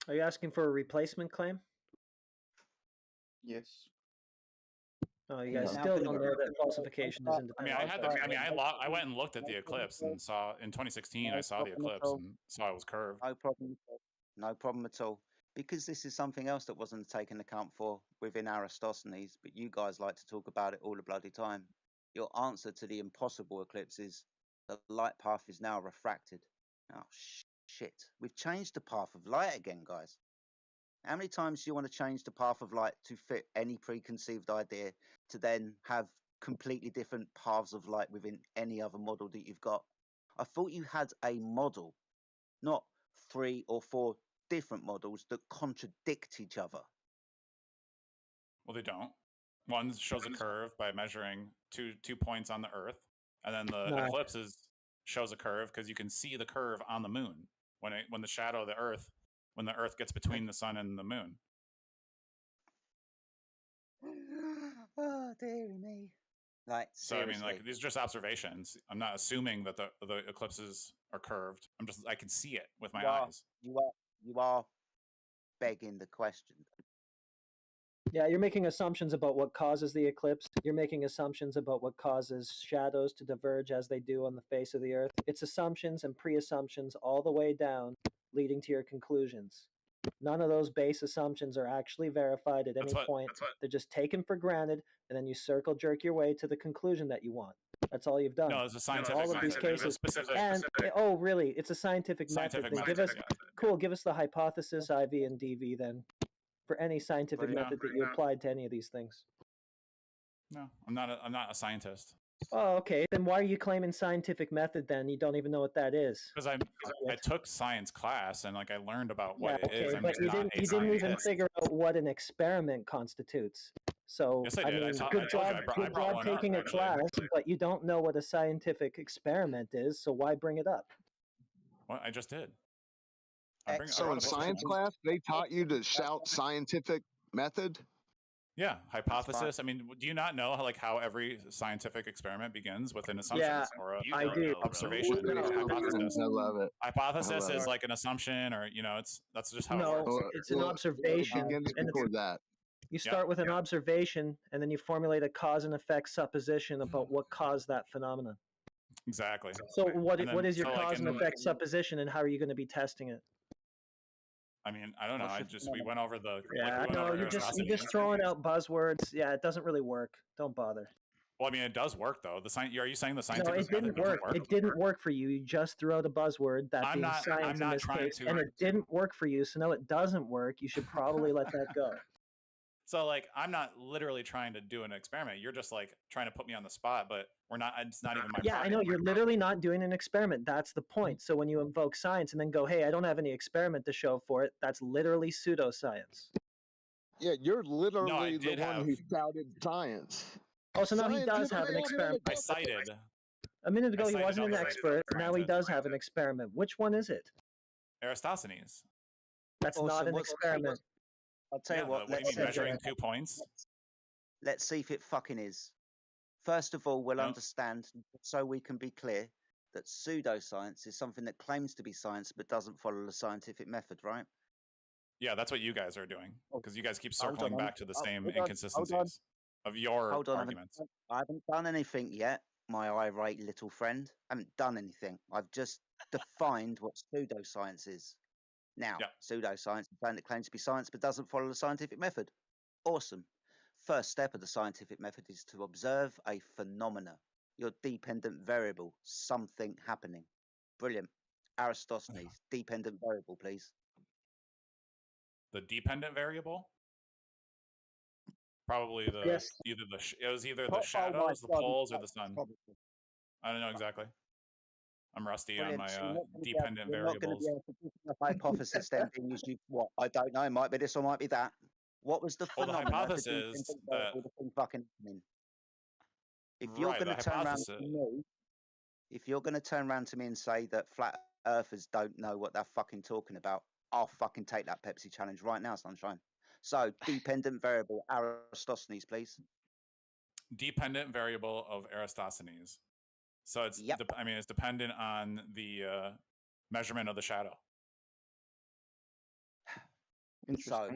Are you asking for a replacement claim? Yes. Oh, you guys Now still for the don't know that falsification is independent. I went and looked at the eclipse and saw in 2016. I saw the eclipse and saw it was curved. No problem at all. No problem at all. Because this is something else that wasn't taken account for within Aristosthenes, but you guys like to talk about it all the bloody time. Your answer to the impossible eclipse is the light path is now refracted. Oh, shit. We've changed the path of light again, guys. How many times do you want to change the path of light to fit any preconceived idea to then have completely different paths of light within any other model that you've got? I thought you had a model, not 3 or 4 different models that contradict each other. Well, they don't. One shows a curve by measuring two points on the Earth, and then the eclipse shows a curve because you can see the curve on the moon when the shadow of the Earth, when the Earth gets between the sun and the moon. Oh, dear me. Like, seriously. So I mean, these are just observations. I'm not assuming that the eclipses are curved. I can see it with my eyes. You are begging the question. Yeah, you're making assumptions about what causes the eclipse. You're making assumptions about what causes shadows to diverge as they do on the face of the Earth. It's assumptions and pre-assumptions all the way down, leading to your conclusions. None of those base assumptions are actually verified at any point. They're just taken for granted, and then you circle jerk your way to the conclusion that you want. That's all you've done. No, it's a scientific all of these method. cases. Specific. Oh, really? It's a scientific method. Then give us give us the hypothesis, IV, and DV then, for any scientific method that you applied to any of these things. No, I'm not a scientist. Oh, okay. Then why are you claiming scientific method then? You don't even know what that is. Because I took science class and I learned about what it is. I'm but just you not didn't even figure out what an experiment constitutes. So yes, I did. mean, I good told job, you. I good brought job one taking up, a class, but you don't know what a scientific experiment is. So why bring it up? Well, I just did. So in science class, they taught you to shout scientific method? Yeah, hypothesis. I mean, do you not know how every scientific experiment begins with an assumption or I do. observation? Hypothesis. I love it. Hypothesis is like an assumption, or that's just how it No, works. it's an observation. That. You start with an observation, and then you formulate a cause and effect supposition about what caused that phenomenon. Exactly. So what is your cause and effect supposition, and how are you going to be testing it? I mean, I don't know. We went over the. You're just throwing out buzzwords. Yeah, it doesn't really work. Don't bother. Well, I mean, it does work though. Are you saying the scientific method doesn't work? It didn't work for you. You just threw out a buzzword, that being science in this case, and it didn't work for you. So no, it doesn't work. You should probably let that go. So I'm not literally trying to do an experiment. You're just trying to put me on the spot, but we're not. It's not even my. Yeah, I know. You're literally not doing an experiment. That's the point. So when you invoke science and then go, "Hey, I don't have any experiment to show for it," that's literally pseudoscience. Yeah, you're literally the one who shouted science. Oh, so now he does have an experiment. I cited. A minute ago, he wasn't an expert. Now he does have an experiment. Which one is it? Aristosthenes. That's not an experiment. I'll tell you what. What do you mean, measuring 2 points? Let's see if it fucking is. First of all, we'll understand, so we can be clear, that pseudoscience is something that claims to be science but doesn't follow the scientific method, right? Yeah, that's what you guys are doing, because you guys keep circling back to the same inconsistencies of your arguments. I haven't done anything yet, my irate little friend. I haven't done anything. I've just defined what pseudoscience is. Now, pseudoscience is something that claims to be science but doesn't follow the scientific method. Awesome. First step of the scientific method is to observe a phenomena, your dependent variable, something happening. Brilliant. Aristosthenes, dependent variable, please. The dependent variable? Probably it was either the shadows, the poles, or the sun. I don't know exactly. I'm rusty on my dependent variables. Not going to be able to give a hypothesis then being used. What? I don't know. It might be this or might be that. What was the phenomenon? The hypothesis that if you're going to turn around to me, if you're going to turn around to me and say that flat earthers don't know what they're fucking talking about, I'll fucking take that Pepsi challenge right now, sunshine. So, dependent variable, Aristosthenes, please. Dependent variable of Aristosthenes. So it's it's dependent on the measurement of the shadow. So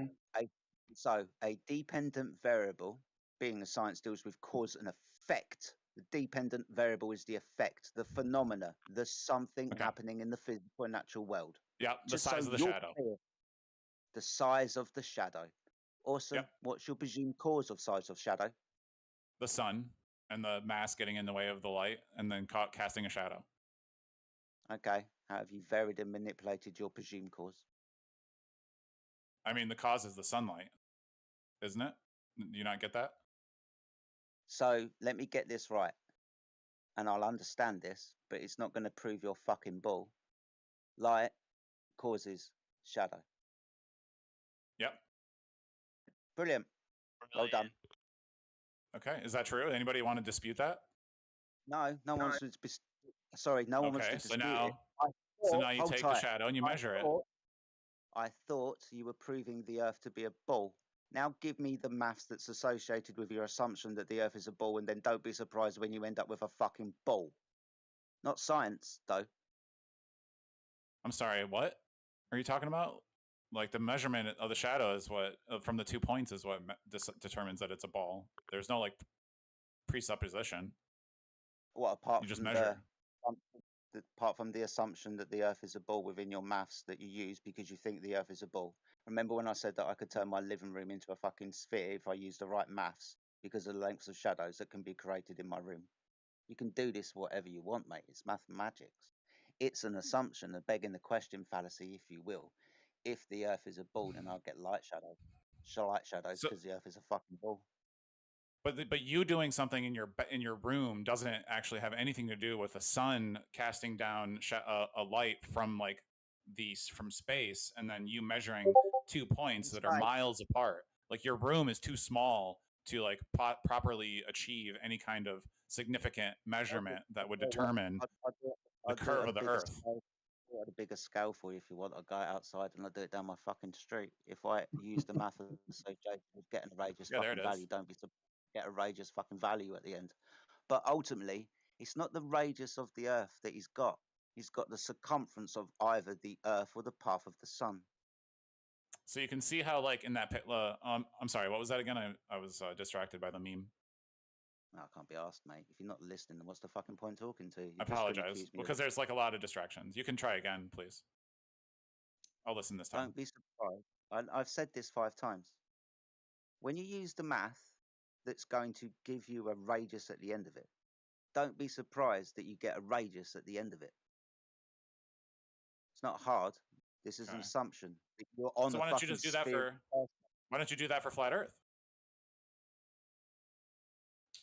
a dependent variable being the science deals with cause and effect. The dependent variable is the effect, the phenomena, the something happening in the physical and natural world. Yeah, the size of the shadow. Clear, the size of the shadow. Awesome. Yep. What's your presumed cause of size of shadow? The sun and the mass getting in the way of the light and then casting a shadow. Okay. How have you varied and manipulated your presumed cause? I mean, the cause is the sunlight, isn't it? Do you not get that? So let me get this right. And I'll understand this, but it's not going to prove your fucking bull. Light causes shadow. Yep. Brilliant. Well done. Okay, is that true? Anybody want to dispute that? No, no one wants to. Sorry, no one wants to dispute it. So now you take the shadow and you measure it. I thought you were proving the Earth to be a ball. Now give me the maths that's associated with your assumption that the Earth is a ball, and then don't be surprised when you end up with a fucking ball. Not science, though. I'm sorry, what are you talking about? Like the measurement of the shadow is what from the 2 points is what determines that it's a ball. There's no like presupposition. What apart you just from measure? Apart from the assumption that the Earth is a ball within your maths that you use because you think the Earth is a ball. Remember when I said that I could turn my living room into a fucking sphere if I use the right maths because of the lengths of shadows that can be created in my room? You can do this whatever you want, mate. It's mathematics. It's an assumption, a begging the question fallacy, if you will. If the Earth is a ball, then I'll get light shadows. Light shadows because the Earth is a fucking ball. But you doing something in your room doesn't actually have anything to do with the sun casting down a light from from space, and then you measuring 2 points that are miles apart. Like your room is too small to like properly achieve any kind of significant measurement that would determine the curve of the Earth. At a bigger scale for you if you want. I'll go outside and I'll do it down my fucking street. If I use the math associated with getting a radius fucking value, don't be surprised to get a radius fucking value at the end. But ultimately, it's not the radius of the Earth that he's got. He's got the circumference of either the Earth or the path of the sun. So you can see how, like, in that I'm sorry, what was that again? I was distracted by the meme. No, I can't be asked, mate. If you're not listening, then what's the fucking point talking to? I apologize, because there's like a lot of distractions. You can try again, please. I'll listen this time. Don't be surprised. I've said this 5 times. When you use the math that's going to give you a radius at the end of it, don't be surprised that you get a radius at the end of it. It's not hard. This is an assumption. You're on so why don't you just do that for? Why don't you do that for flat Earth?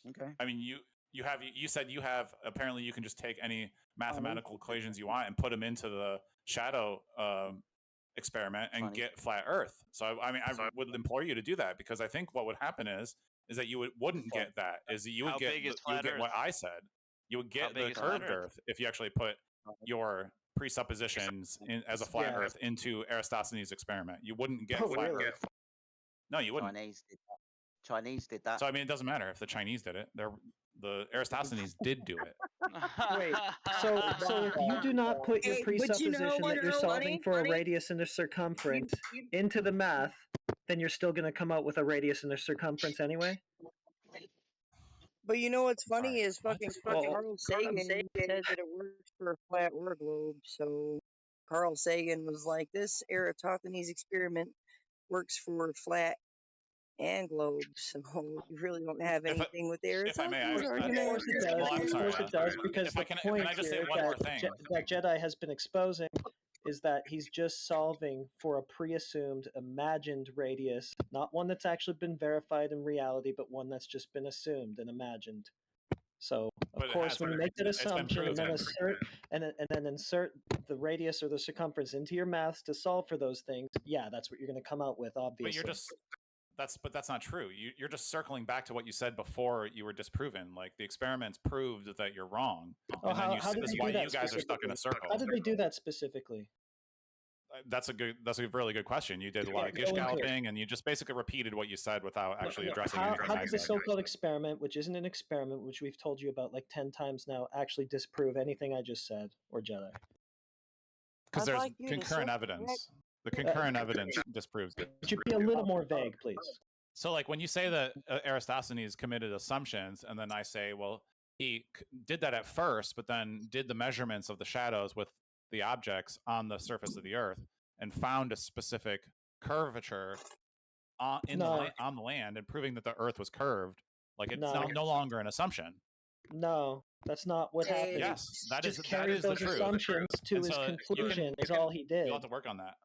Okay. I mean, you said you have, apparently you can just take any mathematical equations you want and put them into the shadow experiment and get flat Earth. So I mean, I would implore you to do that, because I think what would happen is that you wouldn't get that. Is that you would get what I said. You would get the curved Earth if you actually put your presuppositions as a flat Earth into Eratosthenes' experiment. You wouldn't get flat Earth. No, you wouldn't. Chinese did that. So I mean, it doesn't matter if the Chinese did it. The Eratosthenes did do it. Wait, so if you do not put your presupposition that you're solving for a radius and a circumference into the math, then you're still going to come out with a radius and a circumference anyway? But you know what's funny is fucking Carl Sagan said that it works for a flat or a globe. So Carl Sagan was like, this Eratosthenes experiment works for flat and globe. So you really don't have anything with Eratosthenes argument. Of course it does. Of course it does, because the point here that Jedi has been exposing is that he's just solving for a pre-assumed, imagined radius, not one that's actually been verified in reality, but one that's just been assumed and imagined. So, of course, when you make that assumption and then insert the radius or the circumference into your maths to solve for those things, yeah, that's what you're going to come out with, obviously. But that's not true. You're just circling back to what you said before you were disproven. Like the experiments proved that you're wrong. Oh, how did they do that? You guys are stuck in a circle. How did they do that specifically? That's a really good question. You did a lot of gish galloping, and you just basically repeated what you said without actually addressing anything. How did the so-called experiment, which isn't an experiment, which we've told you about like 10 times now, actually disprove anything I just said, or Jedi? Because there's concurrent evidence. The concurrent evidence disproves it. Could you be a little more vague, please? So, like, when you say that Eratosthenes committed assumptions, and then I say, well, he did that at first, but then did the measurements of the shadows with the objects on the surface of the Earth and found a specific curvature on the land, and proving that the Earth was curved. Like, it's no longer an assumption. No, that's not what happened. Yes, that is carried the those truth. assumptions to And his so conclusion. Is all he did. You'll have to work on that.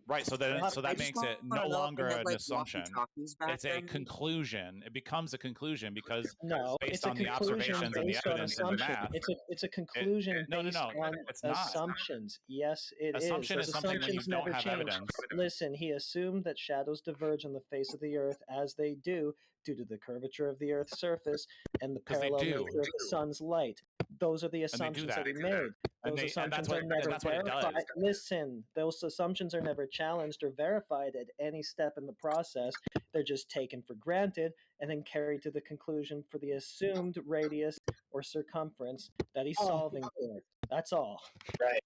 Right, so that I just makes it no wanna know if they longer have, an like, assumption. walkie-talkies back It's a there, maybe? conclusion. It becomes a conclusion because No, based it's a on the conclusion observations and the based on evidence and the assumption. math. It's a conclusion based on it's not. assumptions. Yes, it Assumption is. is Those something when you assumptions don't never have change. evidence. Listen, he assumed that shadows diverge on the face of the Earth as they do due to the curvature of the Earth's surface and the 'Cause they parallel do. nature of the sun's light. Those are the And they do assumptions that that. he made. And Those that's assumptions what are never it verified. does. Listen, those assumptions are never challenged or verified at any step in the process. They're just taken for granted and then carried to the conclusion for the assumed radius or circumference that he's solving for. That's all. Right.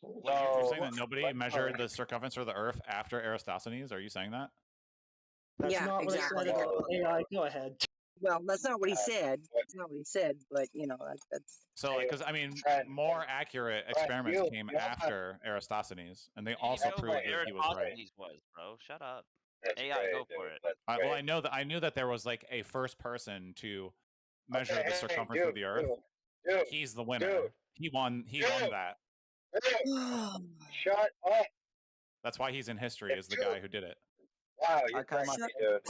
You're saying that nobody measured the circumference of the Earth after Eratosthenes? Are you saying that? That's Yeah, not what exactly. I said about AI. Go ahead. Well, that's not what he said. That's not what he said, but you know, that's. So, because I mean, more accurate experiments came after Eratosthenes, and they also proved that he was right. Eratosthenes was, bro. Shut up. That's AI, great, go dude. for it. That's Well, great. I knew that there was like a first person to measure Okay, the hey, circumference of the Earth. dude, He's the winner. He won. He dude. won that. Shut up. That's why he's in history as the guy who did it. Wow, you're Okay, crazy, my dude.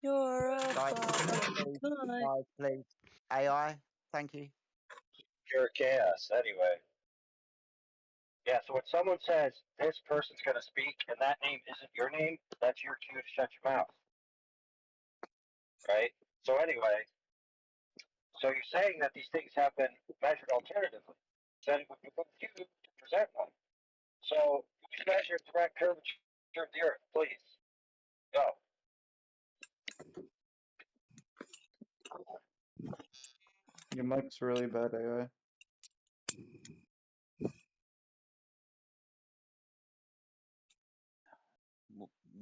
You're a guys, fucking cunt. guys, please. AI, thank you. Pure chaos, anyway. Yeah, so when someone says this person's going to speak and that name isn't your name, that's your cue to shut your mouth. Right? So anyway, so you're saying that these things have been measured alternatively. Then it would be up to you to present one. So you measure direct curvature of the Earth, please. Go. Your mic's really bad, AI.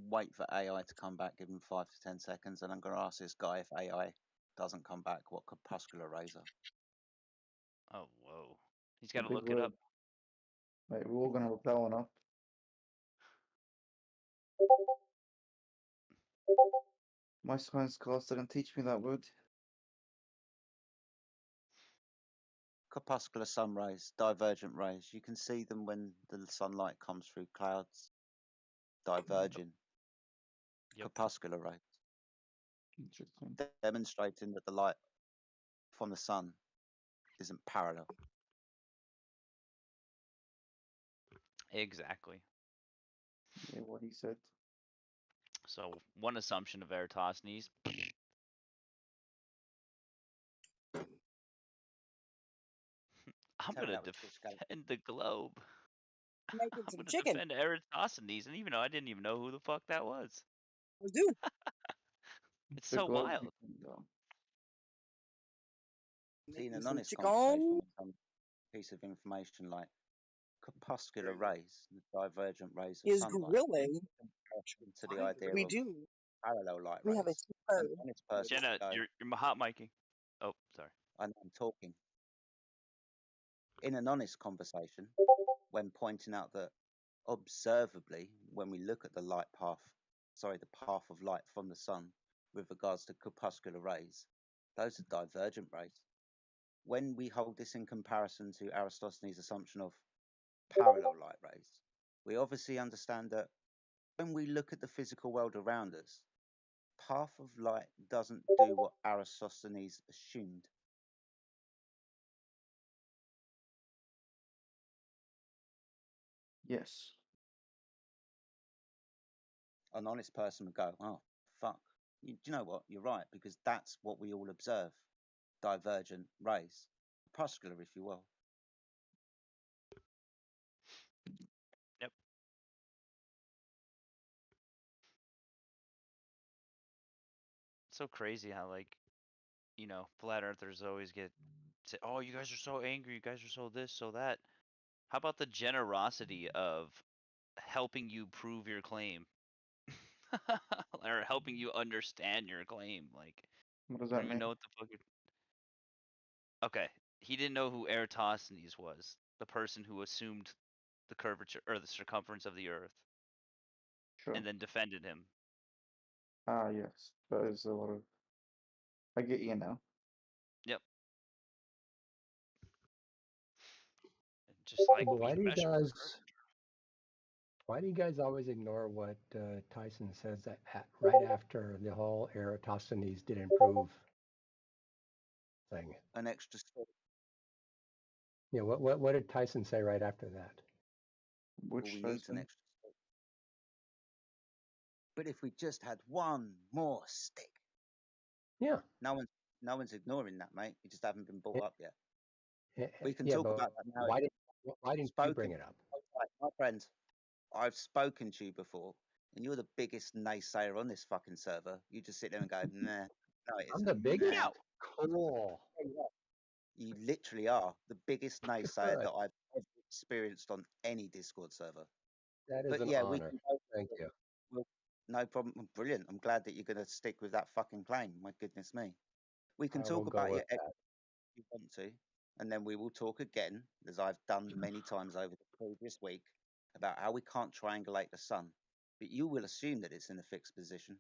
Wait for AI to come back, give him 5 to 10 seconds, and I'm going to ask this guy if AI doesn't come back, what corpuscular rays are. Oh, whoa. He's got to Big look it word. up. Wait, we're all gonna look that one up. My science class didn't teach me that word. Corpuscular sun rays, divergent rays. You can see them when the sunlight comes through clouds. Diverging. Corpuscular rays. Interesting. Demonstrating that the light from the sun isn't parallel. Exactly. Yeah, what he said. So, one assumption of Eratosthenes. I'm Tell me going to that was Chris Gallagher. defend the globe. Making I'm some going to chicken. defend Eratosthenes, and even though I didn't even know who the fuck that was. I do. It's The so globe wild. people, though. See, in an Making some honest chicken. conversation, some piece of information like corpuscular rays, the divergent rays of Is sunlight, grilling. to the idea We of do. parallel light We have a rays. An superb. honest person Jenna, would go, you're hot micing. Oh, sorry. I know I'm talking. In an honest conversation, when pointing out that observably, when we look at the path of light from the sun with regards to corpuscular rays, those are divergent rays. When we hold this in comparison to Aristophanes' assumption of parallel light rays, we obviously understand that when we look at the physical world around us, path of light doesn't do what Aristophanes assumed. Yes. An honest person would go, oh, fuck. Do you know what? You're right, because that's what we all observe. Divergent rays. Corpuscular, if you will. Yep. It's so crazy how, like, you know, flat earthers always say, oh, you guys are so angry, you guys are so this, so that. How about the generosity of helping you prove your claim? or helping you understand your claim. Like, What does I don't that even mean? know what the fuck. Okay, he didn't know who Eratosthenes was, the person who assumed the curvature or the circumference of the Earth, Sure. and then defended him. Ah, yes. That is a lot of. I get you now. Yep. Just like But we why do you measure guys? curvature. Why do you guys always ignore what Tyson says right after the whole Eratosthenes did improve thing? An extra step. Yeah, what did Tyson say right after that? Which All we need's an extra stick. But if we just had one more stick. Yeah. No one's ignoring that, mate. You just haven't been brought up yet. We can Yeah, talk but about that now. why didn't you bring it up? My friend, I've spoken to you before, and you're the biggest naysayer on this fucking server. You just sit there and go, nah, no, it I'm isn't. the biggest? Nah. Cool. You literally are the biggest naysayer that I've ever experienced on any Discord server. That is But an yeah, honor. Thank you. No problem. Brilliant. I'm glad that you're going to stick with that fucking claim. My goodness me. We can I talk will go about with your that. if you want to, and then we will talk again, as I've done many times over the previous week, about how we can't triangulate the sun. But you will assume that it's in a fixed position.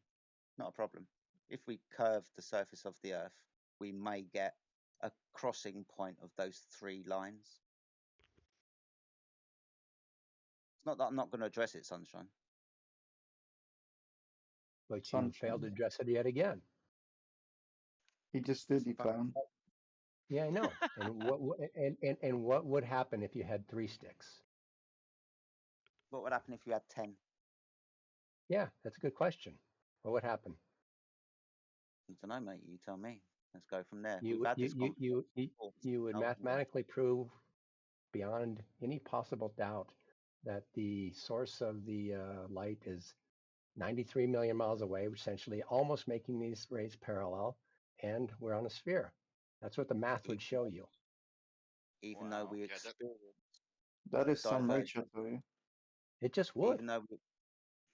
Not a problem. If we curve the surface of the Earth, we may get a crossing point of those three lines. It's not that I'm not going to address it, Sunshine. But you failed to address it yet again. He just did, you clown. Yeah, I know. And what would happen if you had 3 sticks? What would happen if you had 10? Yeah, that's a good question. What would happen? I don't know, mate. You tell me. Let's go from there. You would mathematically prove beyond any possible doubt that the source of the light is 93 million miles away, essentially almost making these rays parallel, and we're on a sphere. That's what the math would show you. Even though we experience That is some divergence. nature for you. It just would.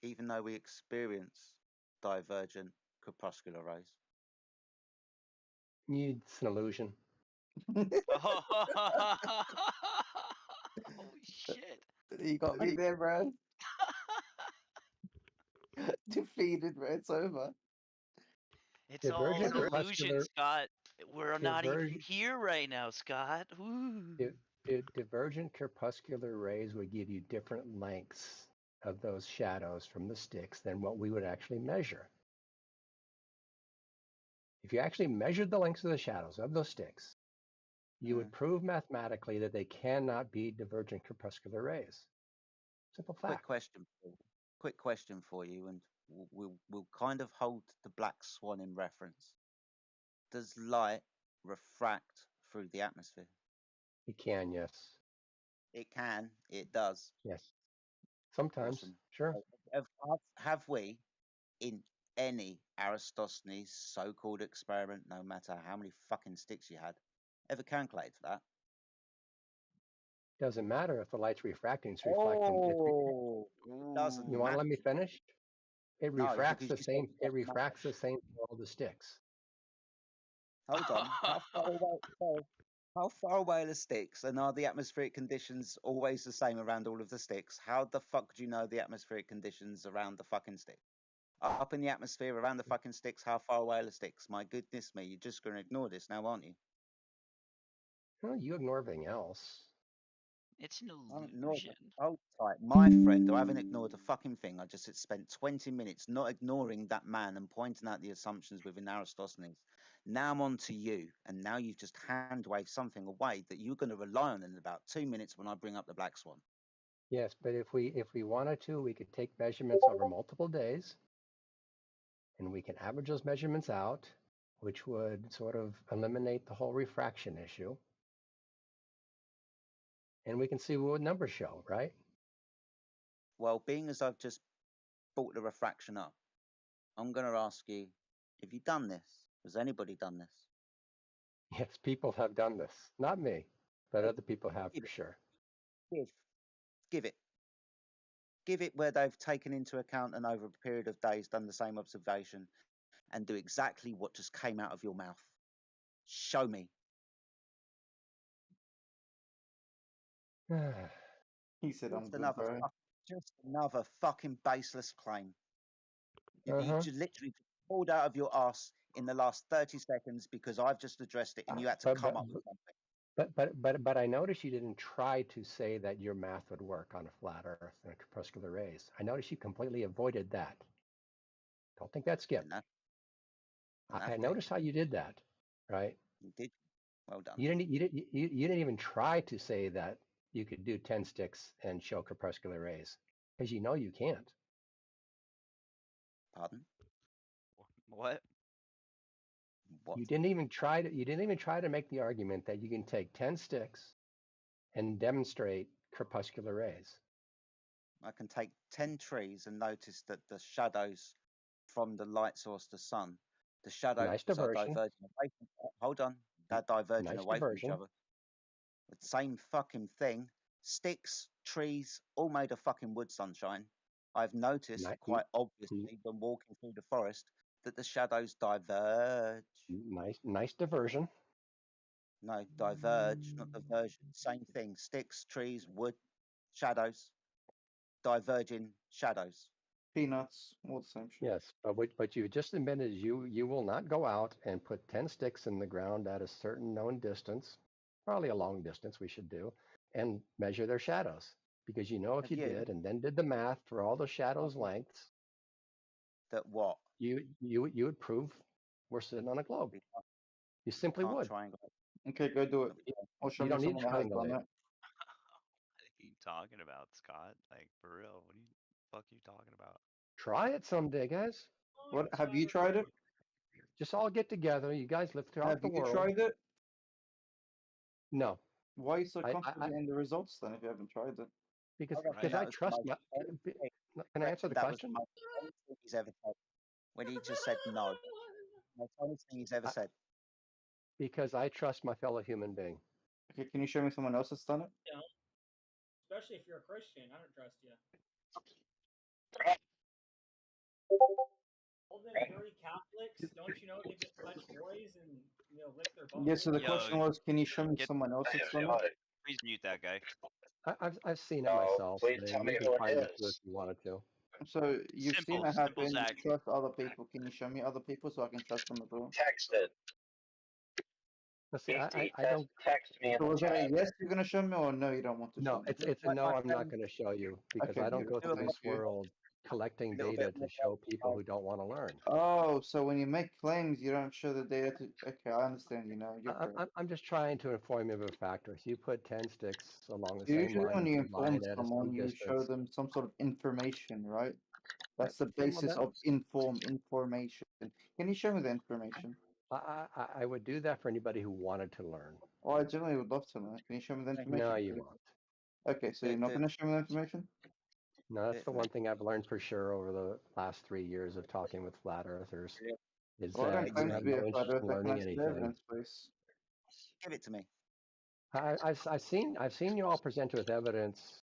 Even though we experience divergent corpuscular rays. It's an illusion. Holy shit. You got me there, bro. Defeated, bro. It's over. It's all an Divergent illusion, corpuscular- Scott. We're not even Divergent- here right now, Scott. Ooh. Divergent corpuscular rays would give you different lengths of those shadows from the sticks than what we would actually measure. If you actually measured the lengths of the shadows of those sticks, you would prove mathematically that they cannot be divergent corpuscular rays. Simple fact. Quick question for you, and we'll kind of hold the black swan in reference. Does light refract through the atmosphere? It can, yes. It can. It does. Yes. Sometimes, Awesome. sure. Have we, in any Aristosthenes so-called experiment, no matter how many fucking sticks you had, ever calculated for that? Doesn't matter if the light's refracting. It's reflecting. It doesn't. You want to let me finish? It No, refracts because the you said same. it It doesn't matter. refracts the same for all the sticks. Hold on. How far away are the sticks? And are the atmospheric conditions always the same around all of the sticks? How the fuck do you know the atmospheric conditions around the fucking stick? Up in the atmosphere around the fucking sticks, how far away are the sticks? My goodness me, you're just going to ignore this now, aren't you? No, you ignore everything else. It's an I haven't ignored illusion. it. Oh, right, my friend, I haven't ignored a fucking thing. I just spent 20 minutes not ignoring that man and pointing out the assumptions within Aristosthenes. Now I'm on to you, and now you've just hand waved something away that you're going to rely on in about 2 minutes when I bring up the black swan. Yes, but if we wanted to, we could take measurements over multiple days, and we can average those measurements out, which would sort of eliminate the whole refraction issue. And we can see what numbers show, right? Well, being as I've just brought the refraction up, I'm going to ask you, have you done this? Has anybody done this? Yes, people have done this. Not me, but other people have for sure. Give it. give it where they've taken into account and over a period of days done the same observation and do exactly what just came out of your mouth. Show me. He said, Just "I'm good, bro." just another fucking baseless claim. You just literally pulled out of your ass in the last 30 seconds because I've just addressed it and you had to come up with something. But I noticed you didn't try to say that your math would work on a flat Earth and corpuscular rays. I noticed you completely avoided that. Don't think that skipped. I noticed how you did that, right? You did. Well done. You didn't even try to say that you could do 10 sticks and show corpuscular rays because you know you can't. Pardon? What? You didn't even try to make the argument that you can take 10 sticks and demonstrate corpuscular rays. I can take 10 trees and notice that the shadows from the light source, the sun, the shadows Nice are diversion. diverging away from hold on. They're diverging Nice away from each diversion. other. The same fucking thing. Sticks, trees, all made of fucking wood, sunshine. I've noticed quite obviously when walking through the forest that the shadows diverge. Nice diversion. No, diverge, not diversion. Same thing. Sticks, trees, wood, shadows, diverging shadows. Peanuts, all the same shit. Yes, but you just admitted you will not go out and put 10 sticks in the ground at a certain known distance, probably a long distance we should do, and measure their shadows. Because you know if you did and then did the math for all the shadows lengths, that what? You would prove we're sitting on a globe. You simply would. Okay, go do it. Or show You me don't need someone that has done triangulate. that. What are you talking about, Scott? Like, for real, what are you fuck you talking about? Try it someday, guys. What have you tried it? Just all get together. You guys live throughout Have the you world. tried it? No. Why are you so I- confident in the results then if you haven't tried it? Because I trust my. Can I answer the question? That was the most honest thing he's ever said. When he just said no. Most honest thing he's ever said. Because I trust my fellow human being. Okay, can you show me someone else that's done it? Yeah. Especially if you're a Christian, I don't trust you. All them dirty Catholics, don't you know they just touch boys and lick their butthole? Yeah, so the question was, can you show me someone else that's done it? Please mute that guy. I've seen it myself. please tell me you who can find it it is. if you wanted to. So you've seen Simple, it simple, happen. You Zach. trust other people. Can you show me other people so I can trust them as well? Text it. Let's see, I BT, don't. text me in So the was that a chat. yes you're gonna show me or no you don't want to show No, me? it's a no. I'm not going to show you because Okay, I don't go beautiful. through Thank this you. world collecting data to show people who don't want to learn. Oh, so when you make claims, you don't show the data to. Okay, I understand. You know, you're correct. I'm just trying to inform you of a factor. If you put 10 sticks along the So same usually line, when but you you inform line at someone, some you show distance. them some sort of information, right? That's the Well, basis of information. Can you show me the information? I would do that for anybody who wanted to learn. Oh, I generally would love to know. Can you show me the information? No, you please? won't. Okay, so you're not going to show me the information? No, that's the one thing I've learned for sure over the last 3 years of talking with flat earthers. Is Well, I that don't you claim to have be no a flat interest in earther. Can I learning see the anything. evidence, please? Give it to me. I've seen you all present with evidence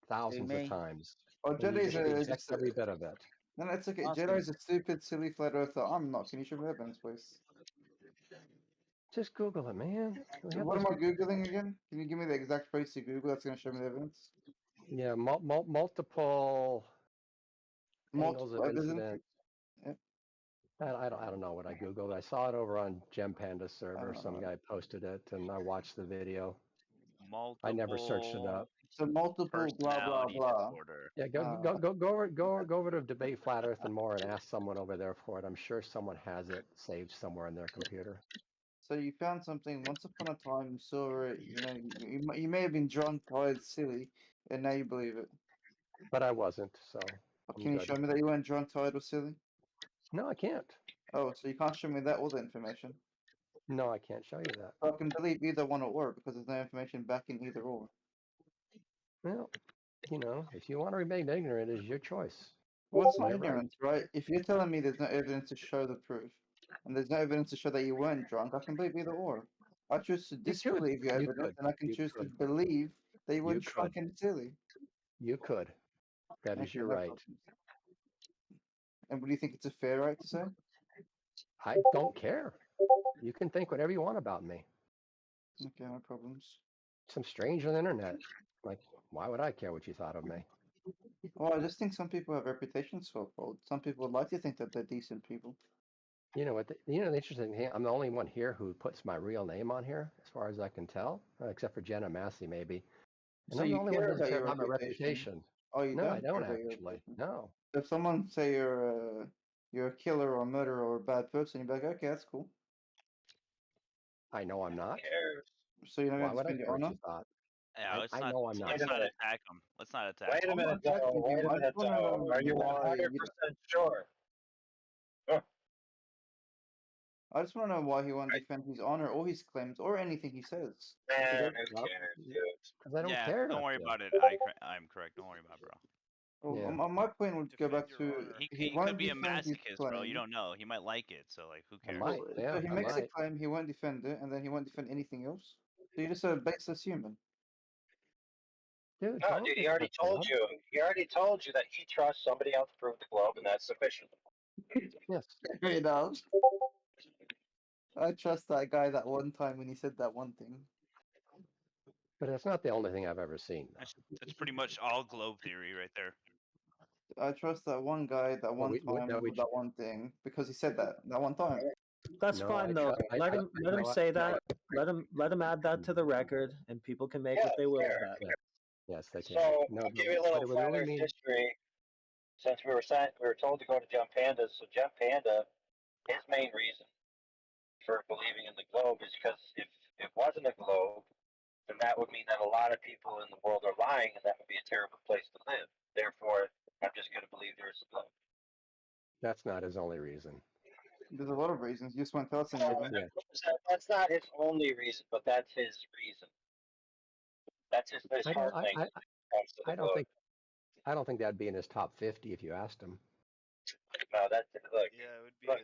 thousands of me. times. Oh, And you Jedi's just reject just every bit of it. no, it's okay. Ask him. Jedi's a stupid, silly flat earther. I'm not. Can you show me evidence, please? Just Google it, man. We have What this. am I googling again? Can you give me the exact phrase you Google that's going to show me the evidence? Yeah, multiple angles of Multiple evidence. incident. Yeah. I don't know what I Googled. I saw it over on Gem Panda server. Some guy posted it and I watched the video. Multiple. I never searched it up. So multiple blah blah blah. Disorder. Yeah, go over to Debate Flat Earth and More and ask someone over there for it. I'm sure someone has it saved somewhere in their computer. So you found something once upon a time. You saw it. You know, you may have been drunk, tired, silly, and now you believe it. But I wasn't. So. Can you show me that you weren't drunk, tired, or silly? No, I can't. Oh, so you can't show me that or the information? No, I can't show you that. So I can believe either one or because there's no information backing either or. Well, you know, if you want to remain ignorant, it's your choice. What's My ignorance, right? If you're telling me there's no evidence to show the proof, and there's no evidence to show that you weren't drunk, I can believe either or. I choose to disbelieve your evidence, and I can choose to believe that you weren't drunk and silly. You could. That is your right. And what do you think it's a fair right to say? I don't care. You can think whatever you want about me. Okay, no problems. Some stranger on the internet. Like, why would I care what you thought of me? Well, I just think some people have reputations to uphold. Some people would like to think that they're decent people. You know what? The interesting thing. I'm the only one here who puts my real name on here, as far as I can tell, except for Jenna Massey, maybe. And So I'm the you only one who care doesn't about care your about my reputation? reputation. Oh, you No, I don't care don't about your actually. reputation? No. If someone say you're a killer or a murderer or a bad person, you'd be like, okay, that's cool. I know I'm not. So you're not Why gonna would I defend your care what honor? you thought? Yeah, I know I'm not. Let's not attack him. Let's not attack Wait a him. minute, attacking though. Wait him. a I minute, just wanna though. know Are you why 100% sure? I just want to know why he won't defend his honor or his claims or anything he says. Man, who cares, dude? Because I don't Yeah, care. don't worry to. about it. I'm correct. Don't worry about it, bro. Well, Yeah. my point would go back to He won't could be a defend his masochist, claim. bro. You don't know. He might like it. So like, who I cares? might. Yeah, So he I makes a might. claim, he won't defend it, and then he won't defend anything else. So you're just a baseless human. Dude, No, don't dude, get he already stuff told up. you. He already told you that he trusts somebody else to prove the globe, and that's sufficient. Yes. Fair enough. I trust that guy that one time when he said that one thing. But it's not the only thing I've ever seen. That's pretty much all globe theory right there. I trust that one guy that one time with that one thing because he said that one time. That's fine though. Let him say that. Let him add that to the record, and people can make what they will of that. Yes, they can. So No, I'll give you a little flat Earth history. Since we were told to go to Jump Panda, so Jump Panda, his main reason for believing in the globe is because if it wasn't a globe, then that would mean that a lot of people in the world are lying, and that would be a terrible place to live. Therefore, I'm just going to believe there is a globe. That's not his only reason. There's a lot of reasons. You just won't tell us any of them. Yeah. That's not his only reason, but that's his reason. That's his heart link when it comes to the globe. I don't think that'd be in his top 50 if you asked him. No, that's look. Yeah, it would be. Look,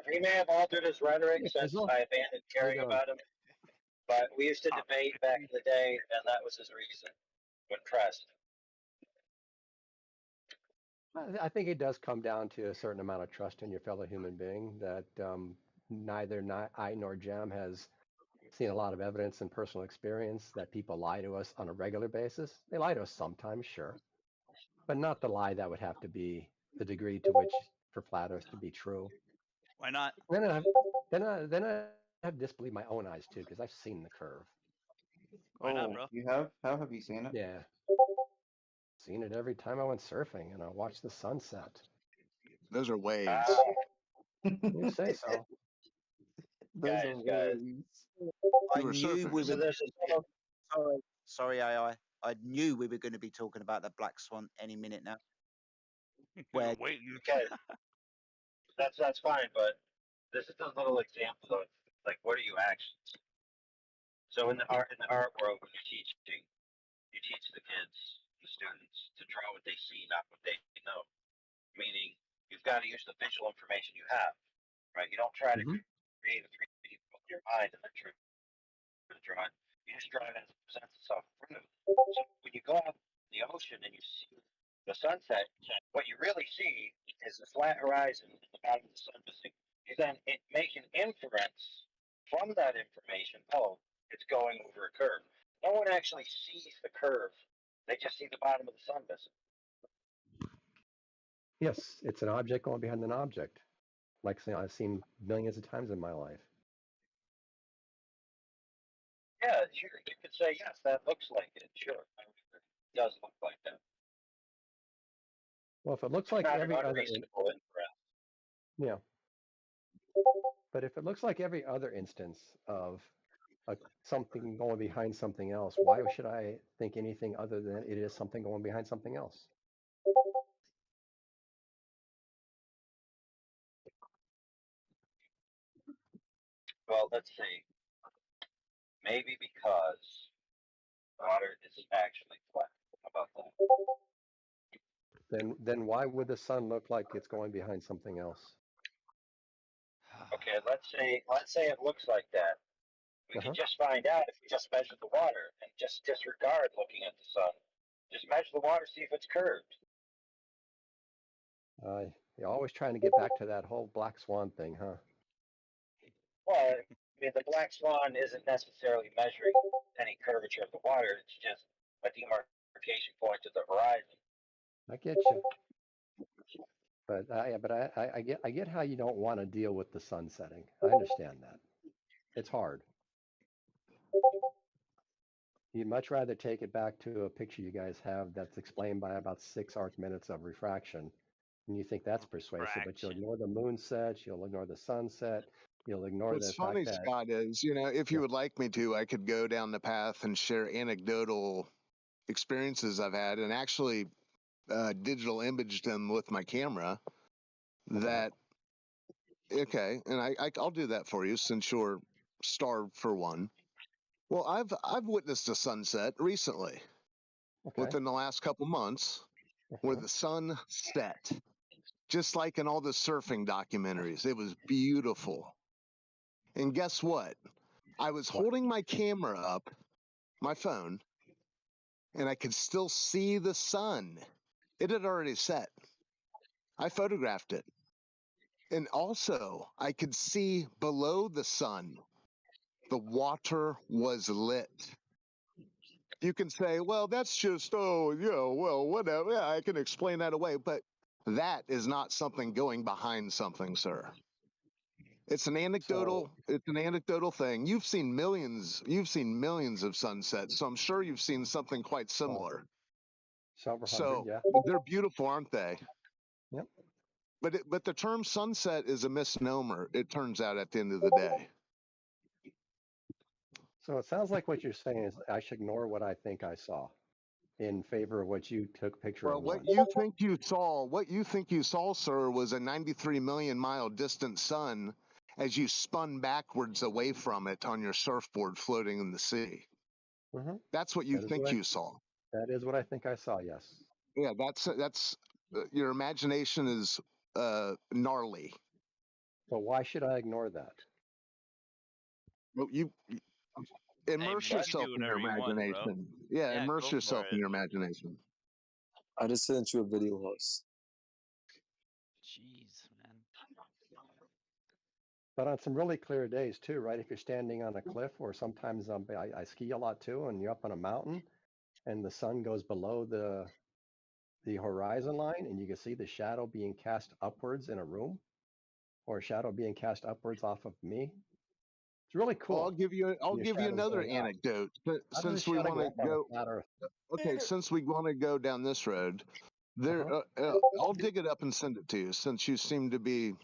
he may have altered his rhetoric since I abandoned caring about him. But we used to debate back in the day, and that was his reason when pressed. I think it does come down to a certain amount of trust in your fellow human being that neither I nor Jem has seen a lot of evidence and personal experience that people lie to us on a regular basis. They lie to us sometimes, sure, but not the lie that would have to be the degree to which for flat Earth to be true. Why not? Then I have disbelieved my own eyes too, because I've seen the curve. Why not, bro? You have? How have you seen it? Yeah. Seen it every time I went surfing and I watched the sunset. Those are waves. You say so. Those are waves. I knew we were. Sorry, AI. I knew we were going to be talking about the black swan any minute now. Where waiting. Okay, that's fine, but this is a little example of like what are you actions. So in the art world, when you're teaching, you teach the kids, the students, to draw what they see, not what they know. Meaning, you've got to use the visual information you have, right? You don't try to create a 3D in your mind and then try to draw it. You just draw it as it presents itself in front of you. So when you go out in the ocean and you see the sunset, what you really see is the flat horizon and the bottom of the sun missing. You then make an inference from that information. Oh, it's going over a curve. No one actually sees the curve. They just see the bottom of the sun missing. Yes, it's an object going behind an object. Like I've seen millions of times in my life. Yeah, sure. You could say, yes, that looks like it. Sure. It does look like that. Well, if it looks like every other inference. Yeah. But if it looks like every other instance of something going behind something else, why should I think anything other than it is something going behind something else? Well, let's see. Maybe because water is actually flat. How about that? Then why would the sun look like it's going behind something else? Okay, let's say it looks like that. We can just find out if we just measure the water and just disregard looking at the sun. Just measure the water, see if it's curved. You're always trying to get back to that whole black swan thing, huh? Well, I mean, the black swan isn't necessarily measuring any curvature of the water. It's just a demarcation point to the horizon. I get you. But I get how you don't want to deal with the sun setting. I understand that. It's hard. You'd much rather take it back to a picture you guys have that's explained by about 6 arc minutes of refraction. And you think that's persuasive, but you'll ignore the moon sets, you'll ignore the sunset, you'll ignore What's the fact funny, that Scott, is, if you would like me to, I could go down the path and share anecdotal experiences I've had and actually digital image them with my camera. That okay, and I'll do that for you since you're starved for one. Well, I've witnessed a sunset recently, within the last couple months, where the sun set, just like in all the surfing documentaries. It was beautiful. And guess what? I was holding my camera up, my phone, and I could still see the sun. It had already set. I photographed it. And also, I could see below the sun, the water was lit. You can say, well, that's just, well, whatever. Yeah, I can explain that away. But that is not something going behind something, sir. It's an anecdotal thing. You've seen millions of sunsets, so I'm sure you've seen something quite similar. Several hundred, So yeah. they're beautiful, aren't they? Yep. But the term sunset is a misnomer, it turns out, at the end of the day. So it sounds like what you're saying is I should ignore what I think I saw in favor of what you took a picture Well, of. what you think you saw, sir, was a 93 million mile distant sun as you spun backwards away from it on your surfboard floating in the sea. That's what you think you saw. That is what I think I saw, yes. Yeah, that's your imagination is gnarly. But why should I ignore that? Well, you immerse man, yourself you in do your whatever you want, bro. imagination. Yeah, immerse go yourself for in it. your imagination. I just sent you a video, host. Jeez, man. But on some really clear days too, right? If you're standing on a cliff, or sometimes I ski a lot too, and you're up on a mountain, and the sun goes below the horizon line, and you can see the shadow being cast upwards in a room, or a shadow being cast upwards off of me. It's really cool. Well, I'll give you another anecdote. Since we want to go, okay, since we want to go down this road, there, I'll dig it up and send it to you. Since you seem to be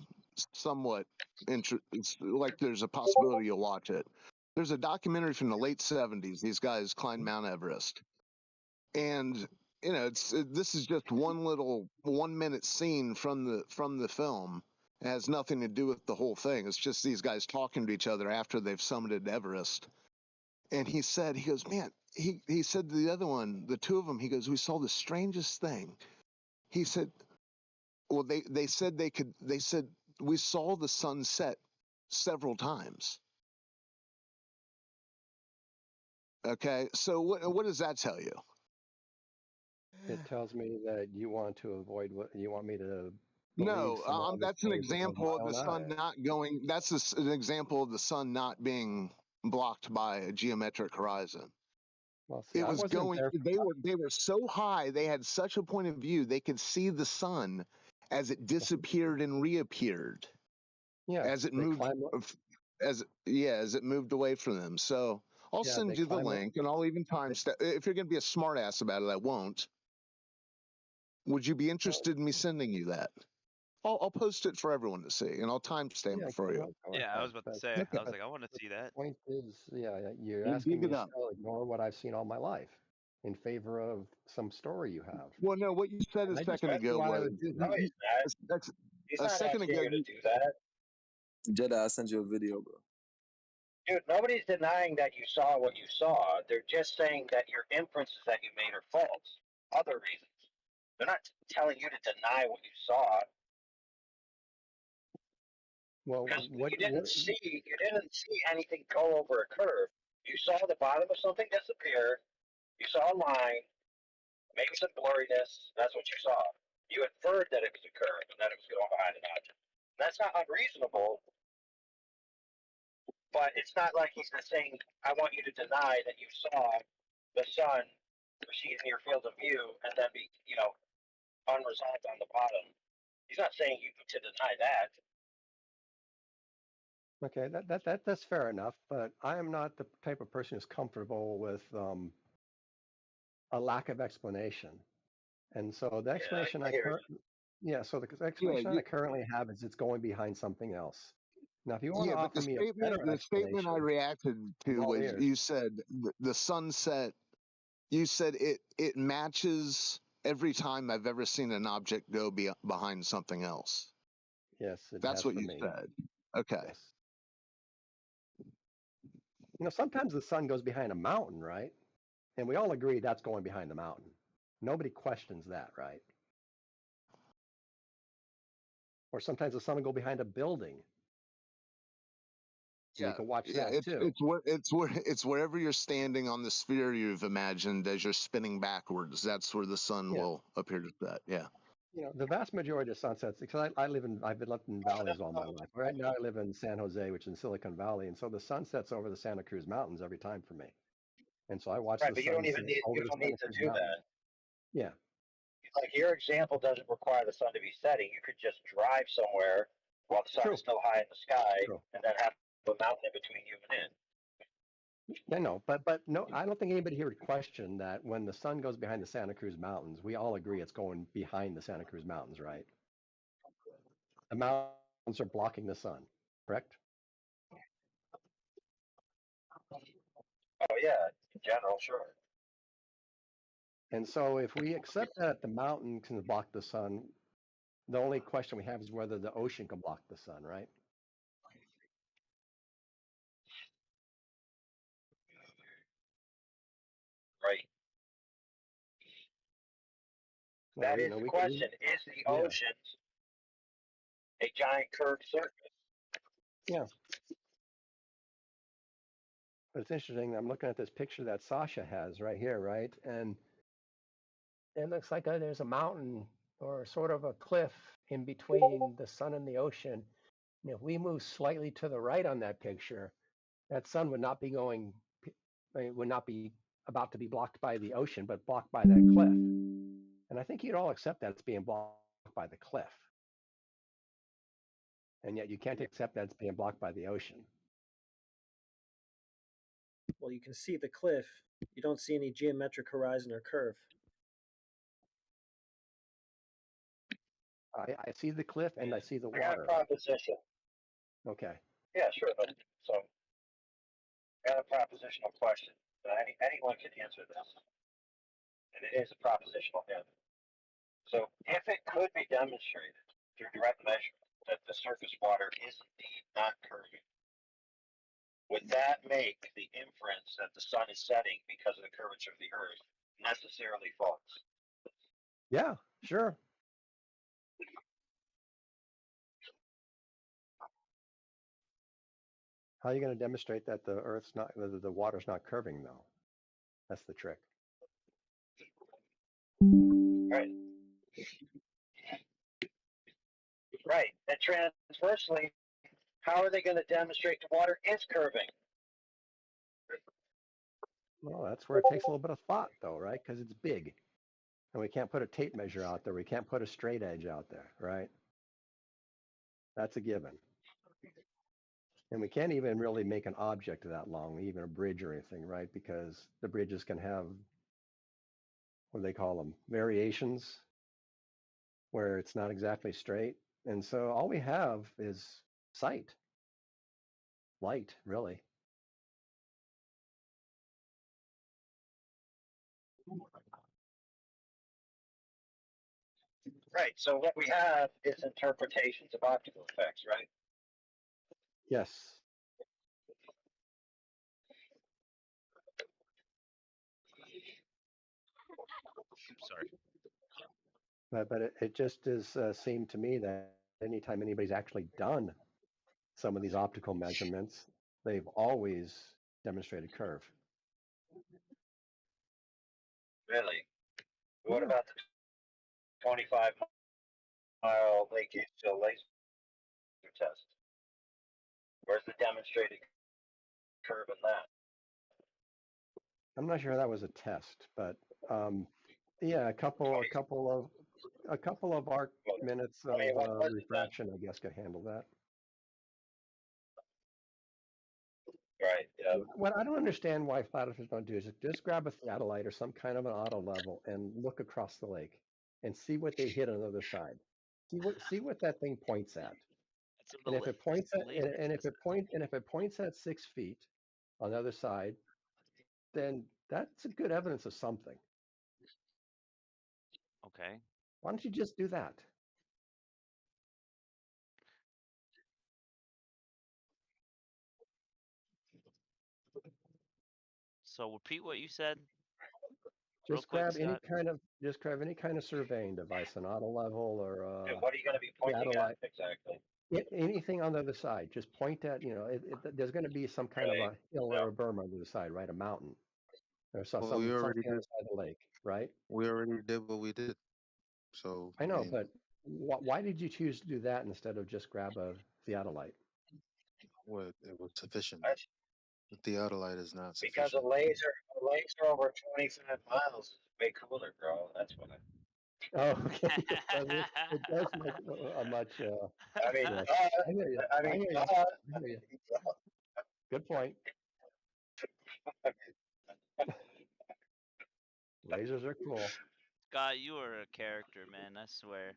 somewhat it's like there's a possibility you'll watch it. There's a documentary from the late '70s. These guys climbed Mount Everest, and this is just one little 1 minute scene from the film. It has nothing to do with the whole thing. It's just these guys talking to each other after they've summited Everest. And he goes, man, he said to the other one, the two of them, he goes, we saw the strangest thing. He said, well, they said we saw the sun set several times. Okay, so what does that tell you? It tells me that you want to avoid what you want me to. No, that's an example of the sun not going. That's an example of the sun not being blocked by a geometric horizon. Well, see, it was going. They were so high. They had such a point of view. They could see the sun as it disappeared and reappeared. Yeah, as it moved. As it moved away from them. So I'll send you the link, and I'll even timestamp. If you're going to be a smartass about it, I won't. Would you be interested in me sending you that? I'll post it for everyone to see, and I'll timestamp it for you. Yeah, I was about to say. I was like, I want to see that. Point is, you're You asking dig me it to up. still ignore what I've seen all my life in favor of some story you have. Well, no, what you said a second ago was No, he's not. He's not second asking ago. you to do that. Jedi, I sent you a video, bro. Dude, nobody's denying that you saw what you saw. They're just saying that your inferences that you made are false. Other reasons. They're not telling you to deny what you saw. Well, because you didn't see anything go over a curve. You saw the bottom of something disappear. You saw a line, maybe some blurriness. That's what you saw. You inferred that it was a curve and that it was going behind an object. That's not unreasonable, but it's not like he's just saying, I want you to deny that you saw the sun proceed in your field of view and then be, unresolved on the bottom. He's not saying you to deny that. Okay, that's fair enough, but I am not the type of person who's comfortable with a lack of explanation. And so the explanation I currently have is it's going behind something else. Now, if you want to but offer me a better the statement I explanation, reacted to I'm all was ears. you said the sunset. You said it matches every time I've ever seen an object go behind something else. Yes, That's what for you me. said. Okay. Yes. Sometimes the sun goes behind a mountain, right? And we all agree that's going behind the mountain. Nobody questions that, right? Or sometimes the sun will go behind a building. Yeah, you can watch that too. It's wherever you're standing on the sphere you've imagined as you're spinning backwards. That's where the sun will appear to set. Yeah. The vast majority of sunsets, because I've been living in valleys all my life. Right now I live in San Jose, which is in Silicon Valley, and so the sun sets over the Santa Cruz Mountains every time for me. And so I watch the But you sun don't even set over the Santa to Cruz do Mountains. that. Yeah. Like your example doesn't require the sun to be setting. You could just drive somewhere while the sun is still high in the sky, and then have a mountain in between you and it. Yeah, no, but no, I don't think anybody here would question that when the sun goes behind the Santa Cruz Mountains, we all agree it's going behind the Santa Cruz Mountains, right? The mountains are blocking the sun, correct? Oh yeah, in general, sure. And so if we accept that the mountain can block the sun, the only question we have is whether the ocean can block the sun, right? Right. Well, That is the question. Is the ocean a giant curved surface? Yeah. But it's interesting. I'm looking at this picture that Sasha has right here, right? And it looks like there's a mountain or sort of a cliff in between the sun and the ocean. And if we move slightly to the right on that picture, that sun would not be about to be blocked by the ocean, but blocked by that cliff. And I think you'd all accept that it's being blocked by the cliff. And yet you can't accept that it's being blocked by the ocean. Well, you can see the cliff. You don't see any geometric horizon or curve. I see the cliff and I see the I got water. a proposition. Okay. Yeah, sure. But so I got a propositional question. Anyone can answer this. And it is a propositional answer. So if it could be demonstrated through direct measurement that the surface water is indeed not curving, would that make the inference that the sun is setting because of the curvature of the earth necessarily false? Yeah, sure. How are you going to demonstrate that the water's not curving though? That's the trick. Right. Right. And transversely, how are they going to demonstrate the water is curving? Well, that's where it takes a little bit of thought though, right? Because it's big. And we can't put a tape measure out there. We can't put a straight edge out there, right? That's a given. And we can't even really make an object that long, even a bridge or anything, right? Because the bridges can have, what do they call them, variations where it's not exactly straight. And so all we have is sight, light, really. Right. So what we have is interpretations of optical effects, right? Yes. Sorry. But it just does seem to me that anytime anybody's actually done some of these optical measurements, they've always demonstrated curve. Really? What about the 25 Mile Lake Eastville laser test. Where's the demonstrated curve in that? I'm not sure that was a test, but yeah, a couple of arc minutes of refraction, I guess, could handle that. Right. Yeah. What I don't understand why flat earthers don't do is just grab a theodolite or some kind of an auto level and look across the lake and see what they hit on the other side. See what that thing points at. And if it points at if it points at 6 feet on the other side, then that's a good evidence of something. Okay. Why don't you just do that? So repeat what you said. Just quick, grab any Scott. kind of surveying device, an auto level or What are you going to be pointing at exactly? anything on the other side. Just point at, there's going to be some kind of a hill or a berm on the other side, right? A mountain or something on the side of the lake, right? We already did what we did. So I know, but why did you choose to do that instead of just grab a theodolite? Well, it was sufficient. The theodolite is not sufficient. Because a laser over 25 miles is way cooler, bro. That's why. Oh, okay. It does make a much. I mean, yes. I hear you. I hear you. Good point. Lasers are cool. Scott, you are a character, man. I swear.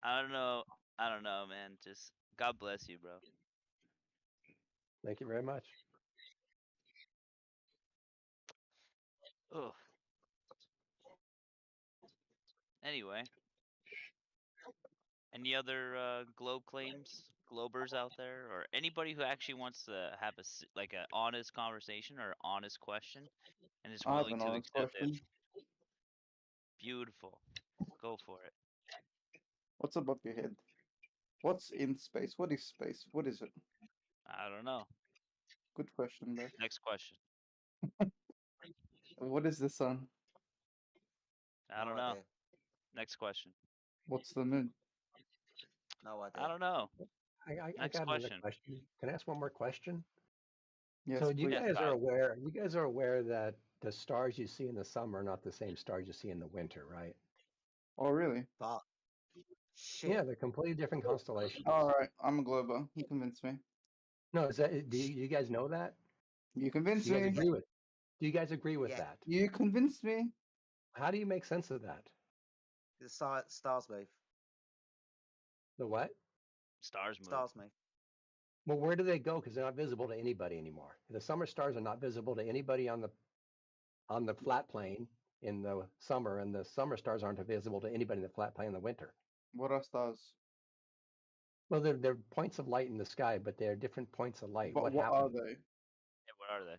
I don't know. I don't know, man. Just God bless you, bro. Thank you very much. Ugh. Anyway, any other globe claims, globers out there, or anybody who actually wants to have like an honest conversation or honest question, and is I have willing an to honest accept it? question. Beautiful. Go for it. What's above your head? What's in space? What is space? What is it? I don't know. Good question, Beth. Next question. What is the sun? I don't know. Next question. What's the moon? No idea. I don't know. I Next got another question. question. Can I ask one more question? Yes, so please. you guys are aware that the stars you see in the summer are not the same stars you see in the winter, right? Oh, really? But shit. Yeah, they're completely different constellations. All right, I'm a glober. You convinced me. No, is that do you guys know that? You convinced Do you guys me. agree with? Do you guys agree with that? You convinced me. How do you make sense of that? The stars move. The what? Stars move. Stars move. Well, where do they go? Because they're not visible to anybody anymore. The summer stars are not visible to anybody on the flat plane in the summer, and the summer stars aren't visible to anybody in the flat plane in the winter. What are stars? Well, they're points of light in the sky, but they're different points of light. But what are they? Yeah, what are they?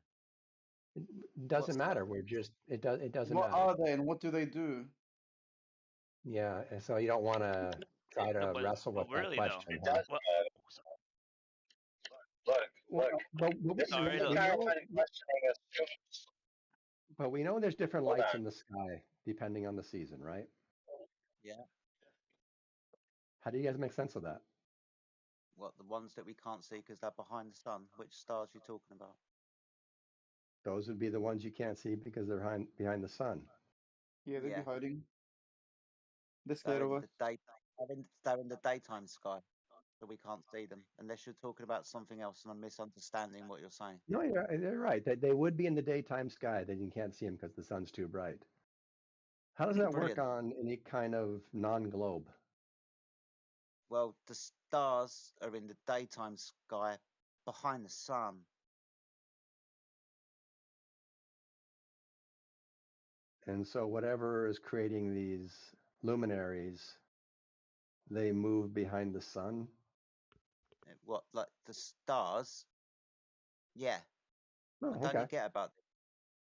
It doesn't matter. We're just it doesn't What matter. are they and what do they do? Yeah, and so you don't want to try to wrestle with that really, question. though. huh? What? Look. Sorry, This kind of questioning is. But we know there's different Hold lights on. in the sky depending on the season, right? Yeah. How do you guys make sense of that? What, the ones that we can't see because they're behind the sun? Which stars are you talking about? Those would be the ones you can't see because they're behind the sun. Yeah, they'd Yeah. be hiding. They're They're scared of in us. the day. They're in the daytime sky, so we can't see them unless you're talking about something else, and I'm misunderstanding what you're saying. No, they're right. They would be in the daytime sky, then you can't see them because the sun's too bright. How does that work Brilliant. on any kind of non-globe? Well, the stars are in the daytime sky behind the sun. And so whatever is creating these luminaries, they move behind the sun. What, like the stars? Yeah. Oh, What don't okay. you get about it?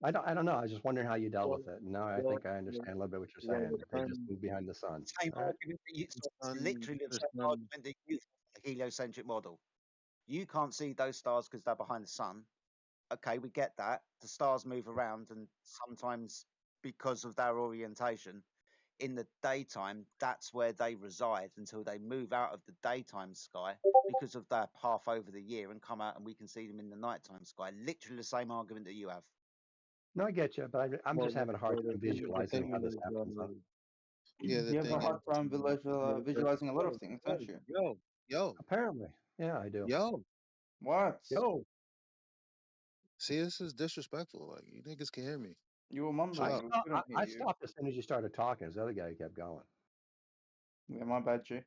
I don't know. I was just wondering how you dealt with it. Now I think I understand a little bit what you're saying. They just move behind the sun. Same All right. argument that you, it's literally the same argument that you the heliocentric model. You can't see those stars because they're behind the sun. Okay, we get that. The stars move around, and sometimes because of their orientation, in the daytime, that's where they reside until they move out of the daytime sky because of their path over the year and come out and we can see them in the nighttime sky. Literally the same argument that you have. No, I get you, but I'm Well, just having a hard the time thing, the visualizing thing how this is, happens. yeah, the You have a thing is, hard time visualizing a lot of things, don't you? yo, Apparently, yeah, I do. What? Yo. See, this is disrespectful. Like, you niggas can hear me. You were I, mumbling. Chill out. We stopped, couldn't hear I you. stopped as soon as you started talking. As the other guy kept going. Yeah, my bad, G.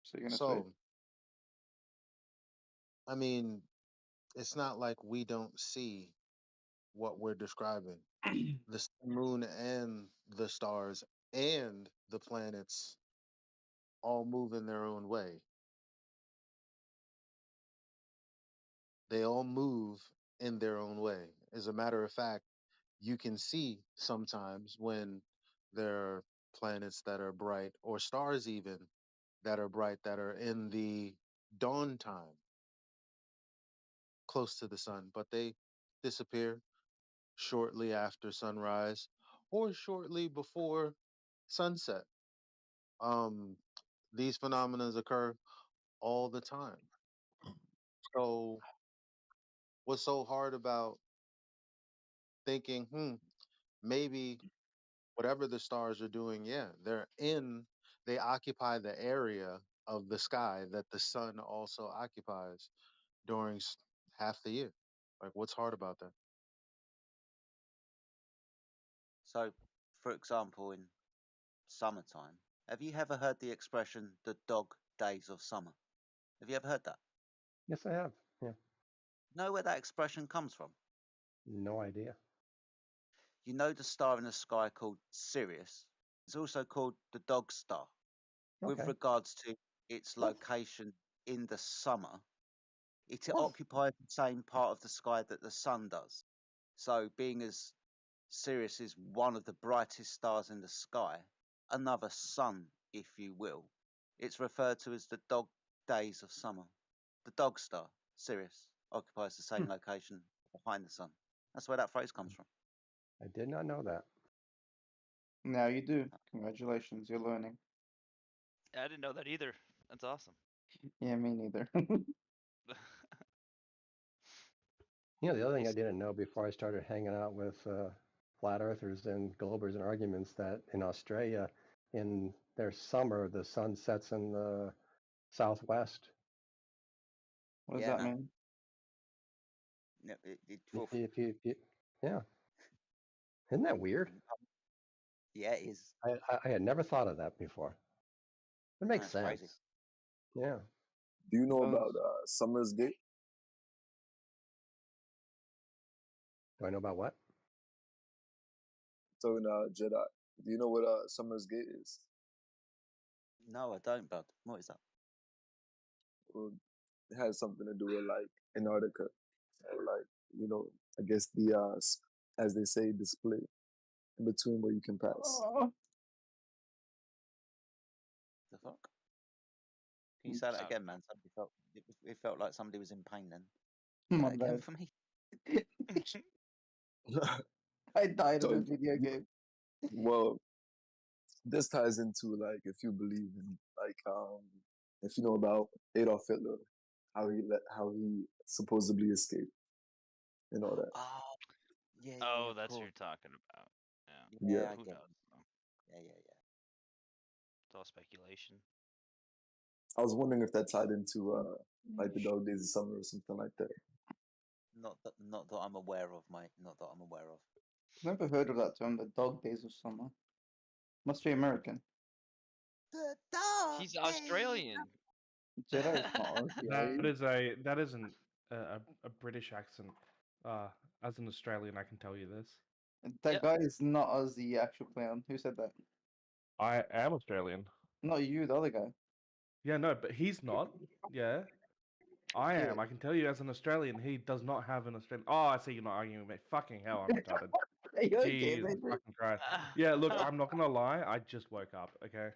So you're gonna say? So, I mean, it's not like we don't see what we're describing. The moon and the stars and the planets all move in their own way. They all move in their own way. As a matter of fact, you can see sometimes when there are planets that are bright or stars even that are bright that are in the dawn time close to the sun, but they disappear shortly after sunrise or shortly before sunset. Um, these phenomena occur all the time. So, what's so hard about thinking, maybe whatever the stars are doing, yeah, they occupy the area of the sky that the sun also occupies during half the year. Like, what's hard about that? So, for example, in summertime, have you ever heard the expression the dog days of summer? Have you ever heard that? Yes, I have. Yeah. Know where that expression comes from? No idea. You know the star in the sky called Sirius? It's also called the dog star. With Okay. regards to its location in the summer, it occupies the same part of the sky that the sun does. So, being as Sirius is one of the brightest stars in the sky, another sun, if you will, it's referred to as the dog days of summer. The dog star, Sirius, occupies the same location behind the sun. That's where that phrase comes from. I did not know that. Now you do. Congratulations, you're learning. I didn't know that either. That's awesome. Yeah, me neither. You know, the other thing I didn't know before I started hanging out with flat earthers and globers and arguments that in Australia, in their summer, the sun sets in the southwest. What does that mean? No, If you, yeah. Isn't that weird? Yeah, it is. I had never thought of that before. It makes That's sense. crazy. Yeah. Do you know about Summer's Gate? Do I know about what? Talking Jedi. Do you know what Summer's Gate is? No, I don't, bud. What is that? Well, it has something to do with like Antarctica, or like I guess the as they say, the split in between where you can pass. The fuck? Can you say that again, man? It felt like somebody was in pain then. Say that again for me. I died in a video game. Well, this ties into like if you believe in like if you know about Adolf Hitler, how he supposedly escaped and all that. Oh, yeah. Oh, of that's what course. you're talking about. Yeah, Yeah. I Who get knows? it. Yeah. It's all speculation. I was wondering if that tied into like the Dog Days of Summer or something like that. Not that I'm aware of, mate. Not that I'm aware of. Never heard of that term, the dog days of summer. Must be American. The dog. He's Australian. Jedi is not Aussie. That isn't a British accent. As an Australian, I can tell you this. That guy is not Aussie, actual clown. Who said that? I am Australian. Not you, the other guy. Yeah, no, but he's not. Yeah. I Yeah. am. I can tell you as an Australian, he does not have an Australian. Oh, I see you're not arguing with me. Fucking hell, I'm retarded. Are you okay, Jesus baby? fucking Christ. Yeah, look, I'm not gonna lie. I just woke up. Okay.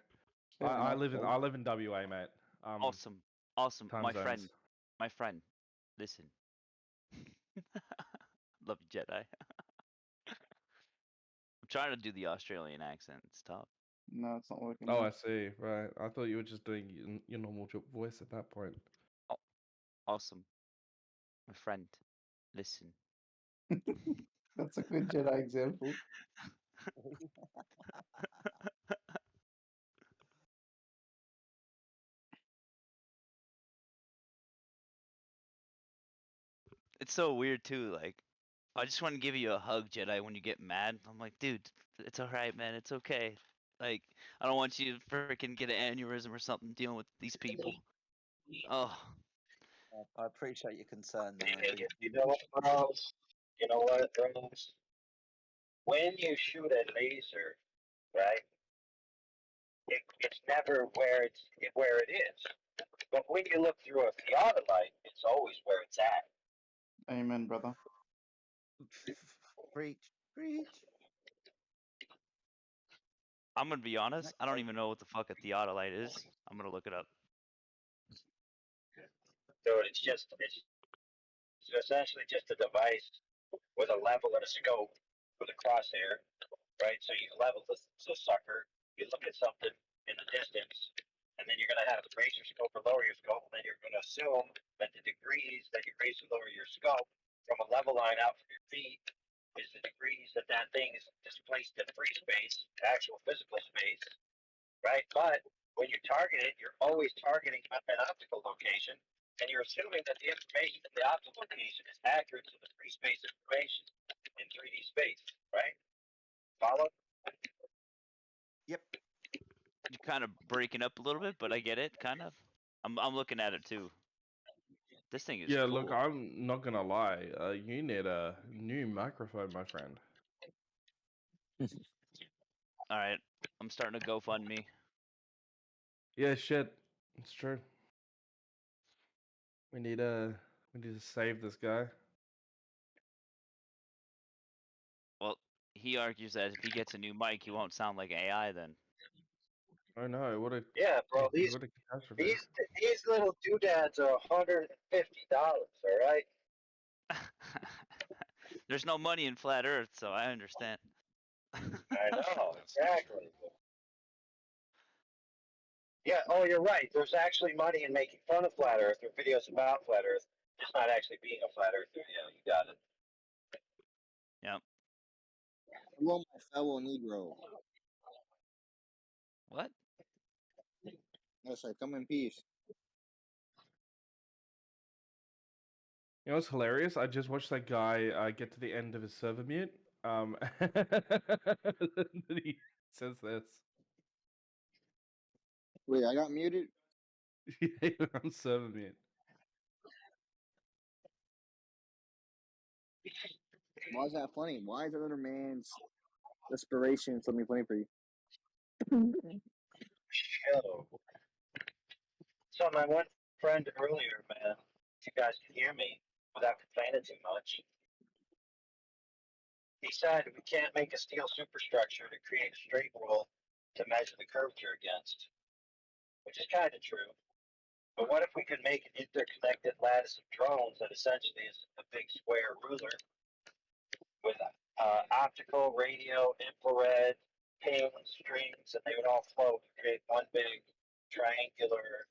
I live in WA, mate. Awesome. Time My zones. friend. Listen. Love you, Jedi. I'm trying to do the Australian accent. It's tough. No, it's not working. Oh, now. I see. Right. I thought you were just doing your normal voice at that point. Oh, awesome. My friend, listen. That's a good Jedi example. It's so weird too. Like, I just want to give you a hug, Jedi, when you get mad. I'm like, dude, it's all right, man. It's okay. Like, I don't want you to freaking get an aneurysm or something dealing with these people. Oh, I appreciate your concern, man. I You, really you do. know what, Rose? You know what, Rose? When you shoot a laser, right? It's never where it is. But when you look through a theodolite, it's always where it's at. Amen, brother. Preach, preach. I'm gonna be honest. I don't even know what the fuck a theodolite is. I'm gonna look it up. Dude, it's essentially just a device with a level and a scope with a crosshair, right? So you level the sucker, you look at something in the distance, and then you're going to have to raise your scope or lower your scope, and then you're going to assume that the degrees that you raise or lower your scope from a level line out from your feet is the degrees that that thing is displaced in free space, actual physical space, right? But when you target it, you're always targeting an optical location, and you're assuming that the information in the optical location is accurate to the free space information in 3D space, right? Follow? Yep. You're kind of breaking up a little bit, but I get it, kind of. I'm looking at it too. This thing is Yeah, cool. look, I'm not gonna lie. You need a new microphone, my friend. All right, I'm starting to GoFundMe. Yeah, shit. It's true. We need to save this guy. Well, he argues that if he gets a new mic, he won't sound like AI then. Oh no! What a Yeah, bro. what a catastrophe. These little doodads are $150. All right. There's no money in flat Earth, so I understand. I know exactly. Yeah. Oh, you're right. There's actually money in making fun of flat Earth or videos about flat Earth. Just not actually being a flat Earther. Yeah, you got it. Yep. Hello, my fellow Negro. What? Yes, I come in peace. You know what's hilarious? I just watched that guy get to the end of his server mute. And he says this. Wait, I got muted? Yeah, you're on server mute. Why is that funny? Why is another man's desperation something funny for you? Show. So my one friend earlier, man, if you guys can hear me without complaining too much, he said we can't make a steel superstructure to create a straight rule to measure the curvature against, which is kind of true. But what if we could make an interconnected lattice of drones that essentially is a big square ruler with optical, radio, infrared, ping, strings, and they would all float to create one big triangular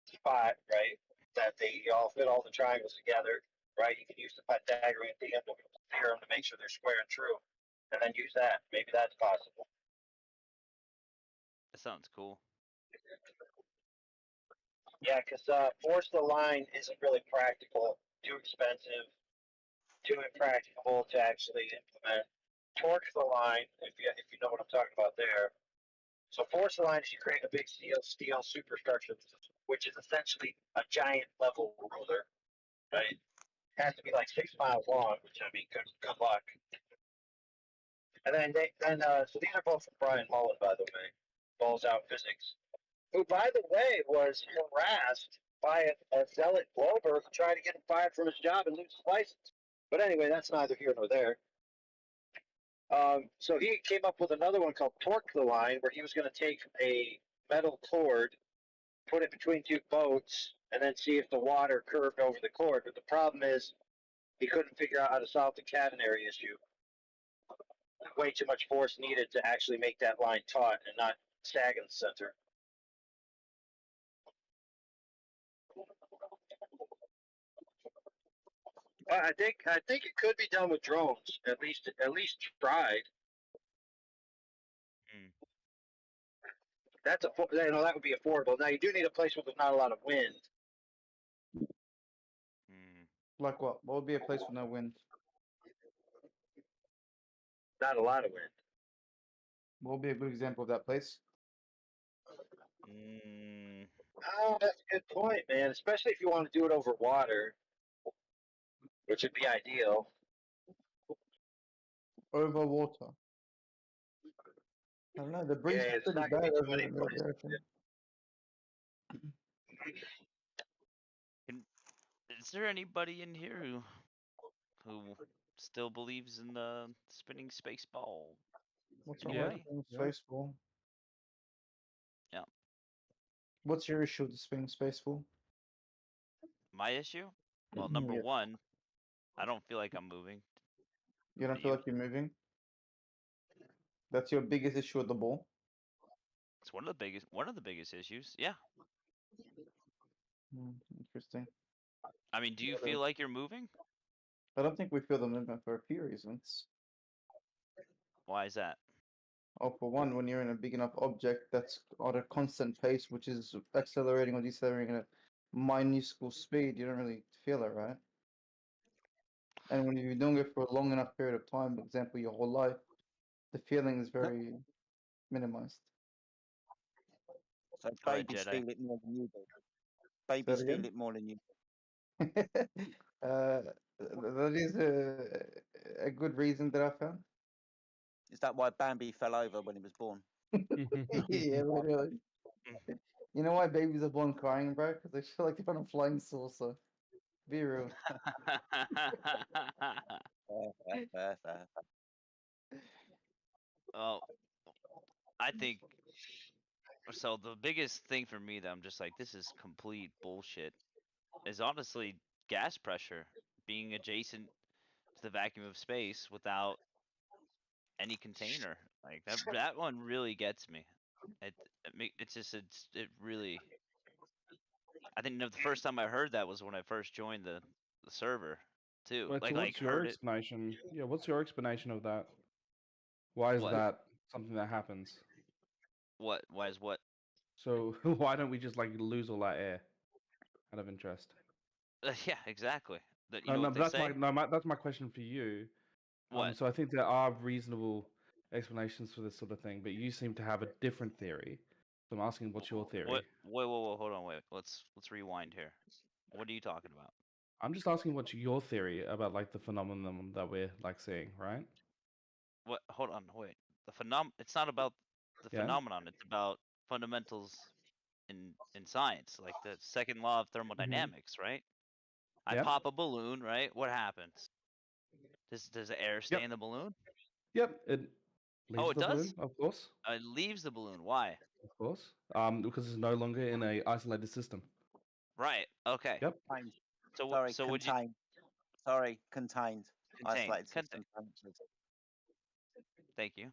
spot, right? That they all fit all the triangles together, right? You can use the Pythagorean theorem to make sure they're square and true, and then use that. Maybe that's possible. That sounds cool. Yeah, because force the line isn't really practical, too expensive, too impracticable to actually implement. Torque the line, if you know what I'm talking about there. So force the line is you create a big steel superstructure, which is essentially a giant level ruler, right? It has to be like 6 miles long, which I mean, good luck. And then so these are both from Brian Mullen, by the way, Balls Out Physics, who, by the way, was harassed by a zealot Glober who tried to get him fired from his job and lose his license. But anyway, that's neither here nor there. So he came up with another one called Torque the Line, where he was going to take a metal cord, put it between two boats, and then see if the water curved over the cord. But the problem is he couldn't figure out how to solve the catenary issue. way too much force needed to actually make that line taut and not sag in the center. I think it could be done with drones. At least tried. That's that would be affordable. Now you do need a place where there's not a lot of wind. Like what? What would be a place with no wind? Not a lot of wind. What would be a good example of that place? Oh, that's a good point, man. Especially if you want to do it over water, which would be ideal. Over water. I don't know. The breeze is pretty bad over the middle of the ocean. Is there anybody in here who still believes in the spinning space ball? What's wrong Anybody? with the space ball? Yeah. What's your issue with the spinning space ball? My issue? Well, number one, I don't feel like I'm moving. You don't feel like you're moving? That's your biggest issue with the ball? It's one of the biggest issues. Yeah. Interesting. I mean, do you feel like you're moving? I don't think we feel the movement for a few reasons. Why is that? Oh, for one, when you're in a big enough object that's at a constant pace, which is accelerating or decelerating at a minuscule speed, you don't really feel it, right? And when you're doing it for a long enough period of time, for example, your whole life, the feeling is very minimized. So Go ahead, babies Jedi. feel it more than you do. Babies again? feel it more than you. That is a good reason that I found. Is that why Bambi fell over when he was born? Yeah, literally. You know why babies are born crying, bro? Because they feel like they're on a flying saucer. Be real. Fair. Oh, I think so. The biggest thing for me that I'm just like, this is complete bullshit, is honestly gas pressure being adjacent to the vacuum of space without any container. Like that one really gets me. It really. I think the first time I heard that was when I first joined the server, too. Right, so what's your heard it. explanation? Yeah, what's your explanation of that? Why is What? that something that happens? What? Why is what? So why don't we just like lose all that air out of interest? Yeah, exactly. That you No, know no, what but they say. that's my question for you. What? So I think there are reasonable explanations for this sort of thing, but you seem to have a different theory. So I'm asking, what's your theory? What? Wait, hold on, wait. Let's rewind here. What are you talking about? I'm just asking what's your theory about like the phenomenon that we're like seeing, right? What? Hold on, wait. It's not about the phenomenon. It's about fundamentals in science, like the second law of thermodynamics, right? I pop a balloon, right? What happens? Does the air stay in the balloon? Yep, it leaves It the balloon, does. of course. It leaves the balloon. Why? Of course. Because it's no longer in a isolated system. Right. Okay. Yep. So would you contained. Sorry, contained. contain? Isolated system. Thank you.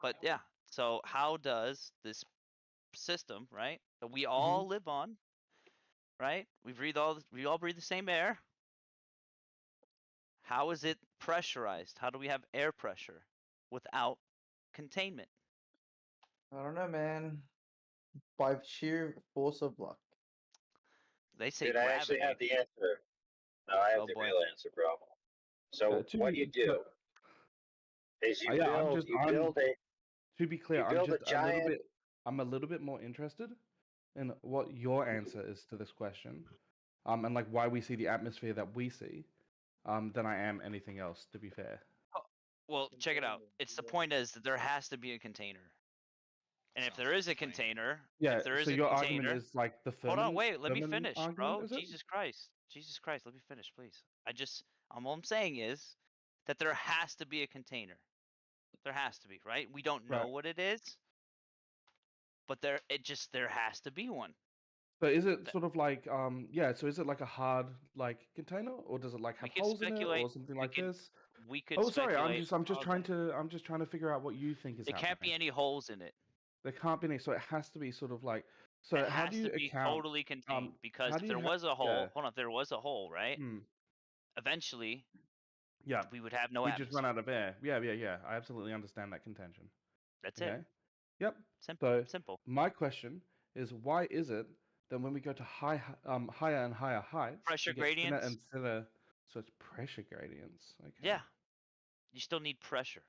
But yeah, so how does this system, right, that we all live on, right? We all breathe the same air. How is it pressurized? How do we have air pressure without containment? I don't know, man. By sheer force of luck. They say Dude, gravity. I actually have the answer. No, I have the real answer, bro. So what you do is you build a. To be clear, you build a giant. I'm a little bit more interested in what your answer is to this question, and like why we see the atmosphere that we see, than I am anything else. To be fair. Well, check it out. It's the point is that there has to be a container. And if there is a container, if there is a your container, argument is like the hold on, thermal. wait, let me thermal finish, argument, bro. is it? Jesus Christ, let me finish, please. All I'm saying is that there has to be a container. There has to be, right? We don't know what it is, but there has to be one. So is it sort of like So is it like a hard like container, or does it like have holes in it, or something like this? we could Oh, sorry. speculate. I'm just trying to figure out what you think is There happening. can't be any holes in it. There can't be any. So it has to be sort of like. So it how has do you to be account? totally contained because How if do there you was a hole, yeah. hold on, if there was a hole, right? Hmm. Eventually, Yeah. we would have no We atmosphere. just run out of air. Yeah. I absolutely understand that contention. That's okay? it. Yep. Simple. My question is, why is it that when we go to higher and higher heights, Pressure we get thinner gradients? and thinner? So it's pressure gradients. Okay. Yeah, you still need pressure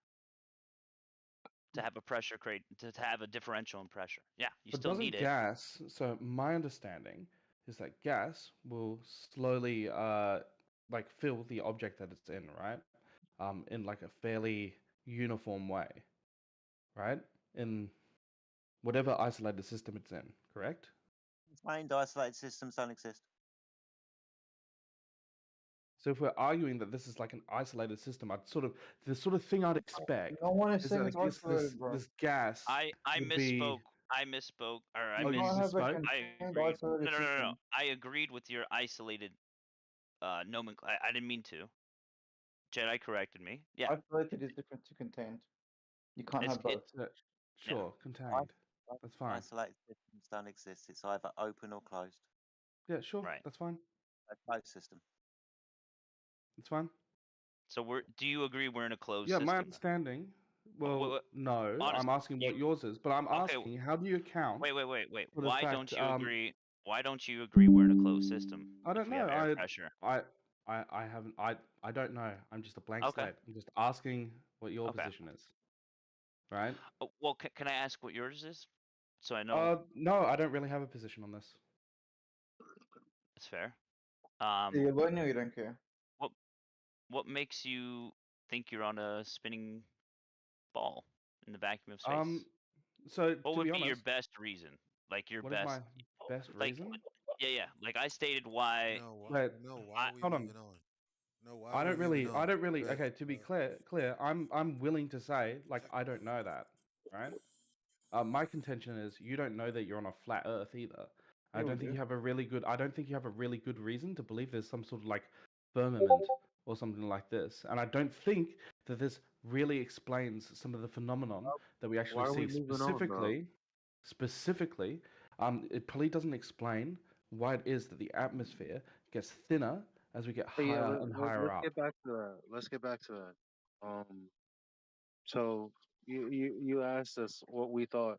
to have a pressure to have a differential in pressure. Yeah, you But still doesn't need it. gas? So my understanding is that gas will slowly like fill the object that it's in, right? In like a fairly uniform way, right? In whatever isolated system it's in, correct? Explained isolated systems don't exist. So if we're arguing that this is like an isolated system, the sort of thing I'd expect No one is is saying that it's like, isolated, bro. this gas I would misspoke. be. I misspoke, or I You can't have a I contained agreed. isolated No. system. I agreed with your isolated nomenclature. I didn't mean to. Jedi corrected me. Yeah. Isolated is different to contained. You can't have both. Sure, contained. That's fine. Isolated systems don't exist. It's either open or closed. Yeah, sure. Right. That's fine. A closed system. That's fine. So do you agree we're in a closed Yeah, system? my understanding. Well, no. I'm asking what yours is, but I'm asking how do you account? Wait. For the Why fact, don't you agree? Why don't you agree we're in a closed system? I don't if we know. have air pressure. I haven't. I don't know. I'm just a blank Okay. slate. I'm just asking what your Okay. position is. Right? Well, can I ask what yours is, so I know? No, I don't really have a position on this. That's fair. Yeah, but I know you don't care. What makes you think you're on a spinning ball in the vacuum of space? So what to would be be your honest, best reason? Like your what is best. my best like, reason? Yeah. Like I stated why. Wait, why are we hold on. moving on? No, why I are don't we moving really. on? I don't really. Go ahead. Okay, to be clear, I'm willing to say like I don't know that, right? My contention is you don't know that you're on a flat Earth either. I Yeah, we don't think do. you have a really good. I don't think you have a really good reason to believe there's some sort of like firmament or something like this, and I don't think that this really explains some of the phenomenon that we actually Why are we see moving on, bro? Specifically, it probably doesn't explain why it is that the atmosphere gets thinner as we get But yeah, higher and higher let's up. get back to that. Let's get back to that. So you asked us what we thought.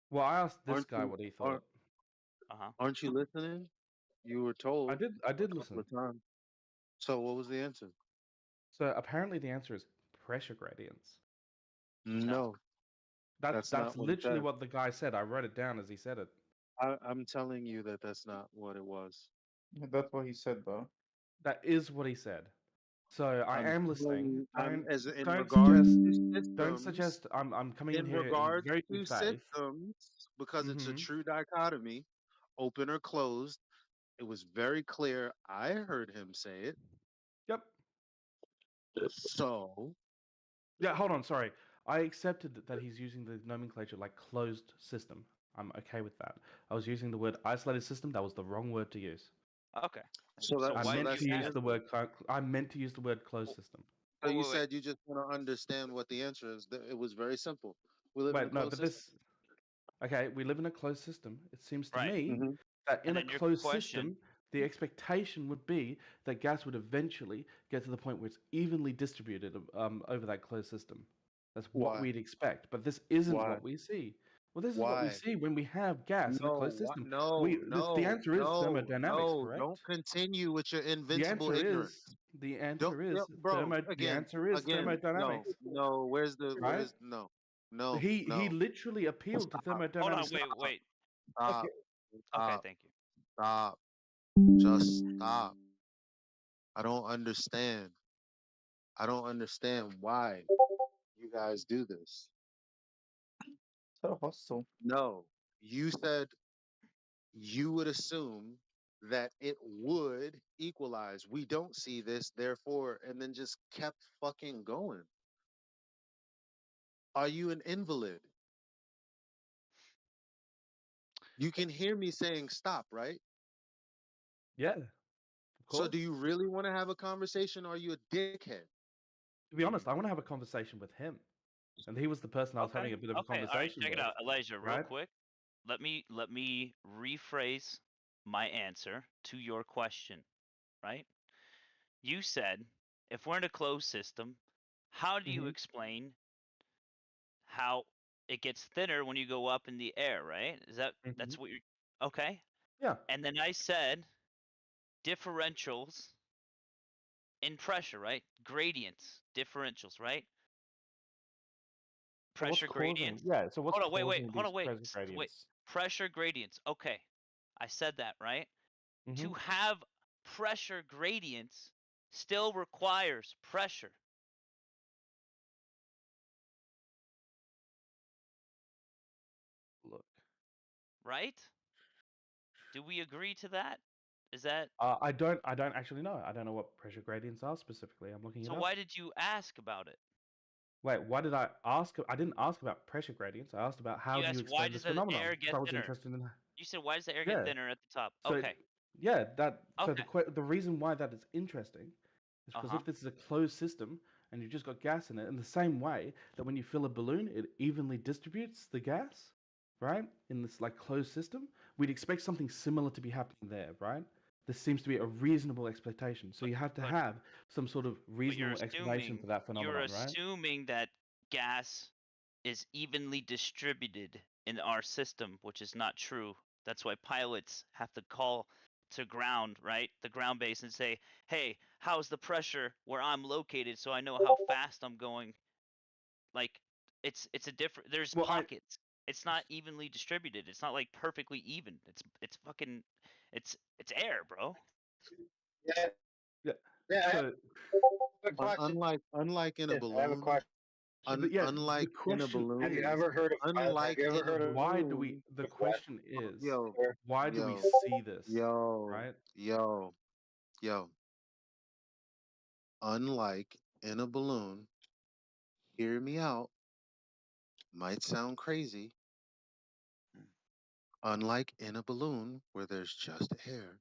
Well, I asked this Aren't guy you what he thought. aren't you listening? You were told I did a couple listen. of times. So what was the answer? So apparently the answer is pressure gradients. No. That's not what he literally said. what the guy said. I wrote it down as he said it. I'm telling you that that's not what it was. That's what he said, though. That is what he said. So I I'm am telling listening. you, as in Don't regards suggest. to Don't systems, suggest. I'm coming in in here in regards very to good faith. systems, because it's a Mhm. true dichotomy, open or closed. It was very clear. I heard him say it. Yep. So Yeah. Hold on. Sorry. I accepted that he's using the nomenclature like closed system. I'm okay with that. I was using the word isolated system. That was the wrong word to use. Okay. So I meant to use the word. I meant to use the word closed system. So you said you just want to understand what the answer is. It was very simple. We live in a Wait, no, closed but system. okay, we live in a closed system. It seems to Right. me Mhm. that in And a then your closed question- system, the expectation would be that gas would eventually get to the point where it's evenly distributed over that closed system. That's what Why? we'd expect, but this isn't Why? what we see. Well, this is what we Why? see when we have gas in a closed system. The answer is thermodynamics, no. correct? Don't continue with your The invincible answer ignorance. is the answer Don't, yeah, is bro. the answer is Again. No, thermodynamics, no. Where's right? no, He literally appealed to Hold on. thermodynamics. Wait. Stop. Okay. Stop. Thank you. Stop. Just stop. I don't understand. I don't understand why you guys do this. So hostile. No, you said you would assume that it would equalize. We don't see this, therefore, and then just kept fucking going. Are you an invalid? You can hear me saying stop, right? Yeah, of So course. do you really want to have a conversation or are you a dickhead? To be honest, I want to have a conversation with him, and he was the person I was having a bit of a Okay. All right. conversation Check it with. out, Elijah. Real right? quick. Let me rephrase my answer to your question. Right? You said if we're in a closed system, how do you Mhm. explain how it gets thinner when you go up in the air? Right? That's Mhm. what you're okay? Yeah. And then I said differentials in pressure, right? Gradients, differentials, right? So what's Pressure causing? gradients. Yeah. So what's Hold on, wait, causing hold these on, wait, pressure wait. gradients? Pressure gradients. Okay, I said that right. To Mhm. have pressure gradients still requires pressure. Look. Right? Do we agree to that? Is that I don't actually know. I don't know what pressure gradients are specifically. I'm looking it so? up. Why did you ask about it? Wait, why did I ask? I didn't ask about pressure gradients. I asked about how You do you asked why explain does this the phenomenon? air Because get I was thinner? interested in. You said why does the air get Yeah. thinner at the top? So Okay. yeah, so Okay. the reason why that is interesting is because if this is a closed system and you've just got gas in it, in the same way that when you fill a balloon, it evenly distributes the gas, right? In this like closed system, we'd expect something similar to be happening there, right? This seems to be a reasonable expectation. So you have to have some sort of But you're reasonable explanation for that you're phenomenon, right? assuming that gas is evenly distributed in our system, which is not true. That's why pilots have to call to ground, right? The ground base and say, "Hey, how's the pressure where I'm located so I know how fast I'm going?" Like it's a different there's Well, pockets. It's not evenly distributed. It's not like perfectly even. It's fucking it's air, bro. Yeah. Yeah. Yeah. So I have a question. Unlike in a I have a balloon, question. yeah, the unlike in a question Have you balloon, is ever heard of? Have unlike you ever in a heard of? why do we? balloon, The What? question is yo, why do we yo, see this, yo, right? yo, yo. Unlike in a balloon, hear me out. Might sound crazy. Unlike in a balloon where there's just air,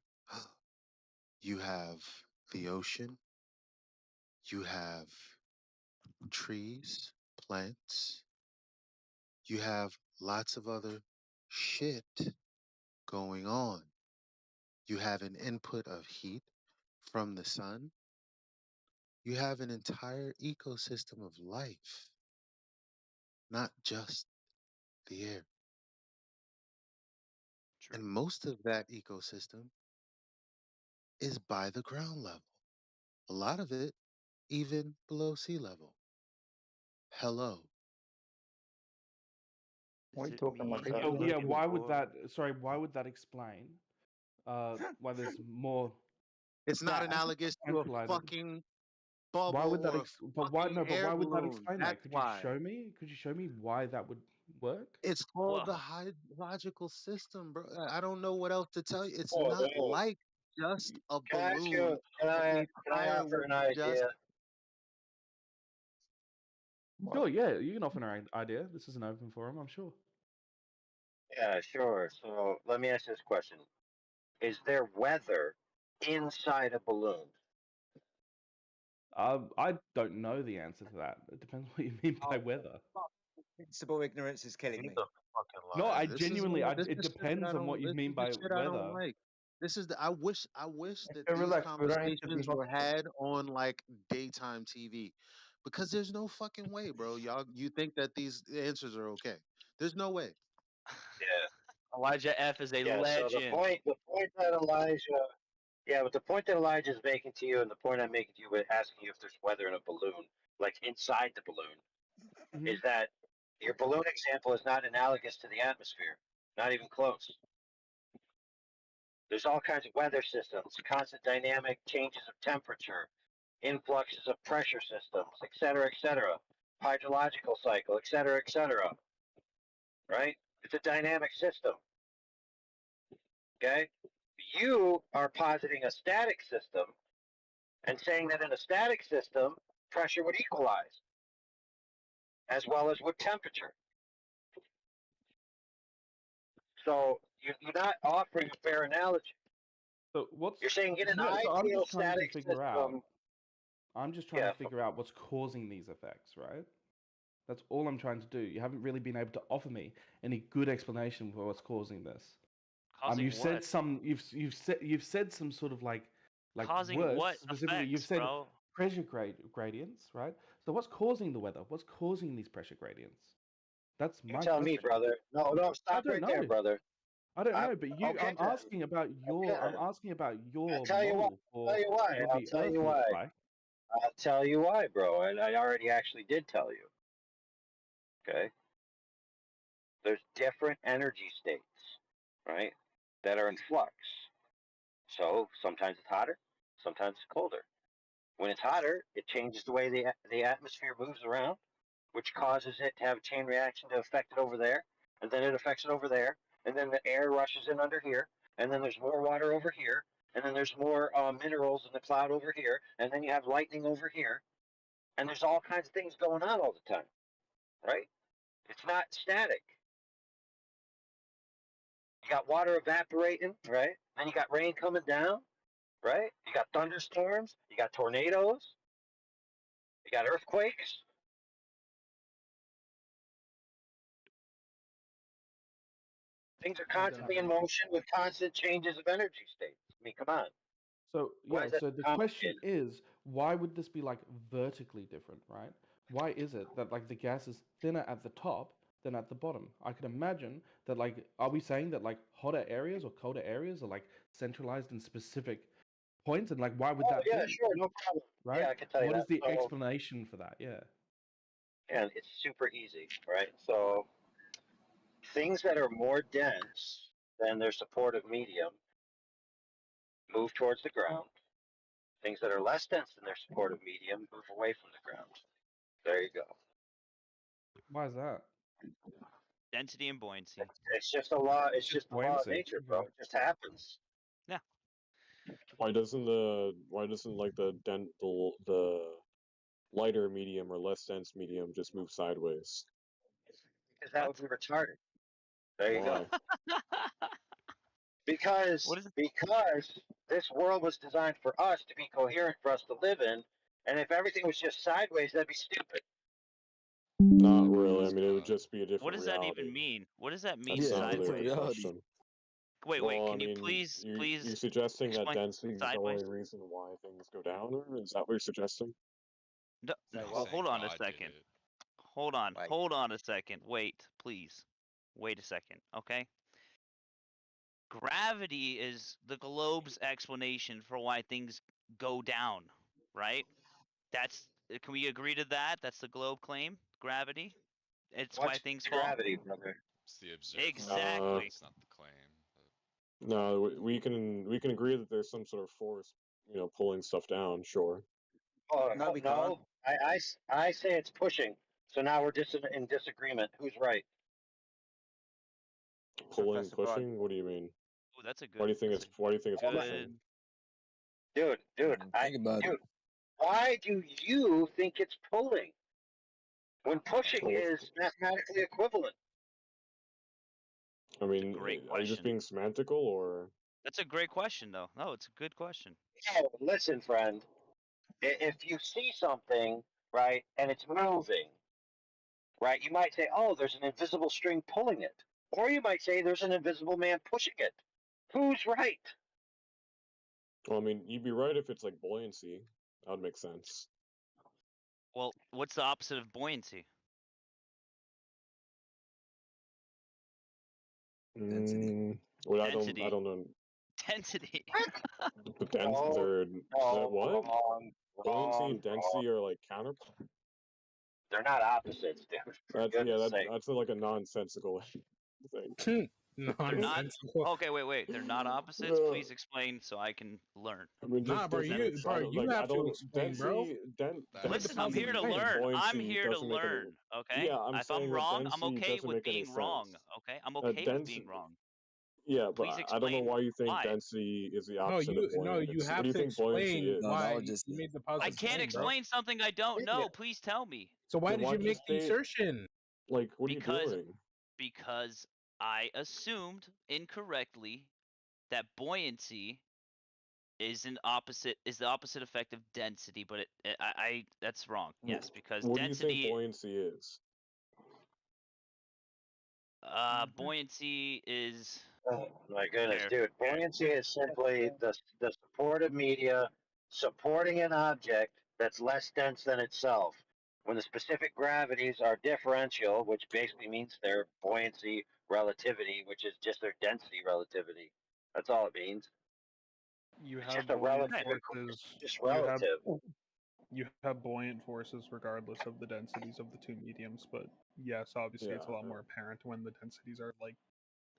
you have the ocean, you have trees, plants, you have lots of other shit going on. You have an input of heat from the sun. You have an entire ecosystem of life, not just the air. And most of that ecosystem is by the ground level. A lot of it even below sea level. Hello. What are you talking about that? So yeah, why would that? Sorry, why would that explain why there's more It's not gas analogous to a centralized? fucking Why bubble would that? or a But why? fucking No, but air why would that balloon. explain that? That's Could you why. show me? Could you show me why that would work? It's called the Well, hydrological system, bro. I don't know what else to tell you. It's Oh, not no. like just a Can I ask you? balloon that the Can I entire offer was an just. idea? Sure, yeah, you can offer an idea. This is an open forum, I'm sure. Yeah, sure. So let me ask you this question: is there weather inside a balloon? I don't know the answer to that. It depends what you mean by weather. Invincible ignorance is killing He's me. a fucking No, liar. I genuinely, This it is shit that I depends on what don't. you This mean is the by shit I don't weather. like. This is the. I wish that Okay, these relax. We don't need to be conversations were hostile. had on like daytime TV, because there's no fucking way, bro. Y'all, you think that these answers are okay? There's no way. Yeah. Elijah F is a Yeah. So legend. the point that Elijah, yeah, but the point that Elijah is making to you, and the point I'm making to you with asking you if there's weather in a balloon, like inside the balloon, is that your balloon example is not analogous to the atmosphere, not even close. There's all kinds of weather systems, constant dynamic changes of temperature, influxes of pressure systems, et cetera, hydrological cycle, et cetera, right? It's a dynamic system, okay? You are positing a static system and saying that in a static system, pressure would equalize, as well as would temperature. So you're not offering a fair analogy. So what's You're saying in an so I'm ideal just trying to static figure out. system. I'm just trying to figure out what's causing these effects, right? That's all I'm trying to do. You haven't really been able to offer me any good explanation for what's causing this. Causing You've said what? some. You've said some sort of like causing words what specifically. effects, You've said bro? pressure gradients, right? So what's causing the weather? What's causing these pressure gradients? That's You my tell question. me, brother. No, I stop don't right know. there, brother. I don't know, but you. Okay, I'm asking about your. I'm asking about your I'll tell you why. model for what I'll the tell you Earth looks why. like. I'll tell you why, bro. And I already actually did tell you. Okay. There's different energy states, right, that are in flux. So sometimes it's hotter, sometimes it's colder. When it's hotter, it changes the way the atmosphere moves around, which causes it to have a chain reaction to affect it over there, and then it affects it over there, and then the air rushes in under here, and then there's more water over here, and then there's more minerals in the cloud over here, and then you have lightning over here, and there's all kinds of things going on all the time, right? It's not static. You got water evaporating, right? Then you got rain coming down, right? You got thunderstorms, you got tornadoes, you got earthquakes. Things are constantly in motion with constant changes of energy states. I mean, come on. So Why yeah, is that so the question complicated? is, why would this be like vertically different, right? Why is it that like the gas is thinner at the top than at the bottom? I can imagine that like, are we saying that like hotter areas or colder areas are like centralized in specific points, and like why would that Yeah, be, sure, no problem. right? Yeah, I can tell you What is that. the So, explanation for that? Yeah. and it's super easy, right? So, things that are more dense than their supportive medium move towards the ground. Things that are less dense than their supportive medium move away from the ground. There you go. Why is that? Density and buoyancy. It's just a law. It's just the law of Buoyancy. nature, bro. It just happens. Yeah. Why doesn't like the lighter medium or less dense medium just move sideways? Because that would be retarded. There you Why? go. Because this world was designed for us to be coherent, for us to live in, and if everything was just sideways, that'd be stupid. Not really. I mean, it would just be a different What does that reality. even mean? What does that mean? That's not really Sideways. the question. Wait, Well, can I you mean, please you're suggesting that explain density is the sideways? only reason why things go down, or is that what you're suggesting? No, hold on a second. Hold on a second. Wait, please. Wait a second, okay? Gravity is the globe's explanation for why things go down, right? Can we agree to that? That's the globe claim, gravity? It's why things fall? Gravity, brother? It's the observed Exactly. it's not the claim. No, we can agree that there's some sort of force, pulling stuff down. Sure. Oh, no. I say it's pushing. So now we're in disagreement. Who's right? Pulling, pushing. What do you mean? Oh, that's a good. Why do you think it's pushing? Dude, think about it. why do you think it's pulling when pushing is mathematically equivalent? I mean, great are you just being semantical, or? That's a great question, though. No, it's a good question. No, listen, friend. If you see something, right, and it's moving, right, you might say, oh, there's an invisible string pulling it. Or you might say there's an invisible man pushing it. Who's right? Well, I mean, you'd be right if it's like buoyancy. That would make sense. Well, what's the opposite of buoyancy? Well, Density. I don't know. Density. But what? Buoyancy and density are like counterparts. They're not opposites, dude. That's like a nonsensical thing. They're not. Okay, wait. They're not opposites. Please explain so I can learn. I mean, bro, you have to explain, bro. Listen, I'm here to learn. I'm here to learn. Okay. Yeah, if I'm wrong, I'm okay with being wrong. Sense. Okay, I'm okay with being wrong. Yeah, but Please I don't know explain why you think why. density is the opposite of buoyancy. No, you What have do you to think buoyancy explain is? why you made the positive I can't claim, bro. explain something I don't know. Please tell me. So why Then did you make the stay- assertion? Like, what are you doing? Because I assumed incorrectly that buoyancy is the opposite effect of density, but that's wrong. Yes, because What do you think density. buoyancy is? Buoyancy is. Oh my goodness, Here, dude! Buoyancy is simply the supportive media supporting an object that's less dense than itself. When the specific gravities are differential, which basically means their buoyancy relativity, which is just their density relativity. That's all it means. You It's have just a buoyant relative. forces. It's just You have relative. you have buoyant forces regardless of the densities of the two mediums, but yes, obviously it's a lot more apparent when the densities are like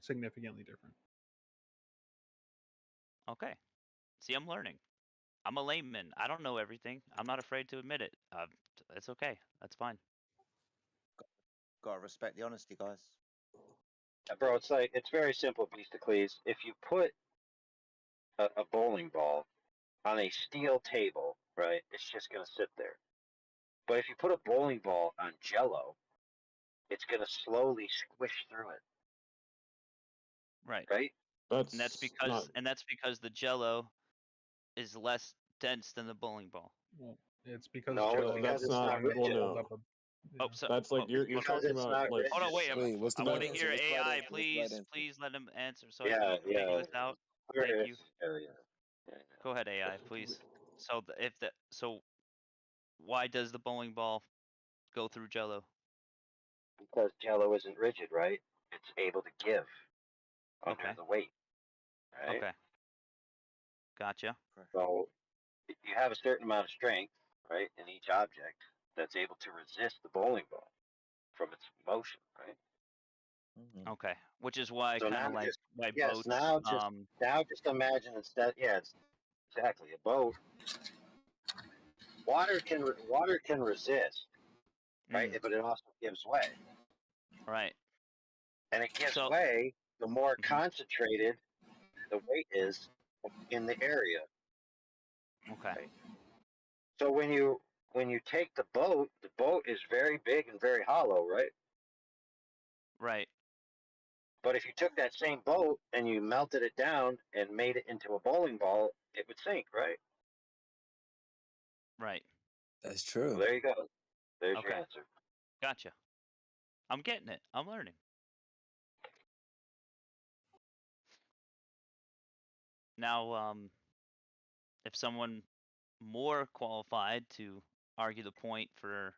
significantly different. Okay. See, I'm learning. I'm a layman. I don't know everything. I'm not afraid to admit it. It's okay. That's fine. Gotta respect the honesty, guys. Bro, it's very simple, Beastocles. If you put a bowling ball on a steel table, right, it's just gonna sit there. But if you put a bowling ball on Jello, it's gonna slowly squish through it. Right. Right. And that's because the Jello is less dense than the bowling ball. Well, it's because No, Jello because is it's not designed to rigid. hold up a. Oh, so That's like you're talking it's about not like. Hold on, wait. Wait, what's the I right want to answer? hear What's the right AI. answer? What's the right answer? Please let him answer so Yeah, I can figure this out. Thank you. Yeah. Go ahead, AI, please. So why does the bowling ball go through Jello? Because Jello isn't rigid, right? It's able to give under Okay. the weight. Right. Okay. Gotcha. So you have a certain amount of strength, right, in each object that's able to resist the bowling ball from its motion, right? Okay. Which is why So kind now of like just why yes, boats. now just imagine instead. Yeah, it's exactly a boat. Water can resist, right? But it also gives way. Right. And it gives way the more concentrated the weight is in the area. Okay. Right? So when you take the boat is very big and very hollow, right? Right. But if you took that same boat and you melted it down and made it into a bowling ball, it would sink, right? Right. That's true. Well, there you go. There's your Okay. answer. Gotcha. I'm getting it. I'm learning. Now, if someone more qualified to argue the point for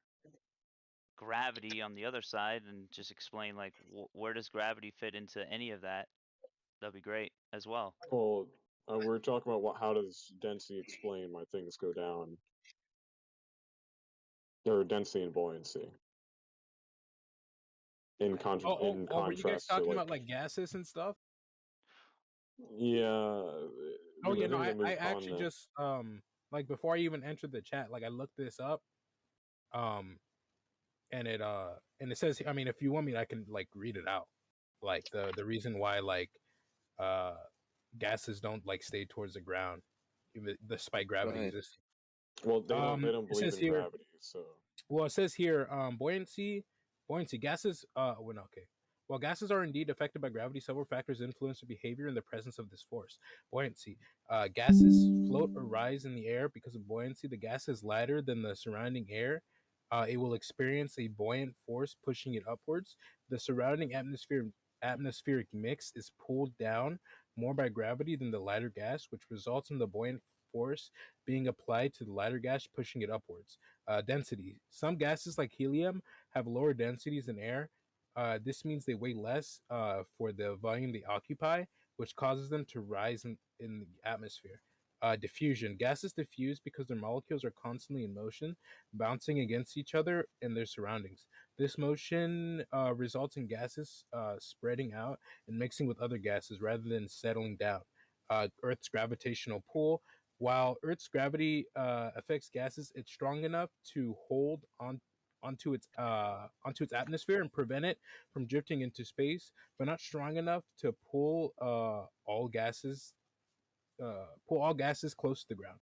gravity on the other side and just explain like where does gravity fit into any of that, that'd be great as well. Well, we're talking about how does density explain why things go down, or density and buoyancy. In contrast were you guys to talking like, about like gases and stuff? yeah. Oh yeah, no, think I moved on actually now. just like before I even entered the chat, like I looked this up, and it says, I mean, if you want me, I can like read it out, like the reason why like uh gases don't like stay towards the ground, even despite gravity ahead. existing. Well, they don't It believe says in here, gravity, so. Well, it says here, buoyancy gases. Well, no, okay. While gases are indeed affected by gravity, several factors influence their behavior in the presence of this force. Buoyancy. Gases float or rise in the air because of buoyancy. The gas is lighter than the surrounding air. It will experience a buoyant force pushing it upwards. The surrounding atmospheric mix is pulled down more by gravity than the lighter gas, which results in the buoyant force being applied to the lighter gas, pushing it upwards. Density. Some gases like helium have lower densities than air. This means they weigh less for the volume they occupy, which causes them to rise in the atmosphere. Diffusion. Gases diffuse because their molecules are constantly in motion, bouncing against each other and their surroundings. This motion results in gases spreading out and mixing with other gases rather than settling down. Earth's gravitational pull. While Earth's gravity affects gases, it's strong enough to hold onto its atmosphere and prevent it from drifting into space, but not strong enough to pull all gases close to the ground.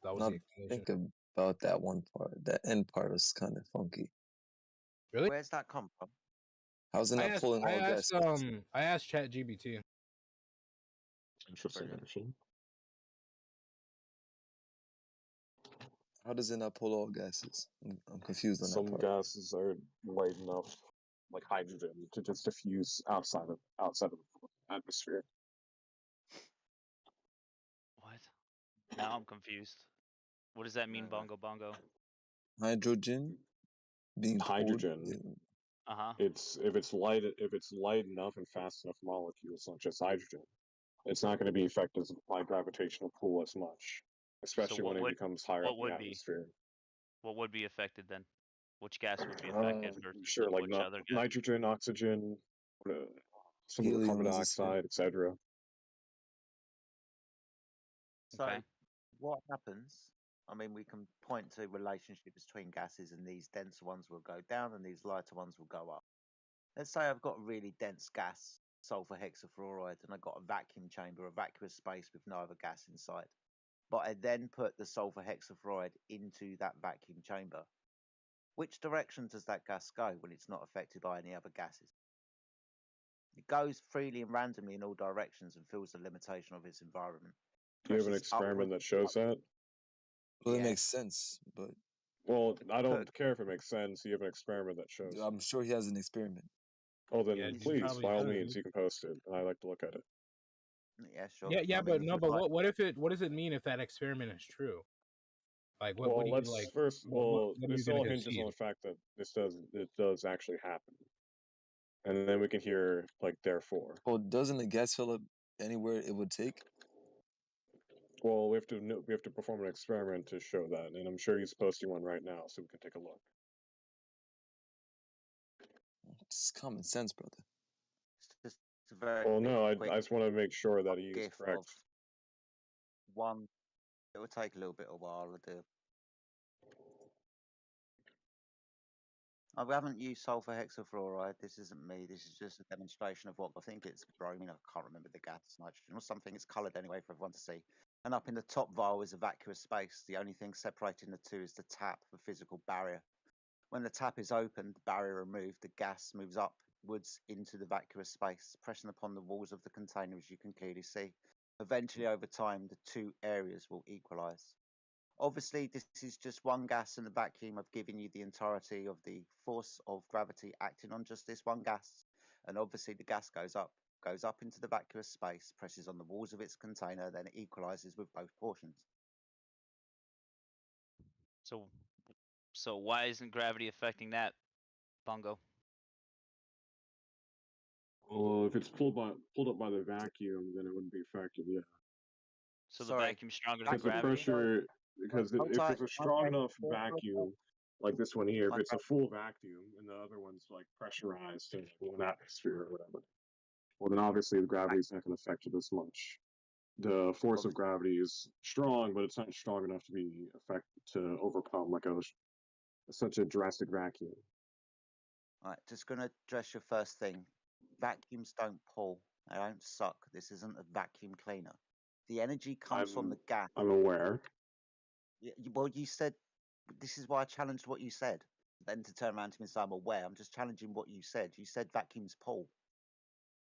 That was Now the explanation. think about that one part. That end part was kind of funky. Really? Where's that come from? How's it not pulling all gases? I asked ChatGPT. Interesting, actually. How does it not pull all gases? I'm confused on that Some part. gases are light enough, like hydrogen, to just diffuse outside of the atmosphere. What? Now I'm confused. What does that mean, Bongo Bongo? Hydrogen being hydrogen. Uh-huh. If it's light enough and fast enough molecules, not just hydrogen, it's not going to be affected by gravitational pull as much, especially when it becomes higher up in the atmosphere. What would be affected then? Which gas would be affected versus Sure, like which other gas? nitrogen, oxygen, some of the carbon dioxide, etc. So, what happens? I mean, we can point to relationship between gases, and these denser ones will go down, and these lighter ones will go up. Let's say I've got a really dense gas, sulfur hexafluoride, and I've got a vacuum chamber, a vacuous space with no other gas inside. But I then put the sulfur hexafluoride into that vacuum chamber. Which direction does that gas go when it's not affected by any other gases? It goes freely and randomly in all directions and feels the limitation of its environment. Do you have an experiment that shows that? Well, it makes sense, but well, I don't care if it makes sense. You have an experiment that shows. I'm sure he has an experiment. Oh, then please, by all means, you can post it, and I like to look at it. Yeah, sure. Yeah, but what does it mean if that experiment is true? Like, what do you like? This all hinges on the fact that it does actually happen, and then we can hear like therefore. Well, doesn't the gas fill up anywhere it would take? Well, we have to perform an experiment to show that, and I'm sure he's posting one right now, so we can take a look. It's common sense, brother. It's a very well, no, I just want to make sure that he is correct. One, it will take a little bit of a while to do. I haven't used sulfur hexafluoride. This isn't me. This is just a demonstration of what I think it's bromine. I can't remember the gas, nitrogen or something. It's coloured anyway for everyone to see. And up in the top vial is a vacuous space. The only thing separating the two is the tap, the physical barrier. When the tap is opened, the barrier removed, the gas moves upwards into the vacuous space, pressing upon the walls of the container, as you can clearly see. Eventually, over time, the two areas will equalise. Obviously, this is just one gas in the vacuum. I've given you the entirety of the force of gravity acting on just this one gas. And obviously, the gas goes up into the vacuous space, presses on the walls of its container, then it equalizes with both portions. So why isn't gravity affecting that, Bongo? Well, if it's pulled up by the vacuum, then it wouldn't be affected. Yeah. So the vacuum's stronger than gravity? The pressure, because if it's a strong enough vacuum, like this one here, if it's a full vacuum and the other one's like pressurized in an atmosphere or whatever, well then obviously the gravity is not going to affect it as much. The force of gravity is strong, but it's not strong enough to overcome like such a drastic vacuum. All right, just going to address your first thing. Vacuums don't pull. They don't suck. This isn't a vacuum cleaner. The energy comes from the gas. I'm aware. Well, you said, this is why I challenged what you said. Then to turn around to me and say I'm aware, I'm just challenging what you said. You said vacuums pull.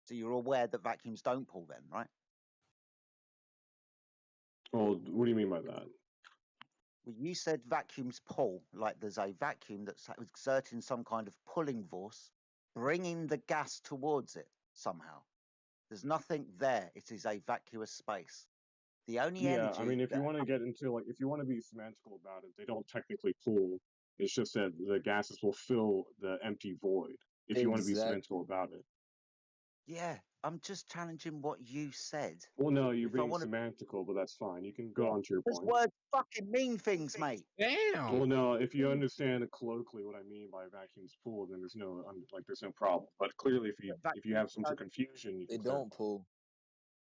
So you're aware that vacuums don't pull then, right? Well, what do you mean by that? Well, you said vacuums pull, like there's a vacuum that's exerting some kind of pulling force, bringing the gas towards it somehow. There's nothing there. It is a vacuous space. The only energy. I mean, if you want to get into if you want to be semantical about it, they don't technically pull. It's just that the gases will fill the empty void. If you want to be semantical about it. Yeah, I'm just challenging what you said. Well, no, you're being semantical, but that's fine. You can go on to your point. Words fucking mean things, mate. Damn. Well, no, if you understand colloquially what I mean by vacuums pull, then there's no problem. But clearly, if you have some sort of confusion, you can they don't pull.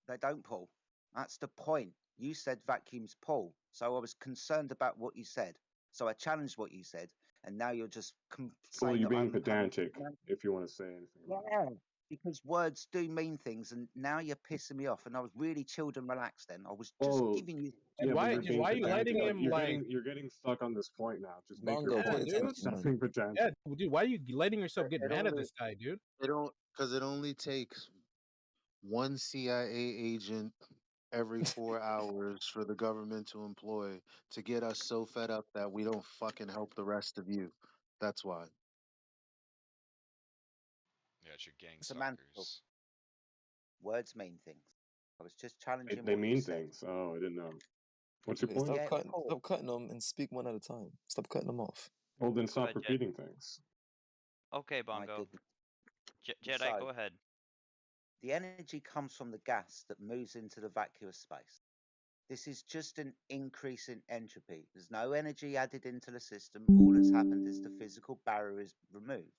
They don't pull. That's the point. You said vacuums pull, so I was concerned about what you said. So I challenged what you said, and now you're just saying. Well, you're being pedantic, if you want to say anything. Yeah, because words do mean things, and now you're pissing me off. And I was really chilled and relaxed then. I was just giving you. Yeah, why are you letting him You're getting stuck on this point now. Just make Bongo, your point. Stop being pedantic. Yeah, dude, why are you letting yourself get mad at this guy, dude? Because it only takes one CIA agent every 4 hours for the government to employ to get us so fed up that we don't fucking help the rest of you. That's why. Yeah, it's your gang Semantical. stalkers. Words mean things. I was just challenging They what you mean said. things. Oh, I didn't know. What's your Yeah, point? stop cutting them and speak one at a time. Stop cutting them off. Well, then Go stop ahead, Jed. repeating things. Okay, My Bongo. goodness. Jedi, So, go ahead. the energy comes from the gas that moves into the vacuous space. This is just an increase in entropy. There's no energy added into the system. All that's happened is the physical barrier is removed.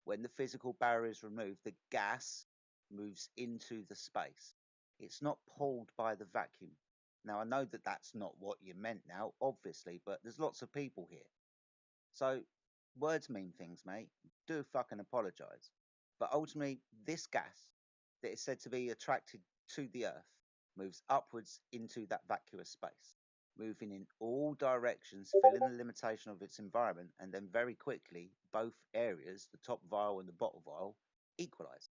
When the physical barrier is removed, the gas moves into the space. It's not pulled by the vacuum. Now, I know that that's not what you meant now, obviously, but there's lots of people here. So, words mean things, mate. Do fucking apologize. But ultimately, this gas that is said to be attracted to the Earth moves upwards into that vacuous space, moving in all directions, filling the limitation of its environment, and then very quickly, both areas, the top vial and the bottom vial, equalize.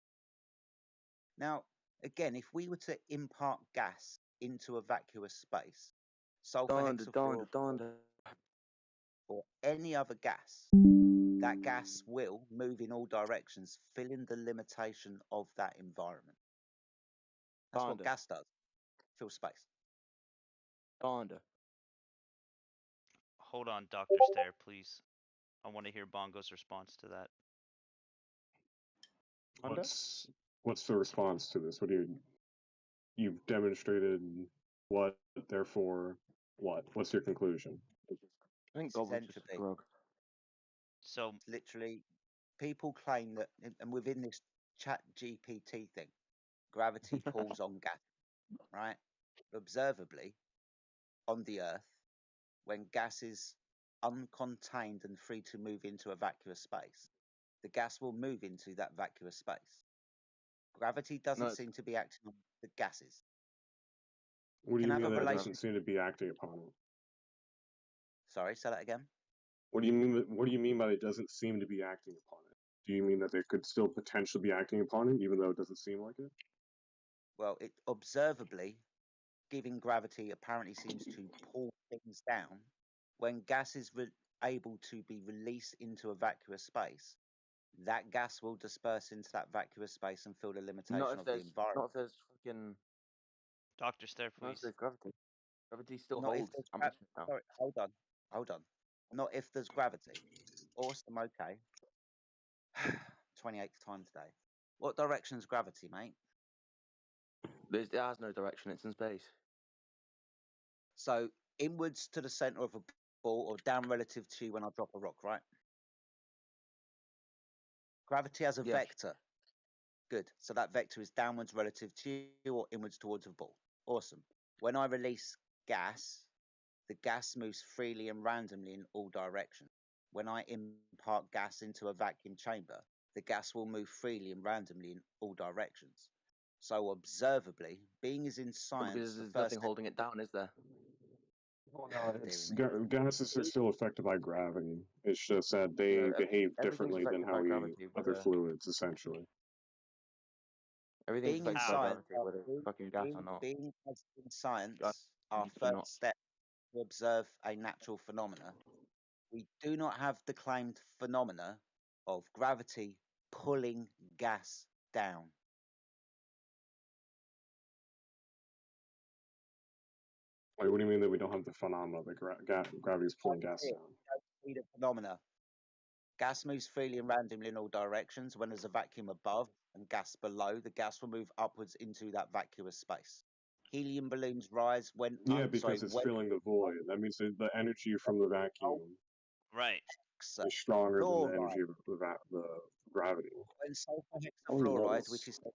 Now, again, if we were to impart gas into a vacuous space, sulfur hexafluoride or any other gas, that gas will move in all directions, filling the limitation of that environment. That's what gas does. Fill space. Hold on, Dr. Stare, please. I want to hear Bongo's response to that. What's the response to this? What do you've demonstrated what, therefore what? What's your conclusion? I think God was just a grog. So literally, people claim that, and within this Chat GPT thing, gravity pulls on gas, right? Observably, on the Earth, when gas is uncontained and free to move into a vacuous space, the gas will move into that vacuous space. Gravity doesn't seem to be acting on the gases. What do you mean that it doesn't seem to be acting upon it? Sorry, say that again. What do you mean? What do you mean by it doesn't seem to be acting upon it? Do you mean that they could still potentially be acting upon it, even though it doesn't seem like it? Well, it observably, giving gravity apparently seems to pull things down. When gas is able to be released into a vacuous space, that gas will disperse into that vacuous space and fill the limitation of the environment. Not if there's fucking. Dr. Stare, Not if please. there's gravity. Gravity still Not if holds there's atmosphere now. Sorry, hold on. Not if there's gravity. Awesome, okay. 28th time today. What direction's gravity, mate? It has no direction. It's in space. So inwards to the center of a ball, or down relative to you when I drop a rock, right? Gravity has a vector. Good. So that vector is downwards relative to you or inwards towards a ball. Awesome. When I release gas, the gas moves freely and randomly in all directions. When I impart gas into a vacuum chamber, the gas will move freely and randomly in all directions. So observably, being as in science, Because the there's first nothing holding it down, is there? Well, no, gases are still affected by gravity. It's just that they behave everything's differently than affected how by gravity with other fluids, essentially. Everything's being in affected by science, gravity, whether it's fucking gas or not. being as in science, our You first cannot. step to observe a natural phenomena, we do not have the claimed phenomena of gravity pulling gas down. Wait, what do you mean that we don't have the phenomena that gravity is pulling gas down? We don't see the phenomena. Gas moves freely and randomly in all directions. When there's a vacuum above and gas below, the gas will move upwards into that vacuous space. Helium balloons rise when Yeah, because it's filling the void. That means that the energy from the vacuum Right. is stronger than the energy of the gravity. When sulfur Oh, hexafluoride, yes. which is the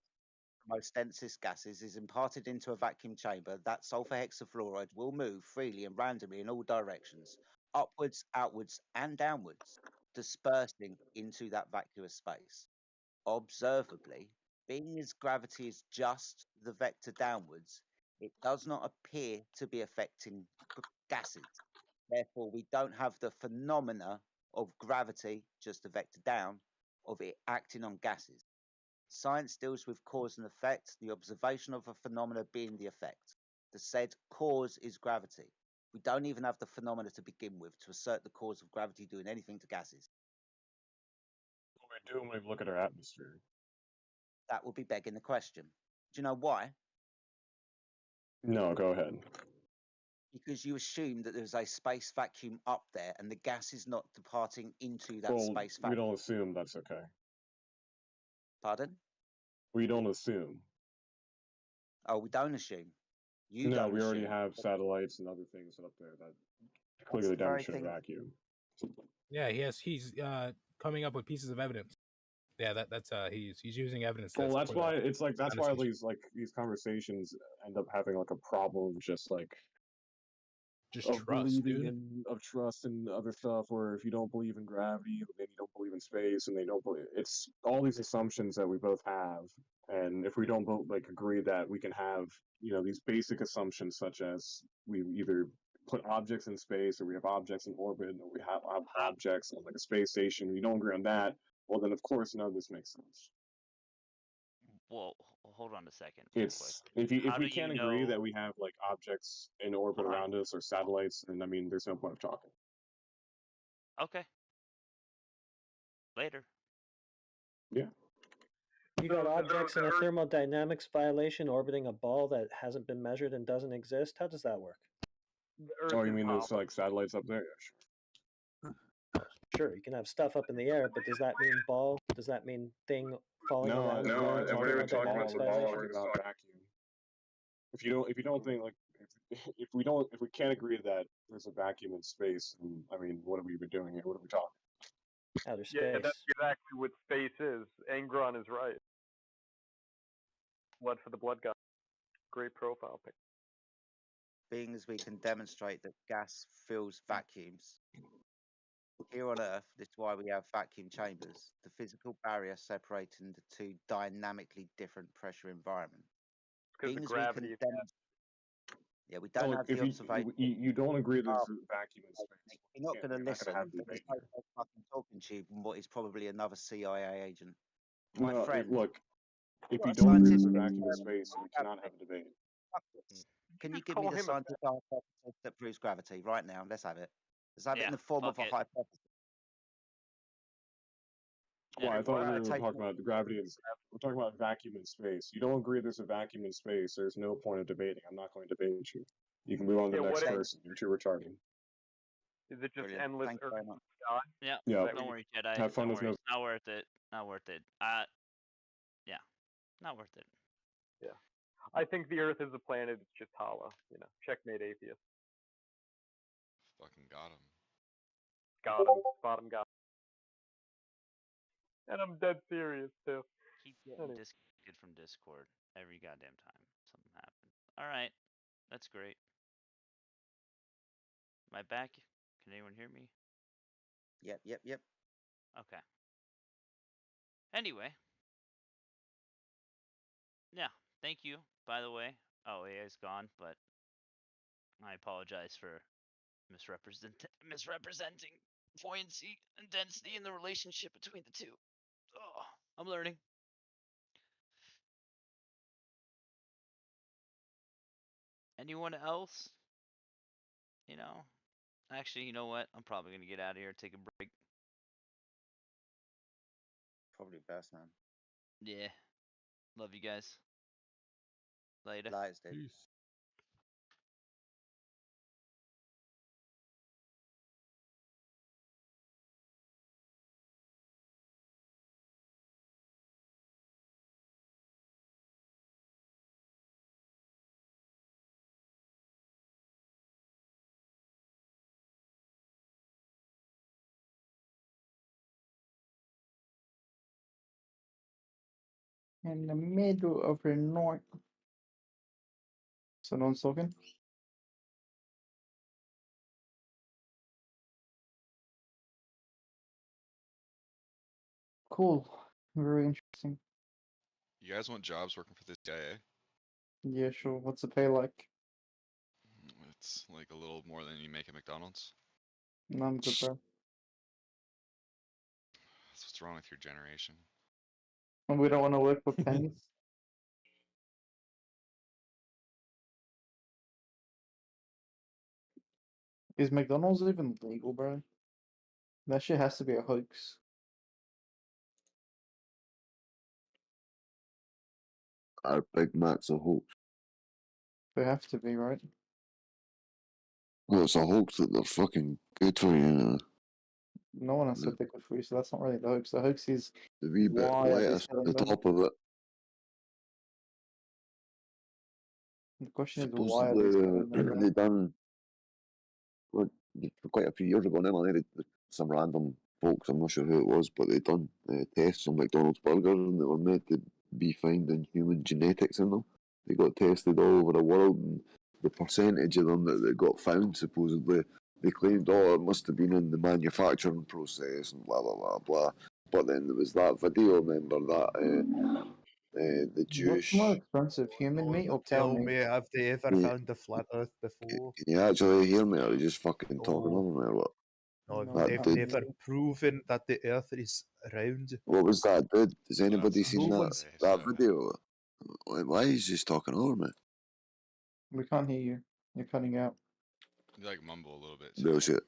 most densest gases, is imparted into a vacuum chamber, that sulfur hexafluoride will move freely and randomly in all directions, upwards, outwards, and downwards, dispersing into that vacuous space. Observably, being as gravity is just the vector downwards, it does not appear to be affecting gases. Therefore, we don't have the phenomena of gravity, just the vector down, of it acting on gases. Science deals with cause and effect, the observation of a phenomena being the effect. The said cause is gravity. We don't even have the phenomena to begin with to assert the cause of gravity doing anything to gases. Well, we do when we look at our atmosphere. That would be begging the question. Do you know why? No, go ahead. Because you assume that there's a space vacuum up there and the gas is not departing into that Well, space we vacuum. don't assume that's okay. Pardon? We don't assume. Oh, we don't assume. You No, don't we already assume. have satellites and other things up there that clearly the very demonstrate a thing- vacuum. Yeah, he's coming up with pieces of evidence. Yeah, that's he's using evidence. Well, that's why it's like that's why conversation. these conversations end up having like a problem, just trust, believing dude. in of trust and other stuff. Or if you don't believe in gravity, then you don't believe in space, and they don't believe. It's all these assumptions that we both have, and if we don't both agree that we can have these basic assumptions, such as we either put objects in space, or we have objects in orbit, or we have objects on like a space station. We don't agree on that. Well, then of course none of this makes sense. Well, hold on a second. It's if we can't agree that we have like objects in orbit around us or satellites, then I mean there's no point of talking. Okay. Later. Yeah. You got objects in a thermodynamics violation orbiting a ball that hasn't been measured and doesn't exist. How does that work? Oh, you mean there's like satellites up there? Yeah, sure. Sure, you can have stuff up in the air, but does that mean ball? Does that mean thing falling No, around? no, It's I we're even talking about thermodynamics the ball. violation? We're about vacuum. If you don't think like if we can't agree that there's a vacuum in space, then I mean, what are we even doing here? What are we talking? Outer space. Yeah, that's exactly what space is. Angron is right. Blood for the blood guy. Great profile pic. Being as we can demonstrate that gas fills vacuums. Here on Earth, this is why we have vacuum chambers, the physical barrier separating the two dynamically different pressure environments. Because of gravity. Yeah, we don't have the observation. You don't agree there's a vacuum in space. You're not going to listen. Have There's debate no here. fucking talking to you from what is probably another CIA agent. My No, friend. look, if What you a don't agree there's a scientific vacuum in experiment. space, we cannot have a debate. Can you give me the scientific hypothesis that proves gravity right now? Let's have it. Let's have it in the form of a hypothesis. Well, I thought we were talking about the gravity. We're talking about vacuum in space. You don't agree there's a vacuum in space. There's no point of debating. I'm not going to debate you. You can move on to the next person. You're too retarded. Is it just endless Earth and sky? Yeah. Yeah. Don't worry, Jedi. Have fun Don't with worry. no. It's not worth it. Not worth it. Yeah. Not worth it. Yeah. I think the Earth is a planet. It's just hollow. Checkmate atheist. Fucking got him. Got him. Spot him. Got him. And I'm dead serious too. Keep getting disconnected from Discord every goddamn time something happens. All right, that's great. Am I back? Can anyone hear me? Yep. Okay. Anyway. Yeah, thank you, by the way. Oh, AI's gone, but I apologize for misrepresenting buoyancy and density in the relationship between the two. Oh, I'm learning. Anyone else? Actually, you know what? I'm probably going to get out of here, take a break. Probably best, man. Yeah. Love you guys. Later. Lights, dude. Peace. In the middle of the night. Someone's talking? Cool. Very interesting. You guys want jobs working for the CIA? Yeah, sure. What's the pay like? It's like a little more than you make at McDonald's. No, I'm good, bro. That's what's wrong with your generation. And we don't want to work for pennies. Is McDonald's even legal, bro? That shit has to be a hoax. Our Big Mac's a hoax. They have to be, right? Well, it's a hoax that they're fucking good for you, know. No one has said they're good for you, so that's not really the hoax. The hoax is The wee bit why are they lettuce selling at the them? top of it. The question is why are Supposedly, they selling them, bro? they done well, quite a few years ago now. They did some random folks, I'm not sure who it was, but they done tests on McDonald's burgers, and they were meant to be finding human genetics in them. They got tested all over the world, and the percentage of them that got found, supposedly, they claimed, oh, it must have been in the manufacturing process and blah blah blah blah. But then there was that video, remember that the What's more Jewish. expensive, human meat or cow Tell meat? me, have they ever Yeah, found the flat Earth before? can you actually hear me, or are you just fucking talking Oh, over me, or what? no, No, I That they've can't dude. hear never you. proven that the Earth is round. What was that, dude? Has That's anybody not seen No what that one's. they that said. video? Why is he just talking over me? We can't hear you. You're cutting out. You like mumble a little bit too. Bullshit.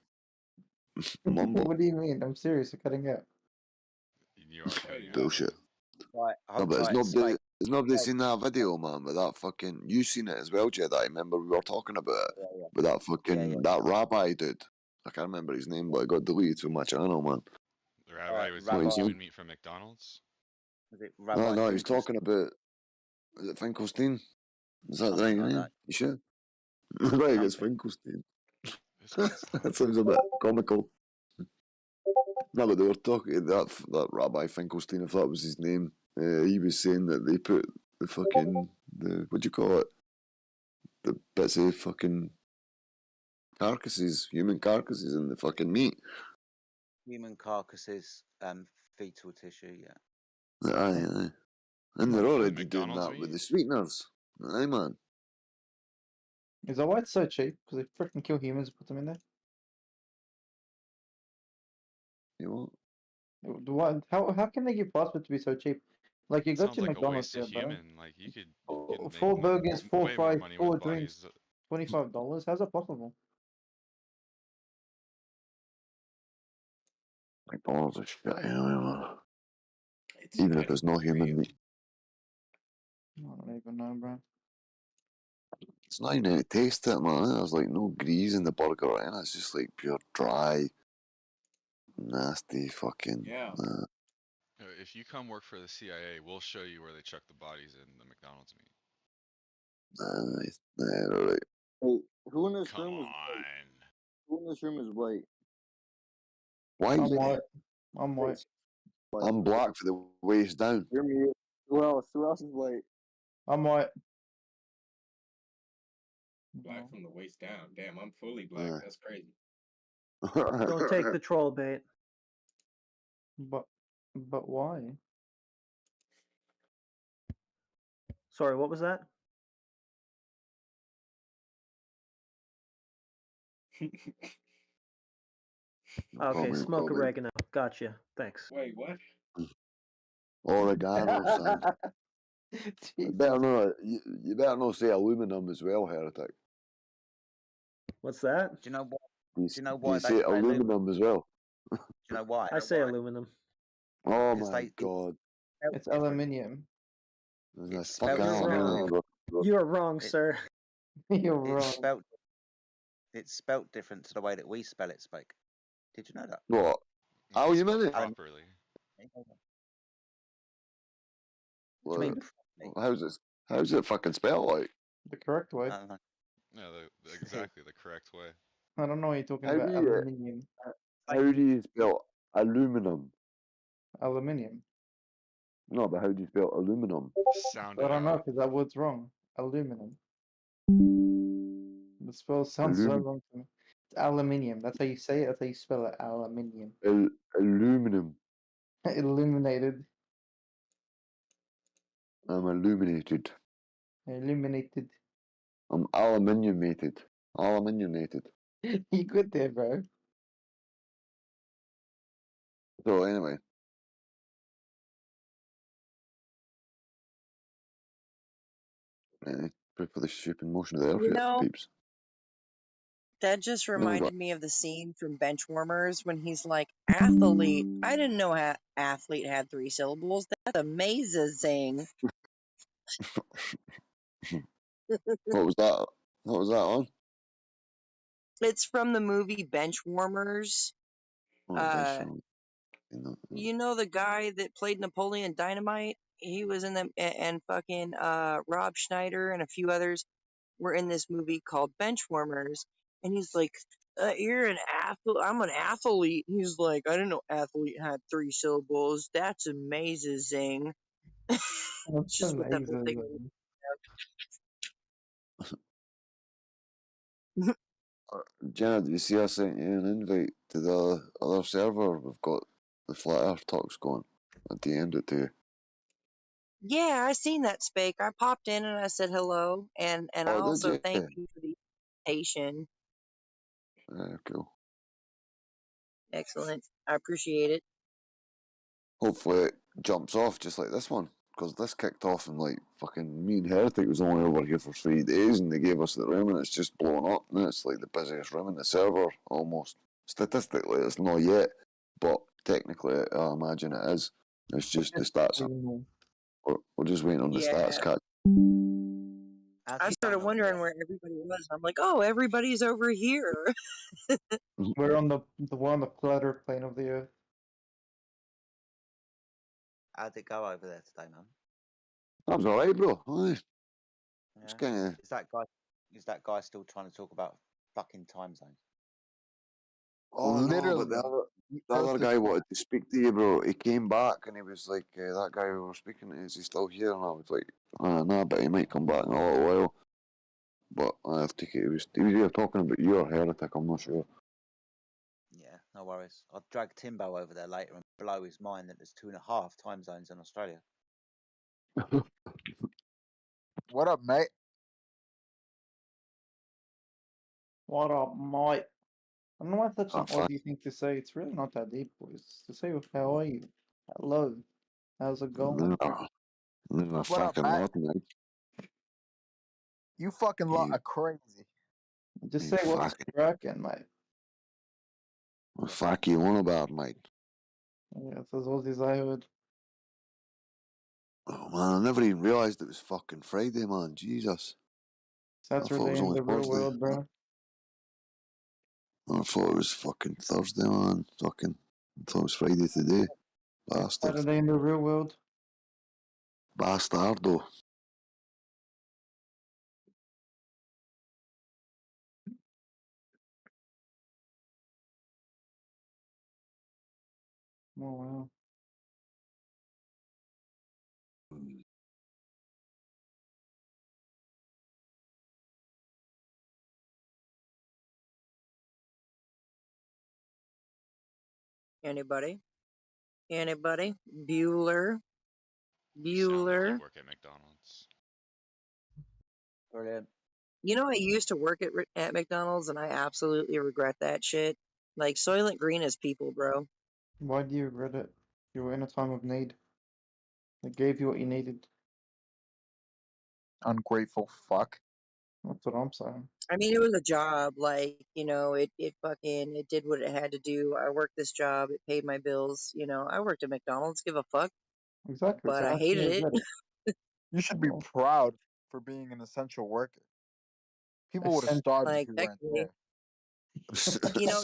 Mumble. What do you mean? I'm serious. You're cutting out. You are cutting out. Bullshit. Right, No, but right, Spike. there's nobody Spike. seen that video, man, with that fucking. You seen it as well, Jedi. I remember we were talking about it. Yeah, yeah. With that Yeah, fucking, yeah. that rabbi dude. I can't remember his name, but it got deleted from my channel, man. The rabbi was What eating is human it? meat from McDonald's. Was it No, Rabbi no, he was Finkelstein? talking about. Is it Finkelstein? Is that the right Something like name? that. You sure? Right, it's Something. Finkelstein. This guy's That sounds a bit comical. No, but they were talking that Rabbi Finkelstein, if that was his name. He was saying that they put the fucking what do you call it? The bits of fucking carcasses, human carcasses, in the fucking meat. Human carcasses, fetal tissue. Yeah. Aye, aye. And they're The already doing McDonald's that with meat. the sweeteners. Aye, man. Is that why it's so cheap? Because they freaking kill humans and put them in there? You what? What? How can they get past it to be so cheap? Like, you go Sounds to like a McDonald's waste of here, bro. human. Like you could make 4 burgers, 4 way more fries, money 4 with drinks, bodies. $25. How's that possible? McDonald's is shit anyway, man. It's Even if kind of it's not human meat. I don't even know, bro. It's not even any taste to it, man. There's like no grease in the burger or anything. It's just like pure dry, nasty fucking. Yeah. If you come work for the CIA, we'll show you where they chuck the bodies in the McDonald's meat. Right. Hey, who in this Come room is on. who in this room is white? White? I'm white. I'm white. White. I'm black for the waist down. Hear me. Who else? Who else is white? I'm white. Black from the waist down. Damn, I'm fully black. That's crazy. Don't take the troll bait. But why? Sorry, what was that? Okay, smoke oregano. Gotcha. Thanks. Wait, what? Oregano, son. You better not. You better not say aluminum as well, heretic. What's that? Do you know what? Do Do you know you why they say say aluminum? aluminum as well? Do you know why? I say aluminum. Oh Because my god. It's aluminium. That's spelled fucking You're aluminium. wrong. You're wrong, sir. You're It's wrong. spelt. It's spelt different to the way that we spell it, Spike. Did you know that? What? Aluminium? Properly. What do you mean? How's it fucking spelled like? The correct way. I don't know. No, exactly the correct way. I don't know what you're talking How about. do you Aluminium. how do you spell aluminum? Aluminium. No, but how do you spell aluminum? Sound I it don't know out. because that word's wrong. Aluminum. The spell sounds so wrong to me. It's aluminium. That's how you say it. That's how you spell it. Aluminium. Aluminum. Illuminated. I'm illuminated. Illuminated. I'm aluminiumated. Aluminiumated. You good there, bro? So anyway. Pray for the stupid motion of the earth, You know, peeps. That just Remember reminded me of the scene from Benchwarmers when he's like, athlete. I didn't know athlete had 3 syllables. That's amazing. What was that? What was that on? It's from the movie Benchwarmers. Oh, You know the guy that played Napoleon Dynamite? He was in them, and fucking Rob Schneider and a few others were in this movie called Benchwarmers. And he's like, you're an athlete. I'm an athlete. He's like, I didn't know athlete had 3 syllables. That's amazing. That's Just what that whole thing amazing. Jenna, do you see I sent you an invite to the other server? We've got the Flat Earth talks going. I DM'd it to you. Yeah, I seen that, Spake. I popped in and I said hello, and I Oh, did also you? thank you for the invitation. Cool. Excellent. I appreciate it. Hopefully it jumps off just like this one. Because this kicked off and like fucking me and Heretic was only over here for 3 days and they gave us the room and it's just blown up and it's like the busiest room in the server almost. Statistically it's not yet, but technically I imagine it is. It's just the stats. We're just waiting on the stats Yeah. catch. I started wondering where everybody was. I'm like, oh, everybody's over here. We're on the platter plane of the Earth. How'd it go over there today, man? That was alright, bro. Aye. It's Yeah. kinda... Is that guy still trying to talk about fucking time zones? Oh no, but the other guy wanted to speak to you, bro. He came back and he was like, that guy we were speaking to, is he still here? And I was like, nah, but he might come back in a little while. But I have to, he was either talking about you or Heretic, I'm not sure. Yeah, no worries. I'll drag Timbo over there later and blow his mind that there's 2.5 time zones in Australia. What up, mate? What up, mate? I don't know if that's an Aussie thing to say. It's really not that deep, boys. To say, how are you? Hello. How's it going? Never What up, fucking Matt? lot, man. You fucking lot are crazy. Just You say what's fucking... cracking, mate. What the fuck you on about, mate? Yeah, it's those Aussies I heard. Oh man, I never even realised it was fucking Friday, man. Jesus. Saturday in the real world, bro. I thought it was fucking Thursday, man. Fucking... I thought it was Friday today. Bastard. Saturday in the real world. Bastardo. Oh, wow. Anybody? Anybody? Bueller? Sound like you Bueller? work at McDonald's. Brilliant. You know, I used to work at McDonald's, and I absolutely regret that shit. Like, Soylent Green is people, bro. Why do you regret it? You were in a time of need. They gave you what you needed. Ungrateful fuck. That's what I'm saying. I mean, it was a job. Like, you know, it did what it had to do. I worked this job. It paid my bills. You know, I worked at McDonald's. Give a fuck. Exactly. But So I how can you hated it. regret it? You should be proud for being an essential worker. People would have starved Like, if you weren't there. you know,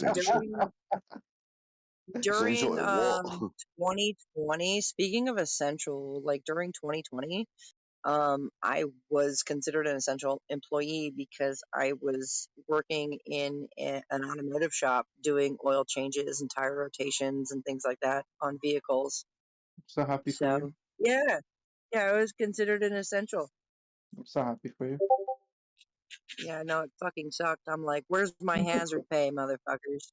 during Essential at what? 2020, speaking of essential, like during 2020, I was considered an essential employee because I was working in an automotive shop doing oil changes and tire rotations and things like that on vehicles. I'm so happy for you. Yeah, I was considered an essential. I'm so happy for you. Yeah, no, it fucking sucked. I'm like, where's my hazard pay, motherfuckers?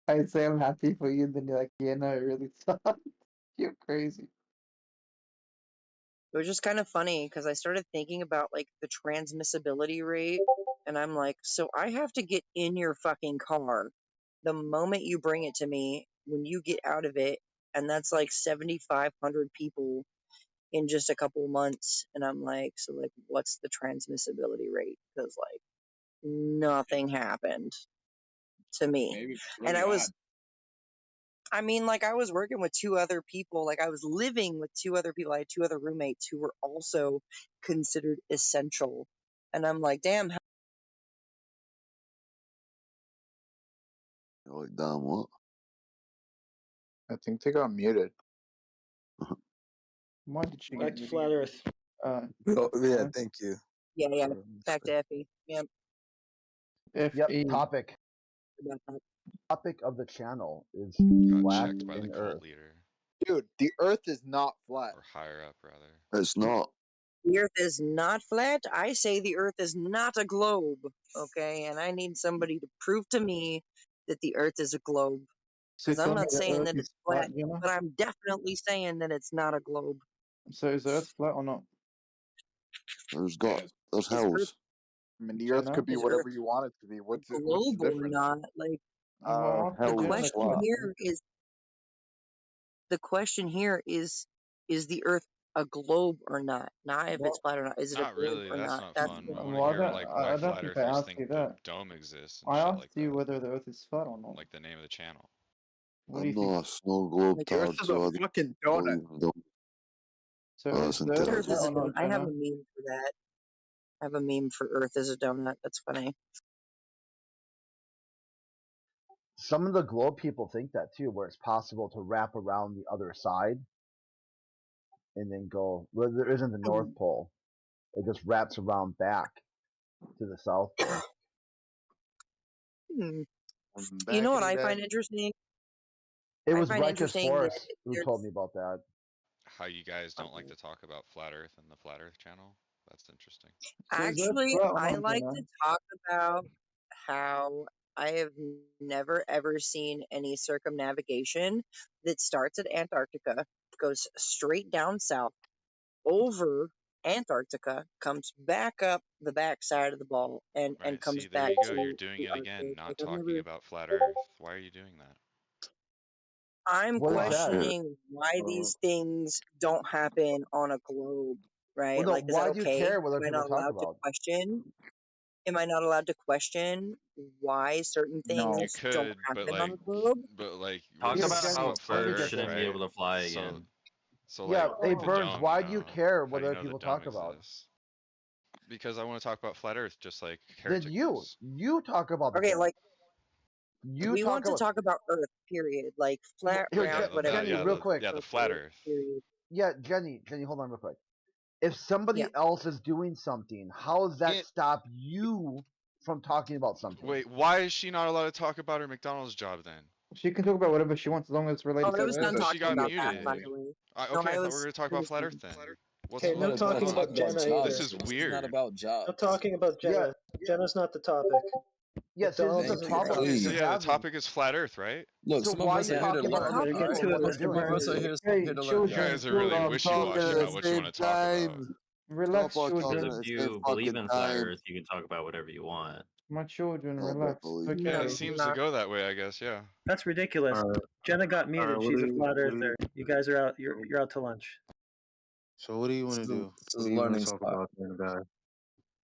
I'd say I'm happy for you, then you're like, yeah, no, it really sucks. You're crazy. It was just kind of funny because I started thinking about like the transmissibility rate, and I'm like, so I have to get in your fucking car the moment you bring it to me when you get out of it, and that's like 7,500 people in just a couple months, and I'm like, so like, what's the transmissibility rate? Because like nothing happened. to me. Maybe it's And really odd. I mean, like, I was working with two other people. Like, I was living with two other people. I had two other roommates who were also considered essential. And I'm like, damn. You're like, damn, what? I think they got muted. Why did she Back get to Flat Earth. Yeah, thank you. Yeah. Back to Effie. Yep. Yep. Topic. About that. Topic of the channel is Got flat checked by the in cult Earth. leader. Dude, the Earth is not flat. Or higher up, rather. It's not. The Earth is not flat. I say the Earth is not a globe. Okay, and I need somebody to prove to me that the Earth is a globe. So Because I'm tell me not the saying Earth that is it's flat, flat, Gemma? but I'm definitely saying that it's not a globe. So is the Earth flat or not? There's Is Earth, hills. I mean, the So Earth now? could be is whatever Earth you want it to be. a What's the globe or difference? not? Like, Well, the Hell is question flat. here is is the Earth a globe or not? Not if it's Well, flat or not. Is it a Not globe really. or That's not? not That's fun. the I want well, to I hear don't, like I why don't flat think I earthers asked think you the that. dome exists and I shit asked like you that. whether the Earth is flat or not. Like the name of the channel. What do you I'm think? not a snow globe The Earth tard, is so a I don't fucking believe donut. in them. So Oh, is that's the Earth Earth flat is intelligent. a or donut. not, I have a Jenna? meme for that. I have a meme for Earth as a donut. That's funny. Some of the globe people think that too, where it's possible to wrap around the other side and then go. Well, there isn't the North Pole. It just wraps around back to the South Pole. Hmm. You know what Backity I back. find interesting? It I was find Rikus interesting that Forrest who there's told me about that. How you guys don't like to talk about flat Earth and the flat Earth channel? That's interesting. So is the Earth actually, flat or I not, like Jenna? to talk about how I have never ever seen any circumnavigation that starts at Antarctica, goes straight down south, over Antarctica, comes back up the backside of the ball, and Right. comes See, there back you go. You're to doing the it again, Arctic. not Like, I've talking never. about flat Earth. Why are you doing that? I'm What is that? questioning why these things don't happen on a globe, right? Well, no. Like, is that Why do you okay? care what other Am I people not talk allowed to about? question? Am I not allowed to question why certain No. You things don't could, but happen on like, a globe? we're Yeah, talking Jenny, about let flat me Earth, get shouldn't be right? able to fly So, again. so Yeah, like hey the Burns, dome, why you do you know, care how what do you other know the people dome talk about? exists? Because I want to talk about flat Earth, just like Then heretics. you talk about the Okay, thing. like, You we talk want to about talk about Earth, period. Like, flat, here, Yeah, round, whatever. Jenny, real quick. the flat Earth. Period. Yeah, Jenny, hold on real quick. If somebody Yeah. else is doing something, how does that Yeah. stop you from talking about something? Wait, why is she not allowed to talk about her McDonald's job then? She can talk about whatever she wants as long as it's related Oh, to I was Earth. done Because she talking got about that, muted. by the way. No, Okay, I I thought we was. were going to talk I about was flat done. Earth then. What's Okay, no what's talking going about on? Jenna either. This is This is weird. not about jobs. No talking about Jenna. Jenna's not the topic. Yeah, see, this is McDonald's the isn't problem the that Okay, so you're topic. yeah, the having. topic is flat Earth, right? Look, So some of why are us you are here to talking about learn. other Okay, get people to and it, what they're Mr. doing? Some of us are Burns. here, Hey, here to learn, You children, guys. guys are really Stop talking wishy-washy at the about what you same want to talk about. time. relax, Stop all Because talking children. at if the same you believe fucking in flat time. Earth, you can talk about whatever you want. My children, Oh, relax. believe It's me. Yeah, okay. it seems to go that way, I guess. Yeah. That's ridiculous. Jenna got muted. What She's do a you? flat What do earther. you? You guys are out. You're out to lunch. So what do you This want to is, do? this What is do a you want learning to talk spot. about, then, guy?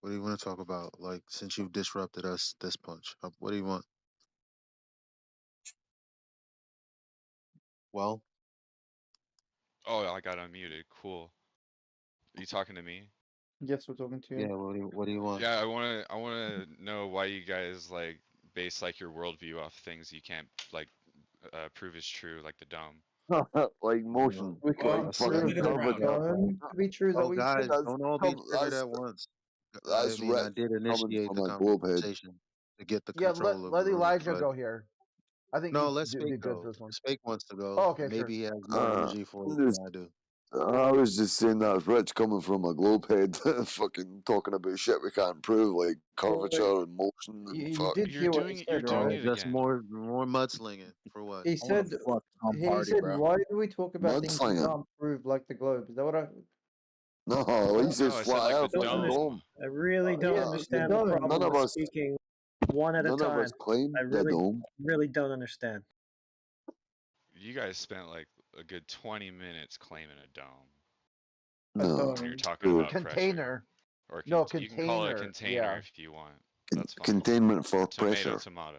What do you want to talk about? Like, since you've disrupted us this punch, what do you want? Well, Oh, I got unmuted. Cool. Are you talking to me? Yes, we're talking to yeah. you. What do you want? Yeah, I wanna know why you guys like base like your worldview off things you can't like prove is true, like the dome. Like motion. We Like can't That's prove fucking Moving the around. gravity. dome to be true. Is that oh, what you said? guys, don't all be triggered That's at once. I that's mean, Rex I did coming initiate from the a globe head. conversation to get the Yeah, control of the let room, Elijah but go here. I think no, he let did Spake good for go. this one. Spake wants to Oh, go. okay, sure. Maybe he has more energy for it I'm just, than I do. I was just saying that's Rich coming from a globe head, fucking talking about shit we can't prove, like curvature and motion and You fuck. did hear what he You're said, doing right? Oh, it just again. more mudslinging for what? He I want said to fuck Tom he Hardy, said, bro. why do we talk about things we Mudslinging. can't prove, like the globe? Is that what I? No, he says No, I said flat like the earth, like a dome. I really don't Yeah, the understand the dome. problem none of with us, speaking one at a none of time. us claim I the really, dome. really don't understand. You guys spent like a good 20 minutes claiming a dome. A No, When you're dome. talking true. about pressure. Container. Or No, you can call it a container. container Yeah. if you want. That's fine. Containment for Tomato, pressure. tomato.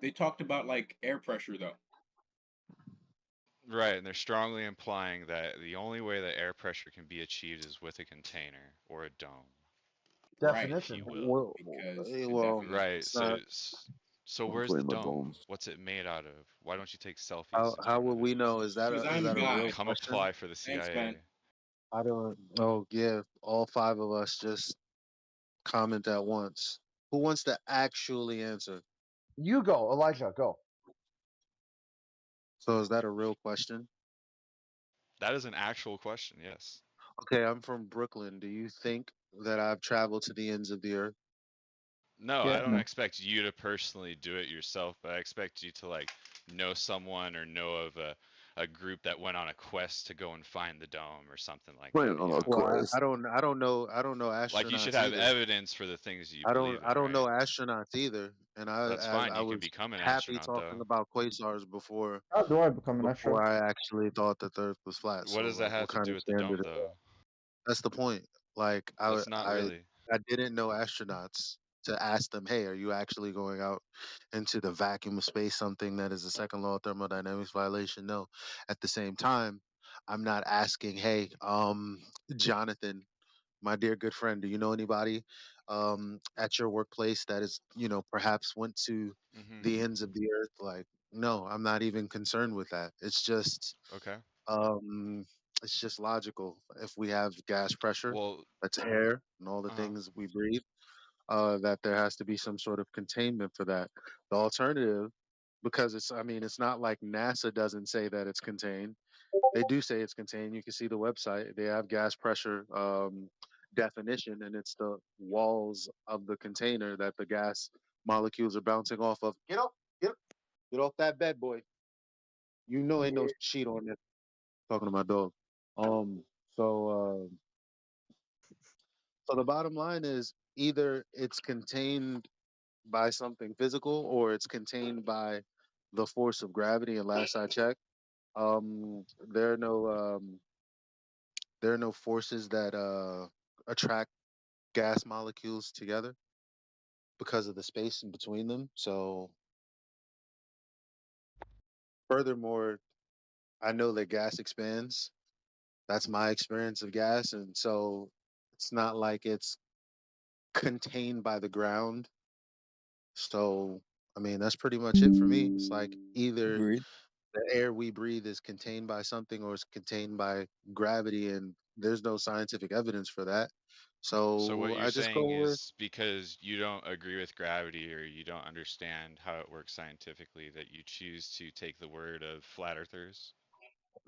They talked about like air pressure though. Right, and they're strongly implying that the only way that air pressure can be achieved is with a container or a dome. Definition. If you will. Well, Right. it's not. So I'm where's the playing my dome? dome. What's it made out of? Why don't you take selfies to How would determine we this? know? Is that Because a I'm the guy. real Come question? apply for the Thanks, CIA. man. I don't. Oh yeah, all five of us just comment at once. Who wants to actually answer? You go, Elijah. Go. So is that a real question? That is an actual question. Yes. Okay, I'm from Brooklyn. Do you think that I've traveled to the ends of the earth? No, Yeah. I don't expect you to personally do it yourself, but I expect you to like know someone or know of a group that went on a quest to go and find the dome or something like Went that. on You a know, Well, quest. I don't. I don't know. I don't know like you should astronauts have either. evidence for the things you I don't. believe in, I don't know right? astronauts either. And That's fine. I You can was become an happy astronaut talking though. about quasars How do I become an before astronaut? I actually thought that the Earth was flat. What So does that like, have what to kind do of with the standard dome is that? though? That's the point. Like That's not really. I didn't know astronauts to ask them, hey, are you actually going out into the vacuum of space? Something that is a second law of thermodynamics violation. No. At the same time, I'm not asking, hey, Jonathan, my dear good friend, do you know anybody at your workplace that is, perhaps went to Mhm. the ends of the earth? Like, no, I'm not even concerned with that. Okay. Um, it's just logical. If we have gas pressure, Well, that's air, and all the uh-huh. things we breathe, that there has to be some sort of containment for that. The alternative, because I mean, it's not like NASA doesn't say that it's contained. They do say it's contained. You can see the website. They have gas pressure definition, and it's the walls of the container that the gas molecules are bouncing off of. Get off that bed, boy. You know, ain't no sheet on there. Talking to my dog. Um, so, so the bottom line is either it's contained by something physical or it's contained by the force of gravity. And last I checked, um, there are no um, there are no forces that attract gas molecules together because of the space in between them. So, furthermore, I know that gas expands. That's my experience of gas, and so it's not like it's contained by the ground. So, I mean, that's pretty much it for me. It's like either Agreed. the air we breathe is contained by something or it's contained by gravity, and there's no scientific evidence for that. So what So you're I just saying go with, is because you don't agree with gravity or you don't understand how it works scientifically that you choose to take the word of flat earthers?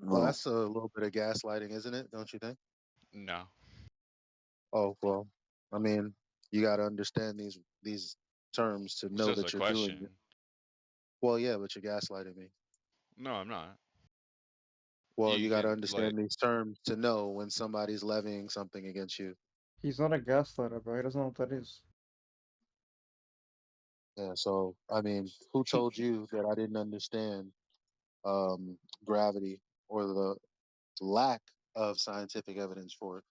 well, No. that's a little bit of gaslighting, isn't it? Don't you think? No. Oh, well, I mean, you got to understand these terms to It's know just a that you're doing it. question. Well, yeah, but you're gaslighting me. No, I'm not. Well, You you got to can like understand these terms to know when somebody's levying something against you. He's not a gaslighter, bro. He doesn't know what that is. Yeah, so I mean, who told you that I didn't understand gravity or the lack of scientific evidence for it?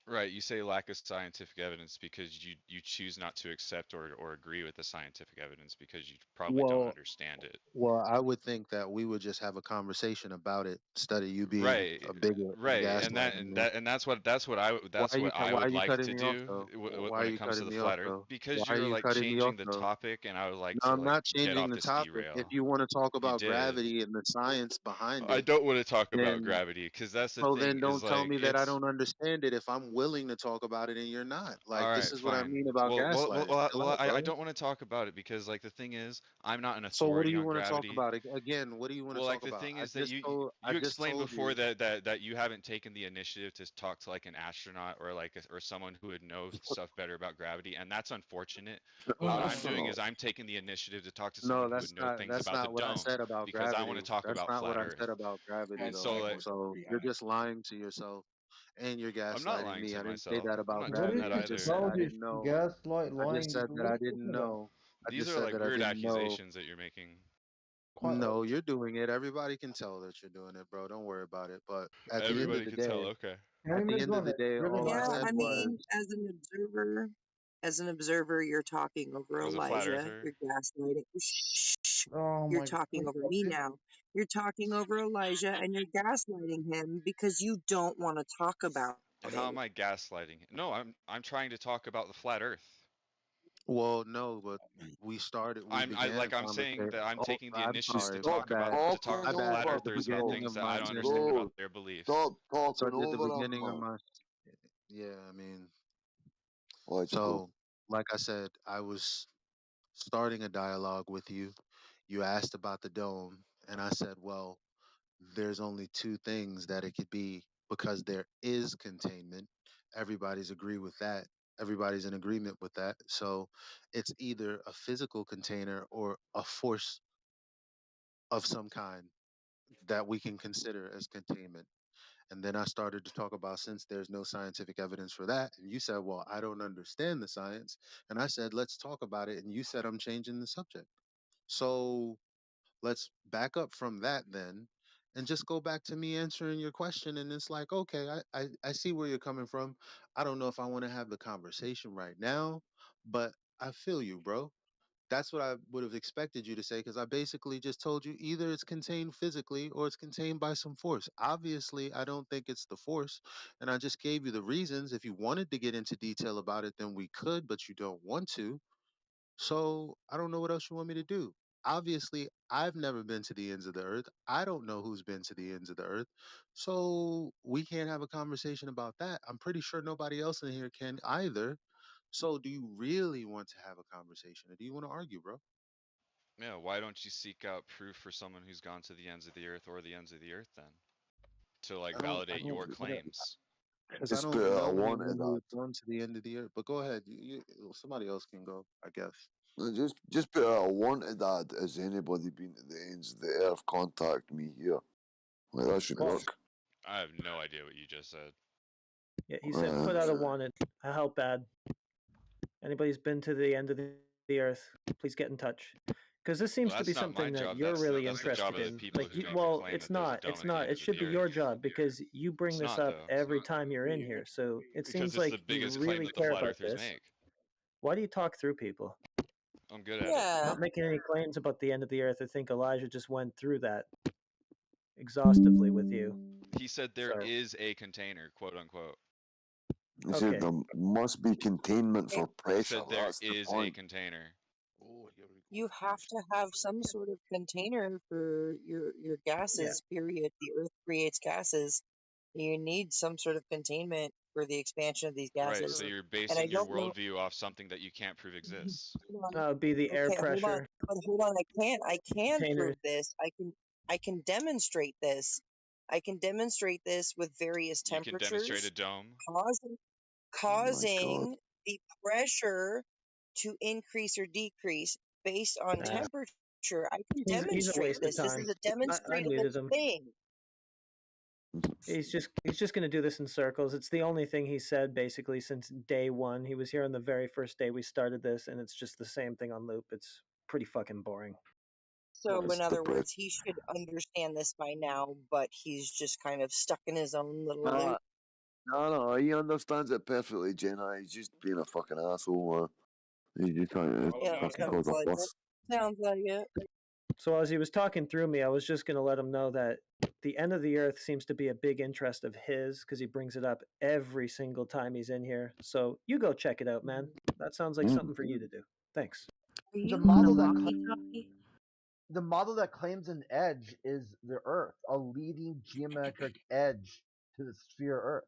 right, you say lack of scientific evidence because you choose not to accept or agree with the scientific evidence because you probably don't Well, understand it. well, I would think that we would just have a conversation about it instead of you being Right, a bigot and right, and that gaslighting and me. that and that's what I Why are would you like cutting to me off do though? Why are when it you comes to cutting the me off flat Earth though? because Why are you're you like cutting me off changing the though? topic, and I would like No, to I'm like not get changing off the this topic. If derail. you want to talk You about did. gravity and the science behind I it, don't want to talk about then gravity because that's the so thing then is don't tell like me that I it's don't understand it if I'm willing to talk about it and you're not. all Like this right, is what I fine. mean about gaslighting. Chill out, I bro. don't want to talk about it because like the thing is I'm not an So what do authority you on want to talk gravity. about? Again, what do you want to Well, like talk the about? thing is that I you just explained told before you. that you haven't taken the initiative to talk to like an astronaut or like or someone who would know stuff better about gravity, and that's unfortunate. Oh What no. I'm doing is Astronaut. I'm taking the initiative to talk to someone No, who would know things that's about the not what I dome said about because I want to gravity. talk That's about not what flat I Earth. said about gravity And That's so though. like backwards. So you're just lying to yourself and you're I'm not gaslighting lying me. to I didn't say myself. that I'm about not What doing is that gravity. I this just said either. I childish didn't know. gaslight I just lying? said that What are I you didn't talking about? know. I These just are said like that I weird didn't know. accusations that you're making. Quite. No, you're doing it. Everybody can tell that you're doing it, bro. Don't worry about it. But at the end of Everybody the can tell. day, Okay. Can we at the move end of on? the It's day, really all I not Yeah, what said I we was, mean, as an observer, as an observer, you're talking over Was a flat Elijah. earther. You're gaslighting. Shh. Oh You're my talking over me God. now. You're talking over Elijah, and you're gaslighting him because you don't want to talk about How it. am I gaslighting? No, I'm trying to talk about the flat Earth. Well, no, but we began a I'm saying conversation. that I'm Oh, taking the I'm initiative sorry. to My talk Stop bad. to My talking bad. flat over At the earthers about beginning people. of things that my I don't understand general, about Bro, their beliefs. stop talking so at the over them, beginning of man. my, yeah, I mean, Alright, cool. so like I said, I was starting a dialogue with you. You asked about the dome, and I said, well, there's only two things that it could be because there is containment. Everybody's agree with that. Everybody's in agreement with that. So it's either a physical container or a force of some kind that we can consider as containment. And then I started to talk about since there's no scientific evidence for that. And you said, well, I don't understand the science. And I said, let's talk about it. And you said, I'm changing the subject. So let's back up from that then and just go back to me answering your question. And it's like, okay, I see where you're coming from. I don't know if I want to have the conversation right now, but I feel you, bro. That's what I would have expected you to say because I basically just told you either it's contained physically or it's contained by some force. Obviously, I don't think it's the force, and I just gave you the reasons. If you wanted to get into detail about it, then we could, but you don't want to. So I don't know what else you want me to do. Obviously, I've never been to the ends of the earth. I don't know who's been to the ends of the earth. So we can't have a conversation about that. I'm pretty sure nobody else in here can either. So do you really want to have a conversation or do you want to argue, bro? Yeah, why don't you seek out proof for someone who's gone to the ends of the earth or the ends of the earth then? To like I validate don't, your claims. because I Just don't I know wanted anyone that. who's gone to the end of the earth. But go ahead, somebody else can go, I guess. Just put I wanted that. Has anybody been to the ends of the earth? Contact me here. Like that should Well, work. I have no idea what you just said. Yeah, he said, put out a wanted, a help ad. Anybody's been to the end of the earth, please get in touch. Because this seems Well, to be that's not my something that job. you're That's really the job interested of the in. people Like, who make the well, claim it's that there's a not. dome It's at the not. ends It of should the be earth. your job because you bring It's this not up though. every time you're in here. So it Because seems it's the like you biggest claim really that the care flat about earthers this. make. Why do you talk through people? I'm good at it. Yeah. Not making any claims about the end of the earth. I think Elijah just went through that exhaustively with you. He said there is a container, quote unquote. He said there must be containment for He pressure. said there That's the is a point. container. You have to have some sort of container for your gases, period. The earth creates gases. You need some sort of containment for the expansion of these gases. Right, so you're And basing I your don't know. worldview off something that you can't prove exists. That would be the air Okay, hold on. pressure. But hold on, I can Containers. prove this. I can demonstrate this. I can demonstrate this with various You can demonstrate temperatures a dome. causing the pressure to increase or decrease based on temperature. I can He's a demonstrate waste this. of This time. is a I demonstratable muted him. thing. He's just going to do this in circles. It's the only thing he said basically since day one. He was here on the very first day we started this, and it's just the same thing on loop. It's pretty fucking boring. So, in other words, he should understand this by now, but he's just kind of stuck in his own little loop. No, he understands it perfectly, Jenna. He's just being a fucking asshole. He's just trying to Yeah, fucking sounds cause a like it. fuss. Sounds like it. So as he was talking through me, I was just going to let him know that the end of the earth seems to be a big interest of his because he brings it up every single time he's in here. So you go check it out, man. That sounds like something for you to do. Thanks. The model that claims an edge is the Earth, a leading geometric edge to the sphere Earth,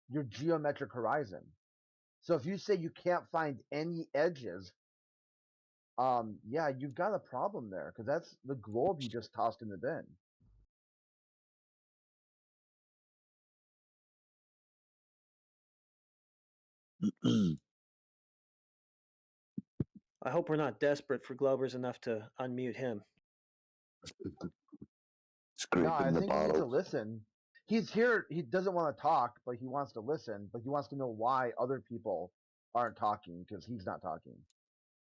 your geometric horizon. So if you say you can't find any edges, yeah, you've got a problem there because that's the globe you just tossed in the bin. I hope we're not desperate for Globers enough to unmute him. No, I think he needs to listen. He's here. He doesn't want to talk, but he wants to listen. But he wants to know why other people aren't talking because he's not talking,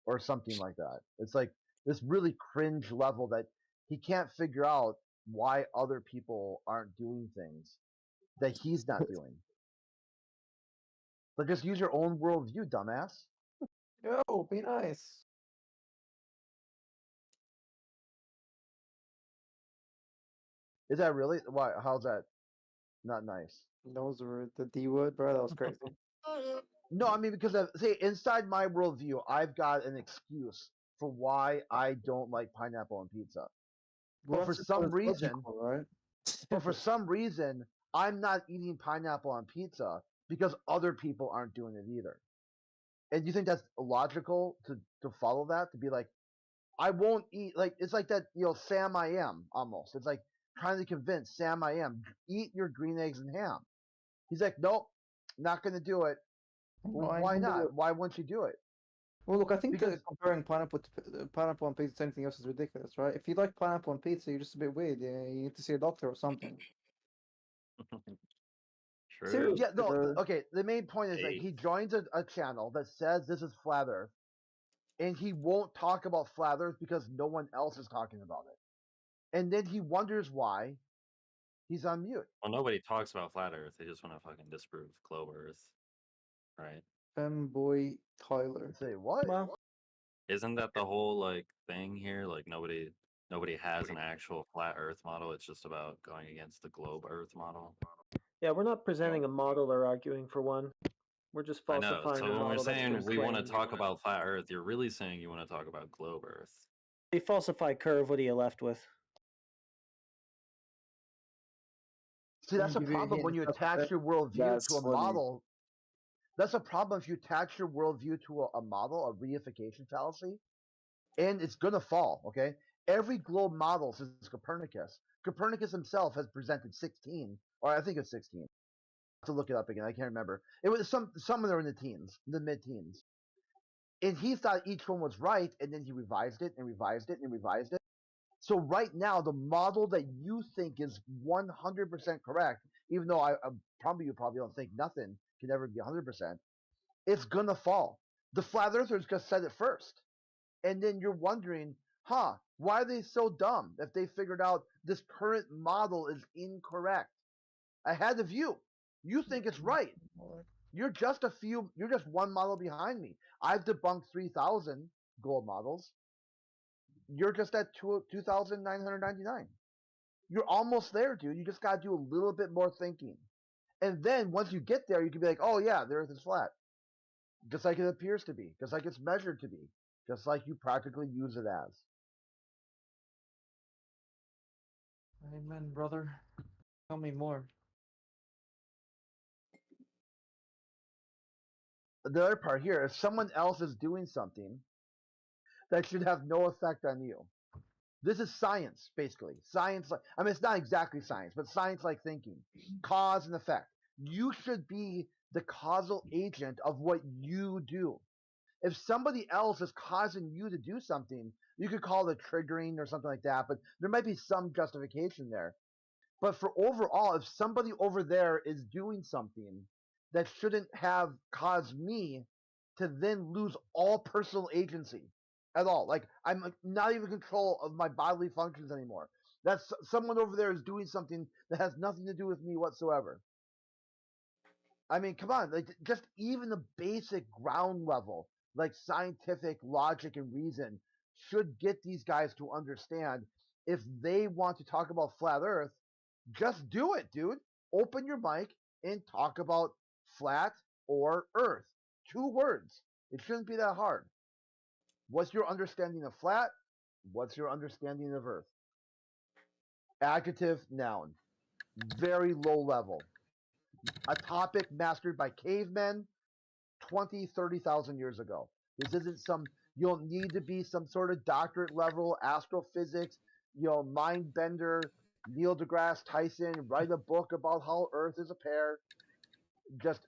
or something like that. It's like this really cringe level that he can't figure out why other people aren't doing things that he's not doing. But just use your own worldview, dumbass. Yo, be nice. Is that really? Why? How's that not nice? Those were the D word, bro. That was crazy. No, I mean because see, inside my worldview, I've got an excuse for why I don't like pineapple on pizza. Well, But for that's some because it's reason, logical, right? but for some reason, I'm not eating pineapple on pizza because other people aren't doing it either. And you think that's logical to follow that? To be like, I won't eat, like it's like that, Sam I am almost. It's like trying to convince Sam I am, eat your green eggs and ham. He's like, nope, not gonna do it. No, Well, I ain't why gonna do not? it. Why wouldn't you do it? Well, look, I think Because that comparing pineapple on pizza to anything else is ridiculous, right? If you like pineapple on pizza, you're just a bit weird. Yeah, you need to see a doctor or something. True. Seriously, yeah, no, though. okay. The main point is like he joins a channel that says this is flat Earth, and he won't talk about flat Earth because no one else is talking about it, and then he wonders why he's on mute. Well, nobody talks about flat Earth. They just want to fucking disprove globe Earth, right? Femboy Tyler. Say what? Well, Isn't that the whole like thing here? Like nobody has an actual flat Earth model. It's just about going against the globe Earth model. Yeah, we're not presenting a model or arguing for one. We're just I know. falsifying So a when we're model that's saying been we want to claimed. talk about flat Earth, you're really saying you want to talk about globe Earth. A falsified curve, what are you left with? See, that's a problem when you attach your worldview to a model. That's a problem if you attach your worldview to a model, a reification fallacy, and it's gonna fall. Okay, every globe model since Copernicus. Copernicus himself has presented 16, or I think it's 16. I have to look it up again. I can't remember. It was some of them in the teens, the mid-teens, and he thought each one was right, and then he revised it and revised it and revised it. So right now, the model that you think is 100% correct, even though I probably you probably don't think nothing can ever be 100%, it's gonna fall. The flat earthers just said it first, and then you're wondering, why are they so dumb if they figured out this current model is incorrect ahead of you? You think it's right. You're just one model behind me. I've debunked 3,000 gold models. You're just at 2,999. You're almost there, dude. You just got to do a little bit more thinking. And then once you get there, you can be like, oh, yeah, the Earth is flat. Just like it appears to be. Just like it's measured to be. Just like you practically use it as. Amen, brother. Tell me more. The other part here, if someone else is doing something that should have no effect on you, this is science, basically. Science, I mean, it's not exactly science, but science-like thinking. Cause and effect. You should be the causal agent of what you do. If somebody else is causing you to do something, you could call it triggering or something like that, but there might be some justification there. But for overall, if somebody over there is doing something that shouldn't have caused me to then lose all personal agency at all, like I'm not even in control of my bodily functions anymore. That's someone over there is doing something that has nothing to do with me whatsoever. I mean, come on, like just even the basic ground level, like scientific logic and reason, should get these guys to understand if they want to talk about flat Earth, just do it, dude. Open your mic and talk about flat or Earth. 2 words. It shouldn't be that hard. What's your understanding of flat? What's your understanding of Earth? Adjective, noun. Very low level. A topic mastered by cavemen 20, 30,000 years ago. This isn't you don't need to be some sort of doctorate level astrophysics, mind bender, Neil deGrasse Tyson, write a book about how Earth is a pear. Just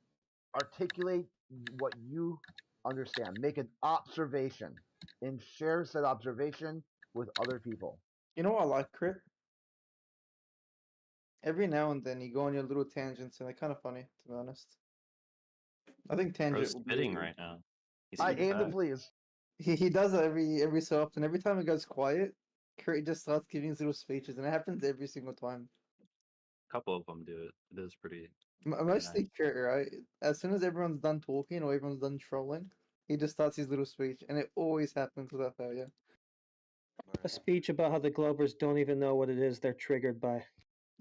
articulate what you understand. Make an observation and share said observation with other people. You know what I like, Crit? Every now and then you go on your little tangents, and they're kind of funny, to be honest. I think tangent will be spitting right now. I aim to please. He does that every so often. Every time it goes quiet, Crit just starts giving his little speeches, and it happens every single time. couple of them do it. It is pretty. Mostly Kurt, right? As soon as everyone's done talking or everyone's done trolling, he just starts his little speech, and it always happens without failure. A speech about how the Globers don't even know what it is they're triggered by.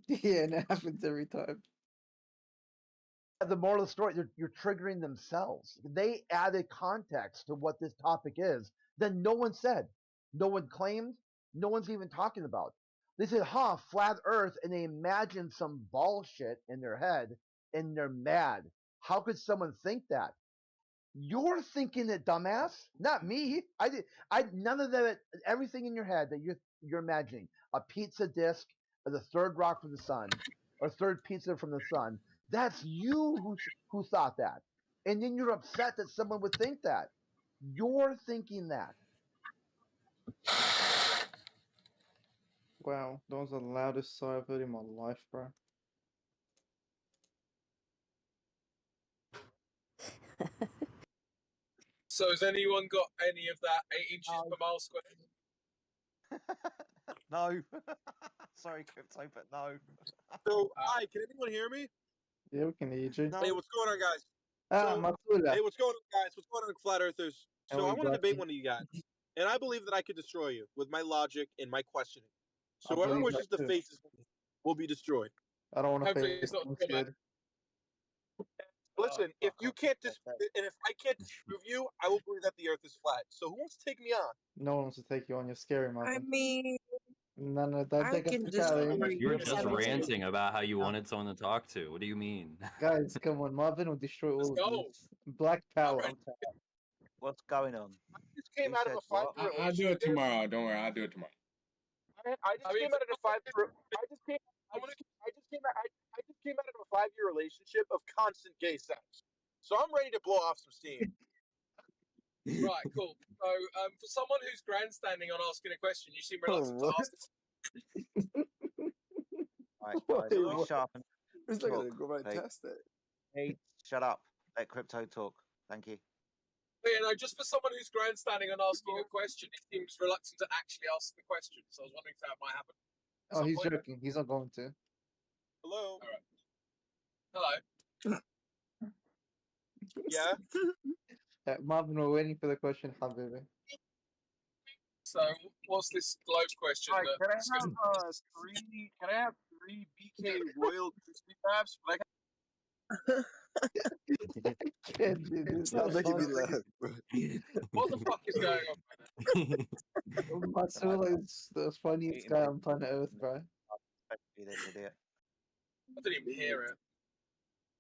Yeah, and it happens every time. The moral of the story, you're triggering themselves. They added context to what this topic is that no one said, no one claimed, no one's even talking about. They said, flat earth, and they imagine some bullshit in their head, and they're mad. How could someone think that? You're thinking it, dumbass, not me. None of that. Everything in your head that you're imagining, a pizza disc, or the third rock from the sun, or third pizza from the sun. That's you who thought that, and then you're upset that someone would think that. You're thinking that. Wow, that was the loudest sigh I've heard in my life, bro. So has anyone got any of that 8 inches per mile square? No. Sorry, Crypto, but no. So, hi, can anyone hear me? Yeah, we can hear you. Hey, what's going on, guys? Matula. Hey, what's going on, guys? What's going on, Flat Earthers? How So are I you, want to debate Bucky? one of you guys, and I believe that I could destroy you with my logic and my questioning. So I whoever believe wishes that to too. face this will be destroyed. I don't want to Hopefully face it's it. not I'm too bad. scared. Listen, if you can't and if I can't disprove you, I will believe that the Earth is flat. So who wants to take me on? No one wants to take you on. You're scary, I Marvin. mean, No, don't I take us can to just Cali. You were agree just 17. ranting about how you wanted someone to talk to. What do you mean? Guys, come on. Marvin will destroy all of go. this. Black power. What's going on? I just came Who out of said a what? 5-year I'll do it tomorrow. Don't worry, I'll do it tomorrow. I just came out of a 5-year. I just came out of a 5-year relationship of constant gay sex. So I'm ready to blow off some steam. Right, cool. So, for someone who's grandstanding on asking a question, you seem reluctant to ask. Right, guys, Wait, be what? sharp and It's not talk, gonna go right please. past that. Hey, shut up. Let Crypto talk. Thank you. You know, just for someone who's grandstanding and asking a question, he seems reluctant to actually ask the question. So I was wondering if that might happen. Oh, he's joking. He's not going to. Hello. All right. Hello. Yeah. Marvin, we're waiting for the question, Habibi. So what's this globe question? Right, can I have three BK Royal Crispy Crabs? Like, Can't do this. Stop making me laugh, bro. What the fuck is going on? Masula is the funniest guy on planet Earth, bro. This idiot. I didn't even hear it.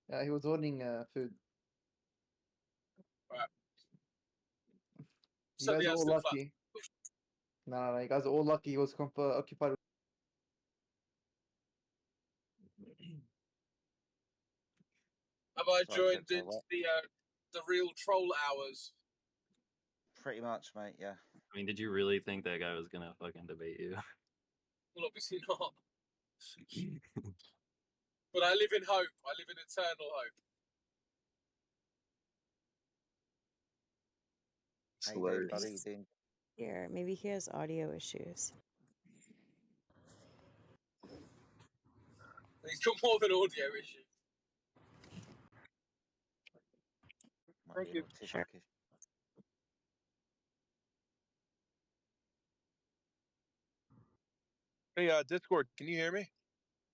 Yeah, he was ordering food. Right. You So guys the are all Earth's still flat. lucky. No, you guys are all lucky he was occupied. Have I Sorry, joined Crypto, into what? the real troll hours? Pretty much, mate, yeah. I mean, did you really think that guy was gonna fucking debate you? Well, obviously not. But I live in hope. I live in eternal hope. It's How you doing, hilarious. buddy? You doing? Here, maybe he has audio issues. He's got more than audio issues. Thank you. Sure. Hey, Discord, can you hear me?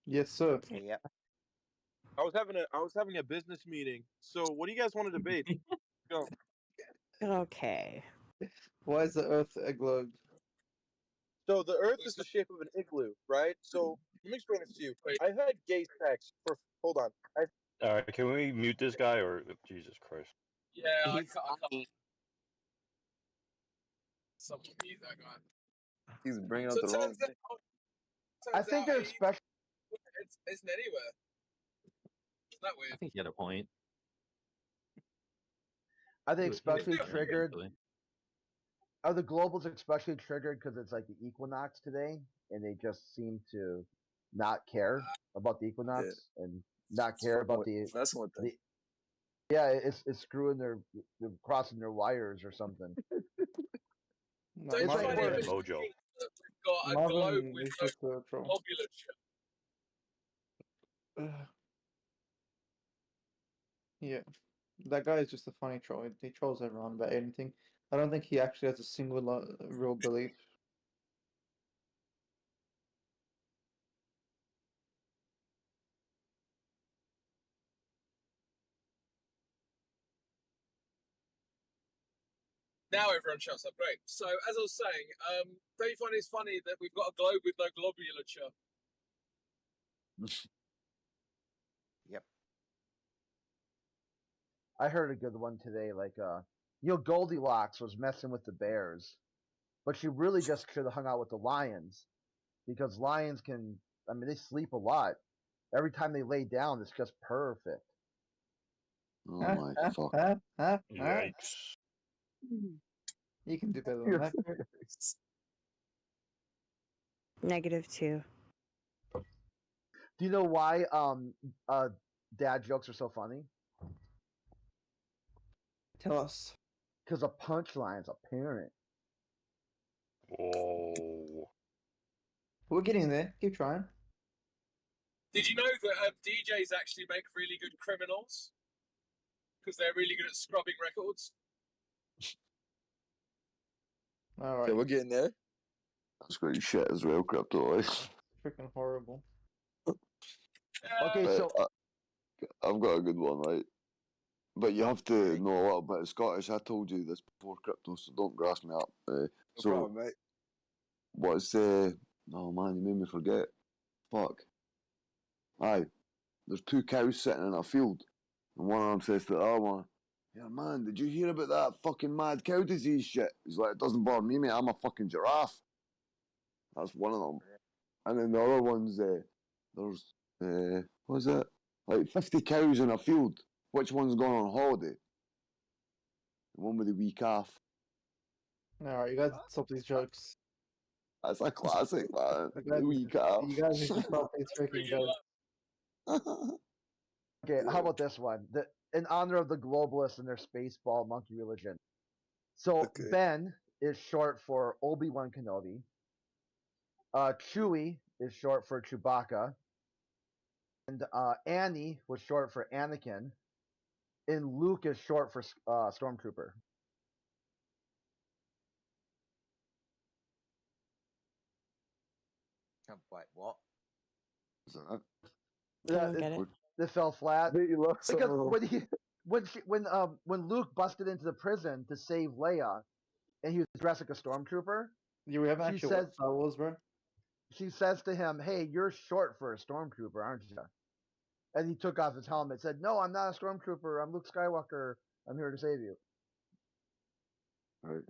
Yes, sir. Yeah. I was having a business meeting. So, what do you guys want to debate? Go. Okay. Why is the Earth a globe? So the Earth is the shape of an igloo, right? So let me explain this to you. I've had gay sex for. Hold on. All right, can we mute this guy or Jesus Christ? Yeah, I can't. Someone mute that guy. He's bringing out So the turns wrong out, thing. I think they're special. It isn't anywhere. Isn't that weird? I think he had a point. Are they He was especially right, triggered? actually. Are the globals especially triggered because it's like the equinox today, and they just seem to not care about the equinox and not care about the. That's one thing. Yeah, it's screwing they're crossing their wires or something. No, It's like Marvin, we're- We've got a Marvin globe with is just a troll. ovulation. Yeah, that guy is just a funny troll. He trolls everyone about anything. I don't think he actually has a single real belief. Now everyone shuts up. Great. So, as I was saying, don't you find it's funny that we've got a globe with no globulature? Yep. I heard a good one today. Like, Goldilocks was messing with the bears, but she really just should have hung out with the lions because lions can. I mean, they sleep a lot. Every time they lay down, it's just perfect. Oh my fuck! Yikes! You can do better than that. -2. Do you know why dad jokes are so funny? Tell us. Because a punchline's a parent. Whoa. We're getting there. Keep trying. Did you know that DJs actually make really good criminals? Because they're really good at scrubbing records. All right. Okay, we're getting there. That's great shit as well, crypto. Freaking horrible. Okay, so I've got a good one, right? But you have to know a little bit of Scottish. I told you this before, crypto, so don't grass me up. No problem, mate. What's oh man, you made me forget. Fuck. Aye, there's two cows sitting in a field, and one of them says to the other one, "Yeah, man, did you hear about that fucking mad cow disease shit?" He's like, "It doesn't bother me, mate. I'm a fucking giraffe." That's one of them. And then the other one's there's what is it? Like 50 cows in a field. Which one's going on holiday? The one with the wee calf. All right, you guys stop these jokes. That's a classic, man. You The wee calf. guys need to stop these freaking jokes. Okay, how about this one? In honor of the globalists and their spaceball monkey religion. So Ben is short for Obi-Wan Kenobi. Chewie is short for Chewbacca. And Annie was short for Anakin. And Luke is short for Stormtrooper. Wait, what? Don't get it. It fell flat because so... when Luke busted into the prison to save Leia, and he was dressed like a stormtrooper. You haven't actually watched Star Wars, bro? She says to him, "Hey, you're short for a stormtrooper, aren't you?" And he took off his helmet and said, "No, I'm not a stormtrooper. I'm Luke Skywalker. I'm here to save you." Right.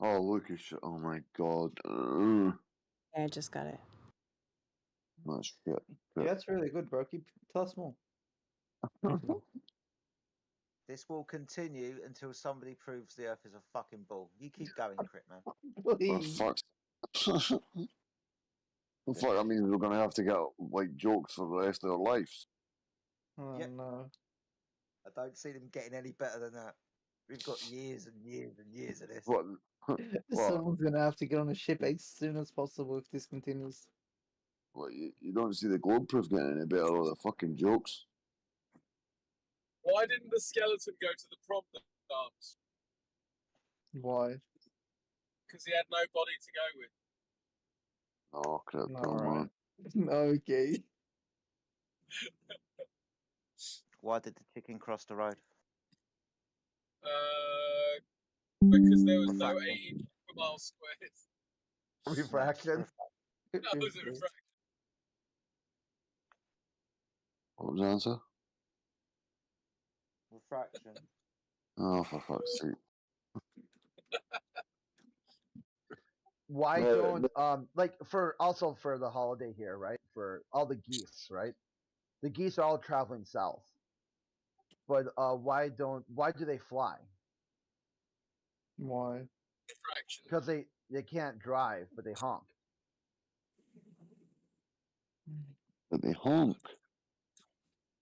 Oh, Lucas! Oh my god. I just got it. That's shit. Yeah, that's really good, bro. Tell us more. This will continue until somebody proves the Earth is a fucking ball. You keep going, Crit Man. Oh, fuck. Well, fuck, that means we're gonna have to get like jokes for the rest of our lives. Oh no. I don't see them getting any better than that. We've got years and years and years of this. What? Someone's gonna have to get on a ship as soon as possible if this continues. What, you don't see the globe proof getting any better or the fucking jokes? Why didn't the skeleton go to the prom dance? Why? Because he had no body to go with. Oh, crypto, Alright. man. Okay. Why did the chicken cross the road? Because there was no 18 miles squared. Refraction. That was a refraction. What was the answer? Refraction. Oh, for fuck's sake. Why don't like for the holiday here, right? For all the geese, right? The geese are all traveling south. But why do they fly? Why? Because they can't drive, but they honk. But they honk.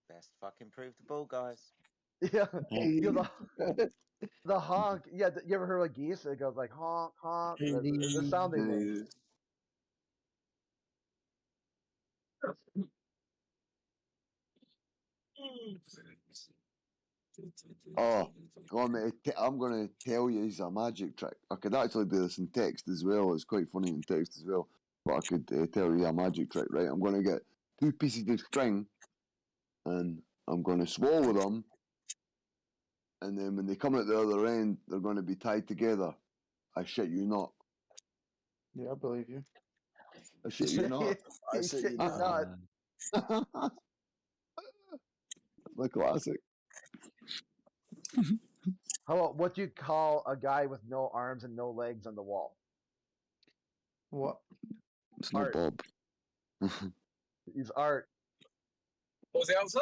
Best fucking prove the ball, guys. Yeah, the honk. Yeah, you ever heard of geese? It goes like honk, honk. The sound they make. Oh, I'm going to tell you a magic trick. I could actually do this in text as well. It's quite funny in text as well. But I could tell you a magic trick, right? I'm going to get 2 pieces of string and I'm going to swallow them. And then when they come at the other end, they're going to be tied together. I shit you not. Yeah, I believe you. I shit you not. I shit you not. My classic. How about what do you call a guy with no arms and no legs on the wall? What? It's not Art. Bob. He's Art. What was the answer?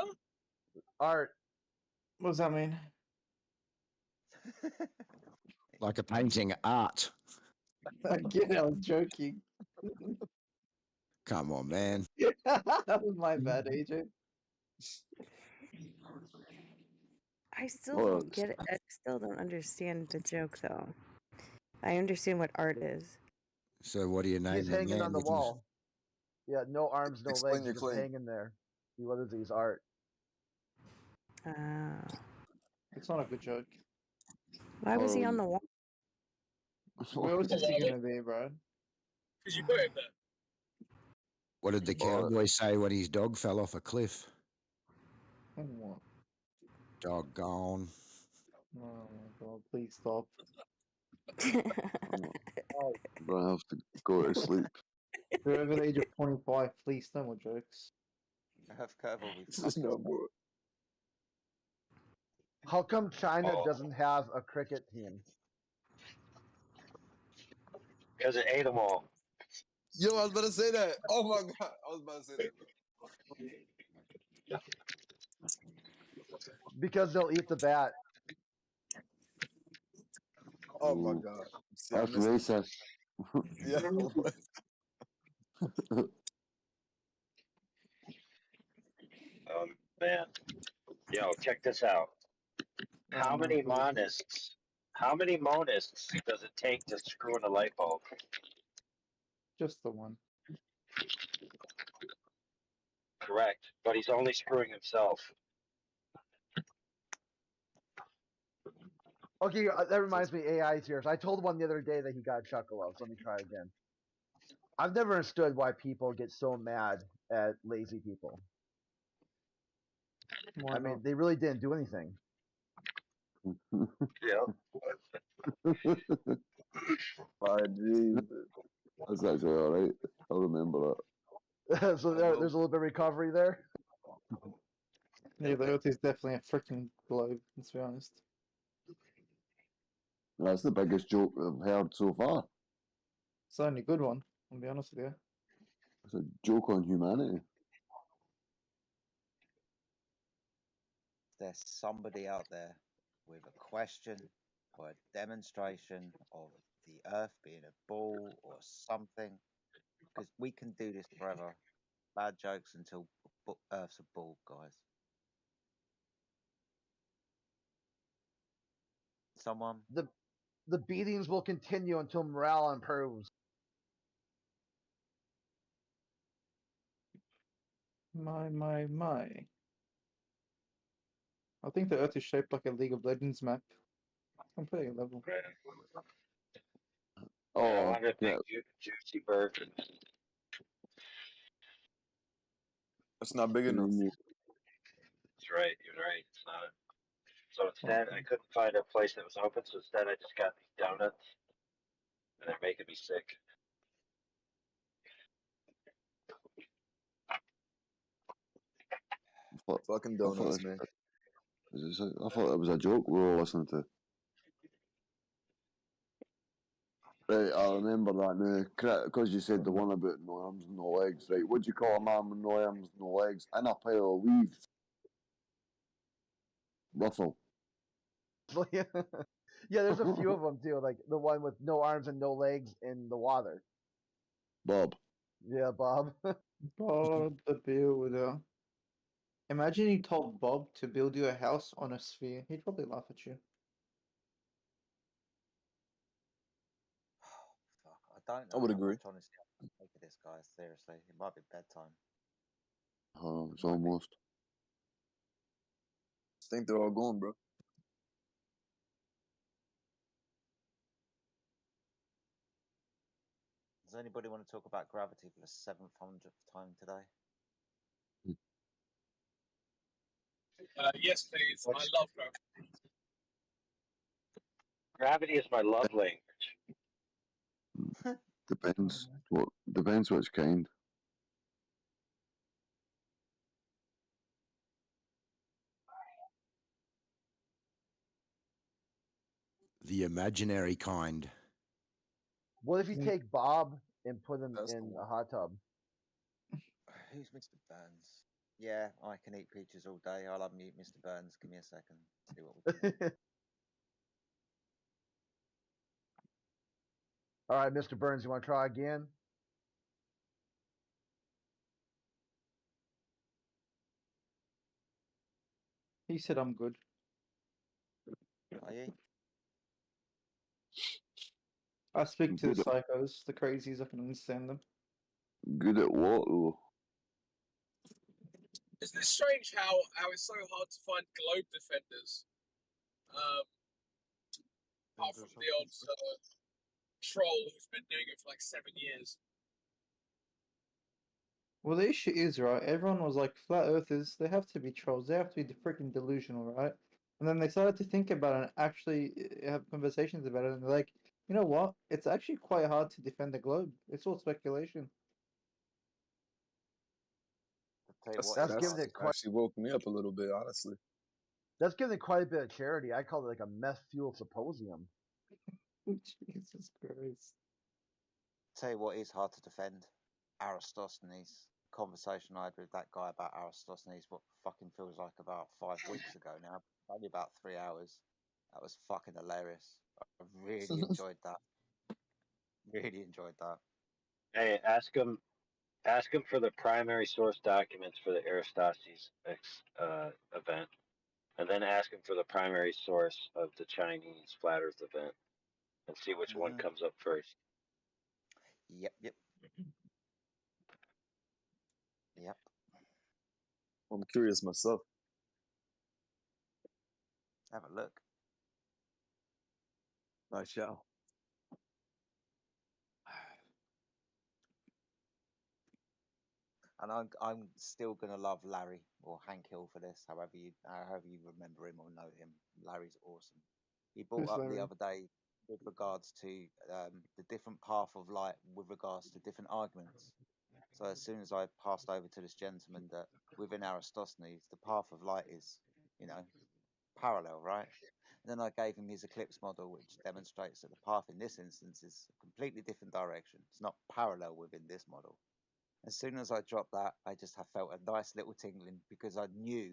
Art. What does that mean? Like a painting, art. Again, I was joking. Come on, man. That was my bad, AJ. I still don't get it. I still don't understand the joke, though. I understand what art is. So what do you name He's the hanging man on the with wall. Yeah, no arms, no Explain legs, your just claim. hanging there. What is he's Art? It's not a good joke. Why was he on the wall? Where else is he gonna be, bro? Because you put him there. What did the cowboy say when his dog fell off a cliff? What? Doggone. Oh my god, please stop. I'm going to have to go to sleep. If you're over the age of 25, please no more jokes. This is no more. How come China doesn't have a cricket team? Because it ate them all. Yo, I was about to say that. Oh my god, I was about to say that, bro. Because they'll eat the bat. Oh my god. See, That's racist. Yeah. Man. Yo, check this out. How many monists does it take to screw in a light bulb? Just the one. Correct, but he's only screwing himself. Okay, that reminds me, AI's here. So I told one the other day that he got a chuckle out, so let me try again. I've never understood why people get so mad at lazy people. I mean, they really didn't do anything. Yeah. My Jesus. That's actually alright. I'll remember that. So there's a little bit of recovery there. Yeah, the Earth is definitely a freaking globe, let's be honest. That's the biggest joke I've heard so far. It's the only good one, I'll be honest with you. It's a joke on humanity. There's somebody out there with a question or a demonstration of the Earth being a ball or something, because we can do this forever. Bad jokes until Earth's a ball, guys. Someone? The beatings will continue until morale improves. My. I think the Earth is shaped like a League of Legends map. I'm pretty level. I wanted a big juicy burger. It's not big enough. That's right, you're right. It's not. So instead, I couldn't find a place that was open, so instead I just got these donuts, and they're making me sick. Fucking donuts, man. I thought it was a joke we were all listening to. Right, I remember that now. Because you said the one about no arms and no legs. Right, what do you call a man with no arms, no legs, and a pile of leaves? Ruffle. Yeah, there's a few of them too, like the one with no arms and no legs in the water. Bob. Yeah, Bob. Bob the Builder. Imagine you told Bob to build you a house on a sphere. He'd probably laugh at you. I don't know I would how agree. much honesty I can take of this, guys. Seriously, it might be bedtime. Oh, it's almost. think they're all gone, bro. Does anybody want to talk about gravity for the 700th time today? Yes, please. I love gravity. Gravity is my love language. Depends which kind. The imaginary kind. What if you take Bob and put him in a hot tub? Who's Mr. Burns? Yeah, I can eat peaches all day. I'll unmute Mr. Burns. Give me a second. See what we can do. All right, Mr. Burns, you want to try again? He said I'm good. Are you? I speak to the Good at, psychos, the crazies. I can understand them. good at what though? Isn't it strange how it's so hard to find globe defenders? Apart from the odd troll who's been doing it for like 7 years. Well, the issue is, right, everyone was like, flat earthers, they have to be trolls, they have to be freaking delusional, right? And then they started to think about it and actually have conversations about it, and they're like, you know what? It's actually quite hard to defend the globe. It's all speculation. That's giving it quite. actually woke me up a little bit, honestly. That's giving it quite a bit of charity. I call it like a meth fuel symposium. Jesus Christ. Tell you what is hard to defend. Aristosthenes. Conversation I had with that guy about Aristosthenes, what fucking feels like about 5 weeks ago now. Only about 3 hours. That was fucking hilarious. I really enjoyed that. Really enjoyed that. Hey, ask him for the primary source documents for the Aristoteles event, and then ask him for the primary source of the Chinese Flat Earth event, and see which one comes up first. Yep. I'm curious myself. Have a look. I shall. And I'm still gonna love Larry or Hank Hill for this, however you remember him or know him. Larry's awesome. He brought Who's up Larry? the other day with regards to the different path of light with regards to different arguments. So as soon as I passed over to this gentleman that within Aristosthenes, the path of light is, parallel, right? And then I gave him his eclipse model, which demonstrates that the path in this instance is a completely different direction. It's not parallel within this model. As soon as I dropped that, I just have felt a nice little tingling because I knew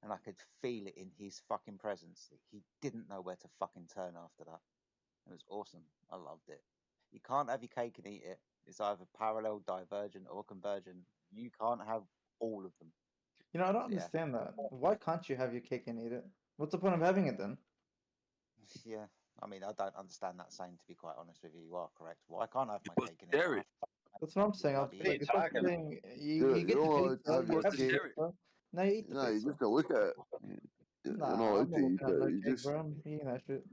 and I could feel it in his fucking presence. He didn't know where to fucking turn after that. It was awesome. I loved it. You can't have your cake and eat it. It's either parallel, divergent, or convergent. You can't have all of them. You know, I don't understand that. Why can't you have your cake and eat it? What's the point of having it then? Yeah, I mean, I don't understand that saying, to be quite honest with you. You are correct. Why can't I have my cake and eat it? That's what I'm saying. Bloody Like, it's like saying you You get don't the know pizza, how to have you your have the cake. pizza. Now you eat the No, you pizza. just to look at it. You're not Nah, allowed I'm to not eat looking at it. no You cake, just bro. I'm eating that shit.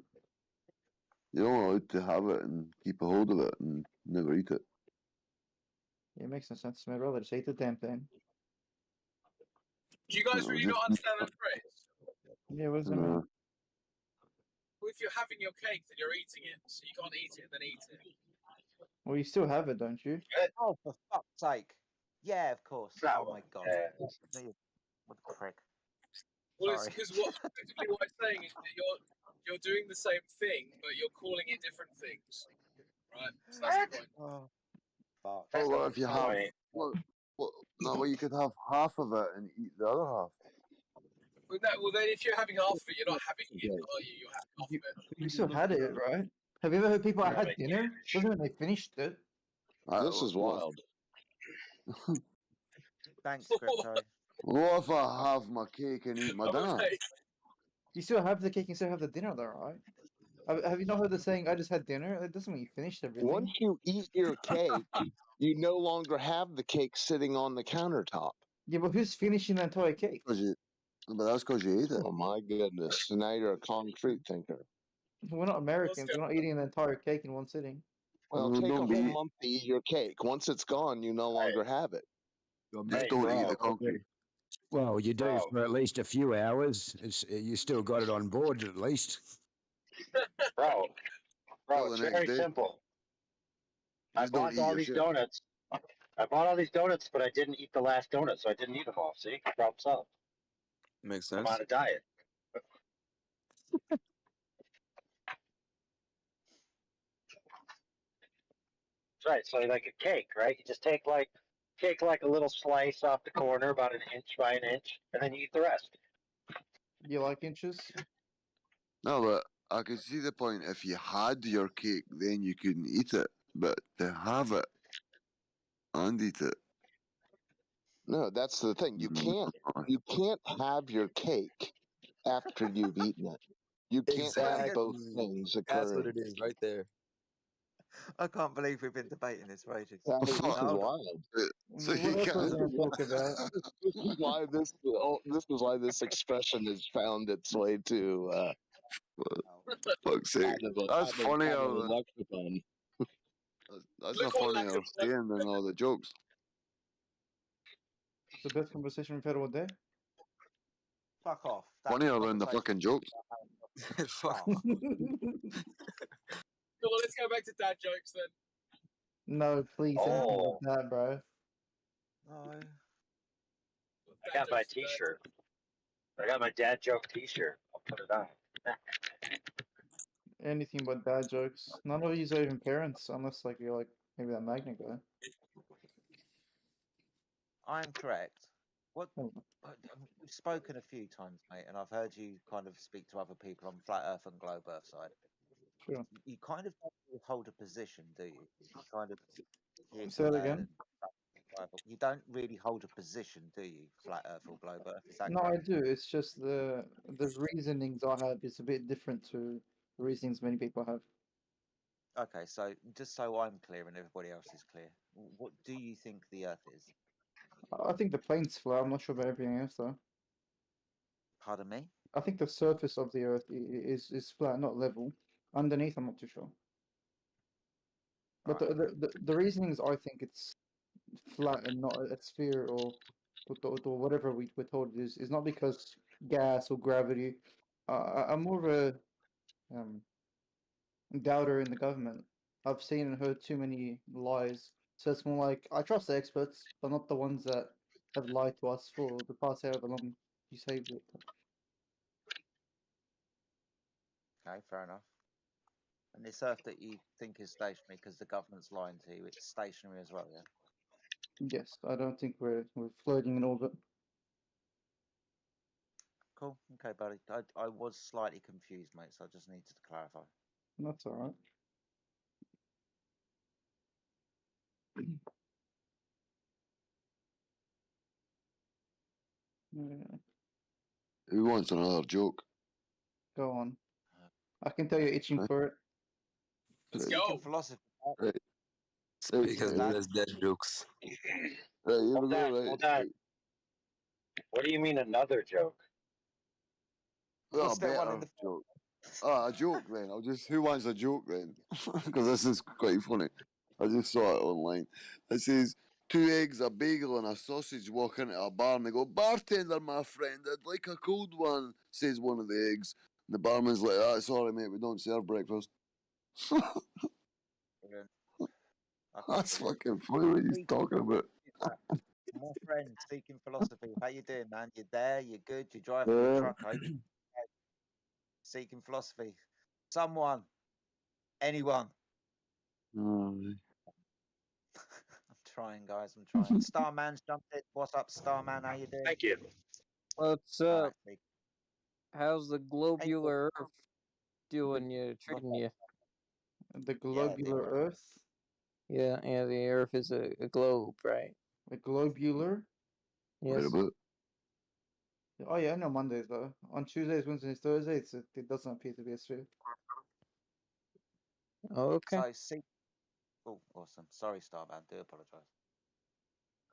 you're not allowed to have it and keep a hold of it and never eat it. Yeah, it makes no sense to me, brother. Just eat the damn thing. Do you guys really not understand that phrase? Yeah, what does it mean? Well, if you're having your cake, then you're eating it. So you can't eat it and then eat it. Well, you still have it, don't you? Oh, for fuck's sake. Yeah, of course. Oh, my God. What a prick. Well, it's Sorry. because effectively what it's saying is that you're doing the same thing, but you're calling it different things, right? So that's the point. Oh, fuck. Oh, well, if you have, well, you could have half of it and eat the other half. Well, then if you're having half of it, you're not having it, are you? You're having half of it. You still had it, right? Have you ever heard people Yeah. had dinner? Doesn't mean they finished it. This is wild. Thanks, Crypto. What if I have my cake and eat my dinner? You still have the cake and still have the dinner, though, right? Have you not heard the saying, I just had dinner? That doesn't mean you finished everything. Once you eat your cake, you no longer have the cake sitting on the countertop. Yeah, but who's finishing the entire cake? But that's because you ate it. Oh my goodness! So now you're a concrete thinker. We're not Americans. We're not eating an entire cake in one sitting. Well, No, take a don't be. whole month to eat your cake. Once it's gone, you no longer have it. Just don't eat the concrete. Well, you do Bro. for at least a few hours. You still got it on board at least. Bro, Till it's the next very day. simple. I Just don't bought eat all your these shit. donuts. I bought all these donuts, but I didn't eat the last donut, so I didn't eat them all. See? Problem solved. Makes I'm sense. on a diet. That's right. So like a cake, right? You just take like a little slice off the corner, about an inch by an inch, and then you eat the rest. You like inches? No, but I could see the point. If you had your cake, then you couldn't eat it. But to have it and eat it. No, that's the thing. You can't have your cake after you've eaten it. You can't have both Exactly. things That's what occurring. it is right there. I can't believe we've been debating this for ages. Yeah, this is No. wild. So What you else was can't. there to talk about? This is why this is why this expression has found its way to Fuck's sake. out of That's out funnier of a than. lexicon. That's Look a what funnier Lexicon. saying than all the jokes. It's the best conversation we've had all day. Fuck off. That's Funnier than the fucking jokes. Fuck. Oh. Come on, let's go back to dad jokes then. No, please, anything Oh. but that, bro. No. I got my T-shirt. I got my dad joke T-shirt. I'll put it on. Anything but dad jokes. None of you are even parents, unless like you're like maybe that magnet guy. I'm correct. What? Oh. We've spoken a few times, mate, and I've heard you kind of speak to other people on flat Earth and globe Earth side. Sure. You kind of don't really hold a position, do you? You kind of here to Say that learn again. and you don't really hold a position, do you? Flat Earth or globe Earth? Is that No, I correct? do. It's just the reasonings I have is a bit different to the reasonings many people have. Okay, so just so I'm clear and everybody else is clear, what do you think the Earth is? I think the plane's flat. I'm not sure about everything else though. Pardon me? I think the surface of the Earth is flat, not level. Underneath, I'm not too sure. But Right. the reasonings I think it's flat and not a sphere or whatever we're told it is not because gas or gravity. I'm more of a doubter in the government. I've seen and heard too many lies. So it's more like I trust the experts, but not the ones that have lied to us for the past however long you saved it. Okay, fair enough. And this Earth that you think is stationary because the government's lying to you, it's stationary as well, yeah? Yes, I don't think we're floating in orbit. Cool. Okay, buddy. I was slightly confused, mate, so I just needed to clarify. That's all right. Yeah, Who wants another joke? go on. I can tell you're itching Right. for it. Let's Speaking go. philosophy. Right. Speak as Right. as dead jokes. Right, here Hold we go, on, right? hold on. What do you mean another joke? Well, a What's that one in better the joke. A joke then. Who wants a joke then? Because this is quite funny. I just saw it online. It says, 2 eggs, a bagel, and a sausage walk into a bar and they go, "Bartender, my friend, I'd like a cold one," says one of the eggs. And the barman's like, "Ah, sorry, mate, we don't serve breakfast." Brilliant. I can't That's believe fucking funny what he's talking about. my friend speaking philosophy. How you doing, man? You there? You good? You driving your Yeah. truck? I hope you're okay. Seeking philosophy. Someone. Anyone. Oh, I'm trying, guys. I'm trying. Starman's jumped in. What's up, Starman? How you doing? Thank you. What's All up? right, Steve. How's the Hey, globular Earth doing you, treating you? The globular right. Earth. Yeah, the Earth is a globe, right? A globular. wait a Yes. bit. Oh yeah, no Mondays though. On Tuesdays, Wednesdays, Thursdays, it doesn't appear to be a sphere. Okay. So, see. Oh, awesome. Sorry, Starman. Do apologize.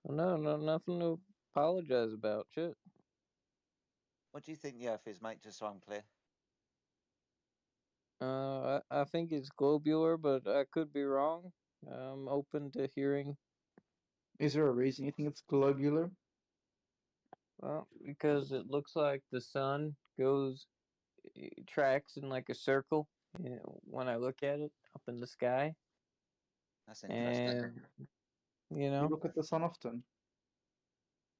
No, nothing to apologize about. Shit. What do you think the Earth is, mate? Just so I'm clear. I think it's globular, but I could be wrong. I'm open to hearing. Is there a reason you think it's globular? Well, because it looks like the sun tracks in like a circle, when I look at it up in the sky. That's interesting. And You look at the sun often.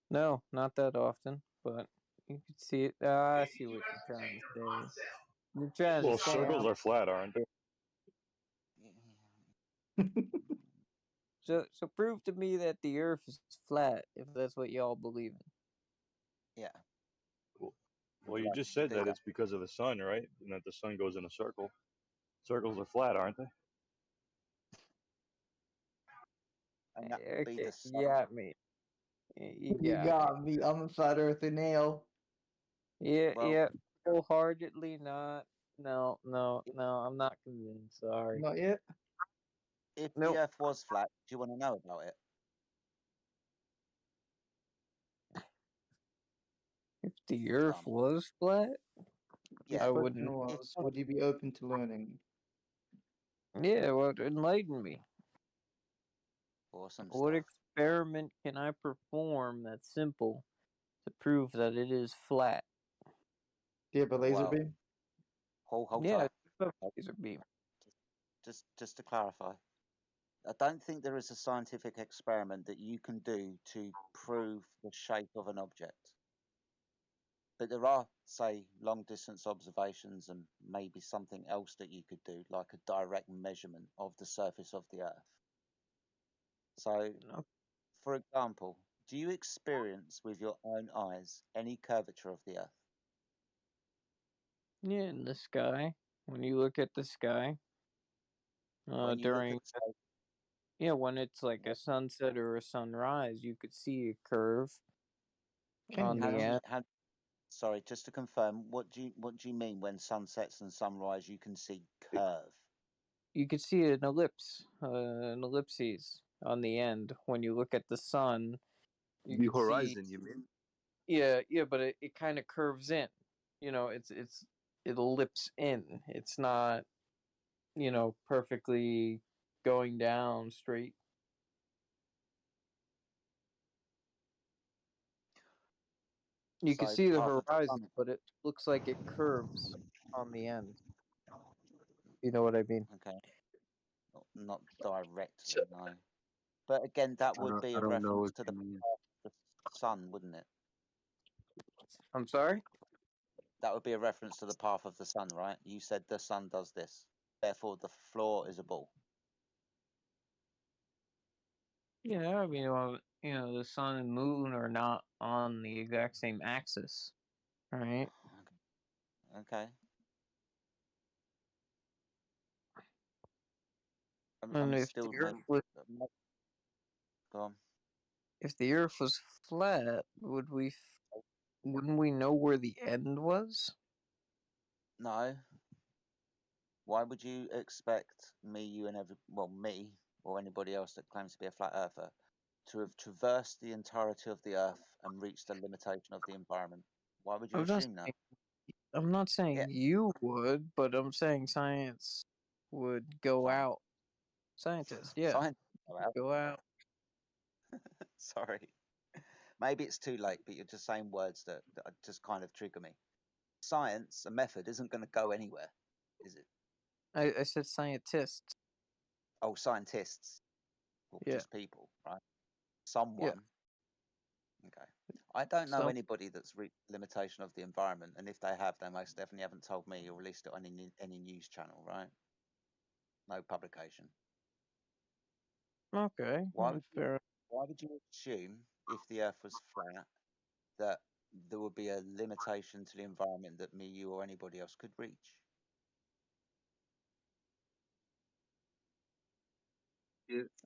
no, not that often, but you can see it. I see what you're trying to say. You're trying to Well, say circles are flat, aren't they? so prove to me that the Earth is flat if that's what y'all believe in. Yeah. Well, you just said that it's because of the sun, right? And that the sun goes in a circle. Circles are flat, aren't they? And that would be Okay, the sun. you got me. You You got me. got me. I'm a flat earther nail. Yeah, Well, yeah. Wholeheartedly not. No, I'm not convinced. Sorry. Not yet. If Nope. the Earth was flat, do you want to know about it? If the Earth Come. was flat, Yeah. I The question wouldn't. was, would you be open to learning? Yeah, well, enlighten me. Awesome What stuff. experiment can I perform that's simple to prove that it is flat? Do you have a laser Well, beam? hold Yeah, tight. laser beam. Just to clarify, I don't think there is a scientific experiment that you can do to prove the shape of an object. But there are, say, long distance observations and maybe something else that you could do, like a direct measurement of the surface of the Earth. So, No. for example, do you experience with your own eyes any curvature of the Earth? Yeah, in the sky. When you look at the sky, When you look during at the yeah, when it's like a sunset or a sunrise, you could see a curve on how the do you, end. how, sorry, just to confirm, what do you mean when sunsets and sunrise you can see curve? You could see an ellipses on the end. When you look at the sun, you The could see. horizon, you mean? Yeah, but it kind of curves in. It ellipses in. It's not perfectly going down straight. You can So the see the path of the horizon, sun. but it looks like it curves on the end. You know what I mean? Okay, not directly, no. But again, that would be I a don't know reference what to the you mean. path of the sun, wouldn't it? I'm sorry? That would be a reference to the path of the sun, right? You said the sun does this, therefore the floor is a ball. Yeah, I mean, well, the sun and moon are not on the exact same axis, right? Okay. And I'm still no. Go on. if the Earth was flat, wouldn't we know where the end was? No. Why would you expect me, you, and me or anybody else that claims to be a flat earther to have traversed the entirety of the Earth and reached the limitation of the environment? Why would you I'm not assume that? saying, I'm not Yeah, saying you would, but I'm saying science would go fine. out. Scientists, yeah, Science. Well, go out. sorry. Maybe it's too late, but you're just saying words that just kind of trigger me. Science, a method, isn't going to go anywhere, is it? I said scientists. Oh, scientists. Well, Yeah, just people, right? yeah. Someone. Okay. I don't know Some anybody that's reached the limitation of the environment, and if they have, they most definitely haven't told me or released it on any news channel, right? No publication. okay. Why would you, Fair. why would you assume if the Earth was flat that there would be a limitation to the environment that me, you, or anybody else could reach?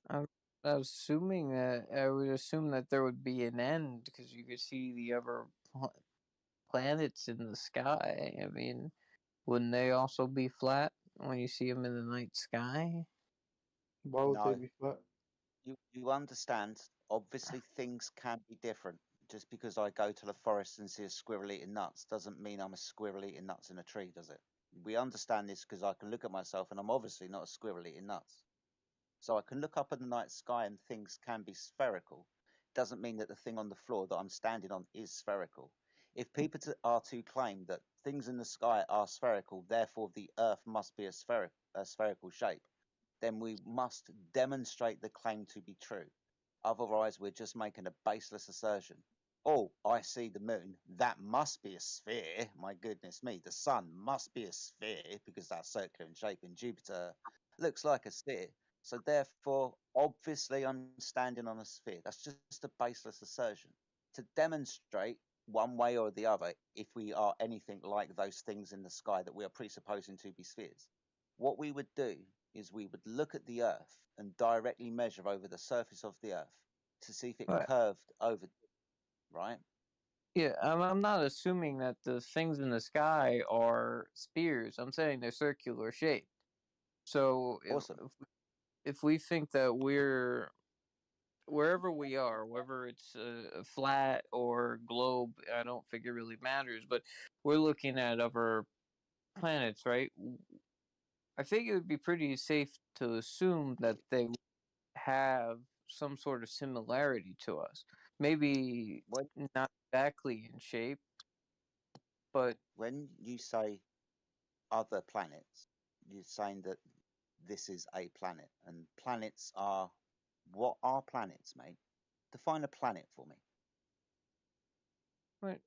I'm assuming that I would assume that there would be an end because you could see the other planets in the sky. I mean, wouldn't they also be flat when you see them in the night sky? Why would they No. be flat? You understand, obviously things can be different. just because I go to the forest and see a squirrel eating nuts doesn't mean I'm a squirrel eating nuts in a tree, does it? We understand this because I can look at myself and I'm obviously not a squirrel eating nuts. So I can look up at the night sky and things can be spherical. Doesn't mean that the thing on the floor that I'm standing on is spherical. If people are to claim that things in the sky are spherical, therefore the Earth must be a spherical shape, then we must demonstrate the claim to be true. Otherwise, we're just making a baseless assertion. Oh, I see the moon. That must be a sphere. My goodness me. The sun must be a sphere because that's circular in shape, and Jupiter looks like a sphere. So, therefore, obviously, I'm standing on a sphere. That's just a baseless assertion. To demonstrate one way or the other if we are anything like those things in the sky that we are presupposing to be spheres, what we would do is we would look at the Earth and directly measure over the surface of the Earth to see if it Right. curved over, right? Yeah, I'm not assuming that the things in the sky are spheres. I'm saying they're circular shaped. So Awesome. if we think that we're wherever we are, whether it's a flat or globe, I don't think it really matters. But we're looking at other planets, right? I think it would be pretty safe to assume that they have some sort of similarity to us. Maybe When, not exactly in shape, but when you say other planets, you're saying that this is a planet, and planets are what are planets, mate? Define a planet for me. but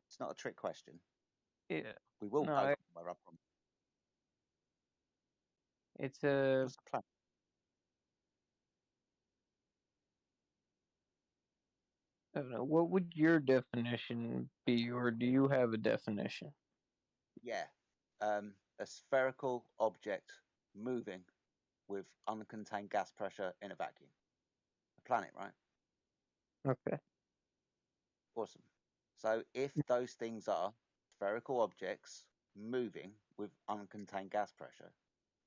It's not a trick question. yeah, We will no, go somewhere, I promise. it's a What's a planet? I don't know. What would your definition be, or do you have a definition? Yeah. A spherical object moving with uncontained gas pressure in a vacuum. A planet, right? Okay. Awesome. So if those things are spherical objects moving with uncontained gas pressure,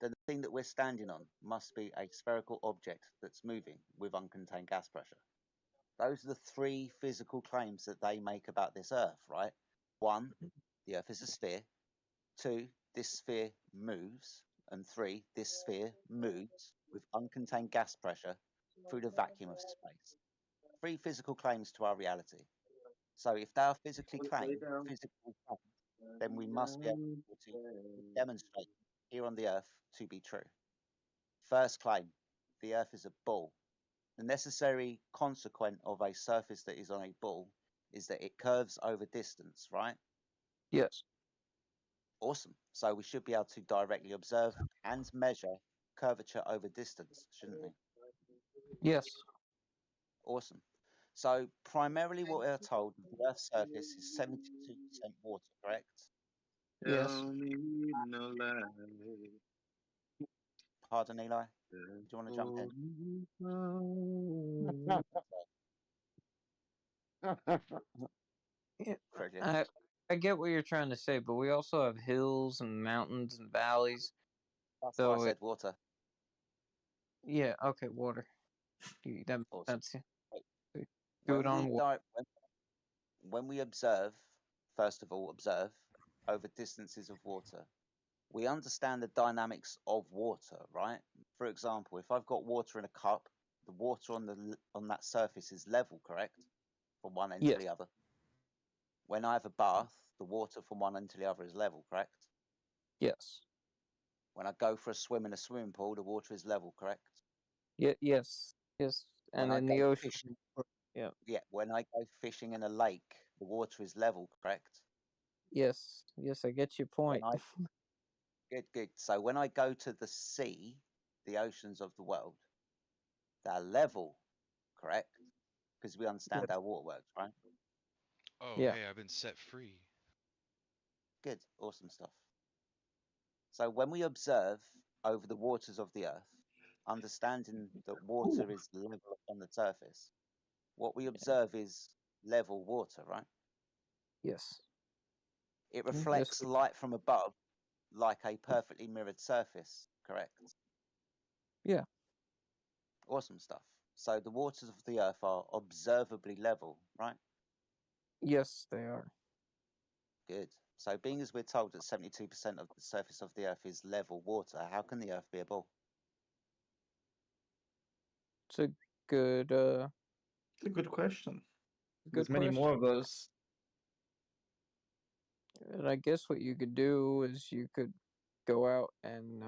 then the thing that we're standing on must be a spherical object that's moving with uncontained gas pressure. Those are the three physical claims that they make about this Earth, right? One, the Earth is a sphere. Two, this sphere moves. And three, this sphere moves with uncontained gas pressure through the vacuum of space. Three physical claims to our reality. So if they are physical claims, then we must be able to demonstrate here on the Earth to be true. First claim, the Earth is a ball. The necessary consequent of a surface that is on a ball is that it curves over distance, right? Yes. Awesome. So we should be able to directly observe and measure curvature over distance, shouldn't we? Yes. Awesome. So primarily what we're told, the Earth's surface is 72% water, correct? Yes. Tell me no lie. Pardon, Eli? Do you want to jump in? Yeah, Frederick. I get what you're trying to say, but we also have hills and mountains and valleys. That's why I So said water. yeah, okay, water. That makes Awesome. sense. Do it When on we water. when we observe, first of all, observe over distances of water, we understand the dynamics of water, right? For example, if I've got water in a cup, the water on that surface is level, correct? From one end to Yes. the other. When I have a bath, the water from one end to the other is level, correct? Yes. When I go for a swim in a swimming pool, the water is level, correct? Yeah. Yes. Yes. When And I in go the ocean. fishing, Yeah. yeah, when I go fishing in a lake, the water is level, correct? Yes. Yes. I get your When point. I good. So when I go to the sea, the oceans of the world, they're level, correct? Because we understand Yes. how water works, right? Oh, Yeah. hey, I've been set free. Good, awesome stuff. So when we observe over the waters of the earth, understanding that water is level on the surface, what we observe is level water, right? Yes. It Yes. reflects light from above like a perfectly mirrored surface, correct? Yeah. Awesome stuff. So the waters of the Earth are observably level, right? Yes, they are. Good. So being as we're told that 72% of the surface of the Earth is level water, how can the Earth be a ball? It's a good It's a good question. good There's many more question. of those. And I guess what you could do is you could go out and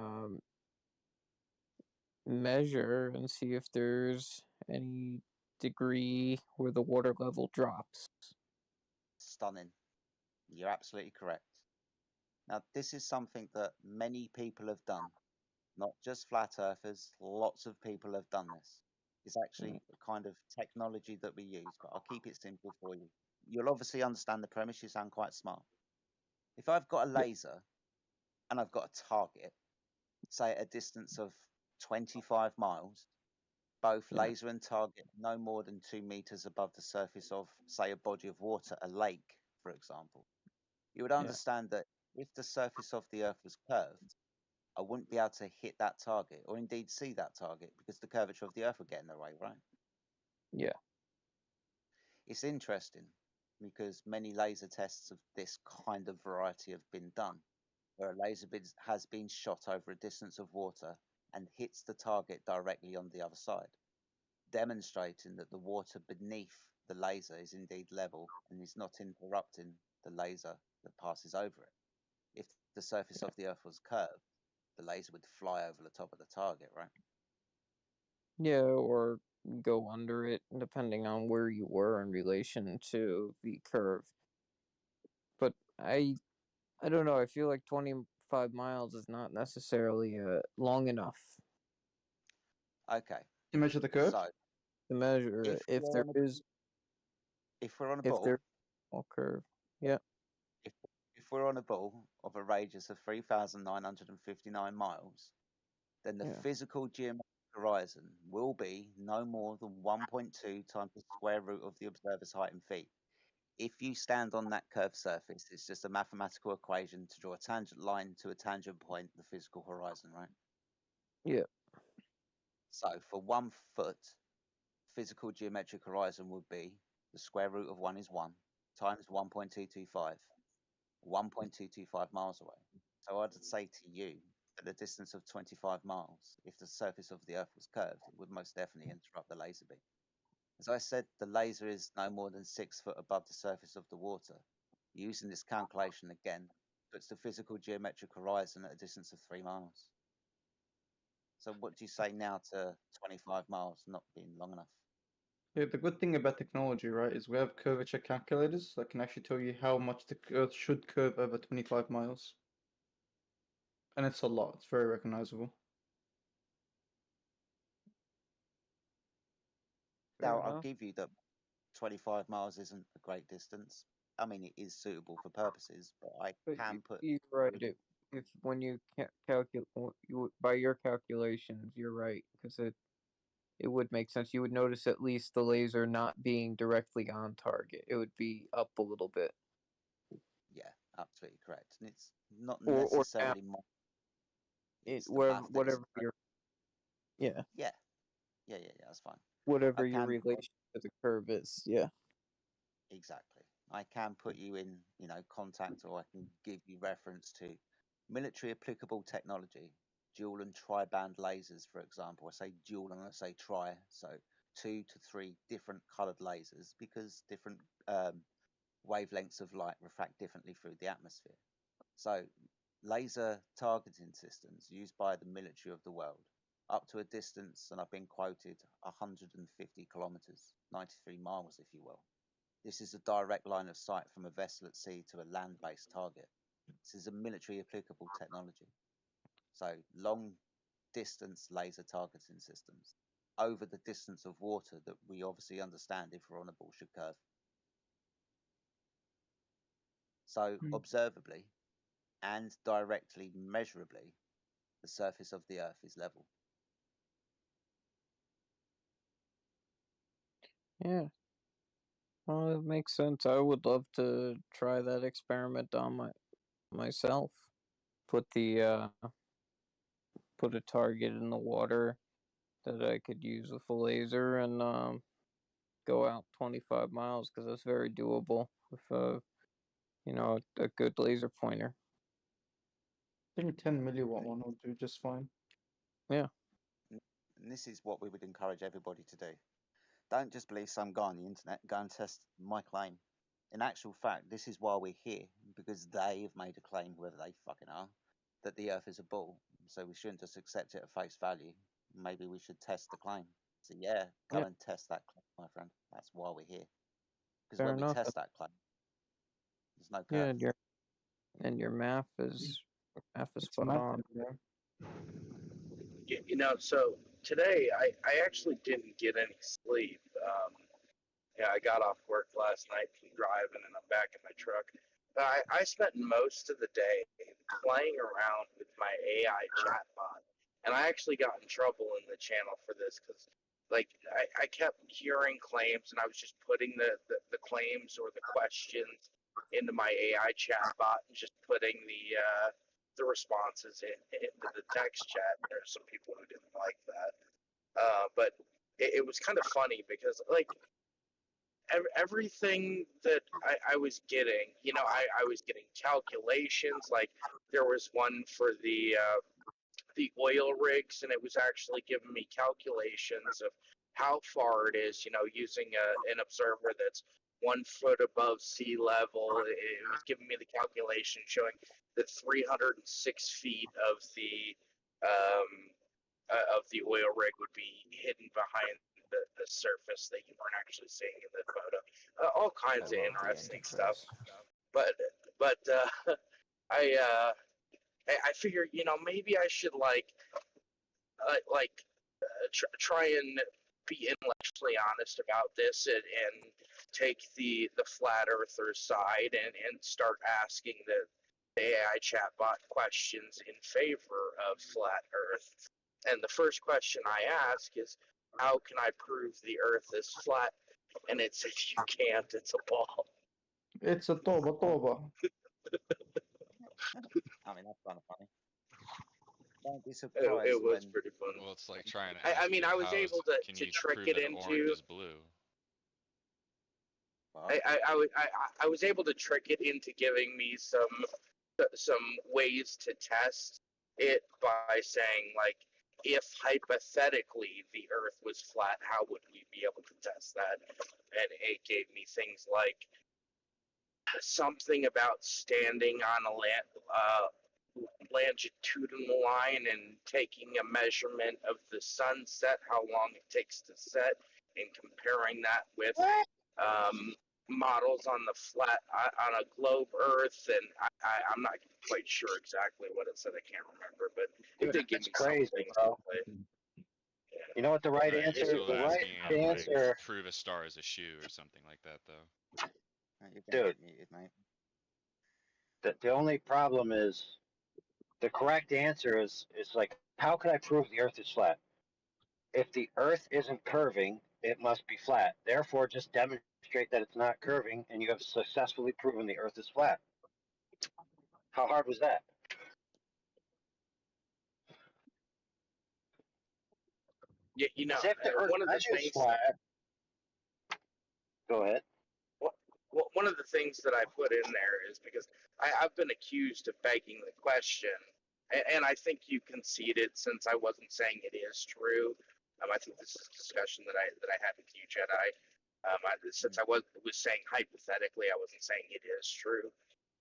measure and see if there's any degree where the water level drops. Stunning. You're absolutely correct. Now, this is something that many people have done, not just flat earthers, lots of people have done this. It's actually a kind of technology that we use, but I'll keep it simple for you. You'll obviously understand the premise, you sound quite smart. If I've got a laser and I've got a target, say at a distance of 25 miles, both laser and target no more than 2 meters above the surface of, say, a body of water, a lake, for example, you would understand that if the surface of the Earth was curved, I wouldn't be able to hit that target or indeed see that target because the curvature of the Earth would get in the way, right? Yeah. It's interesting because many laser tests of this kind of variety have been done, where a laser has been shot over a distance of water and hits the target directly on the other side, demonstrating that the water beneath the laser is indeed level and is not interrupting the laser that passes over it. If the surface of the Earth was curved, the laser would fly over the top of the target, right? Yeah, or go under it, depending on where you were in relation to the curve. But I don't know. I feel like 25 miles is not necessarily long enough. Okay. To measure the curve? So to measure it. If there is, if we're on a if ball, there's a curve, yeah, if we're on a ball of a radius of 3,959 miles, then the yeah, physical geometric horizon will be no more than 1.2 times the square root of the observer's height in feet. If you stand on that curved surface, it's just a mathematical equation to draw a tangent line to a tangent point, the physical horizon, right? yeah, So for 1 foot, physical geometric horizon would be the square root of 1 is 1 times 1.225, 1.225 miles away. So I'd say to you, at a distance of 25 miles, if the surface of the Earth was curved, it would most definitely interrupt the laser beam. As I said, the laser is no more than 6 foot above the surface of the water. Using this calculation again, puts the physical geometric horizon at a distance of 3 miles. So what do you say now to 25 miles not being long enough? Yeah, the good thing about technology, right, is we have curvature calculators that can actually tell you how much the Earth should curve over 25 miles. And it's a lot. It's very recognizable. Now, fair I'll enough. give you that 25 miles isn't a great distance. I mean, it is suitable for purposes, but I But can put you're right. If when you calculate by your calculations, you're right because it would make sense. You would notice at least the laser not being directly on target. It would be up a little bit, yeah, absolutely correct. And it's not or down. necessarily more, It it's the wherever math that is whatever correct. your yeah Yeah, that's fine. whatever I your can relation to the curve is. Yeah, exactly. I can put you in, contact, or I can give you reference to military applicable technology, dual and tri-band lasers, for example. I say dual and I say tri, so 2 to 3 different colored lasers because different wavelengths of light refract differently through the atmosphere. So, laser targeting systems used by the military of the world up to a distance, and I've been quoted 150 kilometers, 93 miles, if you will. This is a direct line of sight from a vessel at sea to a land based target. This is a military applicable technology. So, long distance laser targeting systems over the distance of water that we obviously understand if we're on a ball should curve. So, observably and directly measurably, the surface of the Earth is level. yeah. Well, it makes sense. I would love to try that experiment on myself. Put the put a target in the water that I could use with a laser and go out 25 miles because that's very doable with a good laser pointer. I think 10 milliwatt one will do just fine. Yeah. And this is what we would encourage everybody to do. Don't just believe some guy on the internet. Go and test my claim. In actual fact, this is why we're here, because they have made a claim, whoever they fucking are, that the Earth is a ball. So we shouldn't just accept it at face value. Maybe we should test the claim. So yeah, go Yeah. and test that claim, my friend. That's why we're here. Because Fair when we enough. test that claim, there's no Yeah, curve. and your math is spot on. You know, so today I actually didn't get any sleep. Yeah, I got off work last night from driving, and I'm back in my truck. I spent most of the day playing around with my AI chatbot, and I actually got in trouble in the channel for this because, like, I kept hearing claims, and I was just putting the claims or the questions into my AI chatbot and just putting the responses into the text chat. There's some people who didn't like that, but it was kind of funny because, like, everything that I was getting, you know, I was getting calculations. Like, there was one for the oil rigs, and it was actually giving me calculations of how far it is, you know, using an observer that's 1 foot above sea level. It was giving me the calculation showing that 306 feet of the oil rig would be hidden behind the surface that you weren't actually seeing in the photo. All kinds of interesting stuff. But I figure, you know, maybe I should try and be intellectually honest about this and take the flat earther side and start asking the AI chatbot questions in favor of flat Earth. And the first question I ask is, how can I prove the Earth is flat? And it says you can't. It's a ball. It's a toba toba. I mean, that's kind of funny. Don't be surprised. It was pretty funny. Well, it's like trying to ask I mean, it, I was how is, able can to you trick prove it that an orange into. is blue? I was able to trick it into giving me some ways to test it by saying, like, if hypothetically the Earth was flat, how would we be able to test that? And it gave me things like something about standing on a longitudinal line and taking a measurement of the sunset, how long it takes to set, and comparing that with models on the flat on a globe Earth, and I'm not quite sure exactly what it said. I can't remember, but it did give me crazy, some things bro. to play. You know what the right answer? So The right asking it, like, answer, prove a star is a shoe or something like that, though. You're gonna dude. get muted, mate. The only problem is the correct answer is like, how can I prove the Earth is flat? If the Earth isn't curving, it must be flat. Therefore, just demonstrate that it's not curving, and you have successfully proven the Earth is flat. How hard was that? Yeah, you know, If the Earth one of the measures things. flat, go ahead. Well, one of the things that I put in there is because I've been accused of begging the question, and I think you conceded since I wasn't saying it is true. I think this is a discussion that I had with you, Jedi. Since I was saying hypothetically, I wasn't saying it is true,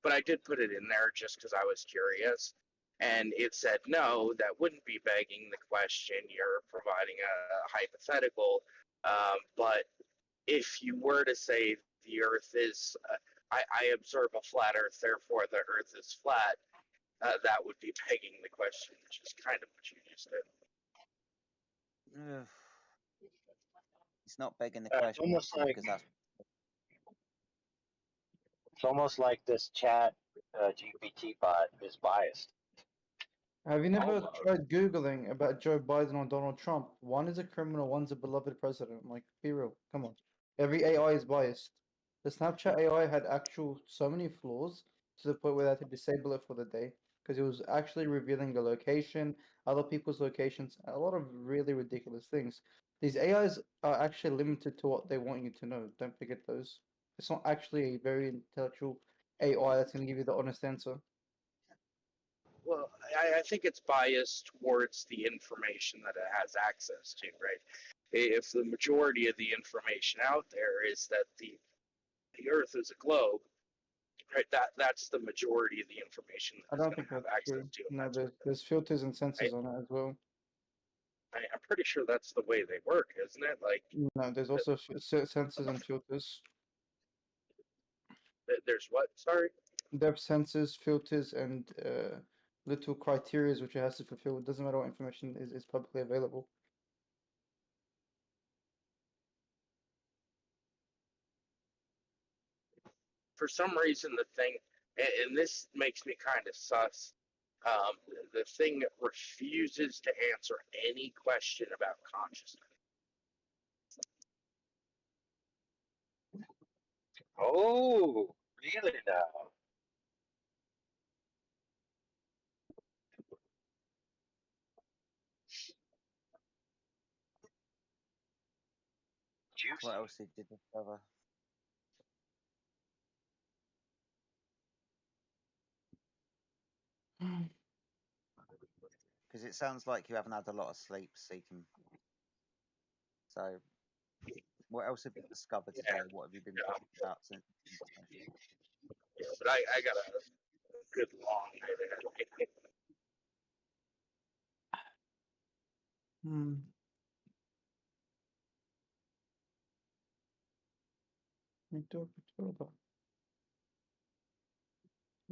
but I did put it in there just because I was curious, and it said no, that wouldn't be begging the question. You're providing a hypothetical, but if you were to say the Earth is, I observe a flat Earth, therefore the Earth is flat, that would be begging the question, which is kind of what you just did. It's not begging the It's question almost like because that's. It's almost like this chat GPT bot is biased. Have you never tried Googling about Joe Biden or Donald Trump? One is a criminal, one's a beloved president. Like, be real. Come on. Every AI is biased. The Snapchat AI had so many flaws to the point where they had to disable it for the day. because it was actually revealing the location, other people's locations, a lot of really ridiculous things. These AIs are actually limited to what they want you to know. Don't forget those. It's not actually a very intellectual AI that's going to give you the honest answer. Well, I think it's biased towards the information that it has access to, right? If the majority of the information out there is that the Earth is a globe, right? That's the majority of the information I that it's don't going think to have that's access true. to. And No, that's there's filters and sensors on it as well. I'm pretty sure that's the way they work, isn't it? Like, No, there's also sensors and filters. there's what? Sorry. Depth sensors, filters, and little criterias which it has to fulfill. It doesn't matter what information is publicly available. For some reason, the thing, and this makes me kind of sus, the thing refuses to answer any question about consciousness. Oh, really now? What else did you discover? Because it sounds like you haven't had a lot of sleep, Seeking. So, what else have you discovered today? What have you been talking about since? Yeah, but I got a good long night ahead. Hmm.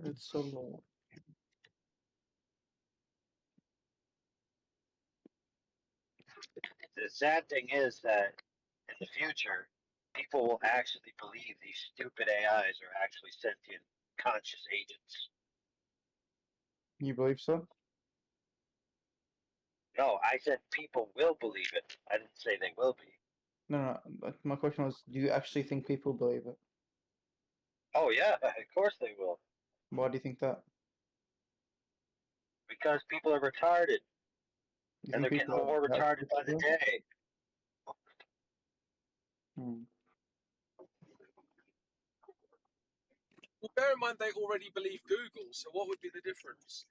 It's so low. The sad thing is that in the future, people will actually believe these stupid AIs are actually sentient, conscious agents. You believe so? No, I said people will believe it. I didn't say they will be. No. My question was, do you actually think people believe it? Oh yeah, of course they will. Why do you think that? Because people are retarded. You And think they're getting people more are retarded by the stupid? day. Hmm. Well, bear in mind they already believe Google, so what would be the difference?